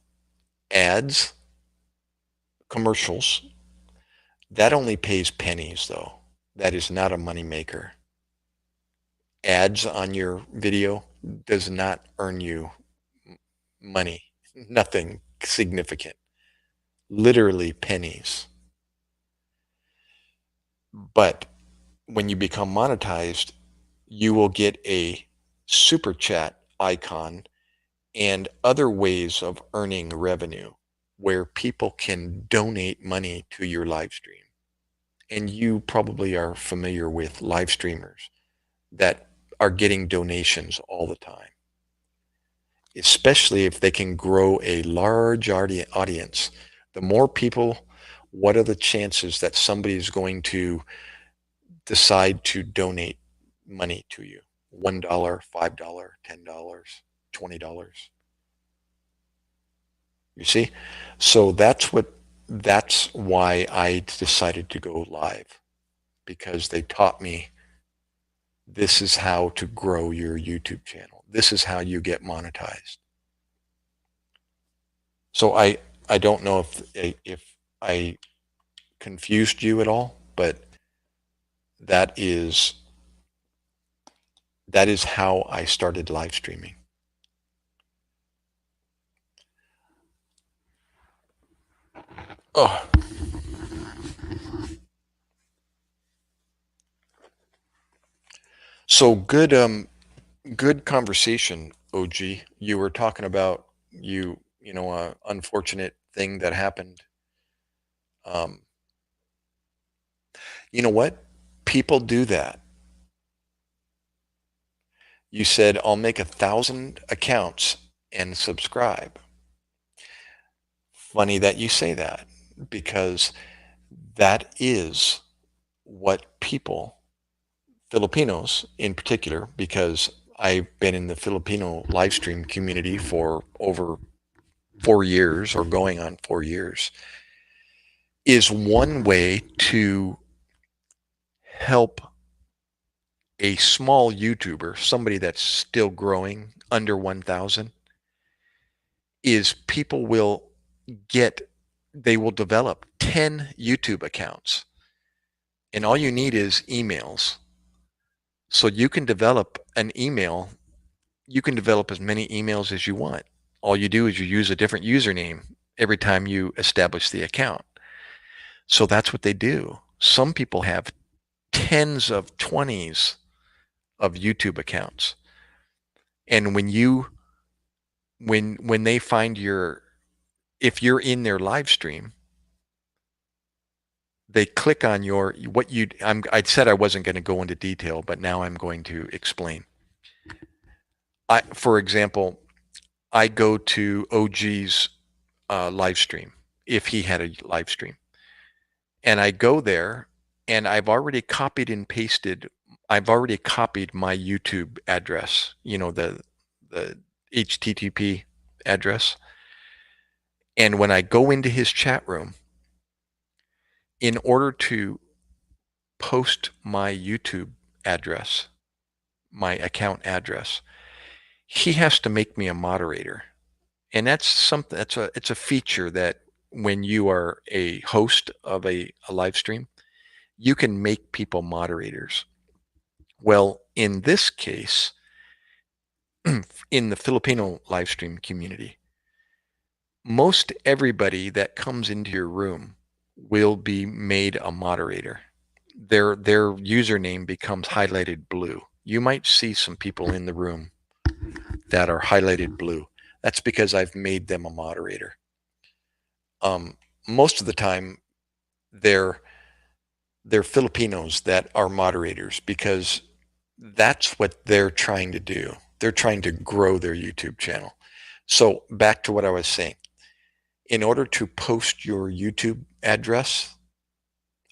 ads, commercials. That only pays pennies, though. That is not a money maker. Ads on your video does not earn you money, nothing significant, literally pennies. But when you become monetized, you will get a super chat icon and other ways of earning revenue where people can donate money to your live stream. And you probably are familiar with live streamers that are getting donations all the time, especially if they can grow a large audience. The more people, what are the chances that somebody is going to decide to donate money to you? $1, $5, $10, $20. You see? So that's why I decided to go live, because they taught me this is how to grow your YouTube channel. This is how you get monetized. So I don't know if I confused you at all, but that is how I started live streaming. Oh, so good conversation, OG. You were talking about a unfortunate thing that happened. Um, you know what? People do that. You said I'll make 1,000 accounts and subscribe. Funny that you say that, because that is what people, Filipinos in particular, because I've been in the Filipino live stream community for over 4 years or going on 4 years, is one way to help a small YouTuber, somebody that's still growing under 1,000, is people will they will develop 10 YouTube accounts. And all you need is emails. So you can develop an email. You can develop as many emails as you want. All you do is you use a different username every time you establish the account. So that's what they do. Some people have tens of 20s of YouTube accounts. And when they find if you're in their live stream, they click on I said I wasn't going to go into detail, but now I'm going to explain. For example, I go to OG's live stream, if he had a live stream, and I go there, and I've already copied my YouTube address, the HTTP address. And when I go into his chat room, in order to post my YouTube address, my account address, he has to make me a moderator. And that's something, it's a feature that when you are a host of a live stream, you can make people moderators. Well, in this case, in the Filipino live stream community, most everybody that comes into your room will be made a moderator. Their username becomes highlighted blue. You might see some people in the room that are highlighted blue. That's because I've made them a moderator. Most of the time, they're Filipinos that are moderators because that's what they're trying to do. They're trying to grow their YouTube channel. So back to what I was saying. In order to post your YouTube address,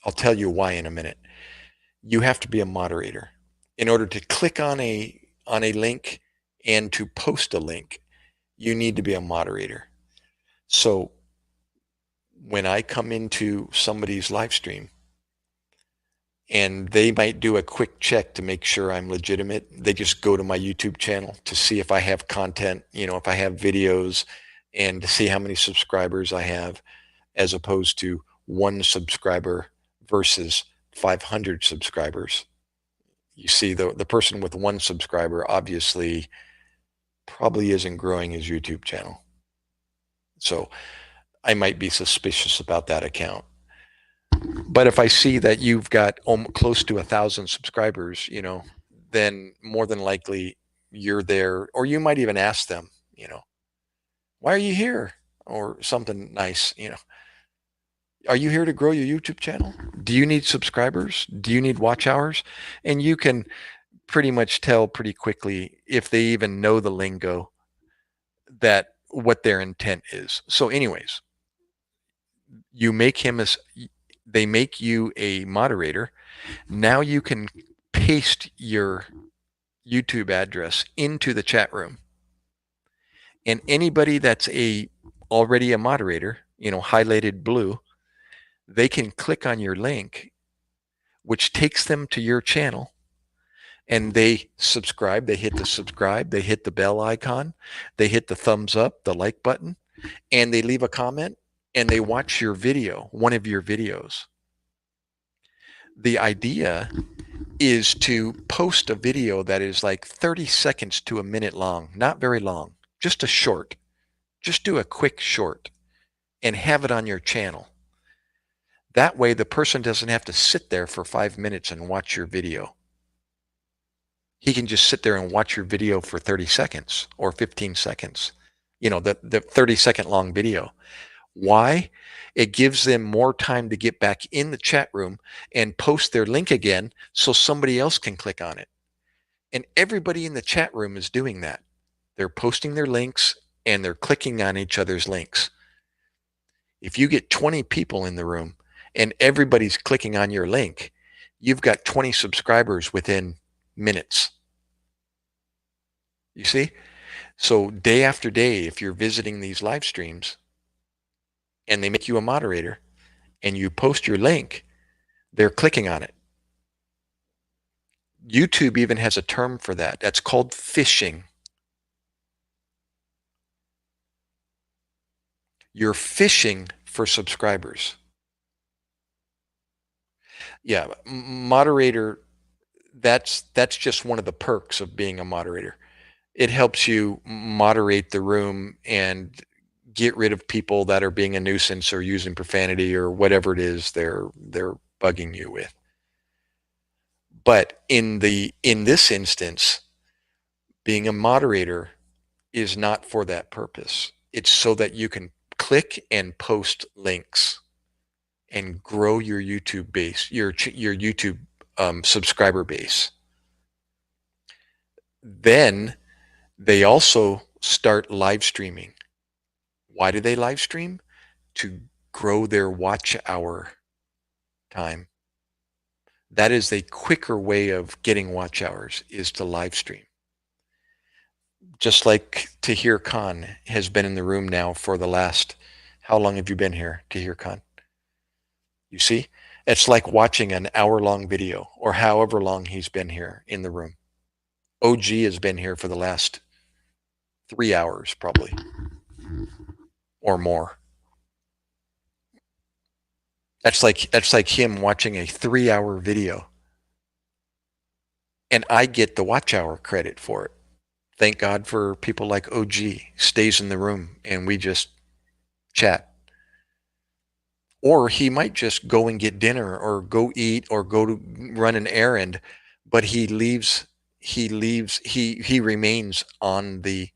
I'll tell you why in a minute. You have to be a moderator. In order to click on a link and to post a link, you need to be a moderator. So when I come into somebody's live stream and they might do a quick check to make sure I'm legitimate, they just go to my YouTube channel to see if I have content, if I have videos, and to see how many subscribers I have, as opposed to one subscriber versus 500 subscribers. You see, the person with one subscriber obviously probably isn't growing his YouTube channel. So I might be suspicious about that account. But if I see that you've got close to 1,000 subscribers, then more than likely you're there, or you might even ask them, why are you here? Or something nice, Are you here to grow your YouTube channel? Do you need subscribers? Do you need watch hours? And you can pretty much tell pretty quickly, if they even know the lingo, that what their intent is. So anyways, they make you a moderator. Now you can paste your YouTube address into the chat room. And anybody that's already a moderator, highlighted blue, they can click on your link, which takes them to your channel, and they subscribe. They hit the subscribe, they hit the bell icon, they hit the thumbs up, the like button, and they leave a comment, and they watch your video, one of your videos. The idea is to post a video that is like 30 seconds to a minute long, not very long, just a short. Just do a quick short and have it on your channel. That way the person doesn't have to sit there for 5 minutes and watch your video. He can just sit there and watch your video for 30 seconds or 15 seconds, the 30-second long video. Why? It gives them more time to get back in the chat room and post their link again so somebody else can click on it. And everybody in the chat room is doing that. They're posting their links and they're clicking on each other's links. If you get 20 people in the room and everybody's clicking on your link, you've got 20 subscribers within minutes. You see? So day after day, if you're visiting these live streams and they make you a moderator and you post your link, they're clicking on it. YouTube even has a term for that. That's called phishing. You're fishing for subscribers. Yeah, moderator, that's just one of the perks of being a moderator. It helps you moderate the room and get rid of people that are being a nuisance or using profanity or whatever it is they're bugging you with. But in this instance, being a moderator is not for that purpose. It's so that you can click and post links and grow your YouTube base, your YouTube subscriber base. Then they also start live streaming. Why do they live stream? To grow their watch hour time. That is a quicker way of getting watch hours, is to live stream. Just like Tahir Khan has been in the room now for the last, how long have you been here, Tahir Khan? You see, it's like watching an hour-long video or however long he's been here in the room. OG has been here for the last 3 hours, probably. or more. That's like him watching a 3-hour video, and I get the watch hour credit for it. Thank God for people like OG, stays in the room and we just chat. Or he might just go and get dinner or go eat or go to run an errand, but he remains on the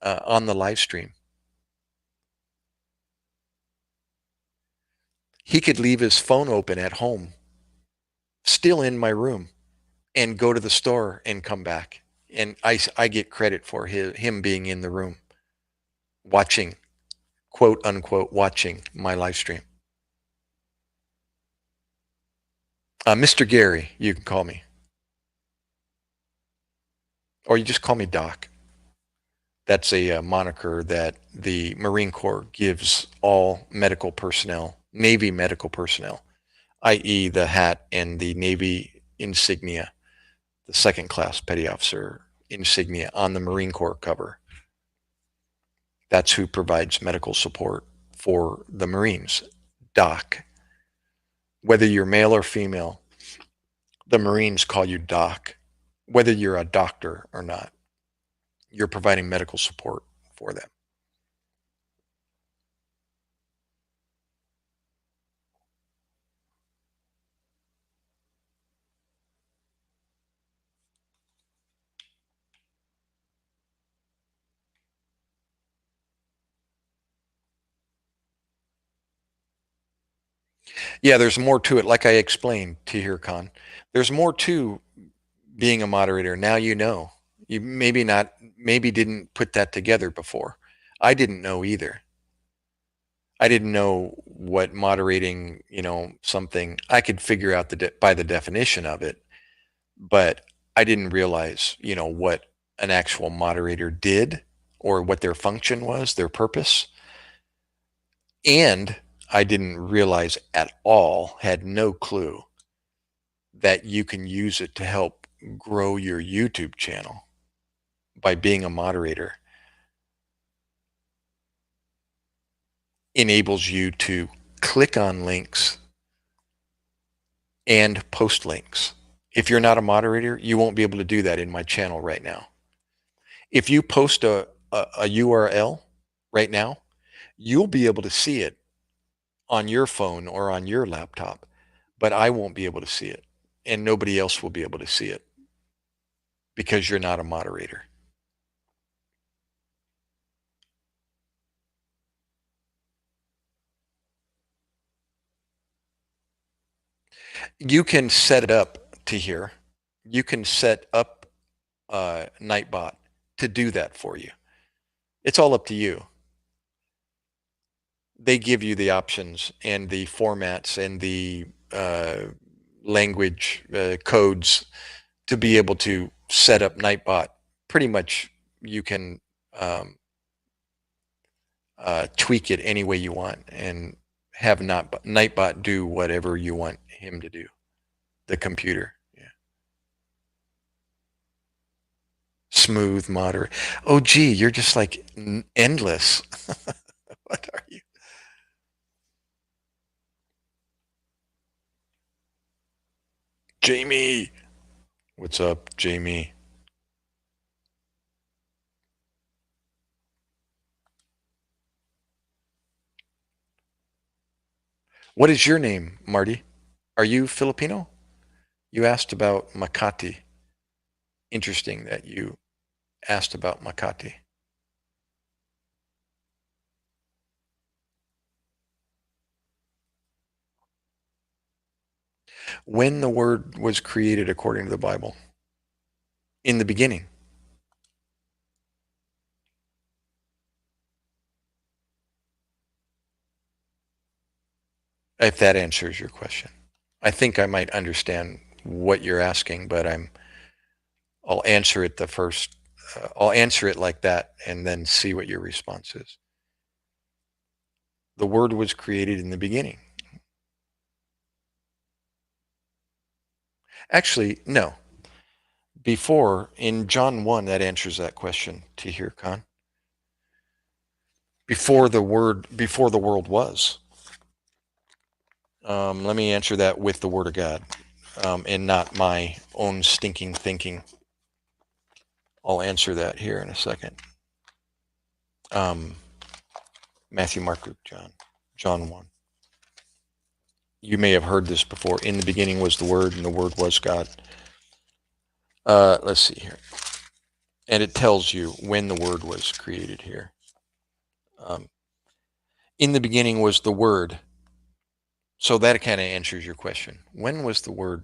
live stream. He could leave his phone open at home, still in my room, and go to the store and come back. And I get credit for him being in the room watching, quote unquote, watching my live stream. Mr. Gary, you can call me. Or you just call me Doc. That's a moniker that the Marine Corps gives all medical personnel, Navy medical personnel, i.e. the hat and the Navy insignia, the second class petty officer insignia on the Marine Corps cover. That's who provides medical support for the Marines, Doc. Whether you're male or female, the Marines call you Doc, whether you're a doctor or not. You're providing medical support for them. Yeah, there's more to it. Like I explained, Tahir Khan, there's more to being a moderator. Now you know. You maybe didn't put that together before. I didn't know either. I didn't know what moderating, something. I could figure out by the definition of it, but I didn't realize, what an actual moderator did or what their function was, their purpose. And I didn't realize at all, had no clue that you can use it to help grow your YouTube channel by being a moderator. Enables you to click on links and post links. If you're not a moderator, you won't be able to do that in my channel right now. If you post a URL right now, you'll be able to see it on your phone or on your laptop, but I won't be able to see it, and nobody else will be able to see it because you're not a moderator. You can set it up to here. You can set up Nightbot to do that for you. It's all up to you. They give you the options and the formats and the language codes to be able to set up Nightbot. Pretty much you can tweak it any way you want and have Nightbot do whatever you want him to do, the computer. Yeah. Smooth, moderate. Oh, gee, you're just like endless. What are you? Jamie. What's up, Jamie? What is your name, Marty? Are you Filipino? You asked about Makati. Interesting that you asked about Makati. When the word was created according to the Bible? In the beginning. If that answers your question. I think I might understand what you're asking, but I'll answer it I'll answer it like that and then see what your response is. The word was created in the beginning. Actually, no. Before, in John 1, that answers that question, Tahir Khan. before the world was. Let me answer that with the Word of God, and not my own stinking thinking. I'll answer that here in a second. Matthew, Mark, Luke, John 1. You may have heard this before. In the beginning was the Word, and the Word was God. Let's see here. And it tells you when the Word was created here. In the beginning was the Word. So that kind of answers your question. When was the Word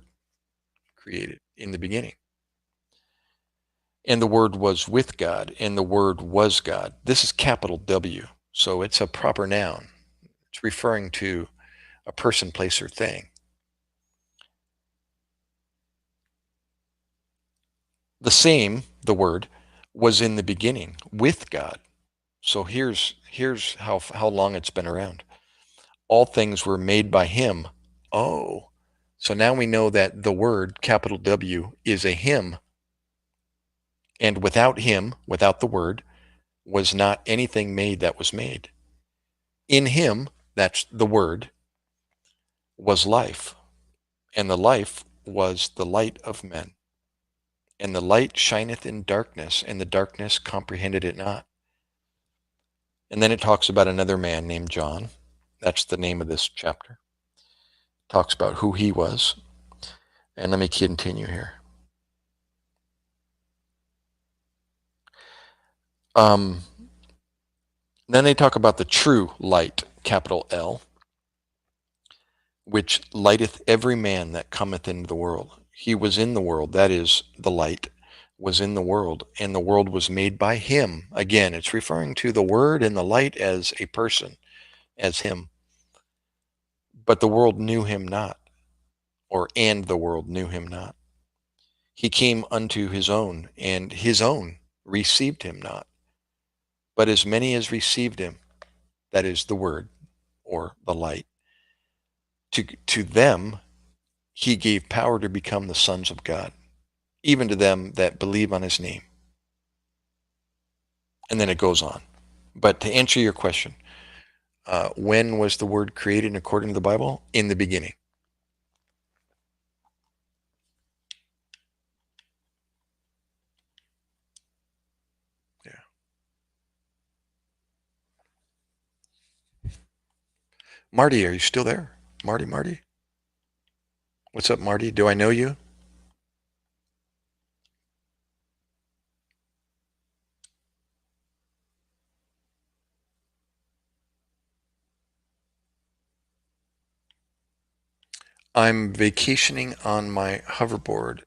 created? In the beginning. And the Word was with God, and the Word was God. This is capital W, so it's a proper noun. It's referring to a person, place, or thing. The same, the Word, was in the beginning with God. So here's how long it's been around. All things were made by Him. Oh, so now we know that the Word, capital W, is a Him. And without Him, without the Word, was not anything made that was made. In Him, that's the Word, was life, and the life was the light of men. And the light shineth in darkness, and the darkness comprehended it not. And then it talks about another man named John. That's the name of this chapter. Talks about who he was. And let me continue here. Then they talk about the true light, capital L, which lighteth every man that cometh into the world. He was in the world, that is, the light was in the world, and the world was made by him. Again, it's referring to the Word and the light as a person, as him. But the world knew him not, and the world knew him not. He came unto his own, and his own received him not. But as many as received him, that is the Word, or the light, to them he gave power to become the sons of God, even to them that believe on his name. And then it goes on. But to answer your question, when was the Word created according to the Bible? In the beginning. Yeah. Marty, are you still there? Marty? What's up, Marty? Do I know you? I'm vacationing on my hoverboard,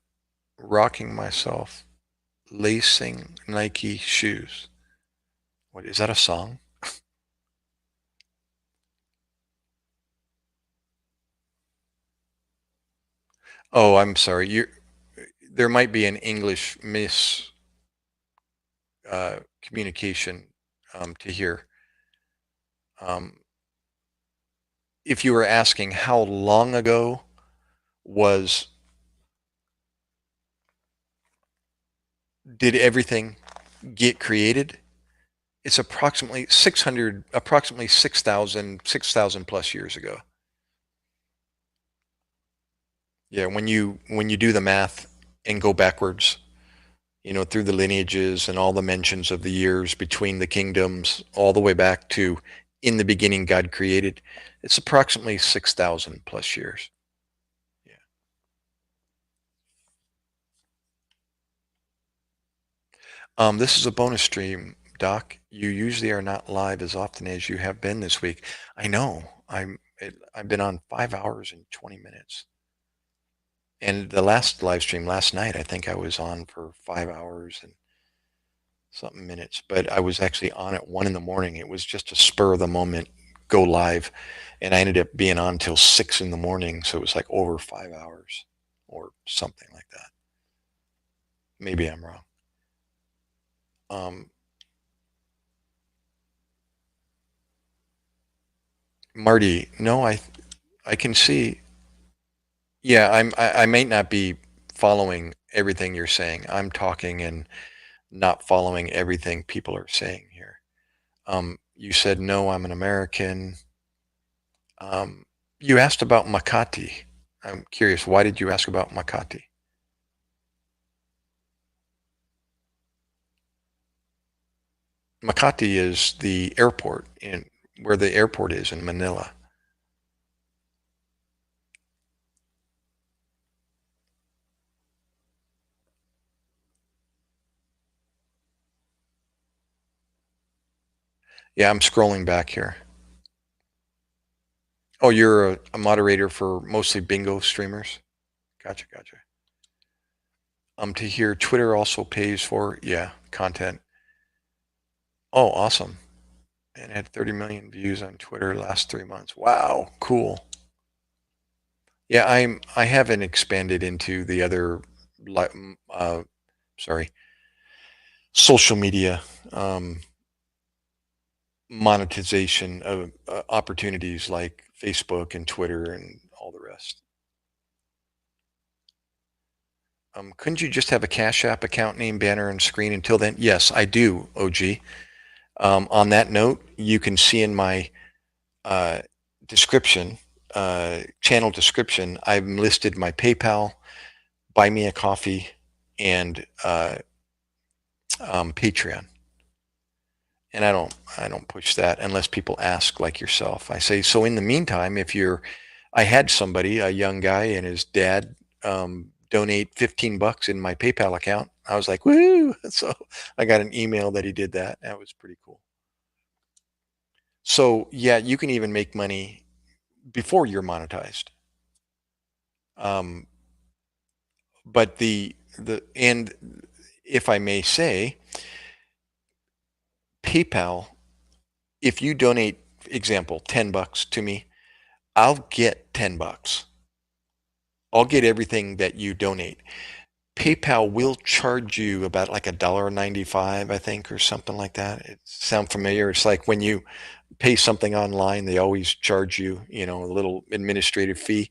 rocking myself, lacing Nike shoes. What is that, a song? Oh, I'm sorry. There might be an English communication to hear. If you were asking how long ago was did everything get created? It's approximately 6,000 plus years ago. Yeah, when you do the math and go backwards, through the lineages and all the mentions of the years between the kingdoms, all the way back to in the beginning God created, it's approximately 6,000 plus years. Yeah. This is a bonus stream, Doc. You usually are not live as often as you have been this week. I know. I've been on 5 hours and 20 minutes. And the last live stream last night, I think I was on for 5 hours and something minutes, but I was actually on at 1 a.m. It was just a spur of the moment, go live. And I ended up being on till 6 a.m. So it was like over 5 hours or something like that. Maybe I'm wrong. Marty, no, I can see. Yeah, I might not be following everything you're saying. I'm talking and not following everything people are saying here. You said, no, I'm an American. You asked about Makati. I'm curious, why did you ask about Makati? Makati is the airport in where the airport is in Manila. Yeah, I'm scrolling back here. Oh, you're a moderator for mostly bingo streamers? Gotcha, gotcha. To hear Twitter also pays for, yeah, content. Oh, awesome. And had 30 million views on Twitter last 3 months. Wow, cool. Yeah, I haven't expanded into the other, sorry, social media monetization of opportunities like Facebook and Twitter and all the rest. Couldn't you just have a Cash App account name, banner, and screen until then? Yes, I do, OG. On that note, you can see in my uh, description, channel description, I've listed my PayPal, Buy Me a Coffee, and Patreon. And I don't push that unless people ask like yourself. I say, so in the meantime, I had somebody, a young guy and his dad, donate $15 in my PayPal account. I was like, woo! So I got an email that he did that. That was pretty cool. So yeah, you can even make money before you're monetized. Um, but and if I may say, PayPal, if you donate, example, $10 to me, I'll get $10. I'll get everything that you donate. PayPal will charge you about like $1.95, I think, or something like that. It sound familiar? It's like when you pay something online, they always charge you, a little administrative fee.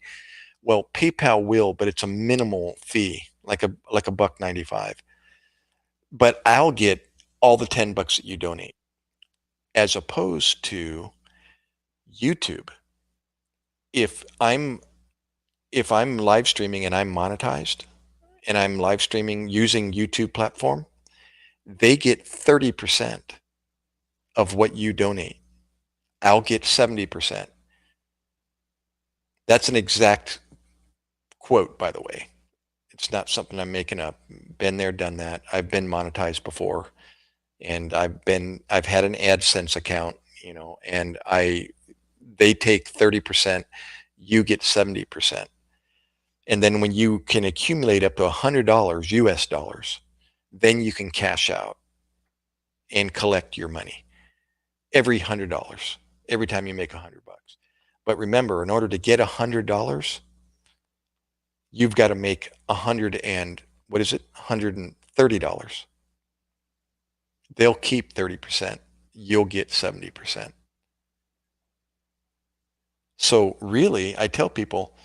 Well, PayPal will, but it's a minimal fee, like a buck 95. But I'll get all the $10 that you donate, as opposed to YouTube. If I'm if I'm live streaming and I'm monetized and I'm live streaming using YouTube platform, they get 30% of what you donate. I'll get 70%. That's an exact quote, by the way. It's not something I'm making up. Been there, done that. I've been monetized before, and I've had an AdSense account, and they take 30%, you get 70%. And then when you can accumulate up to $100 US dollars, then you can cash out and collect your money every $100, every time you make $100. But remember, in order to get $100, you've got to make what is it? $130. They'll keep 30%. You'll get 70%. So really, I tell people,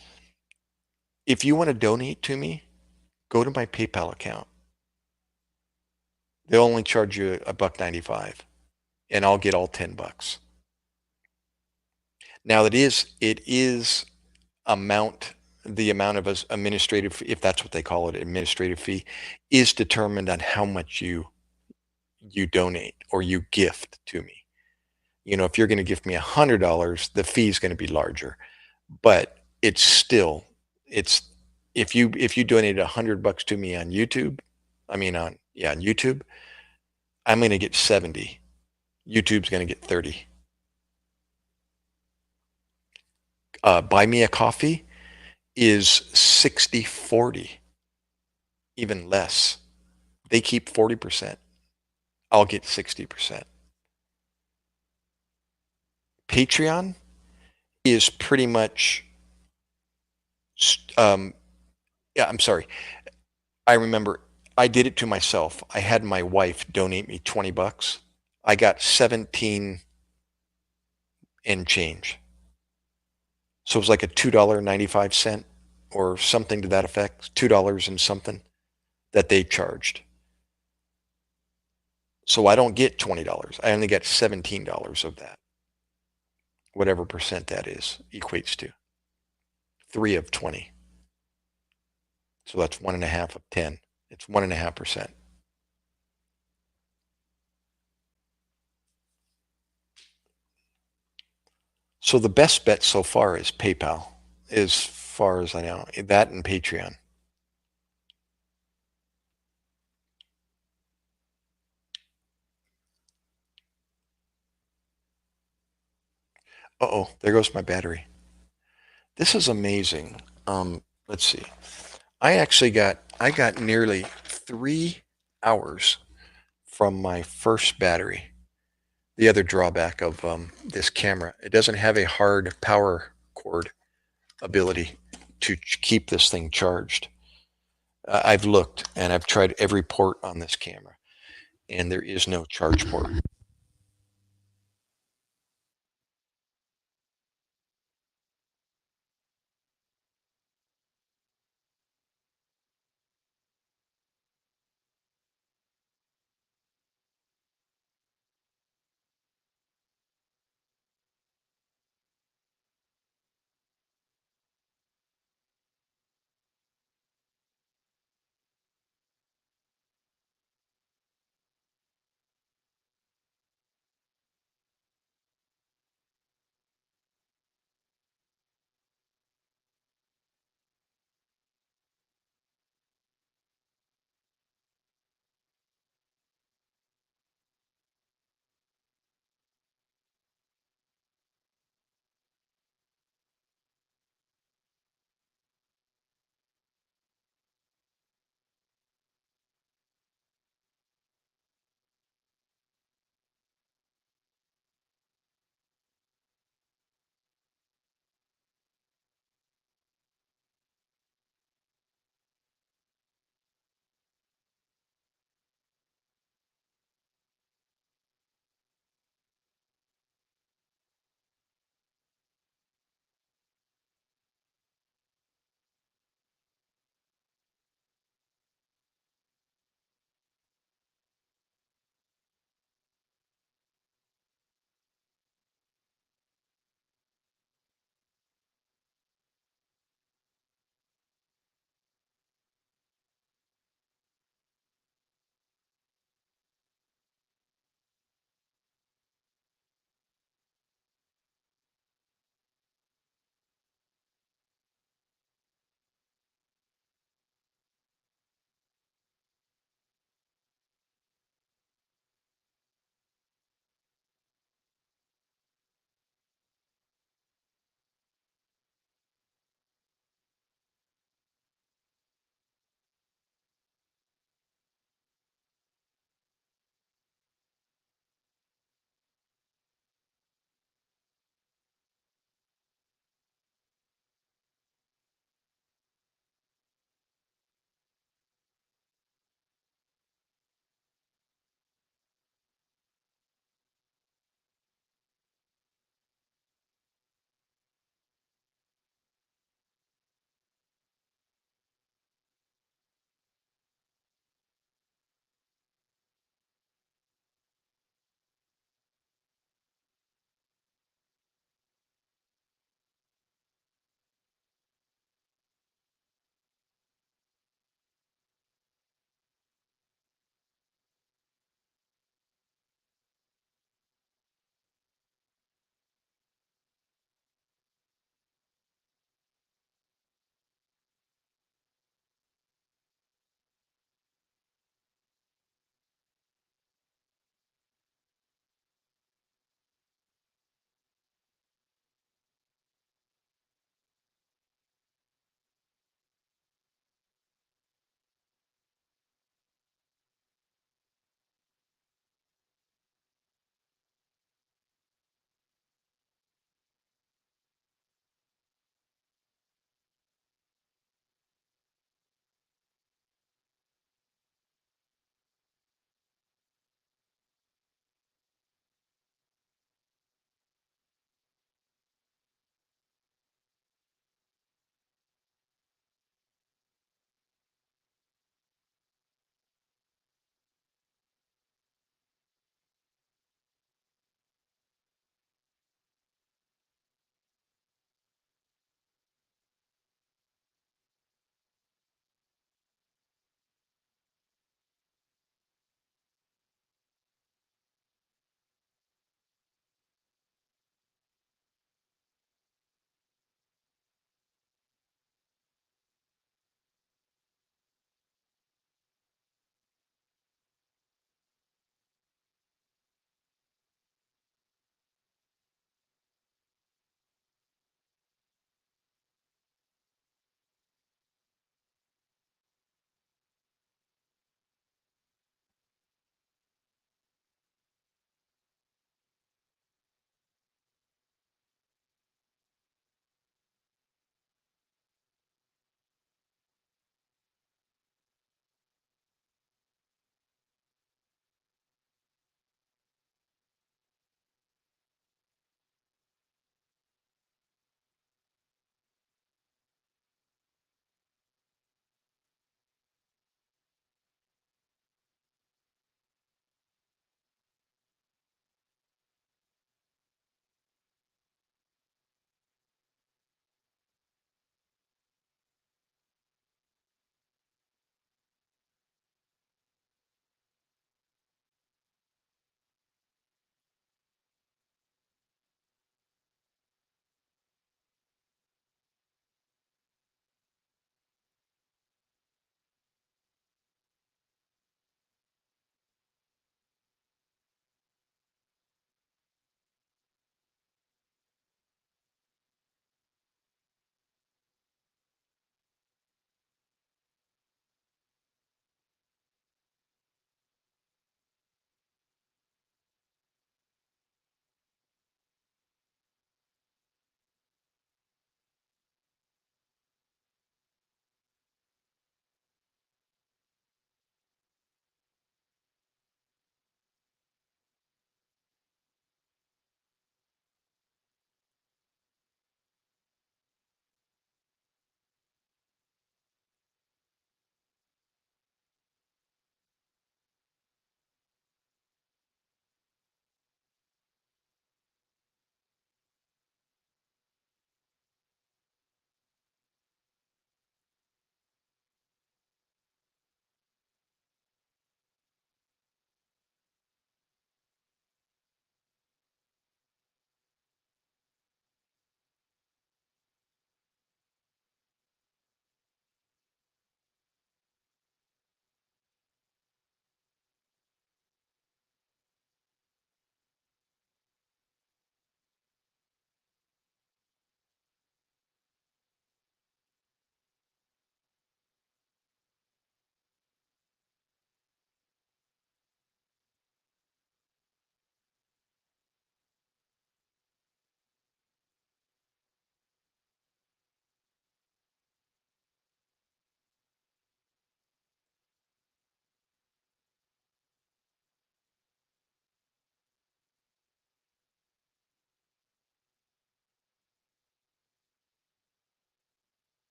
if you want to donate to me, go to my PayPal account. They'll only charge you a buck 95, and I'll get all $10. Now it is amount the amount of administrative, if that's what they call it, administrative fee, is determined on how much you donate or you gift to me. If you're going to gift me $100, the fee is going to be larger, but it's if you donate $100 to me on YouTube, on YouTube, I'm going to get 70. YouTube's going to get 30. Buy Me a Coffee is 60/40, even less. They keep 40%. I'll get 60%. Patreon is pretty much, um, yeah, I'm sorry. I remember I did it to myself. I had my wife donate me $20. I got 17 and change. So it was like a $2.95 or something to that effect, $2 and something that they charged. So I don't get $20. I only get $17 of that, whatever percent that is, equates to. 3 of 20. So that's 1.5 of 10. It's 1.5%. So the best bet so far is PayPal, as far as I know. That and Patreon. Uh-oh, there goes my battery. This is amazing. Let's see. I got nearly 3 hours from my first battery. The other drawback of this camera, it doesn't have a hard power cord ability to keep this thing charged. I've looked and I've tried every port on this camera, and there is no charge port.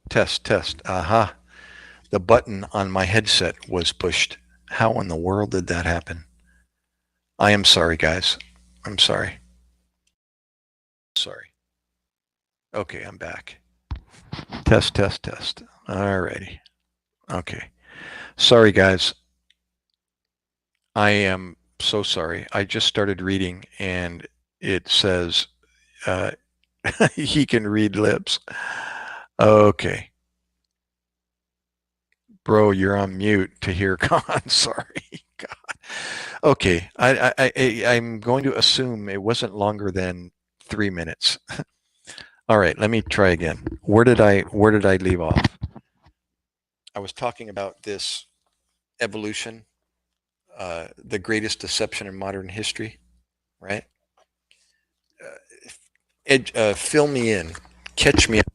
Test, test. Aha. The button on my headset was pushed. How in the world did that happen? I am sorry, guys. I'm sorry. Sorry. Okay, I'm back. Test, test, test. Alrighty. Okay. Sorry, guys. I am so sorry. I just started reading and it says uh, he can read lips. Okay. Bro, you're on mute to hear Khan. Sorry. God. Okay. I'm going to assume it wasn't longer than 3 minutes. All right. Let me try again. Where did I leave off? I was talking about this evolution, the greatest deception in modern history, right? Fill me in. Catch me up.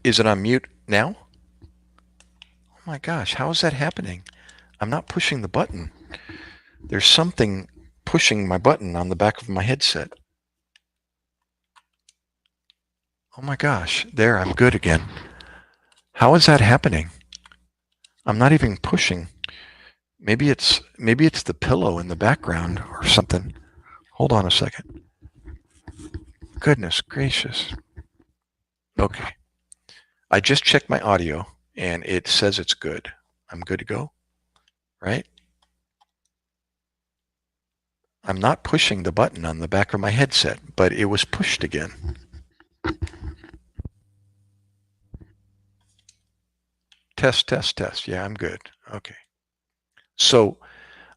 Is it on mute now? Oh my gosh, how is that happening? I'm not pushing the button. There's something pushing my button on the back of my headset. Oh my gosh, there, I'm good again. How is that happening? I'm not even pushing. Maybe it's the pillow in the background or something. Hold on a second. Goodness gracious. Okay. I just checked my audio and it says it's good. I'm good to go, right? I'm not pushing the button on the back of my headset, but it was pushed again. Test, test, test. Yeah, I'm good. Okay. So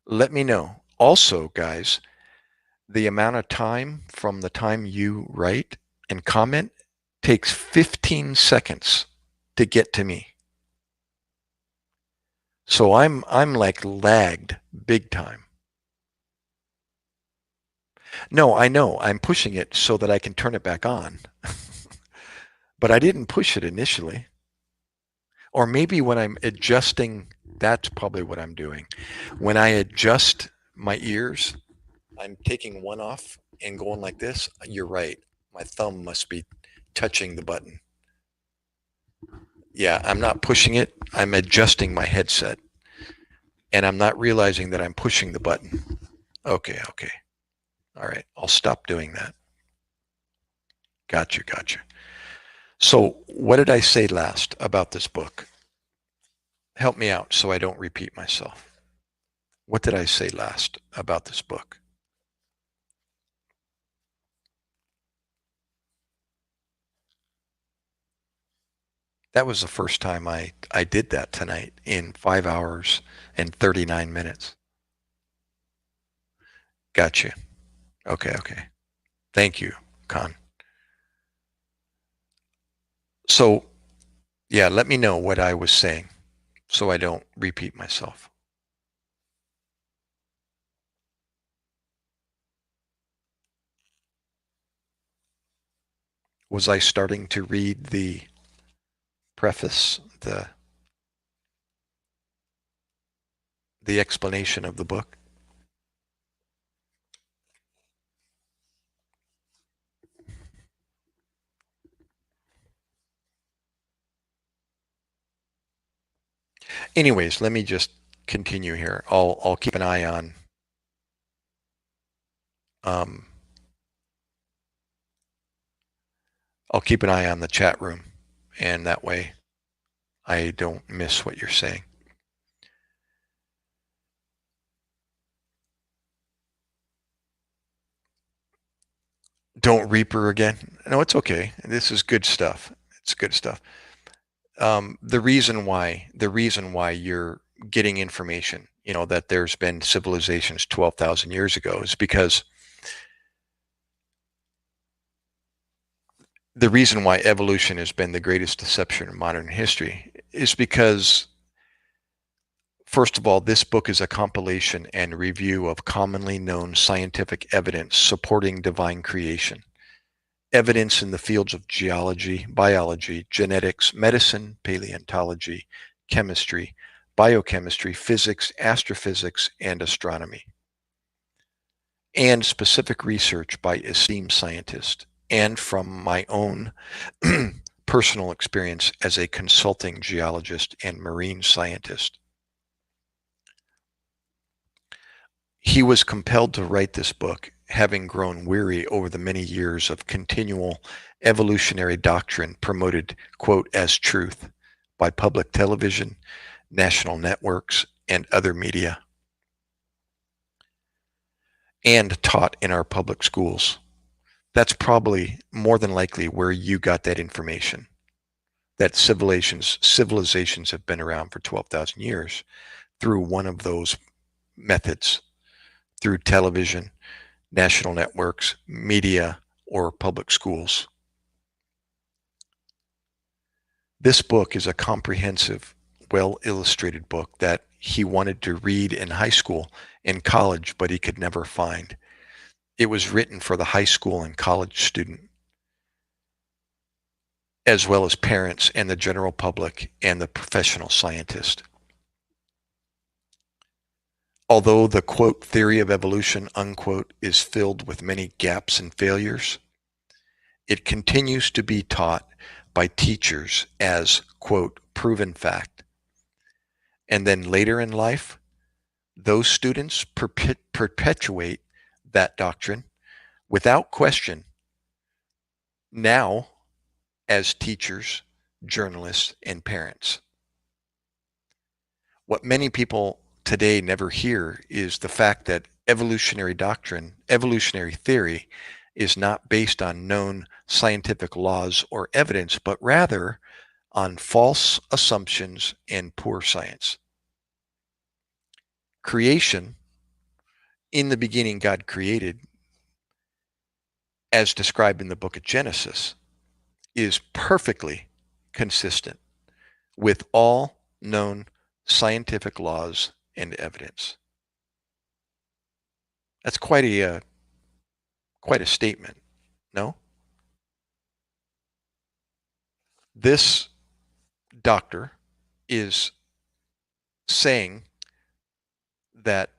let me know. Also, guys, the amount of time from the time you write and comment takes 15 seconds to get to me. So I'm like lagged big time. No, I know. I'm pushing it so that I can turn it back on. But I didn't push it initially. Or maybe when I'm adjusting, that's probably what I'm doing. When I adjust my ears, I'm taking one off and going like this. You're right. My thumb must be touching the button. Yeah, I'm not pushing it. I'm adjusting my headset. And I'm not realizing that I'm pushing the button. Okay, okay. All right. I'll stop doing that. Gotcha, gotcha. So, what did I say last about this book? Help me out so I don't repeat myself. What did I say last about this book? That was the first time I did that tonight in 5 hours and 39 minutes. Gotcha. Okay, okay. Thank you, Con. So, yeah, let me know what I was saying so I don't repeat myself. Was I starting to read the preface, the explanation of the book? Anyways, let me just continue here. I'll keep an eye on um, I'll keep an eye on the chat room, and that way I don't miss what you're saying. Don't reaper again. No, it's okay. This is good stuff. It's good stuff. The reason why you're getting information, that there's been civilizations 12,000 years ago is because the reason why evolution has been the greatest deception in modern history is because, first of all, this book is a compilation and review of commonly known scientific evidence supporting divine creation. Evidence in the fields of geology, biology, genetics, medicine, paleontology, chemistry, biochemistry, physics, astrophysics, and astronomy, and specific research by esteemed scientists, and from my own personal experience as a consulting geologist and marine scientist. He was compelled to write this book, having grown weary over the many years of continual evolutionary doctrine promoted, quote, as truth by public television, national networks, and other media, and taught in our public schools. That's probably more than likely where you got that information, that civilizations have been around for 12,000 years through one of those methods, through television, national networks, media, or public schools. This book is a comprehensive, well-illustrated book that he wanted to read in high school and college, but he could never find. It was written for the high school and college student, as well as parents and the general public and the professional scientist. Although the, quote, theory of evolution, unquote, is filled with many gaps and failures, it continues to be taught by teachers as, quote, proven fact. And then later in life, those students perpetuate that doctrine without question, now as teachers, journalists, and parents. What many people today never hear is the fact that evolutionary doctrine, evolutionary theory, is not based on known scientific laws or evidence, but rather on false assumptions and poor science. Creation, in the beginning, God created, as described in the book of Genesis, is perfectly consistent with all known scientific laws and evidence. That's quite a statement, no? This doctor is saying that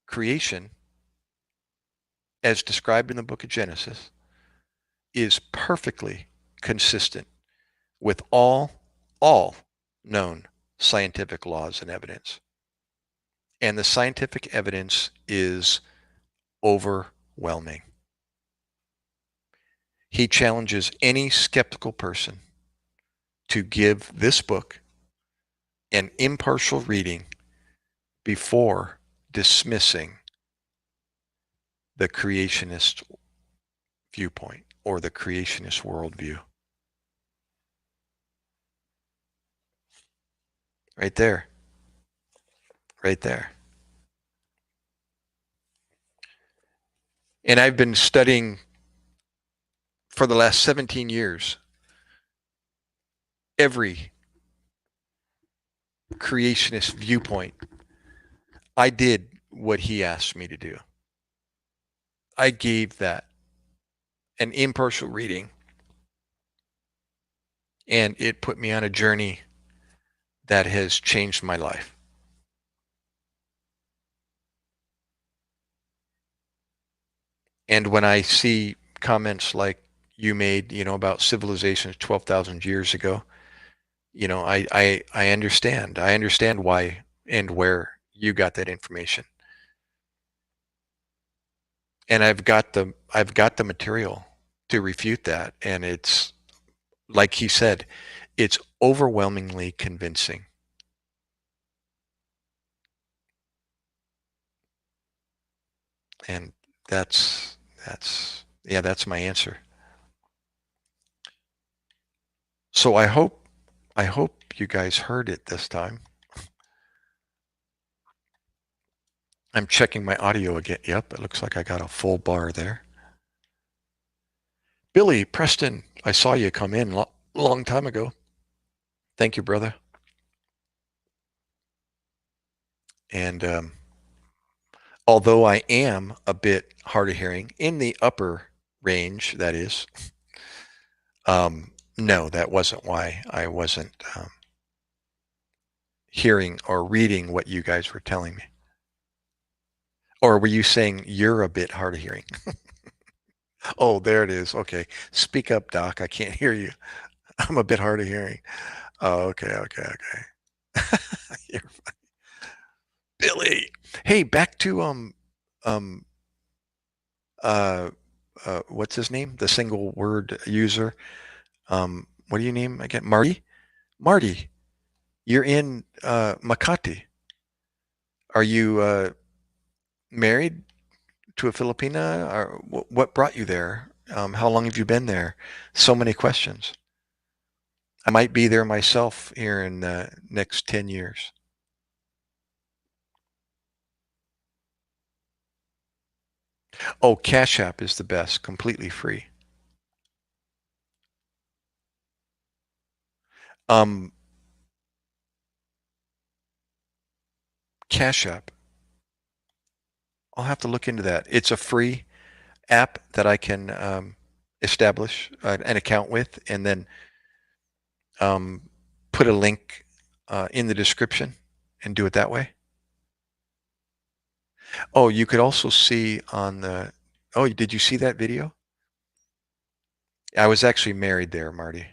creation, as described in the book of Genesis, is perfectly consistent with all known scientific laws and evidence. And the scientific evidence is overwhelming. He challenges any skeptical person to give this book an impartial reading before dismissing the creationist viewpoint or the creationist worldview. Right there. Right there. And I've been studying for the last 17 years every creationist viewpoint. I did what he asked me to do. I gave that an impartial reading, and it put me on a journey that has changed my life. And when I see comments like you made, about civilizations 12,000 years ago, I understand. I understand why and where you got that information. And I've got the material to refute that, and it's like he said, it's overwhelmingly convincing. And that's Yeah, that's my answer. So I hope you guys heard it this time. I'm checking my audio again. Yep, it looks like I got a full bar there. Billy Preston, I saw you come in long time ago. Thank you, brother. And although I am a bit hard of hearing in the upper range, that is, no, that wasn't why I wasn't hearing or reading what you guys were telling me. Or were you saying you're a bit hard of hearing? Oh, there it is. Okay. Speak up, Doc. I can't hear you. I'm a bit hard of hearing. Oh, okay, okay, okay. You're Billy. Hey, back to um uh what's his name? The single word user. What do you name again? Marty? Marty, you're in Makati. Are you married to a Filipina, or what brought you there? How long have you been there? So many questions. I might be there myself here in the next 10 years. Oh, Cash App is the best, completely free. Um, Cash App. I'll have to look into that. It's a free app that I can establish an account with, and then um, put a link in the description and do it that way. Oh, you could also see on the. Oh, did you see that video? I was actually married there, Marty.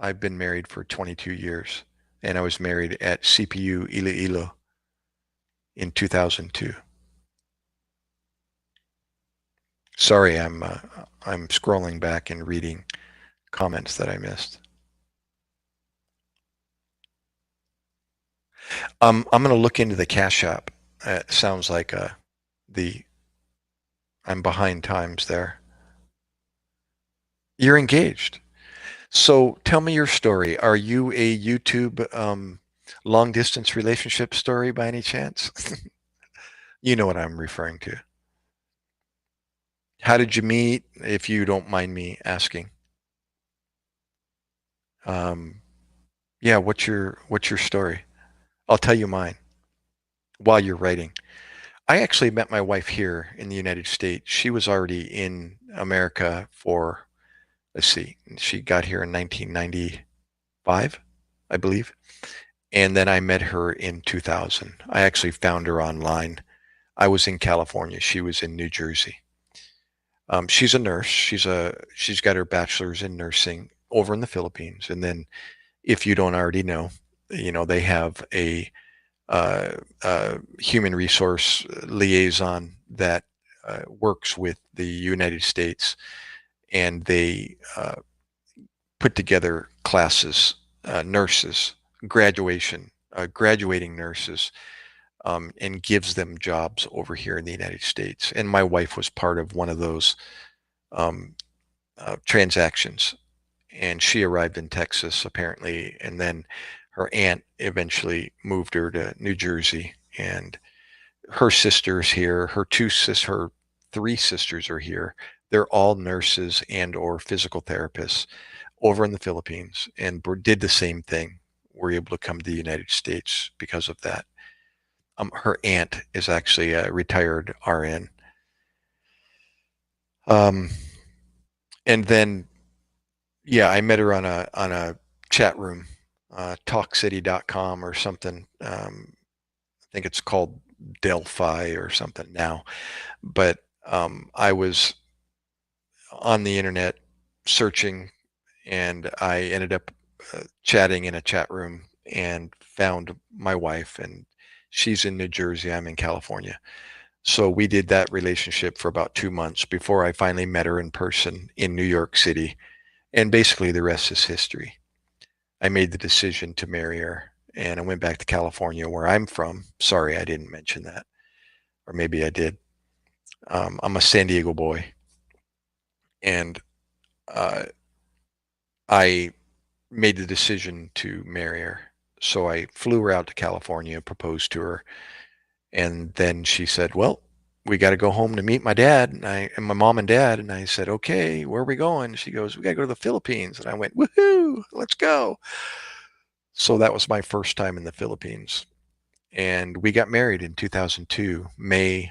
I've been married for 22 years, and I was married at CPU Iloilo in 2002. Sorry, I'm scrolling back and reading comments that I missed. I'm going to look into the Cash App. It sounds like the I'm behind times there. You're engaged. So tell me your story. Are you a YouTube long distance relationship story by any chance? You know what I'm referring to. How did you meet, if you don't mind me asking? Um, yeah, what's your story? I'll tell you mine while you're writing. I actually met my wife here in the United States. She was already in America for, let's see, she got here in 1995, I believe. And then I met her in 2000. I actually found her online. I was in California. She was in New Jersey. She's a nurse. She's got her bachelor's in nursing over in the Philippines. And then, if you don't already know, they have a human resource liaison that works with the United States, and they put together classes, nurses, graduating nurses, and gives them jobs over here in the United States. And my wife was part of one of those um, transactions, and she arrived in Texas apparently, and then her aunt eventually moved her to New Jersey, and her sister's here. Her three sisters are here. They're all nurses and or physical therapists over in the Philippines, and did the same thing. Were able to come to the United States because of that. Her aunt is actually a retired RN. Um, and then, yeah, I met her on a chat room, talkcity.com or something. I think it's called Delphi or something now. But I was on the internet searching, and I ended up chatting in a chat room and found my wife, and she's in New Jersey. I'm in California. So we did that relationship for about 2 months before I finally met her in person in New York City. And basically, the rest is history. I made the decision to marry her, and I went back to California, where I'm from. Sorry, I didn't mention that. Or maybe I did. I'm a San Diego boy. And uh, I made the decision to marry her. So I flew her out to California, proposed to her, and then she said, "Well, we got to go home to meet my dad and my mom and dad." And I said, "Okay, where are we going?" She goes, "We got to go to the Philippines." And I went, "Woohoo, let's go." So that was my first time in the Philippines. And we got married in 2002, May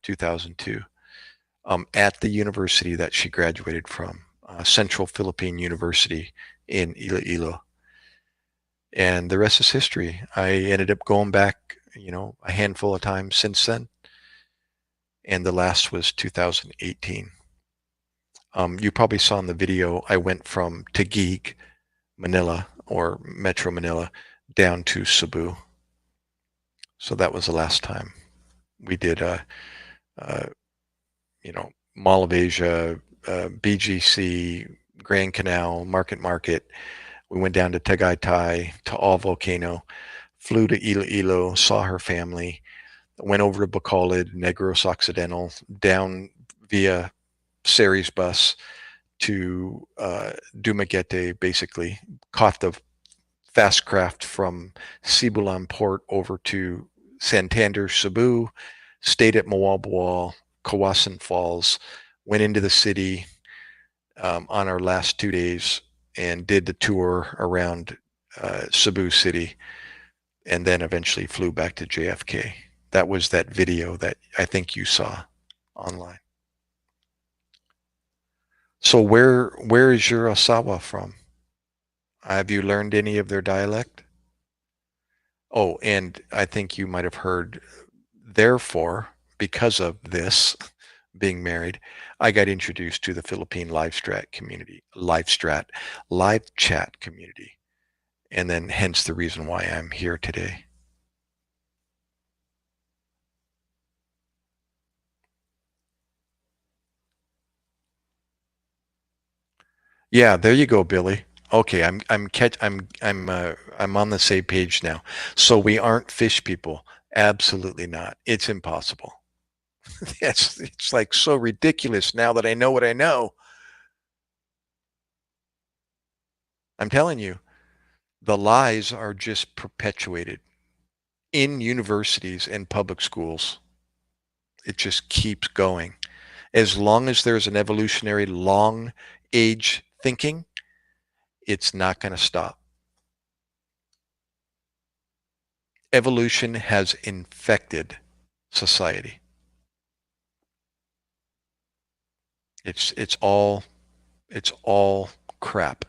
2002, at the university that she graduated from, Central Philippine University in Iloilo. And the rest is history. I ended up going back, a handful of times since then, and the last was 2018. You probably saw in the video, I went from Taguig, Manila, or Metro Manila, down to Cebu. So that was the last time we did, uh, Mall of Asia, BGC, Grand Canal, Market. We went down to Tagaytay, to All Volcano, flew to Iloilo, saw her family, went over to Bacolod, Negros Occidental, down via Ceres bus to Dumaguete, basically, caught the fast craft from Sibulan Port over to Santander, Cebu, stayed at Mawalboal, Kawasan Falls, went into the city on our last 2 days and did the tour around Cebu City, and then eventually flew back to JFK. That was that video that I think you saw online. So where is your Osawa from? Have you learned any of their dialect? Oh, and I think you might have heard, therefore, because of this being married, I got introduced to the Philippine live chat community, and then hence the reason why I'm here today. Yeah, there you go, Billy. Okay, I'm on the same page now. So we aren't fish people. Absolutely not. It's impossible. It's like so ridiculous now that I know what I know. I'm telling you, the lies are just perpetuated in universities and public schools. It just keeps going. As long as there's an evolutionary long age thinking, it's not going to stop. Evolution has infected society. It's all crap.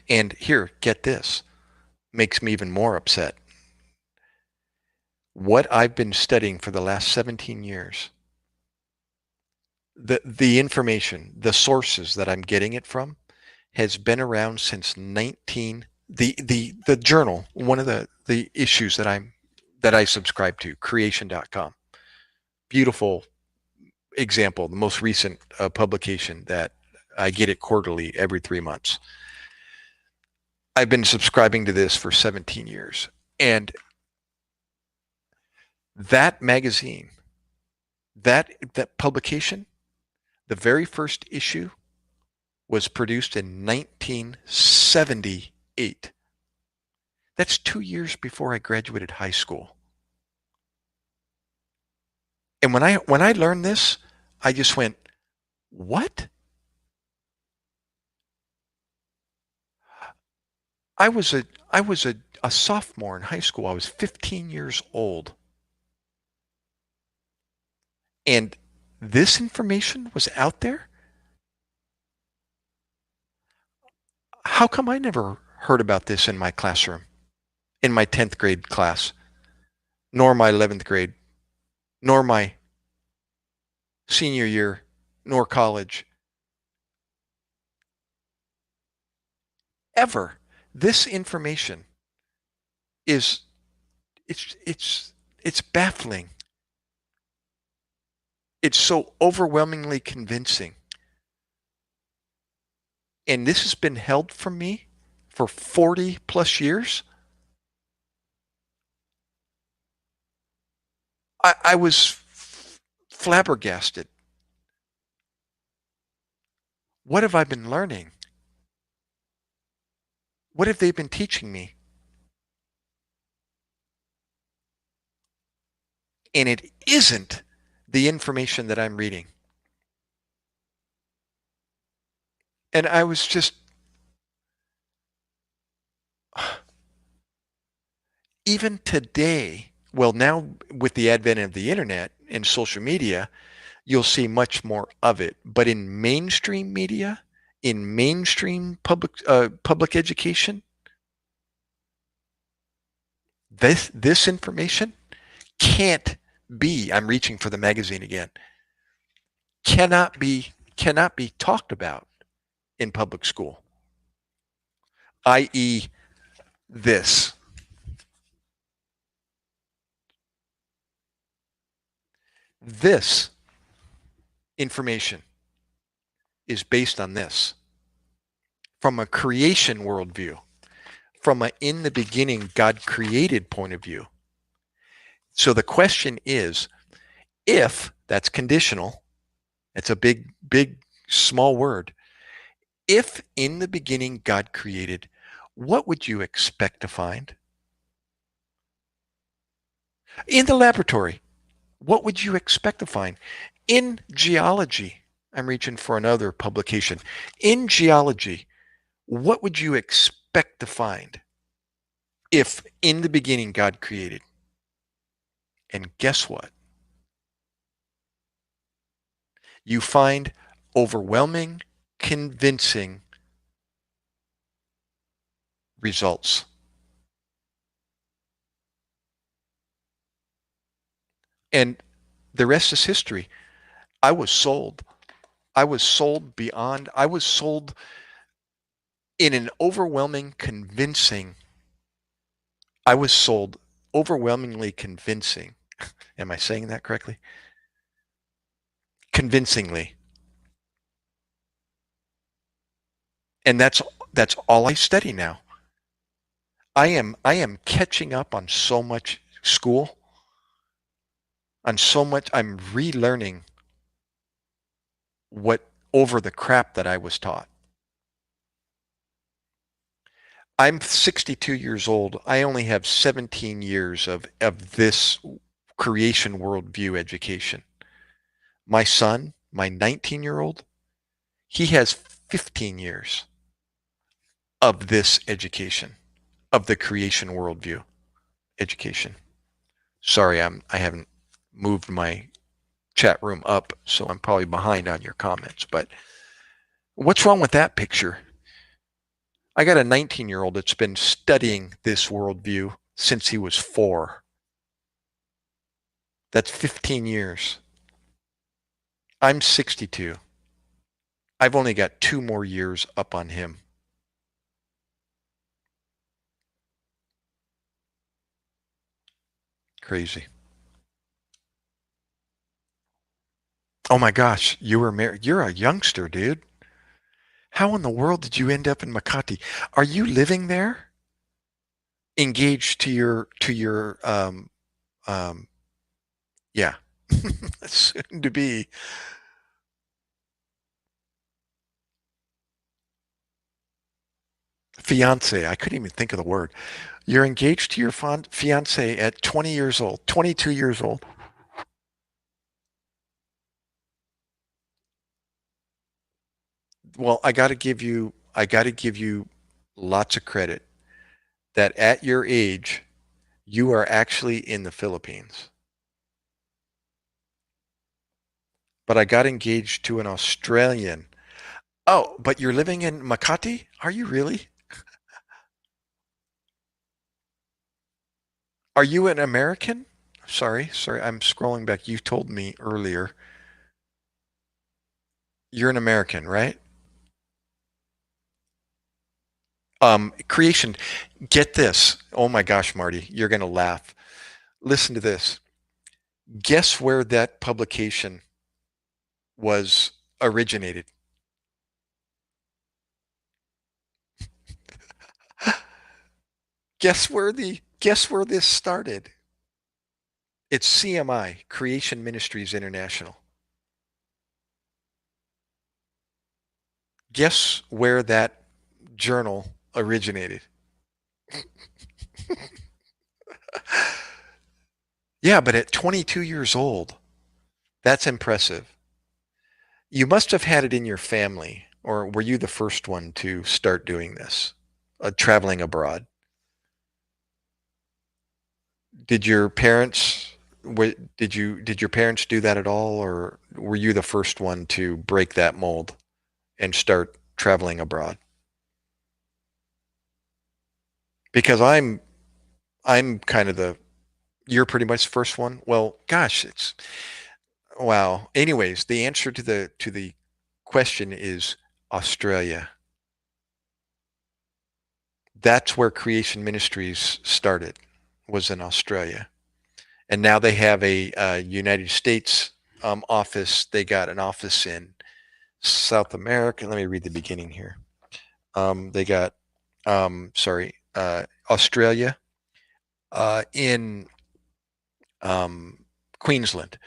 And here, get this, makes me even more upset. What I've been studying for the last 17 years, the information, the sources that I'm getting it from has been around since 19 the journal, one of the issues that I subscribe to, creation.com. Beautiful example, the most recent publication that I get it quarterly every 3 months. I've been subscribing to this for 17 years. And that magazine, that publication, the very first issue was produced in 1978. That's 2 years before I graduated high school. And when I learned this, I just went, "What?" I was a sophomore in high school. I was 15 years old. And this information was out there? How come I never heard about this in my classroom, in my 10th grade class, nor my 11th grade, nor my senior year, nor college? Ever. This information is it's baffling. It's so overwhelmingly convincing. And this has been held from me for 40 plus years. I was flabbergasted. What have I been learning? What have they been teaching me? And it isn't the information that I'm reading. And I was just, even today, well, now with the advent of the internet and social media, you'll see much more of it. But in mainstream media, in mainstream public education, this information can't be. I'm reaching for the magazine again. Cannot be talked about in public school. I.e., this. This information is based on this from a creation worldview, from a in the beginning God created point of view. So the question is, if that's conditional, it's a big, small word. If in the beginning God created, what would you expect to find? In the laboratory, what would you expect to find? In geology, I'm reaching for another publication. In geology, what would you expect to find if in the beginning God created? And guess what? You find overwhelming, convincing results. And the rest is history. I was sold. I was sold beyond, I was sold in an overwhelming, convincing, I was sold overwhelmingly convincing. Am I saying that correctly? Convincingly. And that's all I study now. I am catching up on so much school, on so much. I'm relearning what over the crap that I was taught. I'm 62 years old. I only have 17 years of this creation worldview education. My son, my 19-year-old, he has 15 years of this education, of the creation worldview education. Sorry, I haven't moved my chat room up, so I'm probably behind on your comments. But what's wrong with that picture? I got a 19-year-old that's been studying this worldview since he was 4. That's 15 years. I'm 62. I've only got 2 more years up on him. Crazy. Oh my gosh, you were married. You're a youngster, dude. How in the world did you end up in Makati? Are you living there? Engaged to your um yeah, soon to be fiance. I couldn't even think of the word. You're engaged to your fiance at 20 years old, 22 years old. Well, I got to give you lots of credit that at your age you are actually in the Philippines. But I got engaged to an Australian. Oh, but you're living in Makati? Are you really? Are you an American? Sorry, I'm scrolling back. You told me earlier. You're an American, right? Creation. Get this. Oh my gosh, Marty, you're going to laugh. Listen to this. Guess where that publication was originated? Guess where this started? It's CMI, Creation Ministries International. Guess where that journal originated? Yeah, but at 22 years old, that's impressive. You must have had it in your family, or were you the first one to start doing this, traveling abroad? Did your parents, did your parents do that at all, or were you the first one to break that mold and start traveling abroad? Because I'm kind of you're pretty much the first one. Well, gosh, it's wow. Anyways, the answer to the question is Australia. That's where Creation Ministries started, was in Australia. And now they have a United States office. They got an office in South America. Let me read the beginning here. They got, Australia, in Queensland,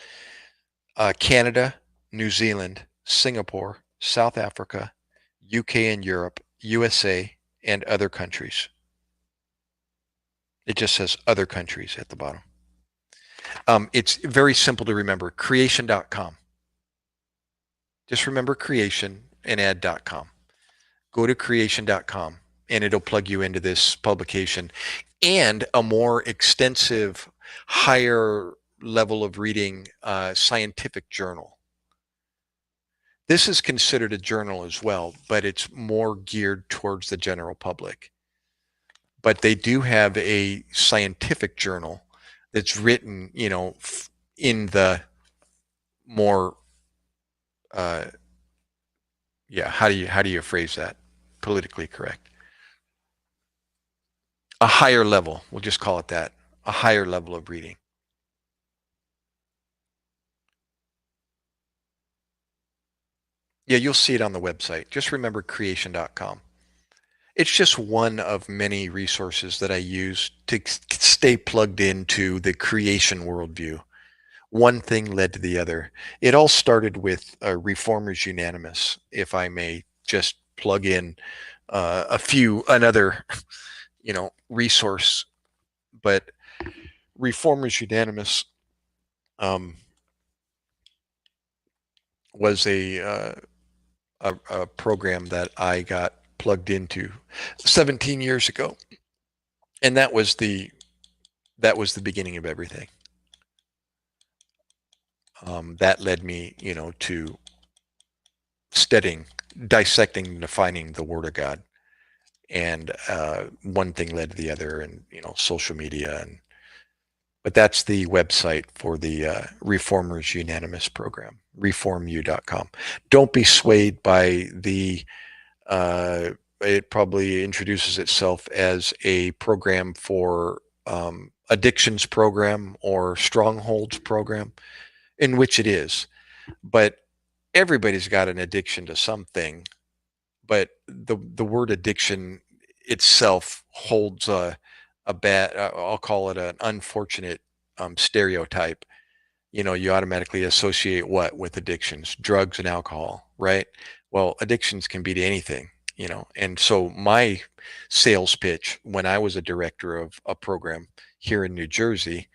Canada, New Zealand, Singapore, South Africa, UK and Europe, USA, and other countries. It just says other countries at the bottom. It's very simple to remember, creation.com. Just remember creation and add .com. Go to creation.com and it'll plug you into this publication and a more extensive, higher level of reading scientific journal. This is considered a journal as well, but it's more geared towards the general public. But they do have a scientific journal that's written, in the more, how do you phrase that? Politically correct. A higher level, we'll just call it that, a higher level of reading. Yeah, you'll see it on the website. Just remember creation.com. It's just one of many resources that I use to stay plugged into the creation worldview. One thing led to the other. It all started with Reformers Unanimous, if I may just plug in another, resource. But Reformers Unanimous was a program that I got plugged into 17 years ago, and that was the beginning of everything. That led me, to studying, dissecting, and defining the Word of God, and one thing led to the other, and social media, but that's the website for the Reformers Unanimous program, reformu.com. Don't be swayed by it probably introduces itself as a program for addictions program or strongholds program, in which it is. But everybody's got an addiction to something. But the word addiction itself holds a bad, I'll call it an unfortunate stereotype. You automatically associate what with addictions? Drugs and alcohol, right? Well, addictions can be to anything, and so my sales pitch when I was a director of a program here in New Jersey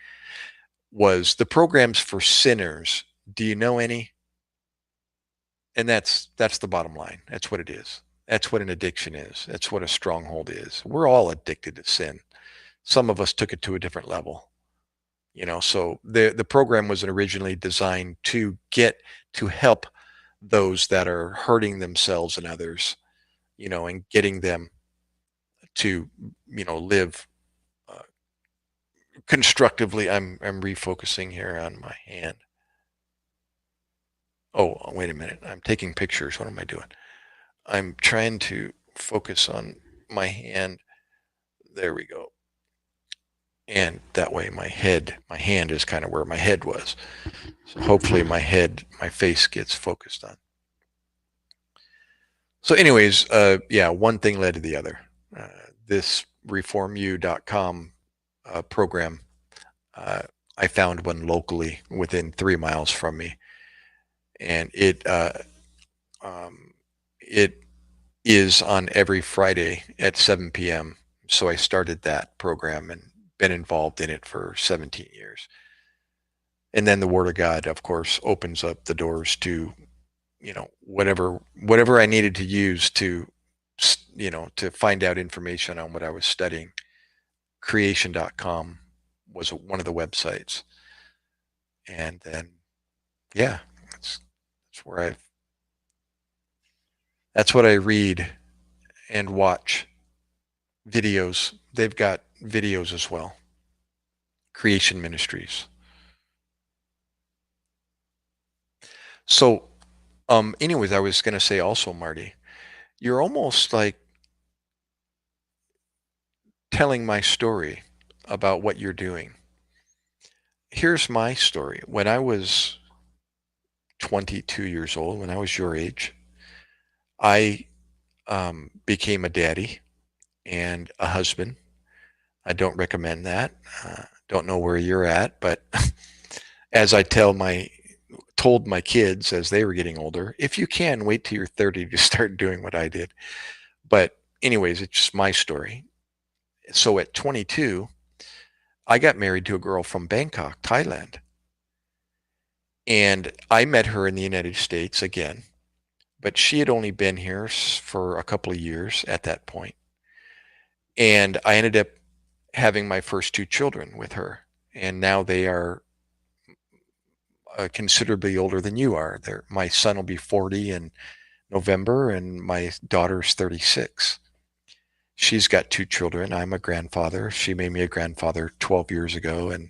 was the programs for sinners. Do you know any? And that's the bottom line. That's what it is. That's what an addiction is. That's what a stronghold is. We're all addicted to sin. Some of us took it to a different level. So the program was originally designed to help those that are hurting themselves and others, and getting them to, live constructively. I'm refocusing here on my hand. Oh, wait a minute. I'm taking pictures. What am I doing? I'm trying to focus on my hand. There we go. And that way my hand is kind of where my head was. So hopefully my face gets focused on. So anyways, one thing led to the other. This reformu.com program, I found one locally within 3 miles from me, and um, it is on every Friday at 7 p.m. So I started that program and been involved in it for 17 years. And then the Word of God, of course, opens up the doors to, whatever I needed to use to, to find out information on what I was studying. Creation.com was one of the websites. And then, yeah, that's where that's what I read and watch videos. They've got videos as well. Creation Ministries. So, anyways, I was going to say also, Marty, you're almost like telling my story about what you're doing. Here's my story. When I was 22 years old, when I was your age, I became a daddy and a husband. I don't recommend that. Don't know where you're at, but as I told my kids as they were getting older, if you can, wait till you're 30 to start doing what I did. But anyways, it's just my story. So at 22, I got married to a girl from Bangkok, Thailand. And I met her in the United States again, but she had only been here for a couple of years at that point. And I ended up having my first two children with her. And now they are considerably older than you are. My son will be 40 in November, and my daughter's 36. She's got two children. I'm a grandfather. She made me a grandfather 12 years ago, and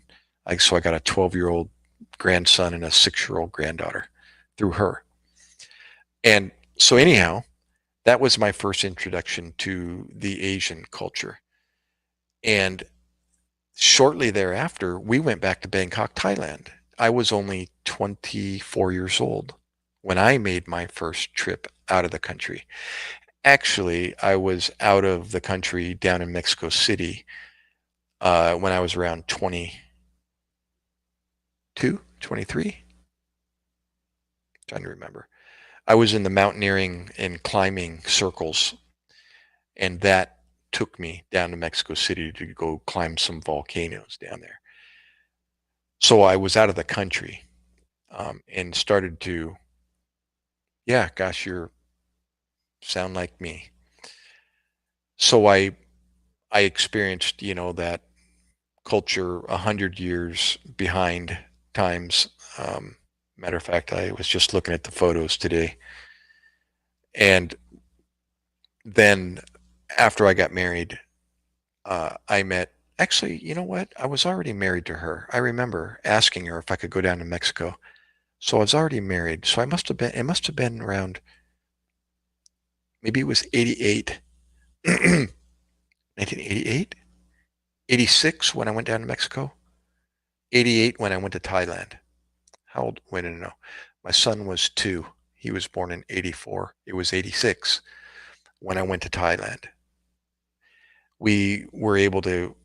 so I got a 12-year-old grandson and a 6-year-old granddaughter through her. And so anyhow, that was my first introduction to the Asian culture. And shortly thereafter, we went back to Bangkok, Thailand. I was only 24 years old when I made my first trip out of the country. Actually, I was out of the country down in Mexico City when I was around 22, 23. Trying to remember. I was in the mountaineering and climbing circles, and that took me down to Mexico City to go climb some volcanoes down there. So I was out of the country and started to, yeah, gosh, you sound like me. So I experienced, that culture 100 years behind times. Matter of fact, I was just looking at the photos today. And then after I got married, I met, actually, you know what? I was already married to her. I remember asking her if I could go down to Mexico. So I was already married. So it must have been around, maybe it was 88, 1988, 86 when I went down to Mexico, 88 when I went to Thailand. How old? Wait, no. My son was 2. He was born in 84. It was 86 when I went to Thailand. We were able to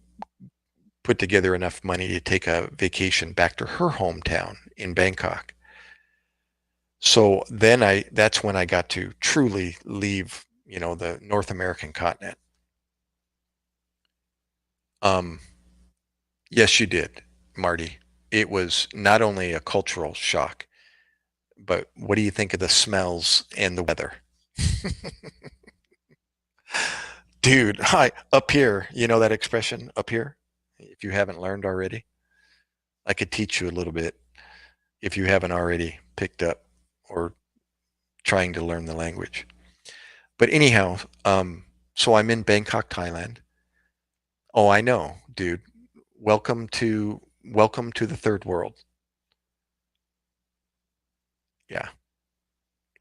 put together enough money to take a vacation back to her hometown in Bangkok. So then that's when I got to truly leave, the North American continent. Yes, you did, Marty. It was not only a cultural shock, but what do you think of the smells and the weather? Dude, hi, up here, you know that expression, up here? If you haven't learned already, I could teach you a little bit if you haven't already picked up or trying to learn the language. But anyhow, so I'm in Bangkok, Thailand. Oh, I know, dude. Welcome to the third world. Yeah.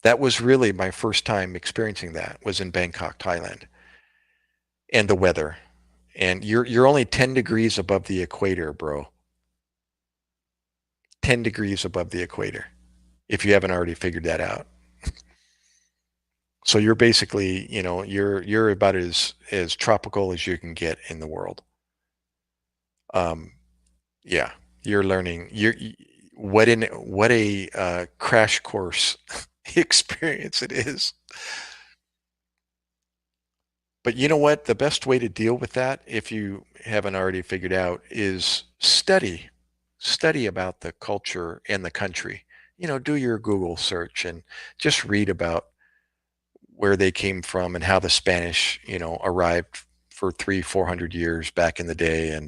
That was really my first time experiencing that, was in Bangkok, Thailand. And the weather. And you're only 10 degrees above the equator, bro. 10 degrees above the equator, if you haven't already figured that out. So you're basically, you're about as tropical as you can get in the world. Yeah, You're learning. What a crash course experience it is. But you know what? The best way to deal with that, if you haven't already figured out, is study. Study about the culture and the country. Do your Google search and just read about where they came from and how the Spanish, arrived for 300-400 years back in the day,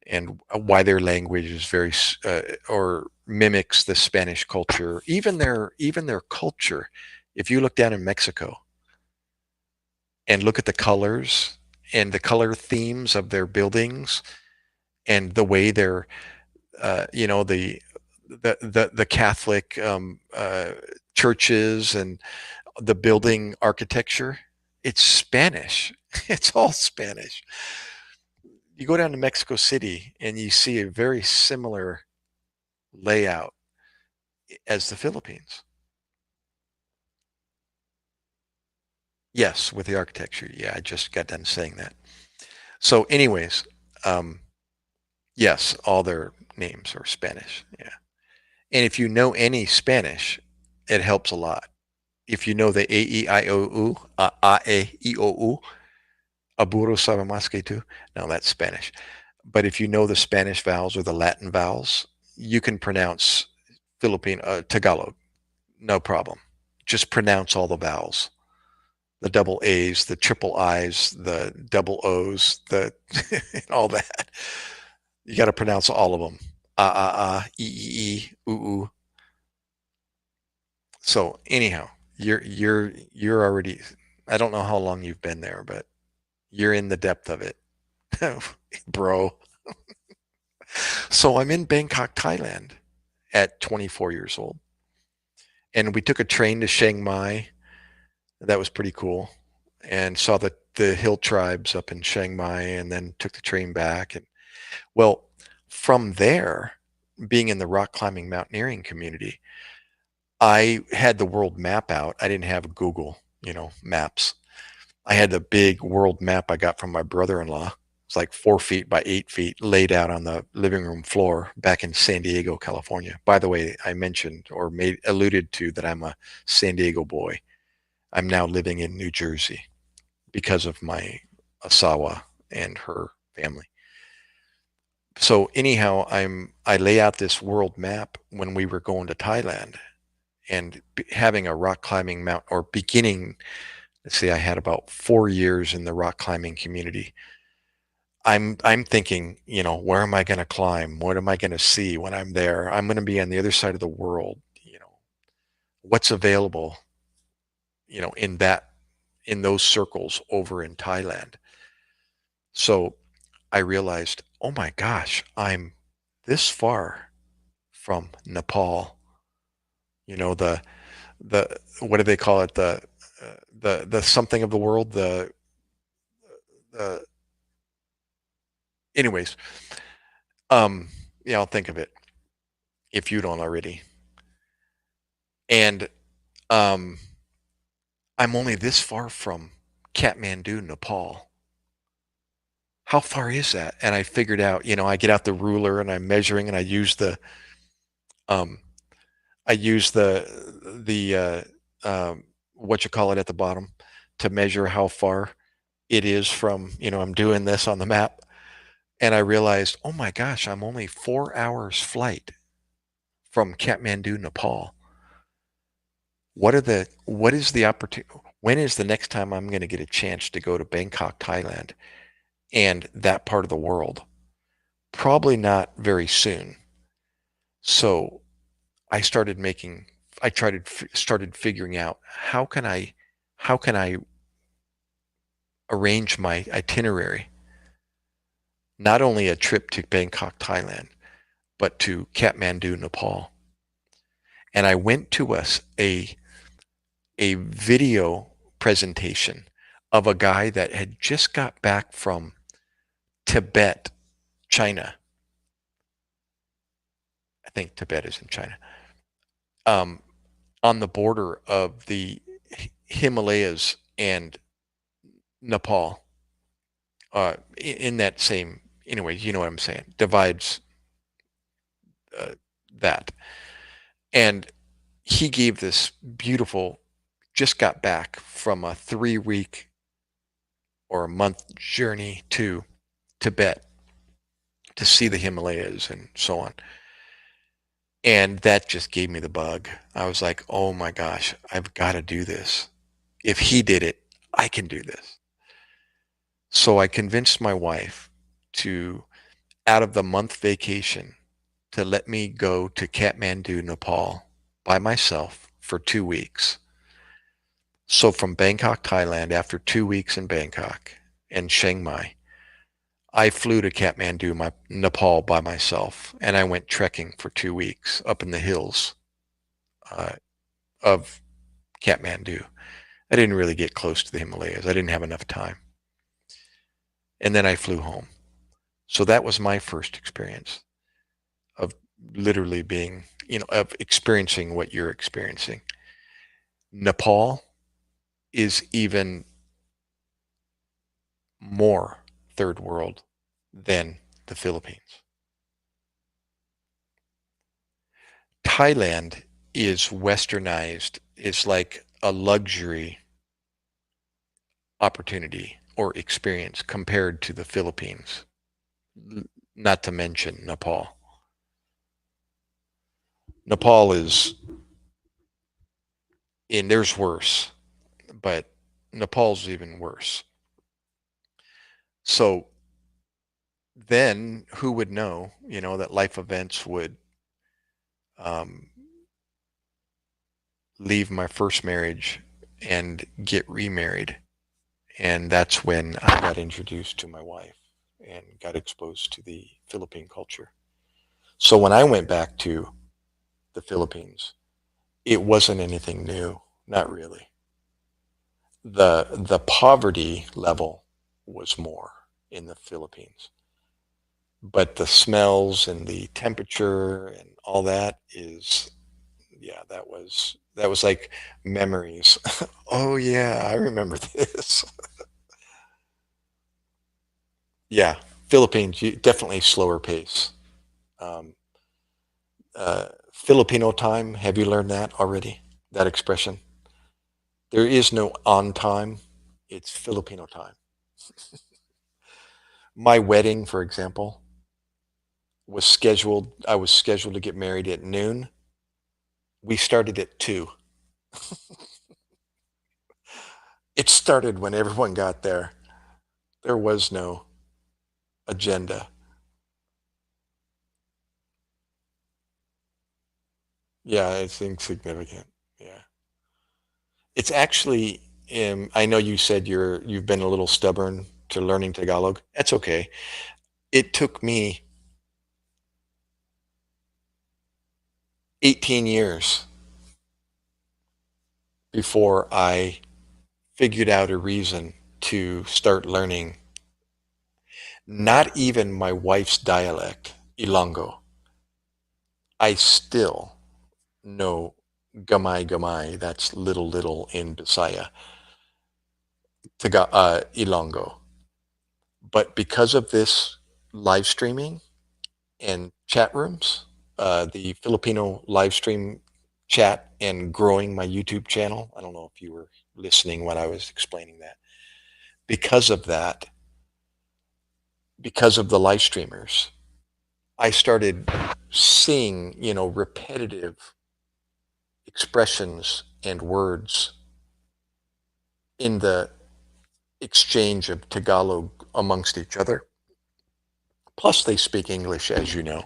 and why their language is very or mimics the Spanish culture, even their culture. If you look down in Mexico and look at the colors and the color themes of their buildings and the way they're the Catholic churches and the building architecture, it's Spanish. It's all Spanish. You go down to Mexico City and you see a very similar layout as the Philippines. Yes, with the architecture. Yeah, I just got done saying that. So, anyways, um, yes, all their names are Spanish. Yeah. And if you know any Spanish, it helps a lot. If you know the A, E, I, O, U, A, E, O, U, a burro sabe más que tú. No, that's Spanish. But if you know the Spanish vowels or the Latin vowels, you can pronounce Tagalog, no problem. Just pronounce all the vowels, the double A's, the triple I's, the double O's, the all that. You got to pronounce all of them. U. So anyhow, you're already. I don't know how long you've been there, but you're in the depth of it, bro. So I'm in Bangkok, Thailand, at 24 years old, and we took a train to Chiang Mai. That was pretty cool, and saw the hill tribes up in Chiang Mai, and then took the train back. And well, from there, being in the rock climbing mountaineering community, I had the world map out. I didn't have Google, maps. I had the big world map I got from my brother-in-law. It's like 4 feet by 8 feet, laid out on the living room floor back in San Diego, California. By the way, I mentioned or alluded to that I'm a San Diego boy. I'm now living in New Jersey because of my Asawa and her family. So anyhow, I lay out this world map when we were going to Thailand and having a rock climbing mount or beginning. Let's see, I had about 4 years in the rock climbing community. I'm thinking, where am I going to climb? What am I going to see when I'm there? I'm going to be on the other side of the world. What's available, in those circles over in Thailand. So I realized, oh my gosh, I'm this far from Nepal. The what do they call it? The something of the world. The anyways, yeah, I'll think of it if you don't already. And um, I'm only this far from Kathmandu, Nepal. How far is that? And I figured out, I get out the ruler and I'm measuring, and um, I use the what you call it at the bottom to measure how far it is from, I'm doing this on the map, and I realized, oh my gosh, I'm only 4 hours flight from Kathmandu, Nepal. What is the opportunity? When is the next time I'm going to get a chance to go to Bangkok, Thailand, and that part of the world? Probably not very soon. So I started figuring out how can I arrange my itinerary, not only a trip to Bangkok, Thailand, but to Kathmandu, Nepal. And I went to a video presentation of a guy that had just got back from Tibet, China. I think Tibet is in China. Um, on the border of the Himalayas and Nepal. In that same, anyway, you know what I'm saying? Divides uh, that. And he gave this beautiful, just got back from a 3-week or a month journey to Tibet to see the Himalayas and so on. And that just gave me the bug. I was like, oh my gosh, I've got to do this. If he did it, I can do this. So I convinced my wife to, out of the month vacation, to let me go to Kathmandu, Nepal by myself for 2 weeks. So from Bangkok, Thailand, after 2 weeks in Bangkok and Chiang Mai, I flew to Kathmandu, Nepal by myself, and I went trekking for 2 weeks up in the hills uh, of Kathmandu. I didn't really get close to the Himalayas. I didn't have enough time. And then I flew home. So that was my first experience of literally being, of experiencing what you're experiencing. Nepal is even more third world than the Philippines. Thailand is westernized. It's like a luxury opportunity or experience compared to the Philippines, not to mention Nepal. Nepal is, and there's worse, but Nepal's even worse. So then who would know, that life events would um, leave my first marriage and get remarried. And that's when I got introduced to my wife and got exposed to the Philippine culture. So when I went back to the Philippines, it wasn't anything new, not really. The poverty level was more in the Philippines. But the smells and the temperature and all that is, yeah, that was like memories. Oh yeah, I remember this. Yeah, Philippines, definitely slower pace. Um, Filipino time, have you learned that already? That expression? There is no on time, it's Filipino time. My wedding, for example, I was scheduled to get married at noon. We started at 2. It started when everyone got there. There was no agenda. Yeah, it's insignificant. Yeah. It's actually, I know you said you've been a little stubborn to learning Tagalog. That's okay. It took me 18 years before I figured out a reason to start learning not even my wife's dialect, Ilonggo. I still know gamay gamay, that's little little in Bisaya, Ilonggo. But because of this live streaming and chat rooms, the Filipino live stream chat and growing my YouTube channel. I don't know if you were listening when I was explaining that. Because of that, because of the live streamers, I started seeing, repetitive expressions and words in the exchange of Tagalog amongst each other. Plus, they speak English, as you know.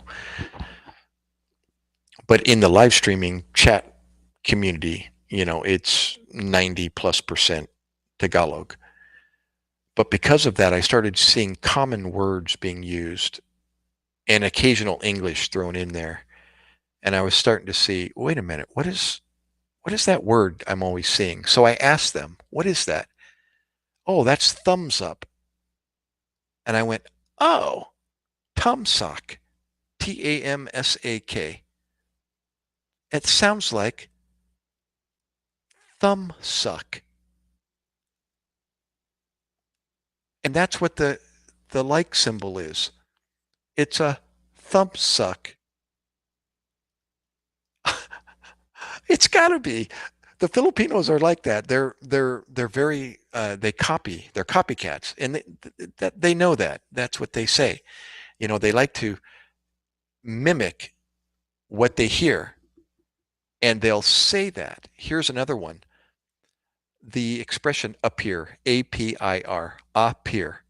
But in the live streaming chat community, it's 90+% Tagalog. But because of that, I started seeing common words being used and occasional English thrown in there. And I was starting to see, wait a minute, what is that word I'm always seeing? So I asked them, what is that? Oh, that's thumbs up. And I went, oh, Tamsak, Tamsak. It sounds like thumb suck. And that's what the like symbol is. It's a thumb suck. It's got to be. The Filipinos are like that. They're very they copy. They're copycats, and they know that. That's what they say. They like to mimic what they hear, and they'll say that. Here's another one. The expression appear, A-P-I-R, appear.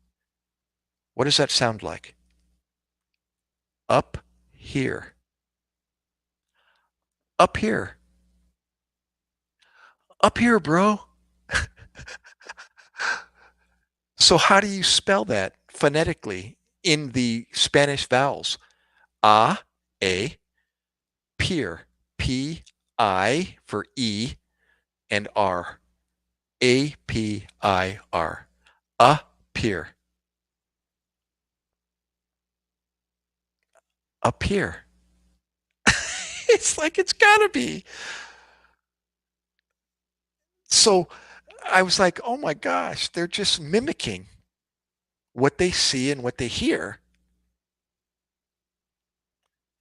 What does that sound like? Up here. Up here. Up here, bro. So how do you spell that phonetically in the Spanish vowels? A, A, peer, P-I for E, and R. A-P-I-R. Appear. Appear. It's like it's gotta be. So I was like, oh my gosh, they're just mimicking what they see and what they hear.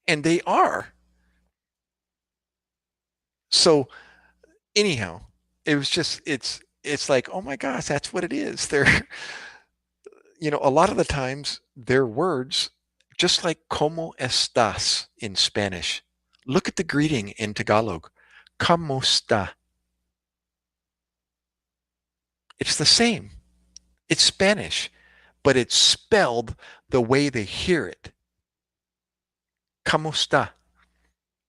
And they are. So anyhow, it was just it's like, oh my gosh, that's what it is. They're a lot of the times their words, just like como estás in Spanish. Look at the greeting in Tagalog. Como está? It's the same. It's Spanish, but it's spelled the way they hear it. Como está?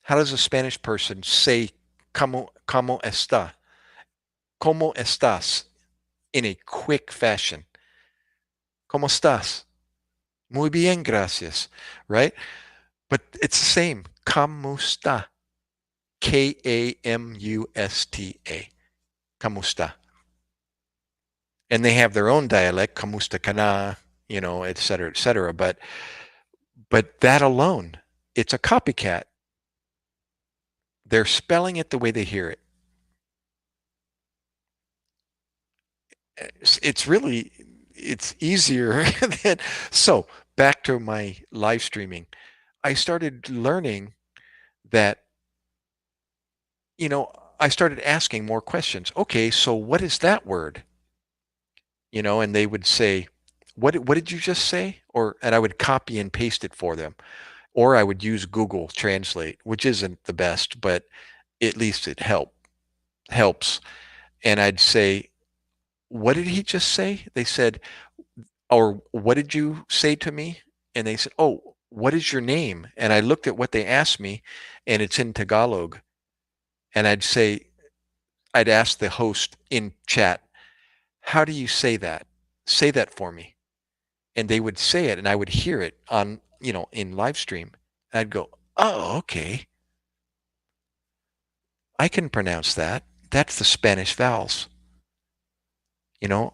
How does a Spanish person say como está? Como estás in a quick fashion. ¿Cómo estás? Muy bien, gracias. Right? But it's the same. ¿Cómo está? Kamusta. Kamusta. And they have their own dialect, kamusta kana, et cetera, et cetera. But that alone, it's a copycat. They're spelling it the way they hear it. It's easier than so back to my live streaming. I started learning that, I started asking more questions. Okay, so what is that word? And they would say, what did you just say? And I would copy and paste it for them. Or I would use Google Translate, which isn't the best, but at least it helps. And I'd say, what did he just say? They said, or what did you say to me? And they said, oh, what is your name? And I looked at what they asked me, and it's in Tagalog. And I'd ask the host in chat, how do you say that? Say that for me. And they would say it, and I would hear it on, in live stream. And I'd go, oh, okay. I can pronounce that. That's the Spanish vowels. Ano.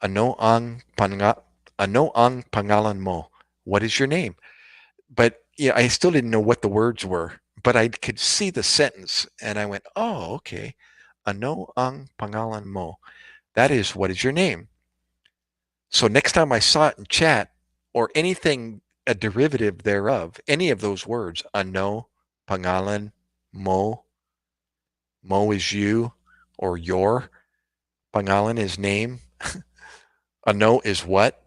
Ano ang pangalan mo. What is your name? But I still didn't know what the words were, but I could see the sentence, and I went, oh, okay. Ano ang pangalan mo. That is, what is your name? So next time I saw it in chat or anything, a derivative thereof, any of those words, ano, pangalan, mo is you or your, pangalan is name, ano is what.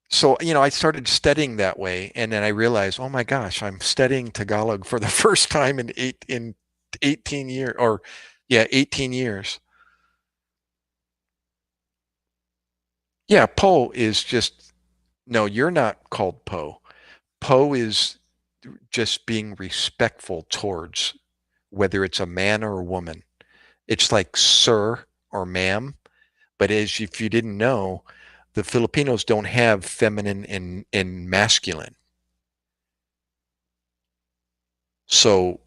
So, I started studying that way, and then I realized, oh my gosh, I'm studying Tagalog for the first time in 18 years, or 18 years. Yeah, po is just, no, you're not called po. Po is just being respectful towards whether it's a man or a woman. It's like sir or ma'am, but if you didn't know, the Filipinos don't have feminine and masculine. So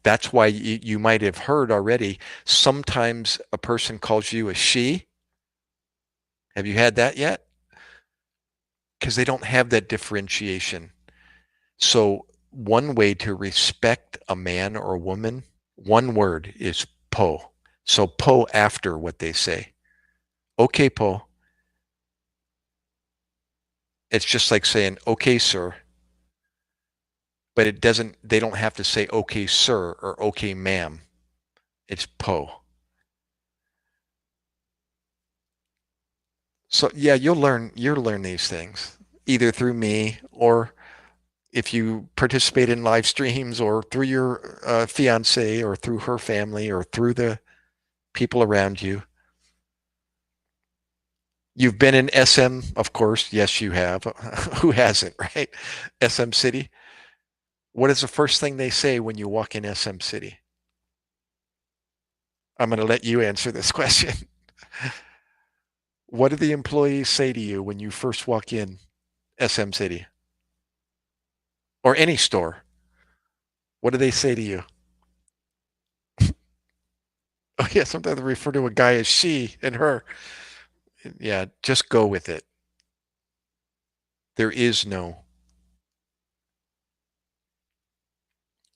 that's why you might have heard already, sometimes a person calls you a she. Have you had that yet? Because they don't have that differentiation. So one way to respect a man or a woman, one word is po. So po after what they say. Okay, po. It's just like saying, okay, sir. but they don't have to say okay, sir, or okay, ma'am. It's po. So yeah, you'll learn these things either through me or if you participate in live streams or through your fiance or through her family or through the people around you. You've been in SM, of course. Yes, you have. Who hasn't, right? SM City. What is the first thing they say when you walk in SM City? I'm going to let you answer this question. What do the employees say to you when you first walk in SM City or any store? What do they say to you? Oh, yeah, sometimes they refer to a guy as she and her. Yeah, just go with it. There is no.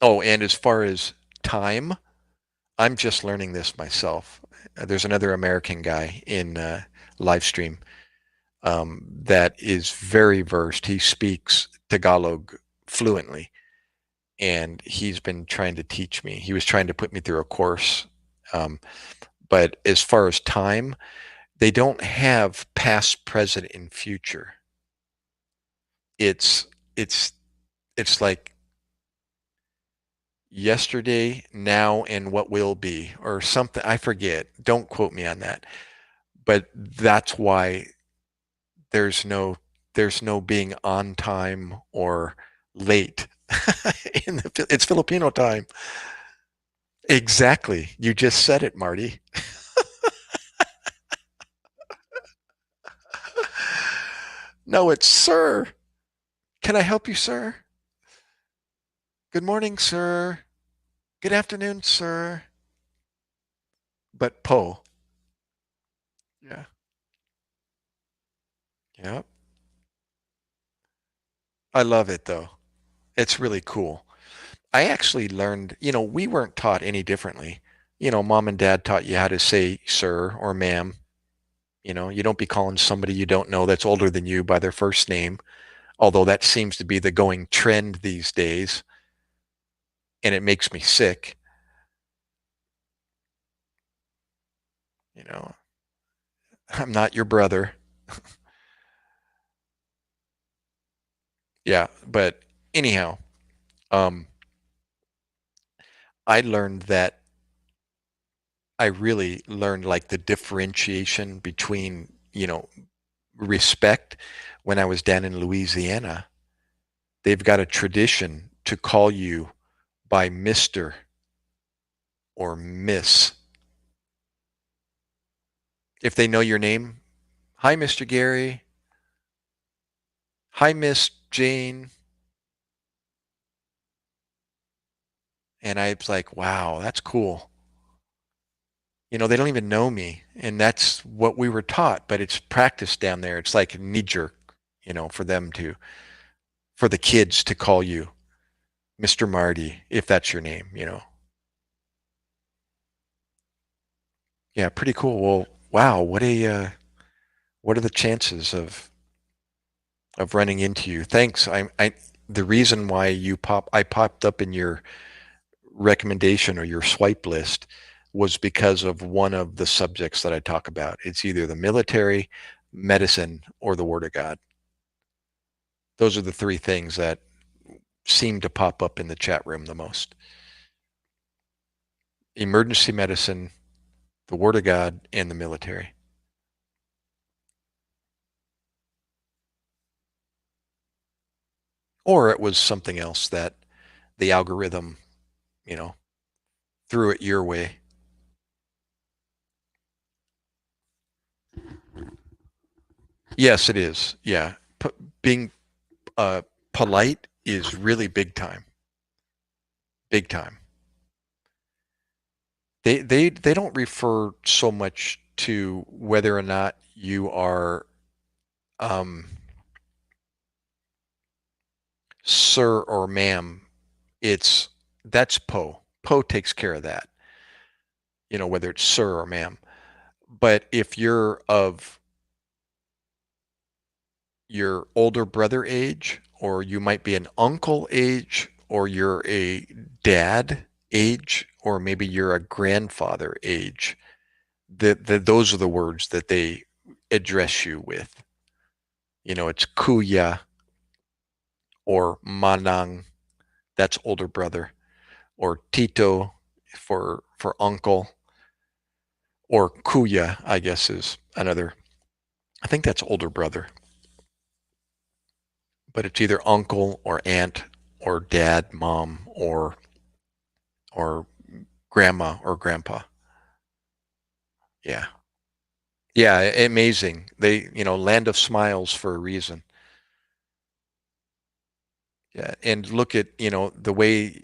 Oh, and as far as time, I'm just learning this myself. There's another American guy in live stream that is very versed. He speaks Tagalog fluently, and he's been trying to teach me. He was trying to put me through a course. Um, but as far as time, they don't have past, present, and future. It's it's it's like yesterday, now, and what will be, or something. I forget. Don't quote me on that. But that's why there's no there's no being on time or late. It's Filipino time. Exactly. You just said it, Marty. No, it's sir. Can I help you, sir? Good morning, sir. Good afternoon, sir. But po. Yeah. Yeah. I love it though. It's really cool. I actually learned, we weren't taught any differently. Mom and dad taught you how to say sir or ma'am. You don't be calling somebody you don't know that's older than you by their first name, although that seems to be the going trend these days, and it makes me sick. You know, I'm not your brother. Yeah, but anyhow, um, I learned that I really learned like the differentiation between, respect when I was down in Louisiana. They've got a tradition to call you by Mr. or Miss. If they know your name, hi, Mr. Gary. Hi, Miss Jane. And I was like, wow, that's cool. They don't even know me. And that's what we were taught, but it's practiced down there. It's like knee jerk, for them for the kids to call you Mr. Marty, if that's your name. Yeah, pretty cool. Well, wow, what are the chances of running into you? Thanks. The reason why I popped up in your recommendation or your swipe list was because of one of the subjects that I talk about. It's either the military, medicine, or the Word of God. Those are the three things that seem to pop up in the chat room the most. Emergency medicine, the Word of God, and the military. Or it was something else that the algorithm, you know, threw it your way. Yes, it is. Yeah. Being polite is really big time. Big time. They don't refer so much to whether or not you are sir or ma'am. That's Poe. Poe takes care of that. Whether it's sir or ma'am. But if you're of your older brother age, or you might be an uncle age, or you're a dad age, or maybe you're a grandfather age, those are the words that they address you with. It's kuya or manang, that's older brother, or tito for uncle, or kuya, I guess, is another. I think that's older brother, but it's either uncle or aunt or dad, mom, or grandma or grandpa. Yeah. Yeah, amazing. They, land of smiles for a reason. Yeah, and look at, the way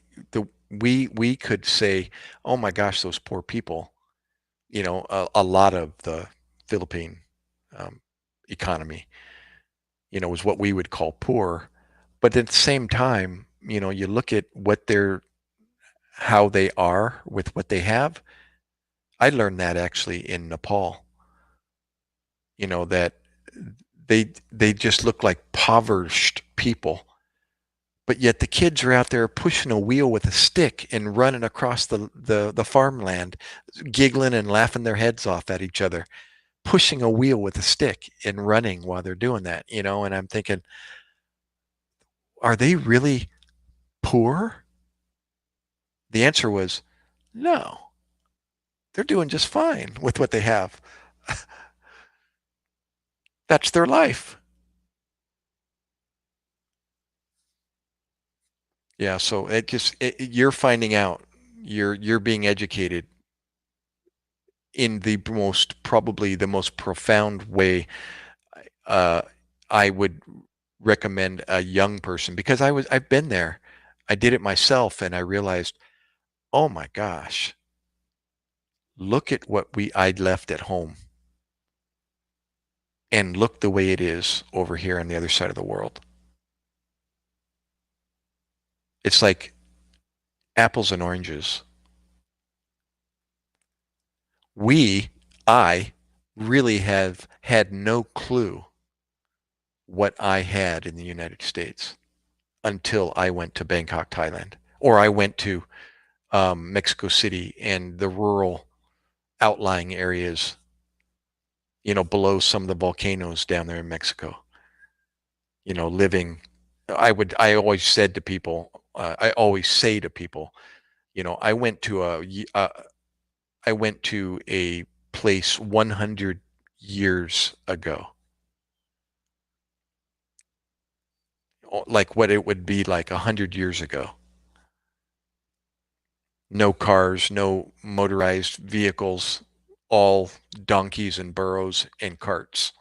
we could say, "Oh my gosh, those poor people." A lot of the Philippine um, economy, was what we would call poor. But at the same time, you look at how they are with what they have. I learned that actually in Nepal, that they just look like impoverished people, but yet the kids are out there pushing a wheel with a stick and running across the farmland, giggling and laughing their heads off at each other, pushing a wheel with a stick and running while they're doing that, and I'm thinking, are they really poor? The answer was no. They're doing just fine with what they have. That's their life. Yeah, so you're finding out, you're being educated in probably the most profound way. uh, I would recommend a young person, because I've been there. I did it myself, and I realized, oh my gosh, look at what I left at home, and look the way it is over here on the other side of the world. It's like apples and oranges. We, I really have had no clue what I had in the United States until I went to Bangkok, Thailand, or I went to Mexico City and the rural outlying areas, below some of the volcanoes down there in Mexico, living. I always said to people, I always say to people, I went to a place 100 years ago, like what it would be like 100 years ago. No cars, no motorized vehicles, all donkeys and burros and carts.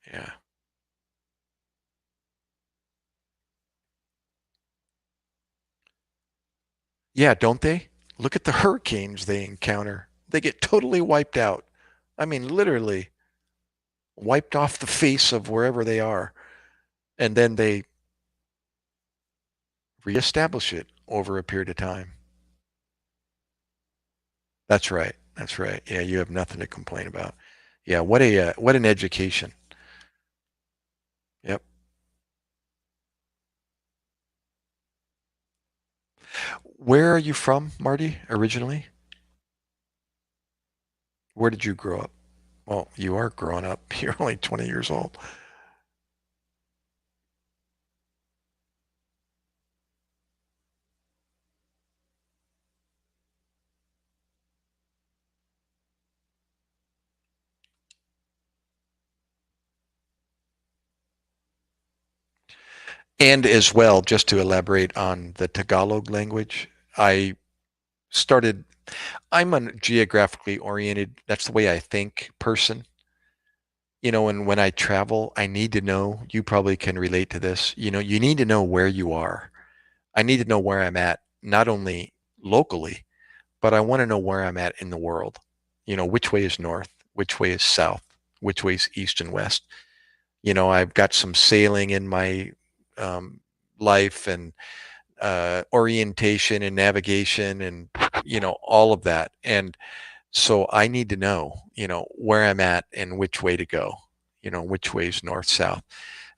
Yeah. Yeah, don't they? Look at the hurricanes they encounter. They get totally wiped out. I mean, literally wiped off the face of wherever they are. And then they reestablish it over a period of time. That's right. That's right. Yeah, you have nothing to complain about. Yeah, what an education. Yep. Where are you from, Marty, originally? Where did you grow up? Well, you are growing up. You're only 20 years old. And as well, just to elaborate on the Tagalog language, I started, I'm a geographically oriented, that's the way I think person. And when I travel, I need to know, you probably can relate to this, you need to know where you are. I need to know where I'm at, not only locally, but I want to know where I'm at in the world. Which way is north, which way is south, which way is east and west. I've got some sailing in my um, life, and orientation and navigation, and all of that. And so I need to know, where I'm at and which way to go, which way is north, south.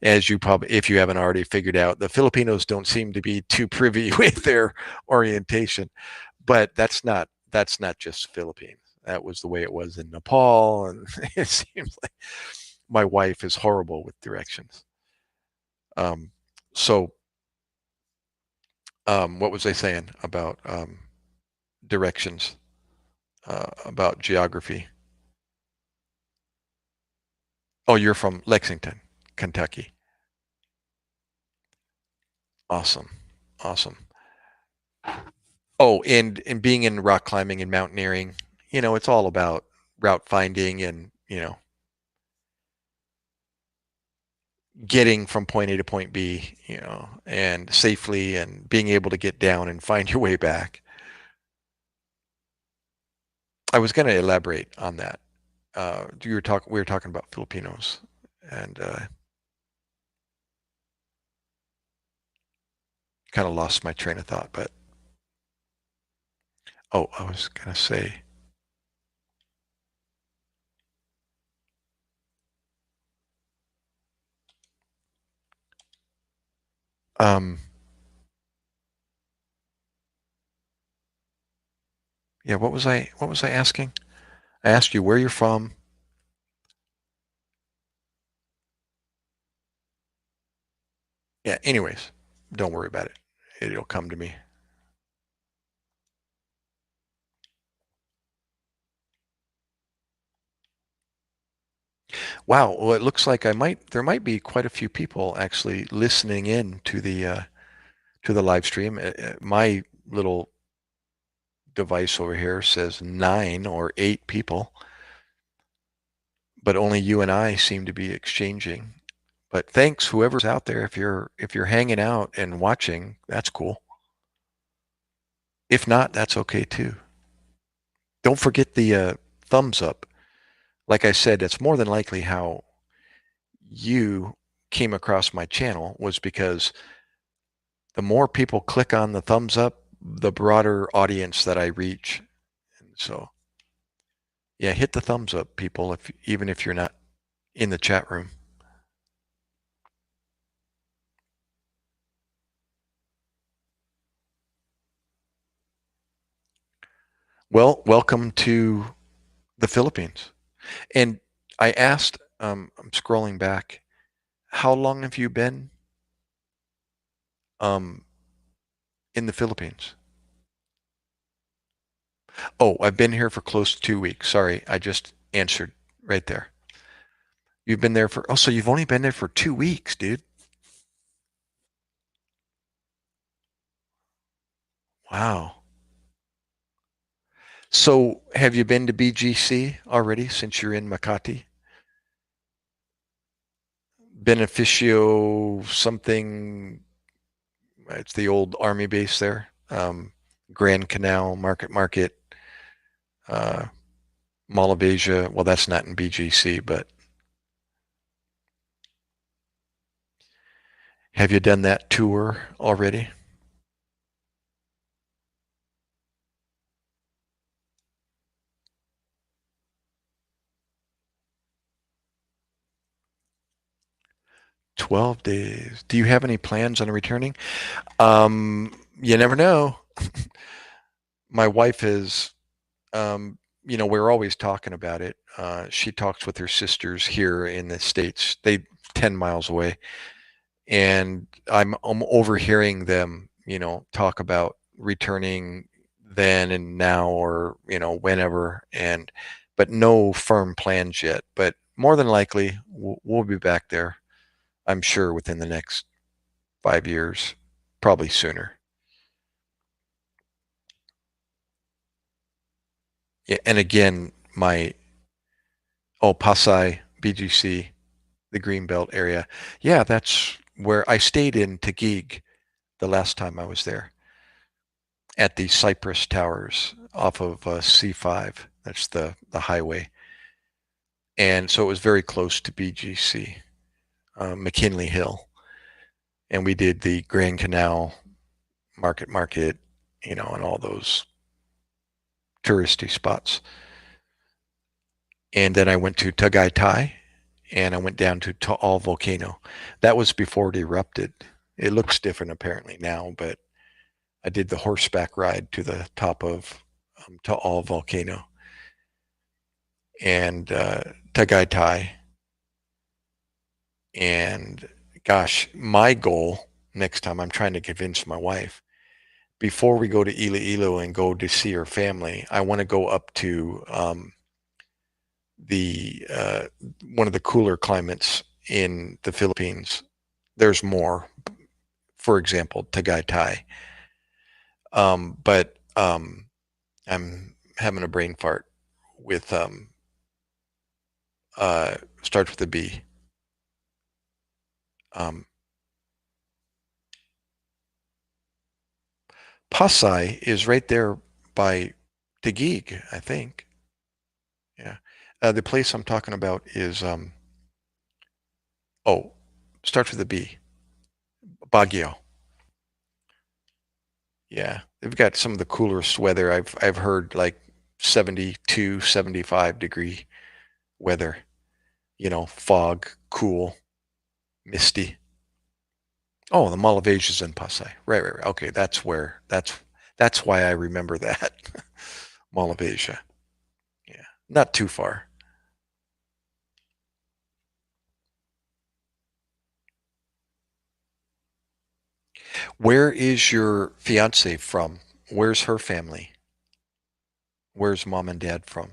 As you probably, if you haven't already figured out, the Filipinos don't seem to be too privy with their orientation, but that's not just Philippines. That was the way it was in Nepal, and it seems like my wife is horrible with directions. Um, so, what was I saying about directions? About geography? Oh, you're from Lexington, Kentucky. Awesome, awesome. Oh, and being in rock climbing and mountaineering, it's all about route finding and getting from point A to point B, and safely and being able to get down and find your way back. I was going to elaborate on that. We were talking about Filipinos, and kind of lost my train of thought. But oh, I was going to say, um, yeah, what was I asking? I asked you where you're from. Yeah. Anyways, don't worry about it. It'll come to me. Wow. Well, it looks like there might be quite a few people actually listening in to the live stream. My little device over here says 9 or 8 people, but only you and I seem to be exchanging. But thanks, whoever's out there. If you're hanging out and watching, that's cool. If not, that's okay too. Don't forget the thumbs up. Like I said, it's more than likely how you came across my channel was because the more people click on the thumbs up, the broader audience that I reach. And so, yeah, hit the thumbs up, people, even if you're not in the chat room. Well, welcome to the Philippines. And I asked, I'm scrolling back, how long have you been um, in the Philippines? Oh, I've been here for close to 2 weeks. Sorry, I just answered right there. You've been there for, oh, so you've only been there for 2 weeks, dude. Wow. So have you been to BGC already since you're in Makati? Beneficio something, it's the old army base there. Grand Canal, Market, uh, Mall of Asia. Well, that's not in BGC, but have you done that tour already? 12 days. Do you have any plans on returning? You never know. My wife is, we're always talking about it. She talks with her sisters here in the States. They 10 miles away. And I'm overhearing them, talk about returning then and now or, whenever, but no firm plans yet. But more than likely, we'll be back there, I'm sure, within the next 5 years, probably sooner. Yeah, and again, Pasay, BGC, the Greenbelt area. Yeah, that's where I stayed in Taguig the last time I was there at the Cypress Towers off of C5. That's the highway. And so it was very close to BGC, McKinley Hill. And we did the Grand Canal Market, and all those touristy spots. And then I went to Tagaytay and I went down to Taal volcano. That was before it erupted. It looks different apparently now, but I did the horseback ride to the top of Taal volcano and Tagaytay. And gosh, my goal next time, I'm trying to convince my wife, before we go to Iloilo and go to see her family, I want to go up to the one of the cooler climates in the Philippines. There's more, for example, Tagaytay. But I'm having a brain fart with starts with a B. Um, Pasay is right there by Taguig, I think. Yeah. The place I'm talking about is oh, starts with a B. Baguio. Yeah. They've got some of the coolest weather. I've heard like 72, 75-degree weather. You know, fog, cool, misty. Oh, the Mall of Asia's in Pasay. Right. Okay, that's why I remember that. Mall of Asia. Yeah. Not too far. Where is your fiance from? Where's her family? Where's mom and dad from?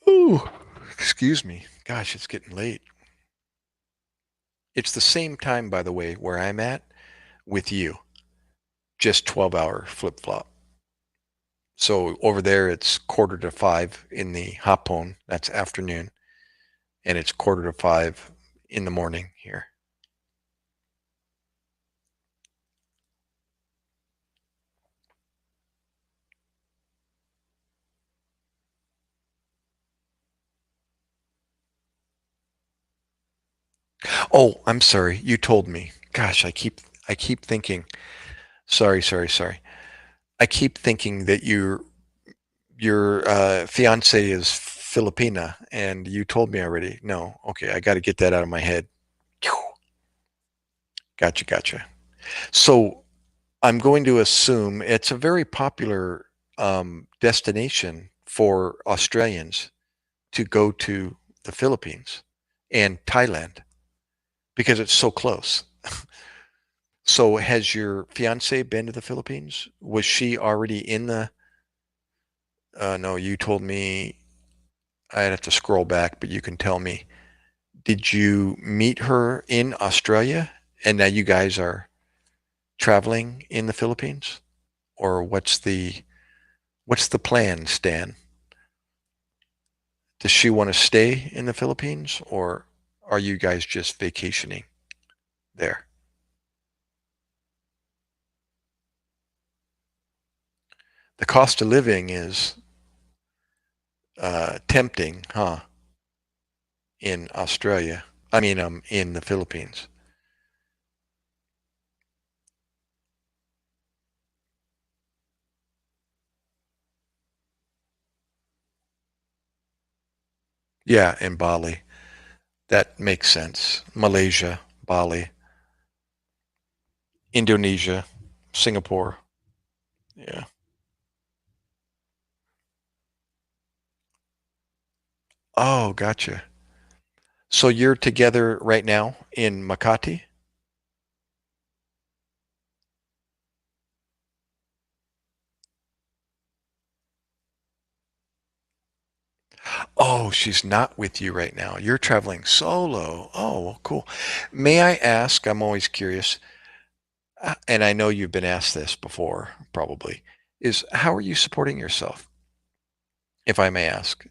Ooh, excuse me. Gosh, it's getting late. It's the same time, by the way, where I'm at with you. Just 12-hour flip-flop. So over there, it's quarter to five in the hapon. That's afternoon. And it's quarter to five in the morning here. Oh, I'm sorry. You told me. Gosh, I keep thinking. Sorry. I keep thinking that your fiance is Filipina, and you told me already. No, okay, I got to get that out of my head. Gotcha. So I'm going to assume it's a very popular destination for Australians to go to the Philippines and Thailand because it's so close. So has your fiance been to the Philippines? Was she already in the no, you told me I'd have to scroll back, but you can tell me. Did you meet her in Australia and now you guys are traveling in the Philippines? Or what's the plan, Stan? Does she want to stay in the Philippines or are you guys just vacationing there? The cost of living is tempting, huh? In Australia. I mean, in the Philippines. Yeah, in Bali. That makes sense. Malaysia, Bali, Indonesia, Singapore. Yeah. Oh, gotcha. So you're together right now in Makati? Oh, she's not with you right now. You're traveling solo. Oh, well, cool. May I ask, I'm always curious, and I know you've been asked this before, probably, is how are you supporting yourself, if I may ask?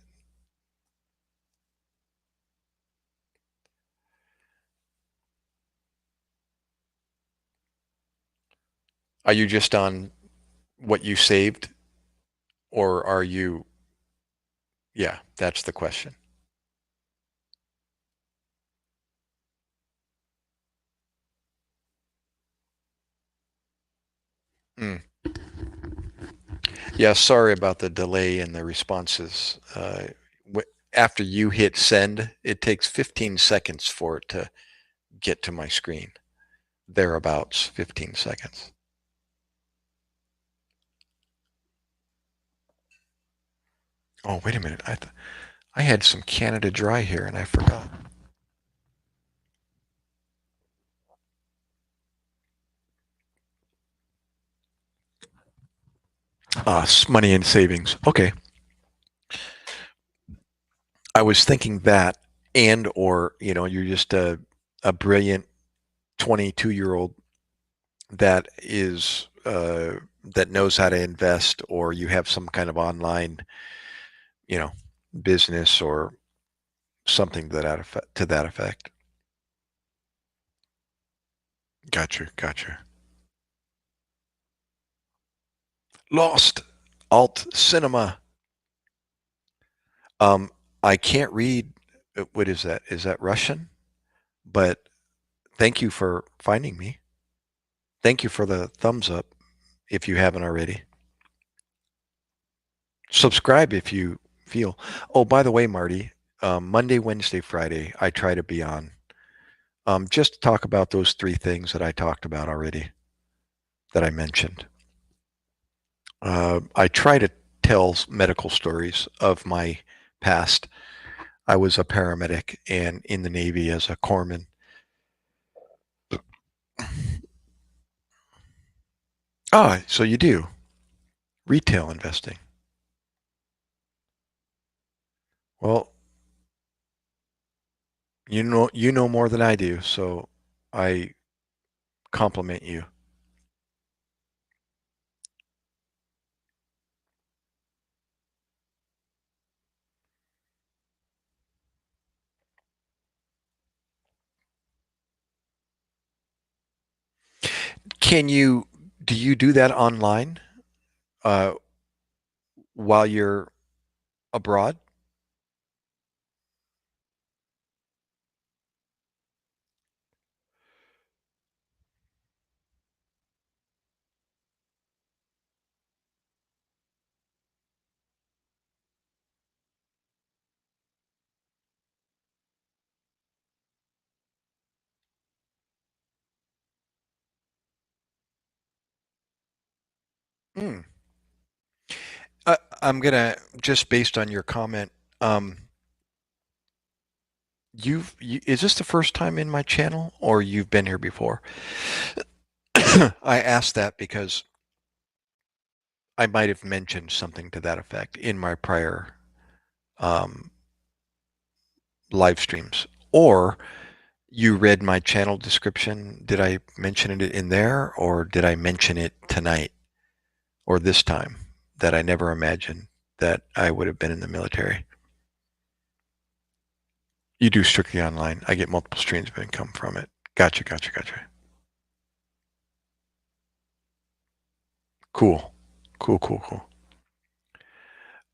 Are you just on what you saved, or are you, yeah, that's the question. Mm. Yeah, sorry about the delay in the responses. After you hit send, it takes 15 seconds for it to get to my screen. Thereabouts, 15 seconds. Oh, wait a minute. I had some Canada Dry here and I forgot. Money and savings. Okay. I was thinking that, and or you're just a brilliant 22-year-old that is that knows how to invest, or you have some kind of online you know business or something to that effect. Gotcha. Lost. Alt cinema. um I can't read. What is that? Is that Russian? But thank you for finding me. Thank you for the thumbs up if you haven't already. Subscribe if you feel. Oh, by the way, Marty, Monday, Wednesday, Friday, I try to be on. Just to talk about those three things that I talked about already, that I mentioned. I try to tell medical stories of my past. I was a paramedic and in the Navy as a corpsman. Ah, so you do retail investing. Well, you know more than I do, so I compliment you. Can you do you do that online uh, while you're abroad? Mm. I'm gonna just based on your comment. Um, is this the first time in my channel, or you've been here before? I asked that because I might have mentioned something to that effect in my prior um, live streams, or you read my channel description. Did I mention it in there, or did I mention it tonight or this time that I never imagined that I would have been in the military? You do strictly online. I get multiple streams of income from it. Gotcha. Cool. Cool.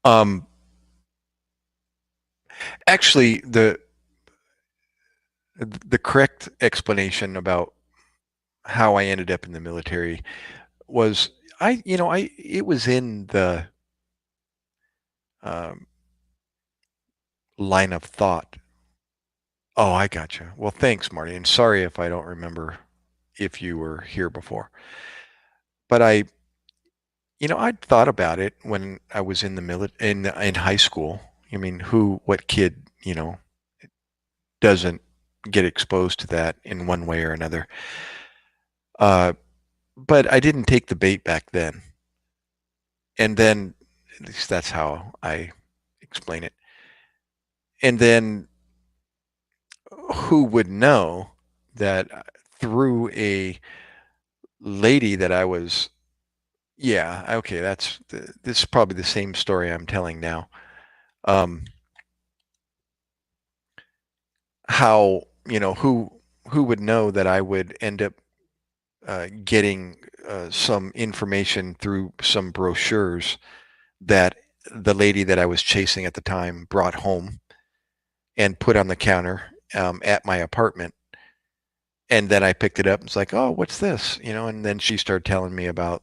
Um, actually, the correct explanation about how I ended up in the military was I it was in the um, line of thought. Oh, I gotcha. Well, thanks, Marty. And sorry if I don't remember if you were here before. But I'd thought about it when I was in the in high school. I mean, what kid, doesn't get exposed to that in one way or another? Uh, but I didn't take the bait back then. And then, at least that's how I explain it. And then, who would know that through a lady that I was, yeah, okay, this is probably the same story I'm telling now. Um, how, who would know that I would end up getting some information through some brochures that the lady that I was chasing at the time brought home and put on the counter at my apartment. And then I picked it up and was like, oh, what's this? And then she started telling me about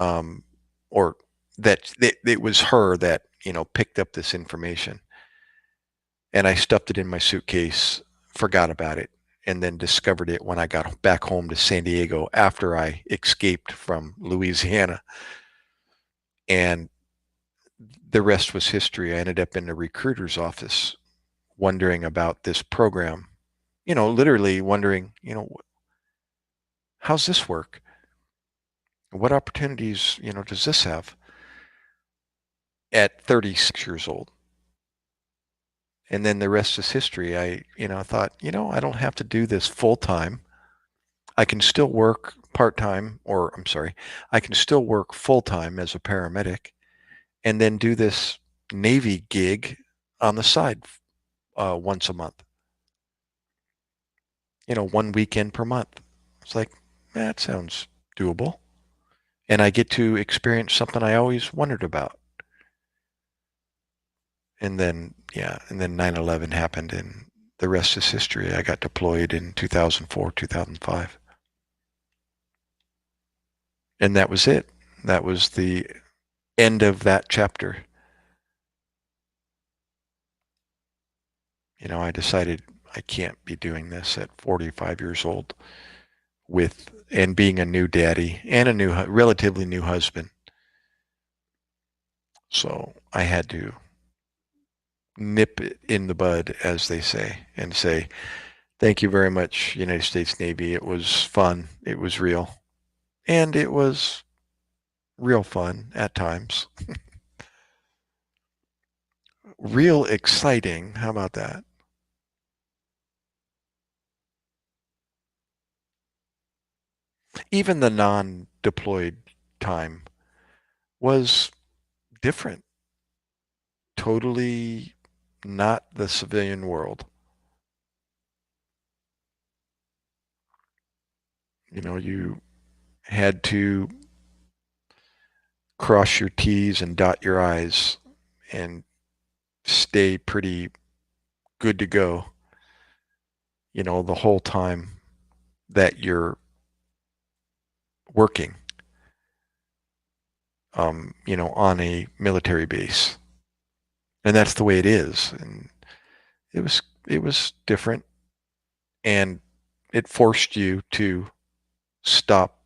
um, or that it was her that, picked up this information. And I stuffed it in my suitcase, forgot about it, and then discovered it when I got back home to San Diego after I escaped from Louisiana. And the rest was history. I ended up in the recruiter's office wondering about this program, literally wondering, how's this work? What opportunities, does this have at 36 years old? And then the rest is history. I, thought, I don't have to do this full time. I can still work part time, or I'm sorry, I can still work full time as a paramedic and then do this Navy gig on the side once a month, one weekend per month. It's like, that sounds doable. And I get to experience something I always wondered about. And then, yeah, and then 9/11 happened and the rest is history. I got deployed in 2004, 2005. And that was it. That was the end of that chapter. I decided I can't be doing this at 45 years old and being a new daddy and a relatively new husband. So I had to nip it in the bud, as they say, and say, thank you very much, United States Navy. It was fun. It was real. And it was real fun at times. Real exciting. How about that? Even the non-deployed time was different. Totally not the civilian world. You had to cross your T's and dot your I's and stay pretty good to go, the whole time that you're working, on a military base. And that's the way it is. And it was different, and it forced you to stop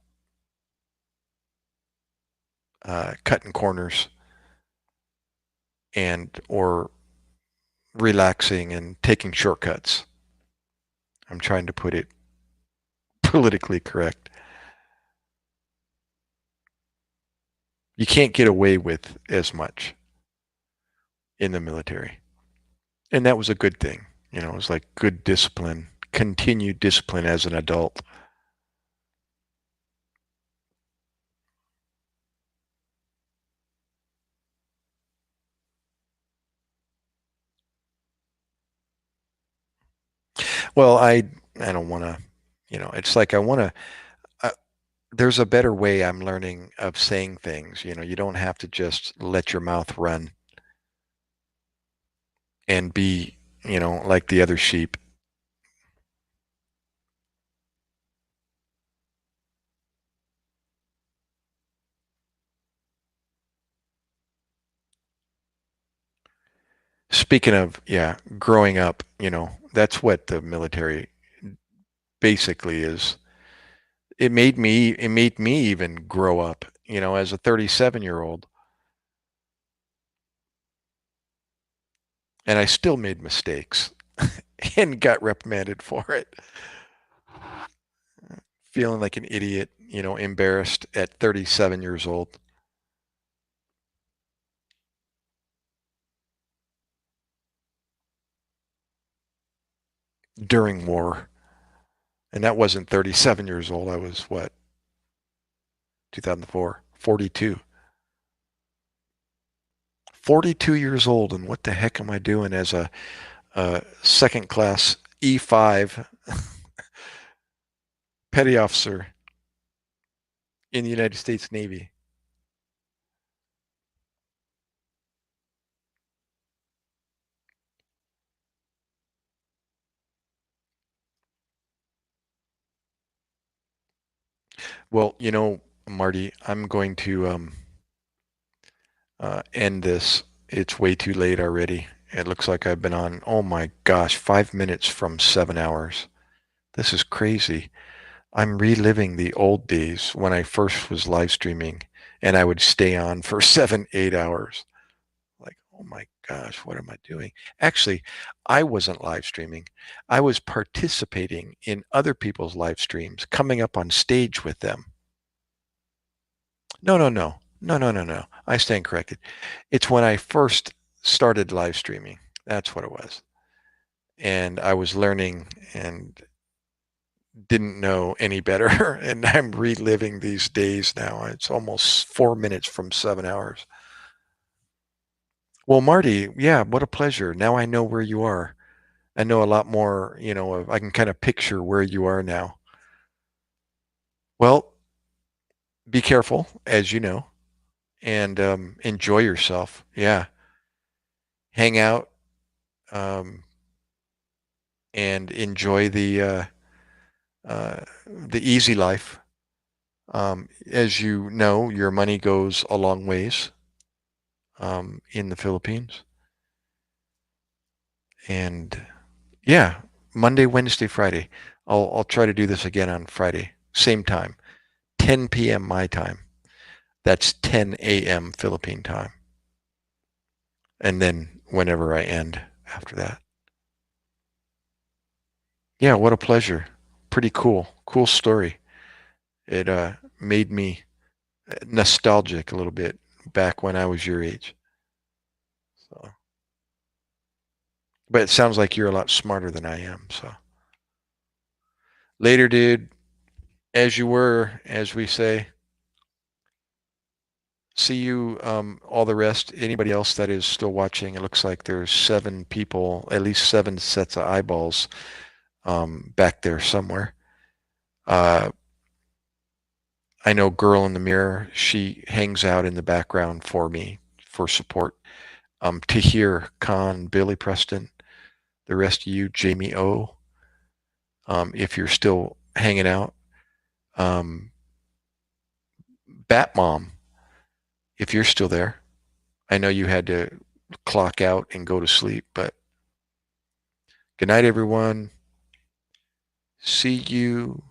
cutting corners or relaxing and taking shortcuts. I'm trying to put it politically correct. You can't get away with as much in the military. And that was a good thing. It was like good discipline, continued discipline as an adult. Well, I don't want to, it's like I want to, uh, there's a better way I'm learning of saying things. You don't have to just let your mouth run and be, like the other sheep. Speaking of, yeah, growing up, that's what the military basically is. It made me even grow up, as a 37-year-old, and I still made mistakes and got reprimanded for it. Feeling like an idiot, embarrassed at 37 years old during war. And that wasn't 37 years old. I was what, 2004, 42. 42 years old, and what the heck am I doing as a second class E5 petty officer in the United States Navy? Well, Marty, I'm going to end this. It's way too late already. It looks like I've been on, oh my gosh, 5 minutes from 7 hours. This is crazy. I'm reliving the old days when I first was live streaming and I would stay on for 7, 8 hours. Like, oh my gosh, what am I doing? Actually, I wasn't live streaming. I was participating in other people's live streams, coming up on stage with them. No, no, no. No, no, no, no. I stand corrected. It's when I first started live streaming. That's what it was. And I was learning and didn't know any better. And I'm reliving these days now. It's almost 4 minutes from 7 hours. Well, Marty, yeah, what a pleasure. Now I know where you are. I know a lot more, I can kind of picture where you are now. Well, be careful, as you know, and enjoy yourself. Yeah. Hang out and enjoy the easy life. As you know, your money goes a long ways in the Philippines. And yeah, Monday, Wednesday, Friday. I'll try to do this again on Friday, same time, 10 p.m. my time. That's 10 a.m. Philippine time. And then whenever I end after that. Yeah, what a pleasure. Pretty cool. Cool story. It made me nostalgic a little bit back when I was your age. So, but it sounds like you're a lot smarter than I am. So later, dude, as you were, as we say. See you, all the rest. Anybody else that is still watching, it looks like there's 7 people, at least 7 sets of eyeballs back there somewhere. Uh, I know Girl in the Mirror, she hangs out in the background for me for support. Tahir Khan, Billy Preston, the rest of you, Jamie O, if you're still hanging out. Um, Bat Mom, if you're still there. I know you had to clock out and go to sleep, but good night, everyone. See you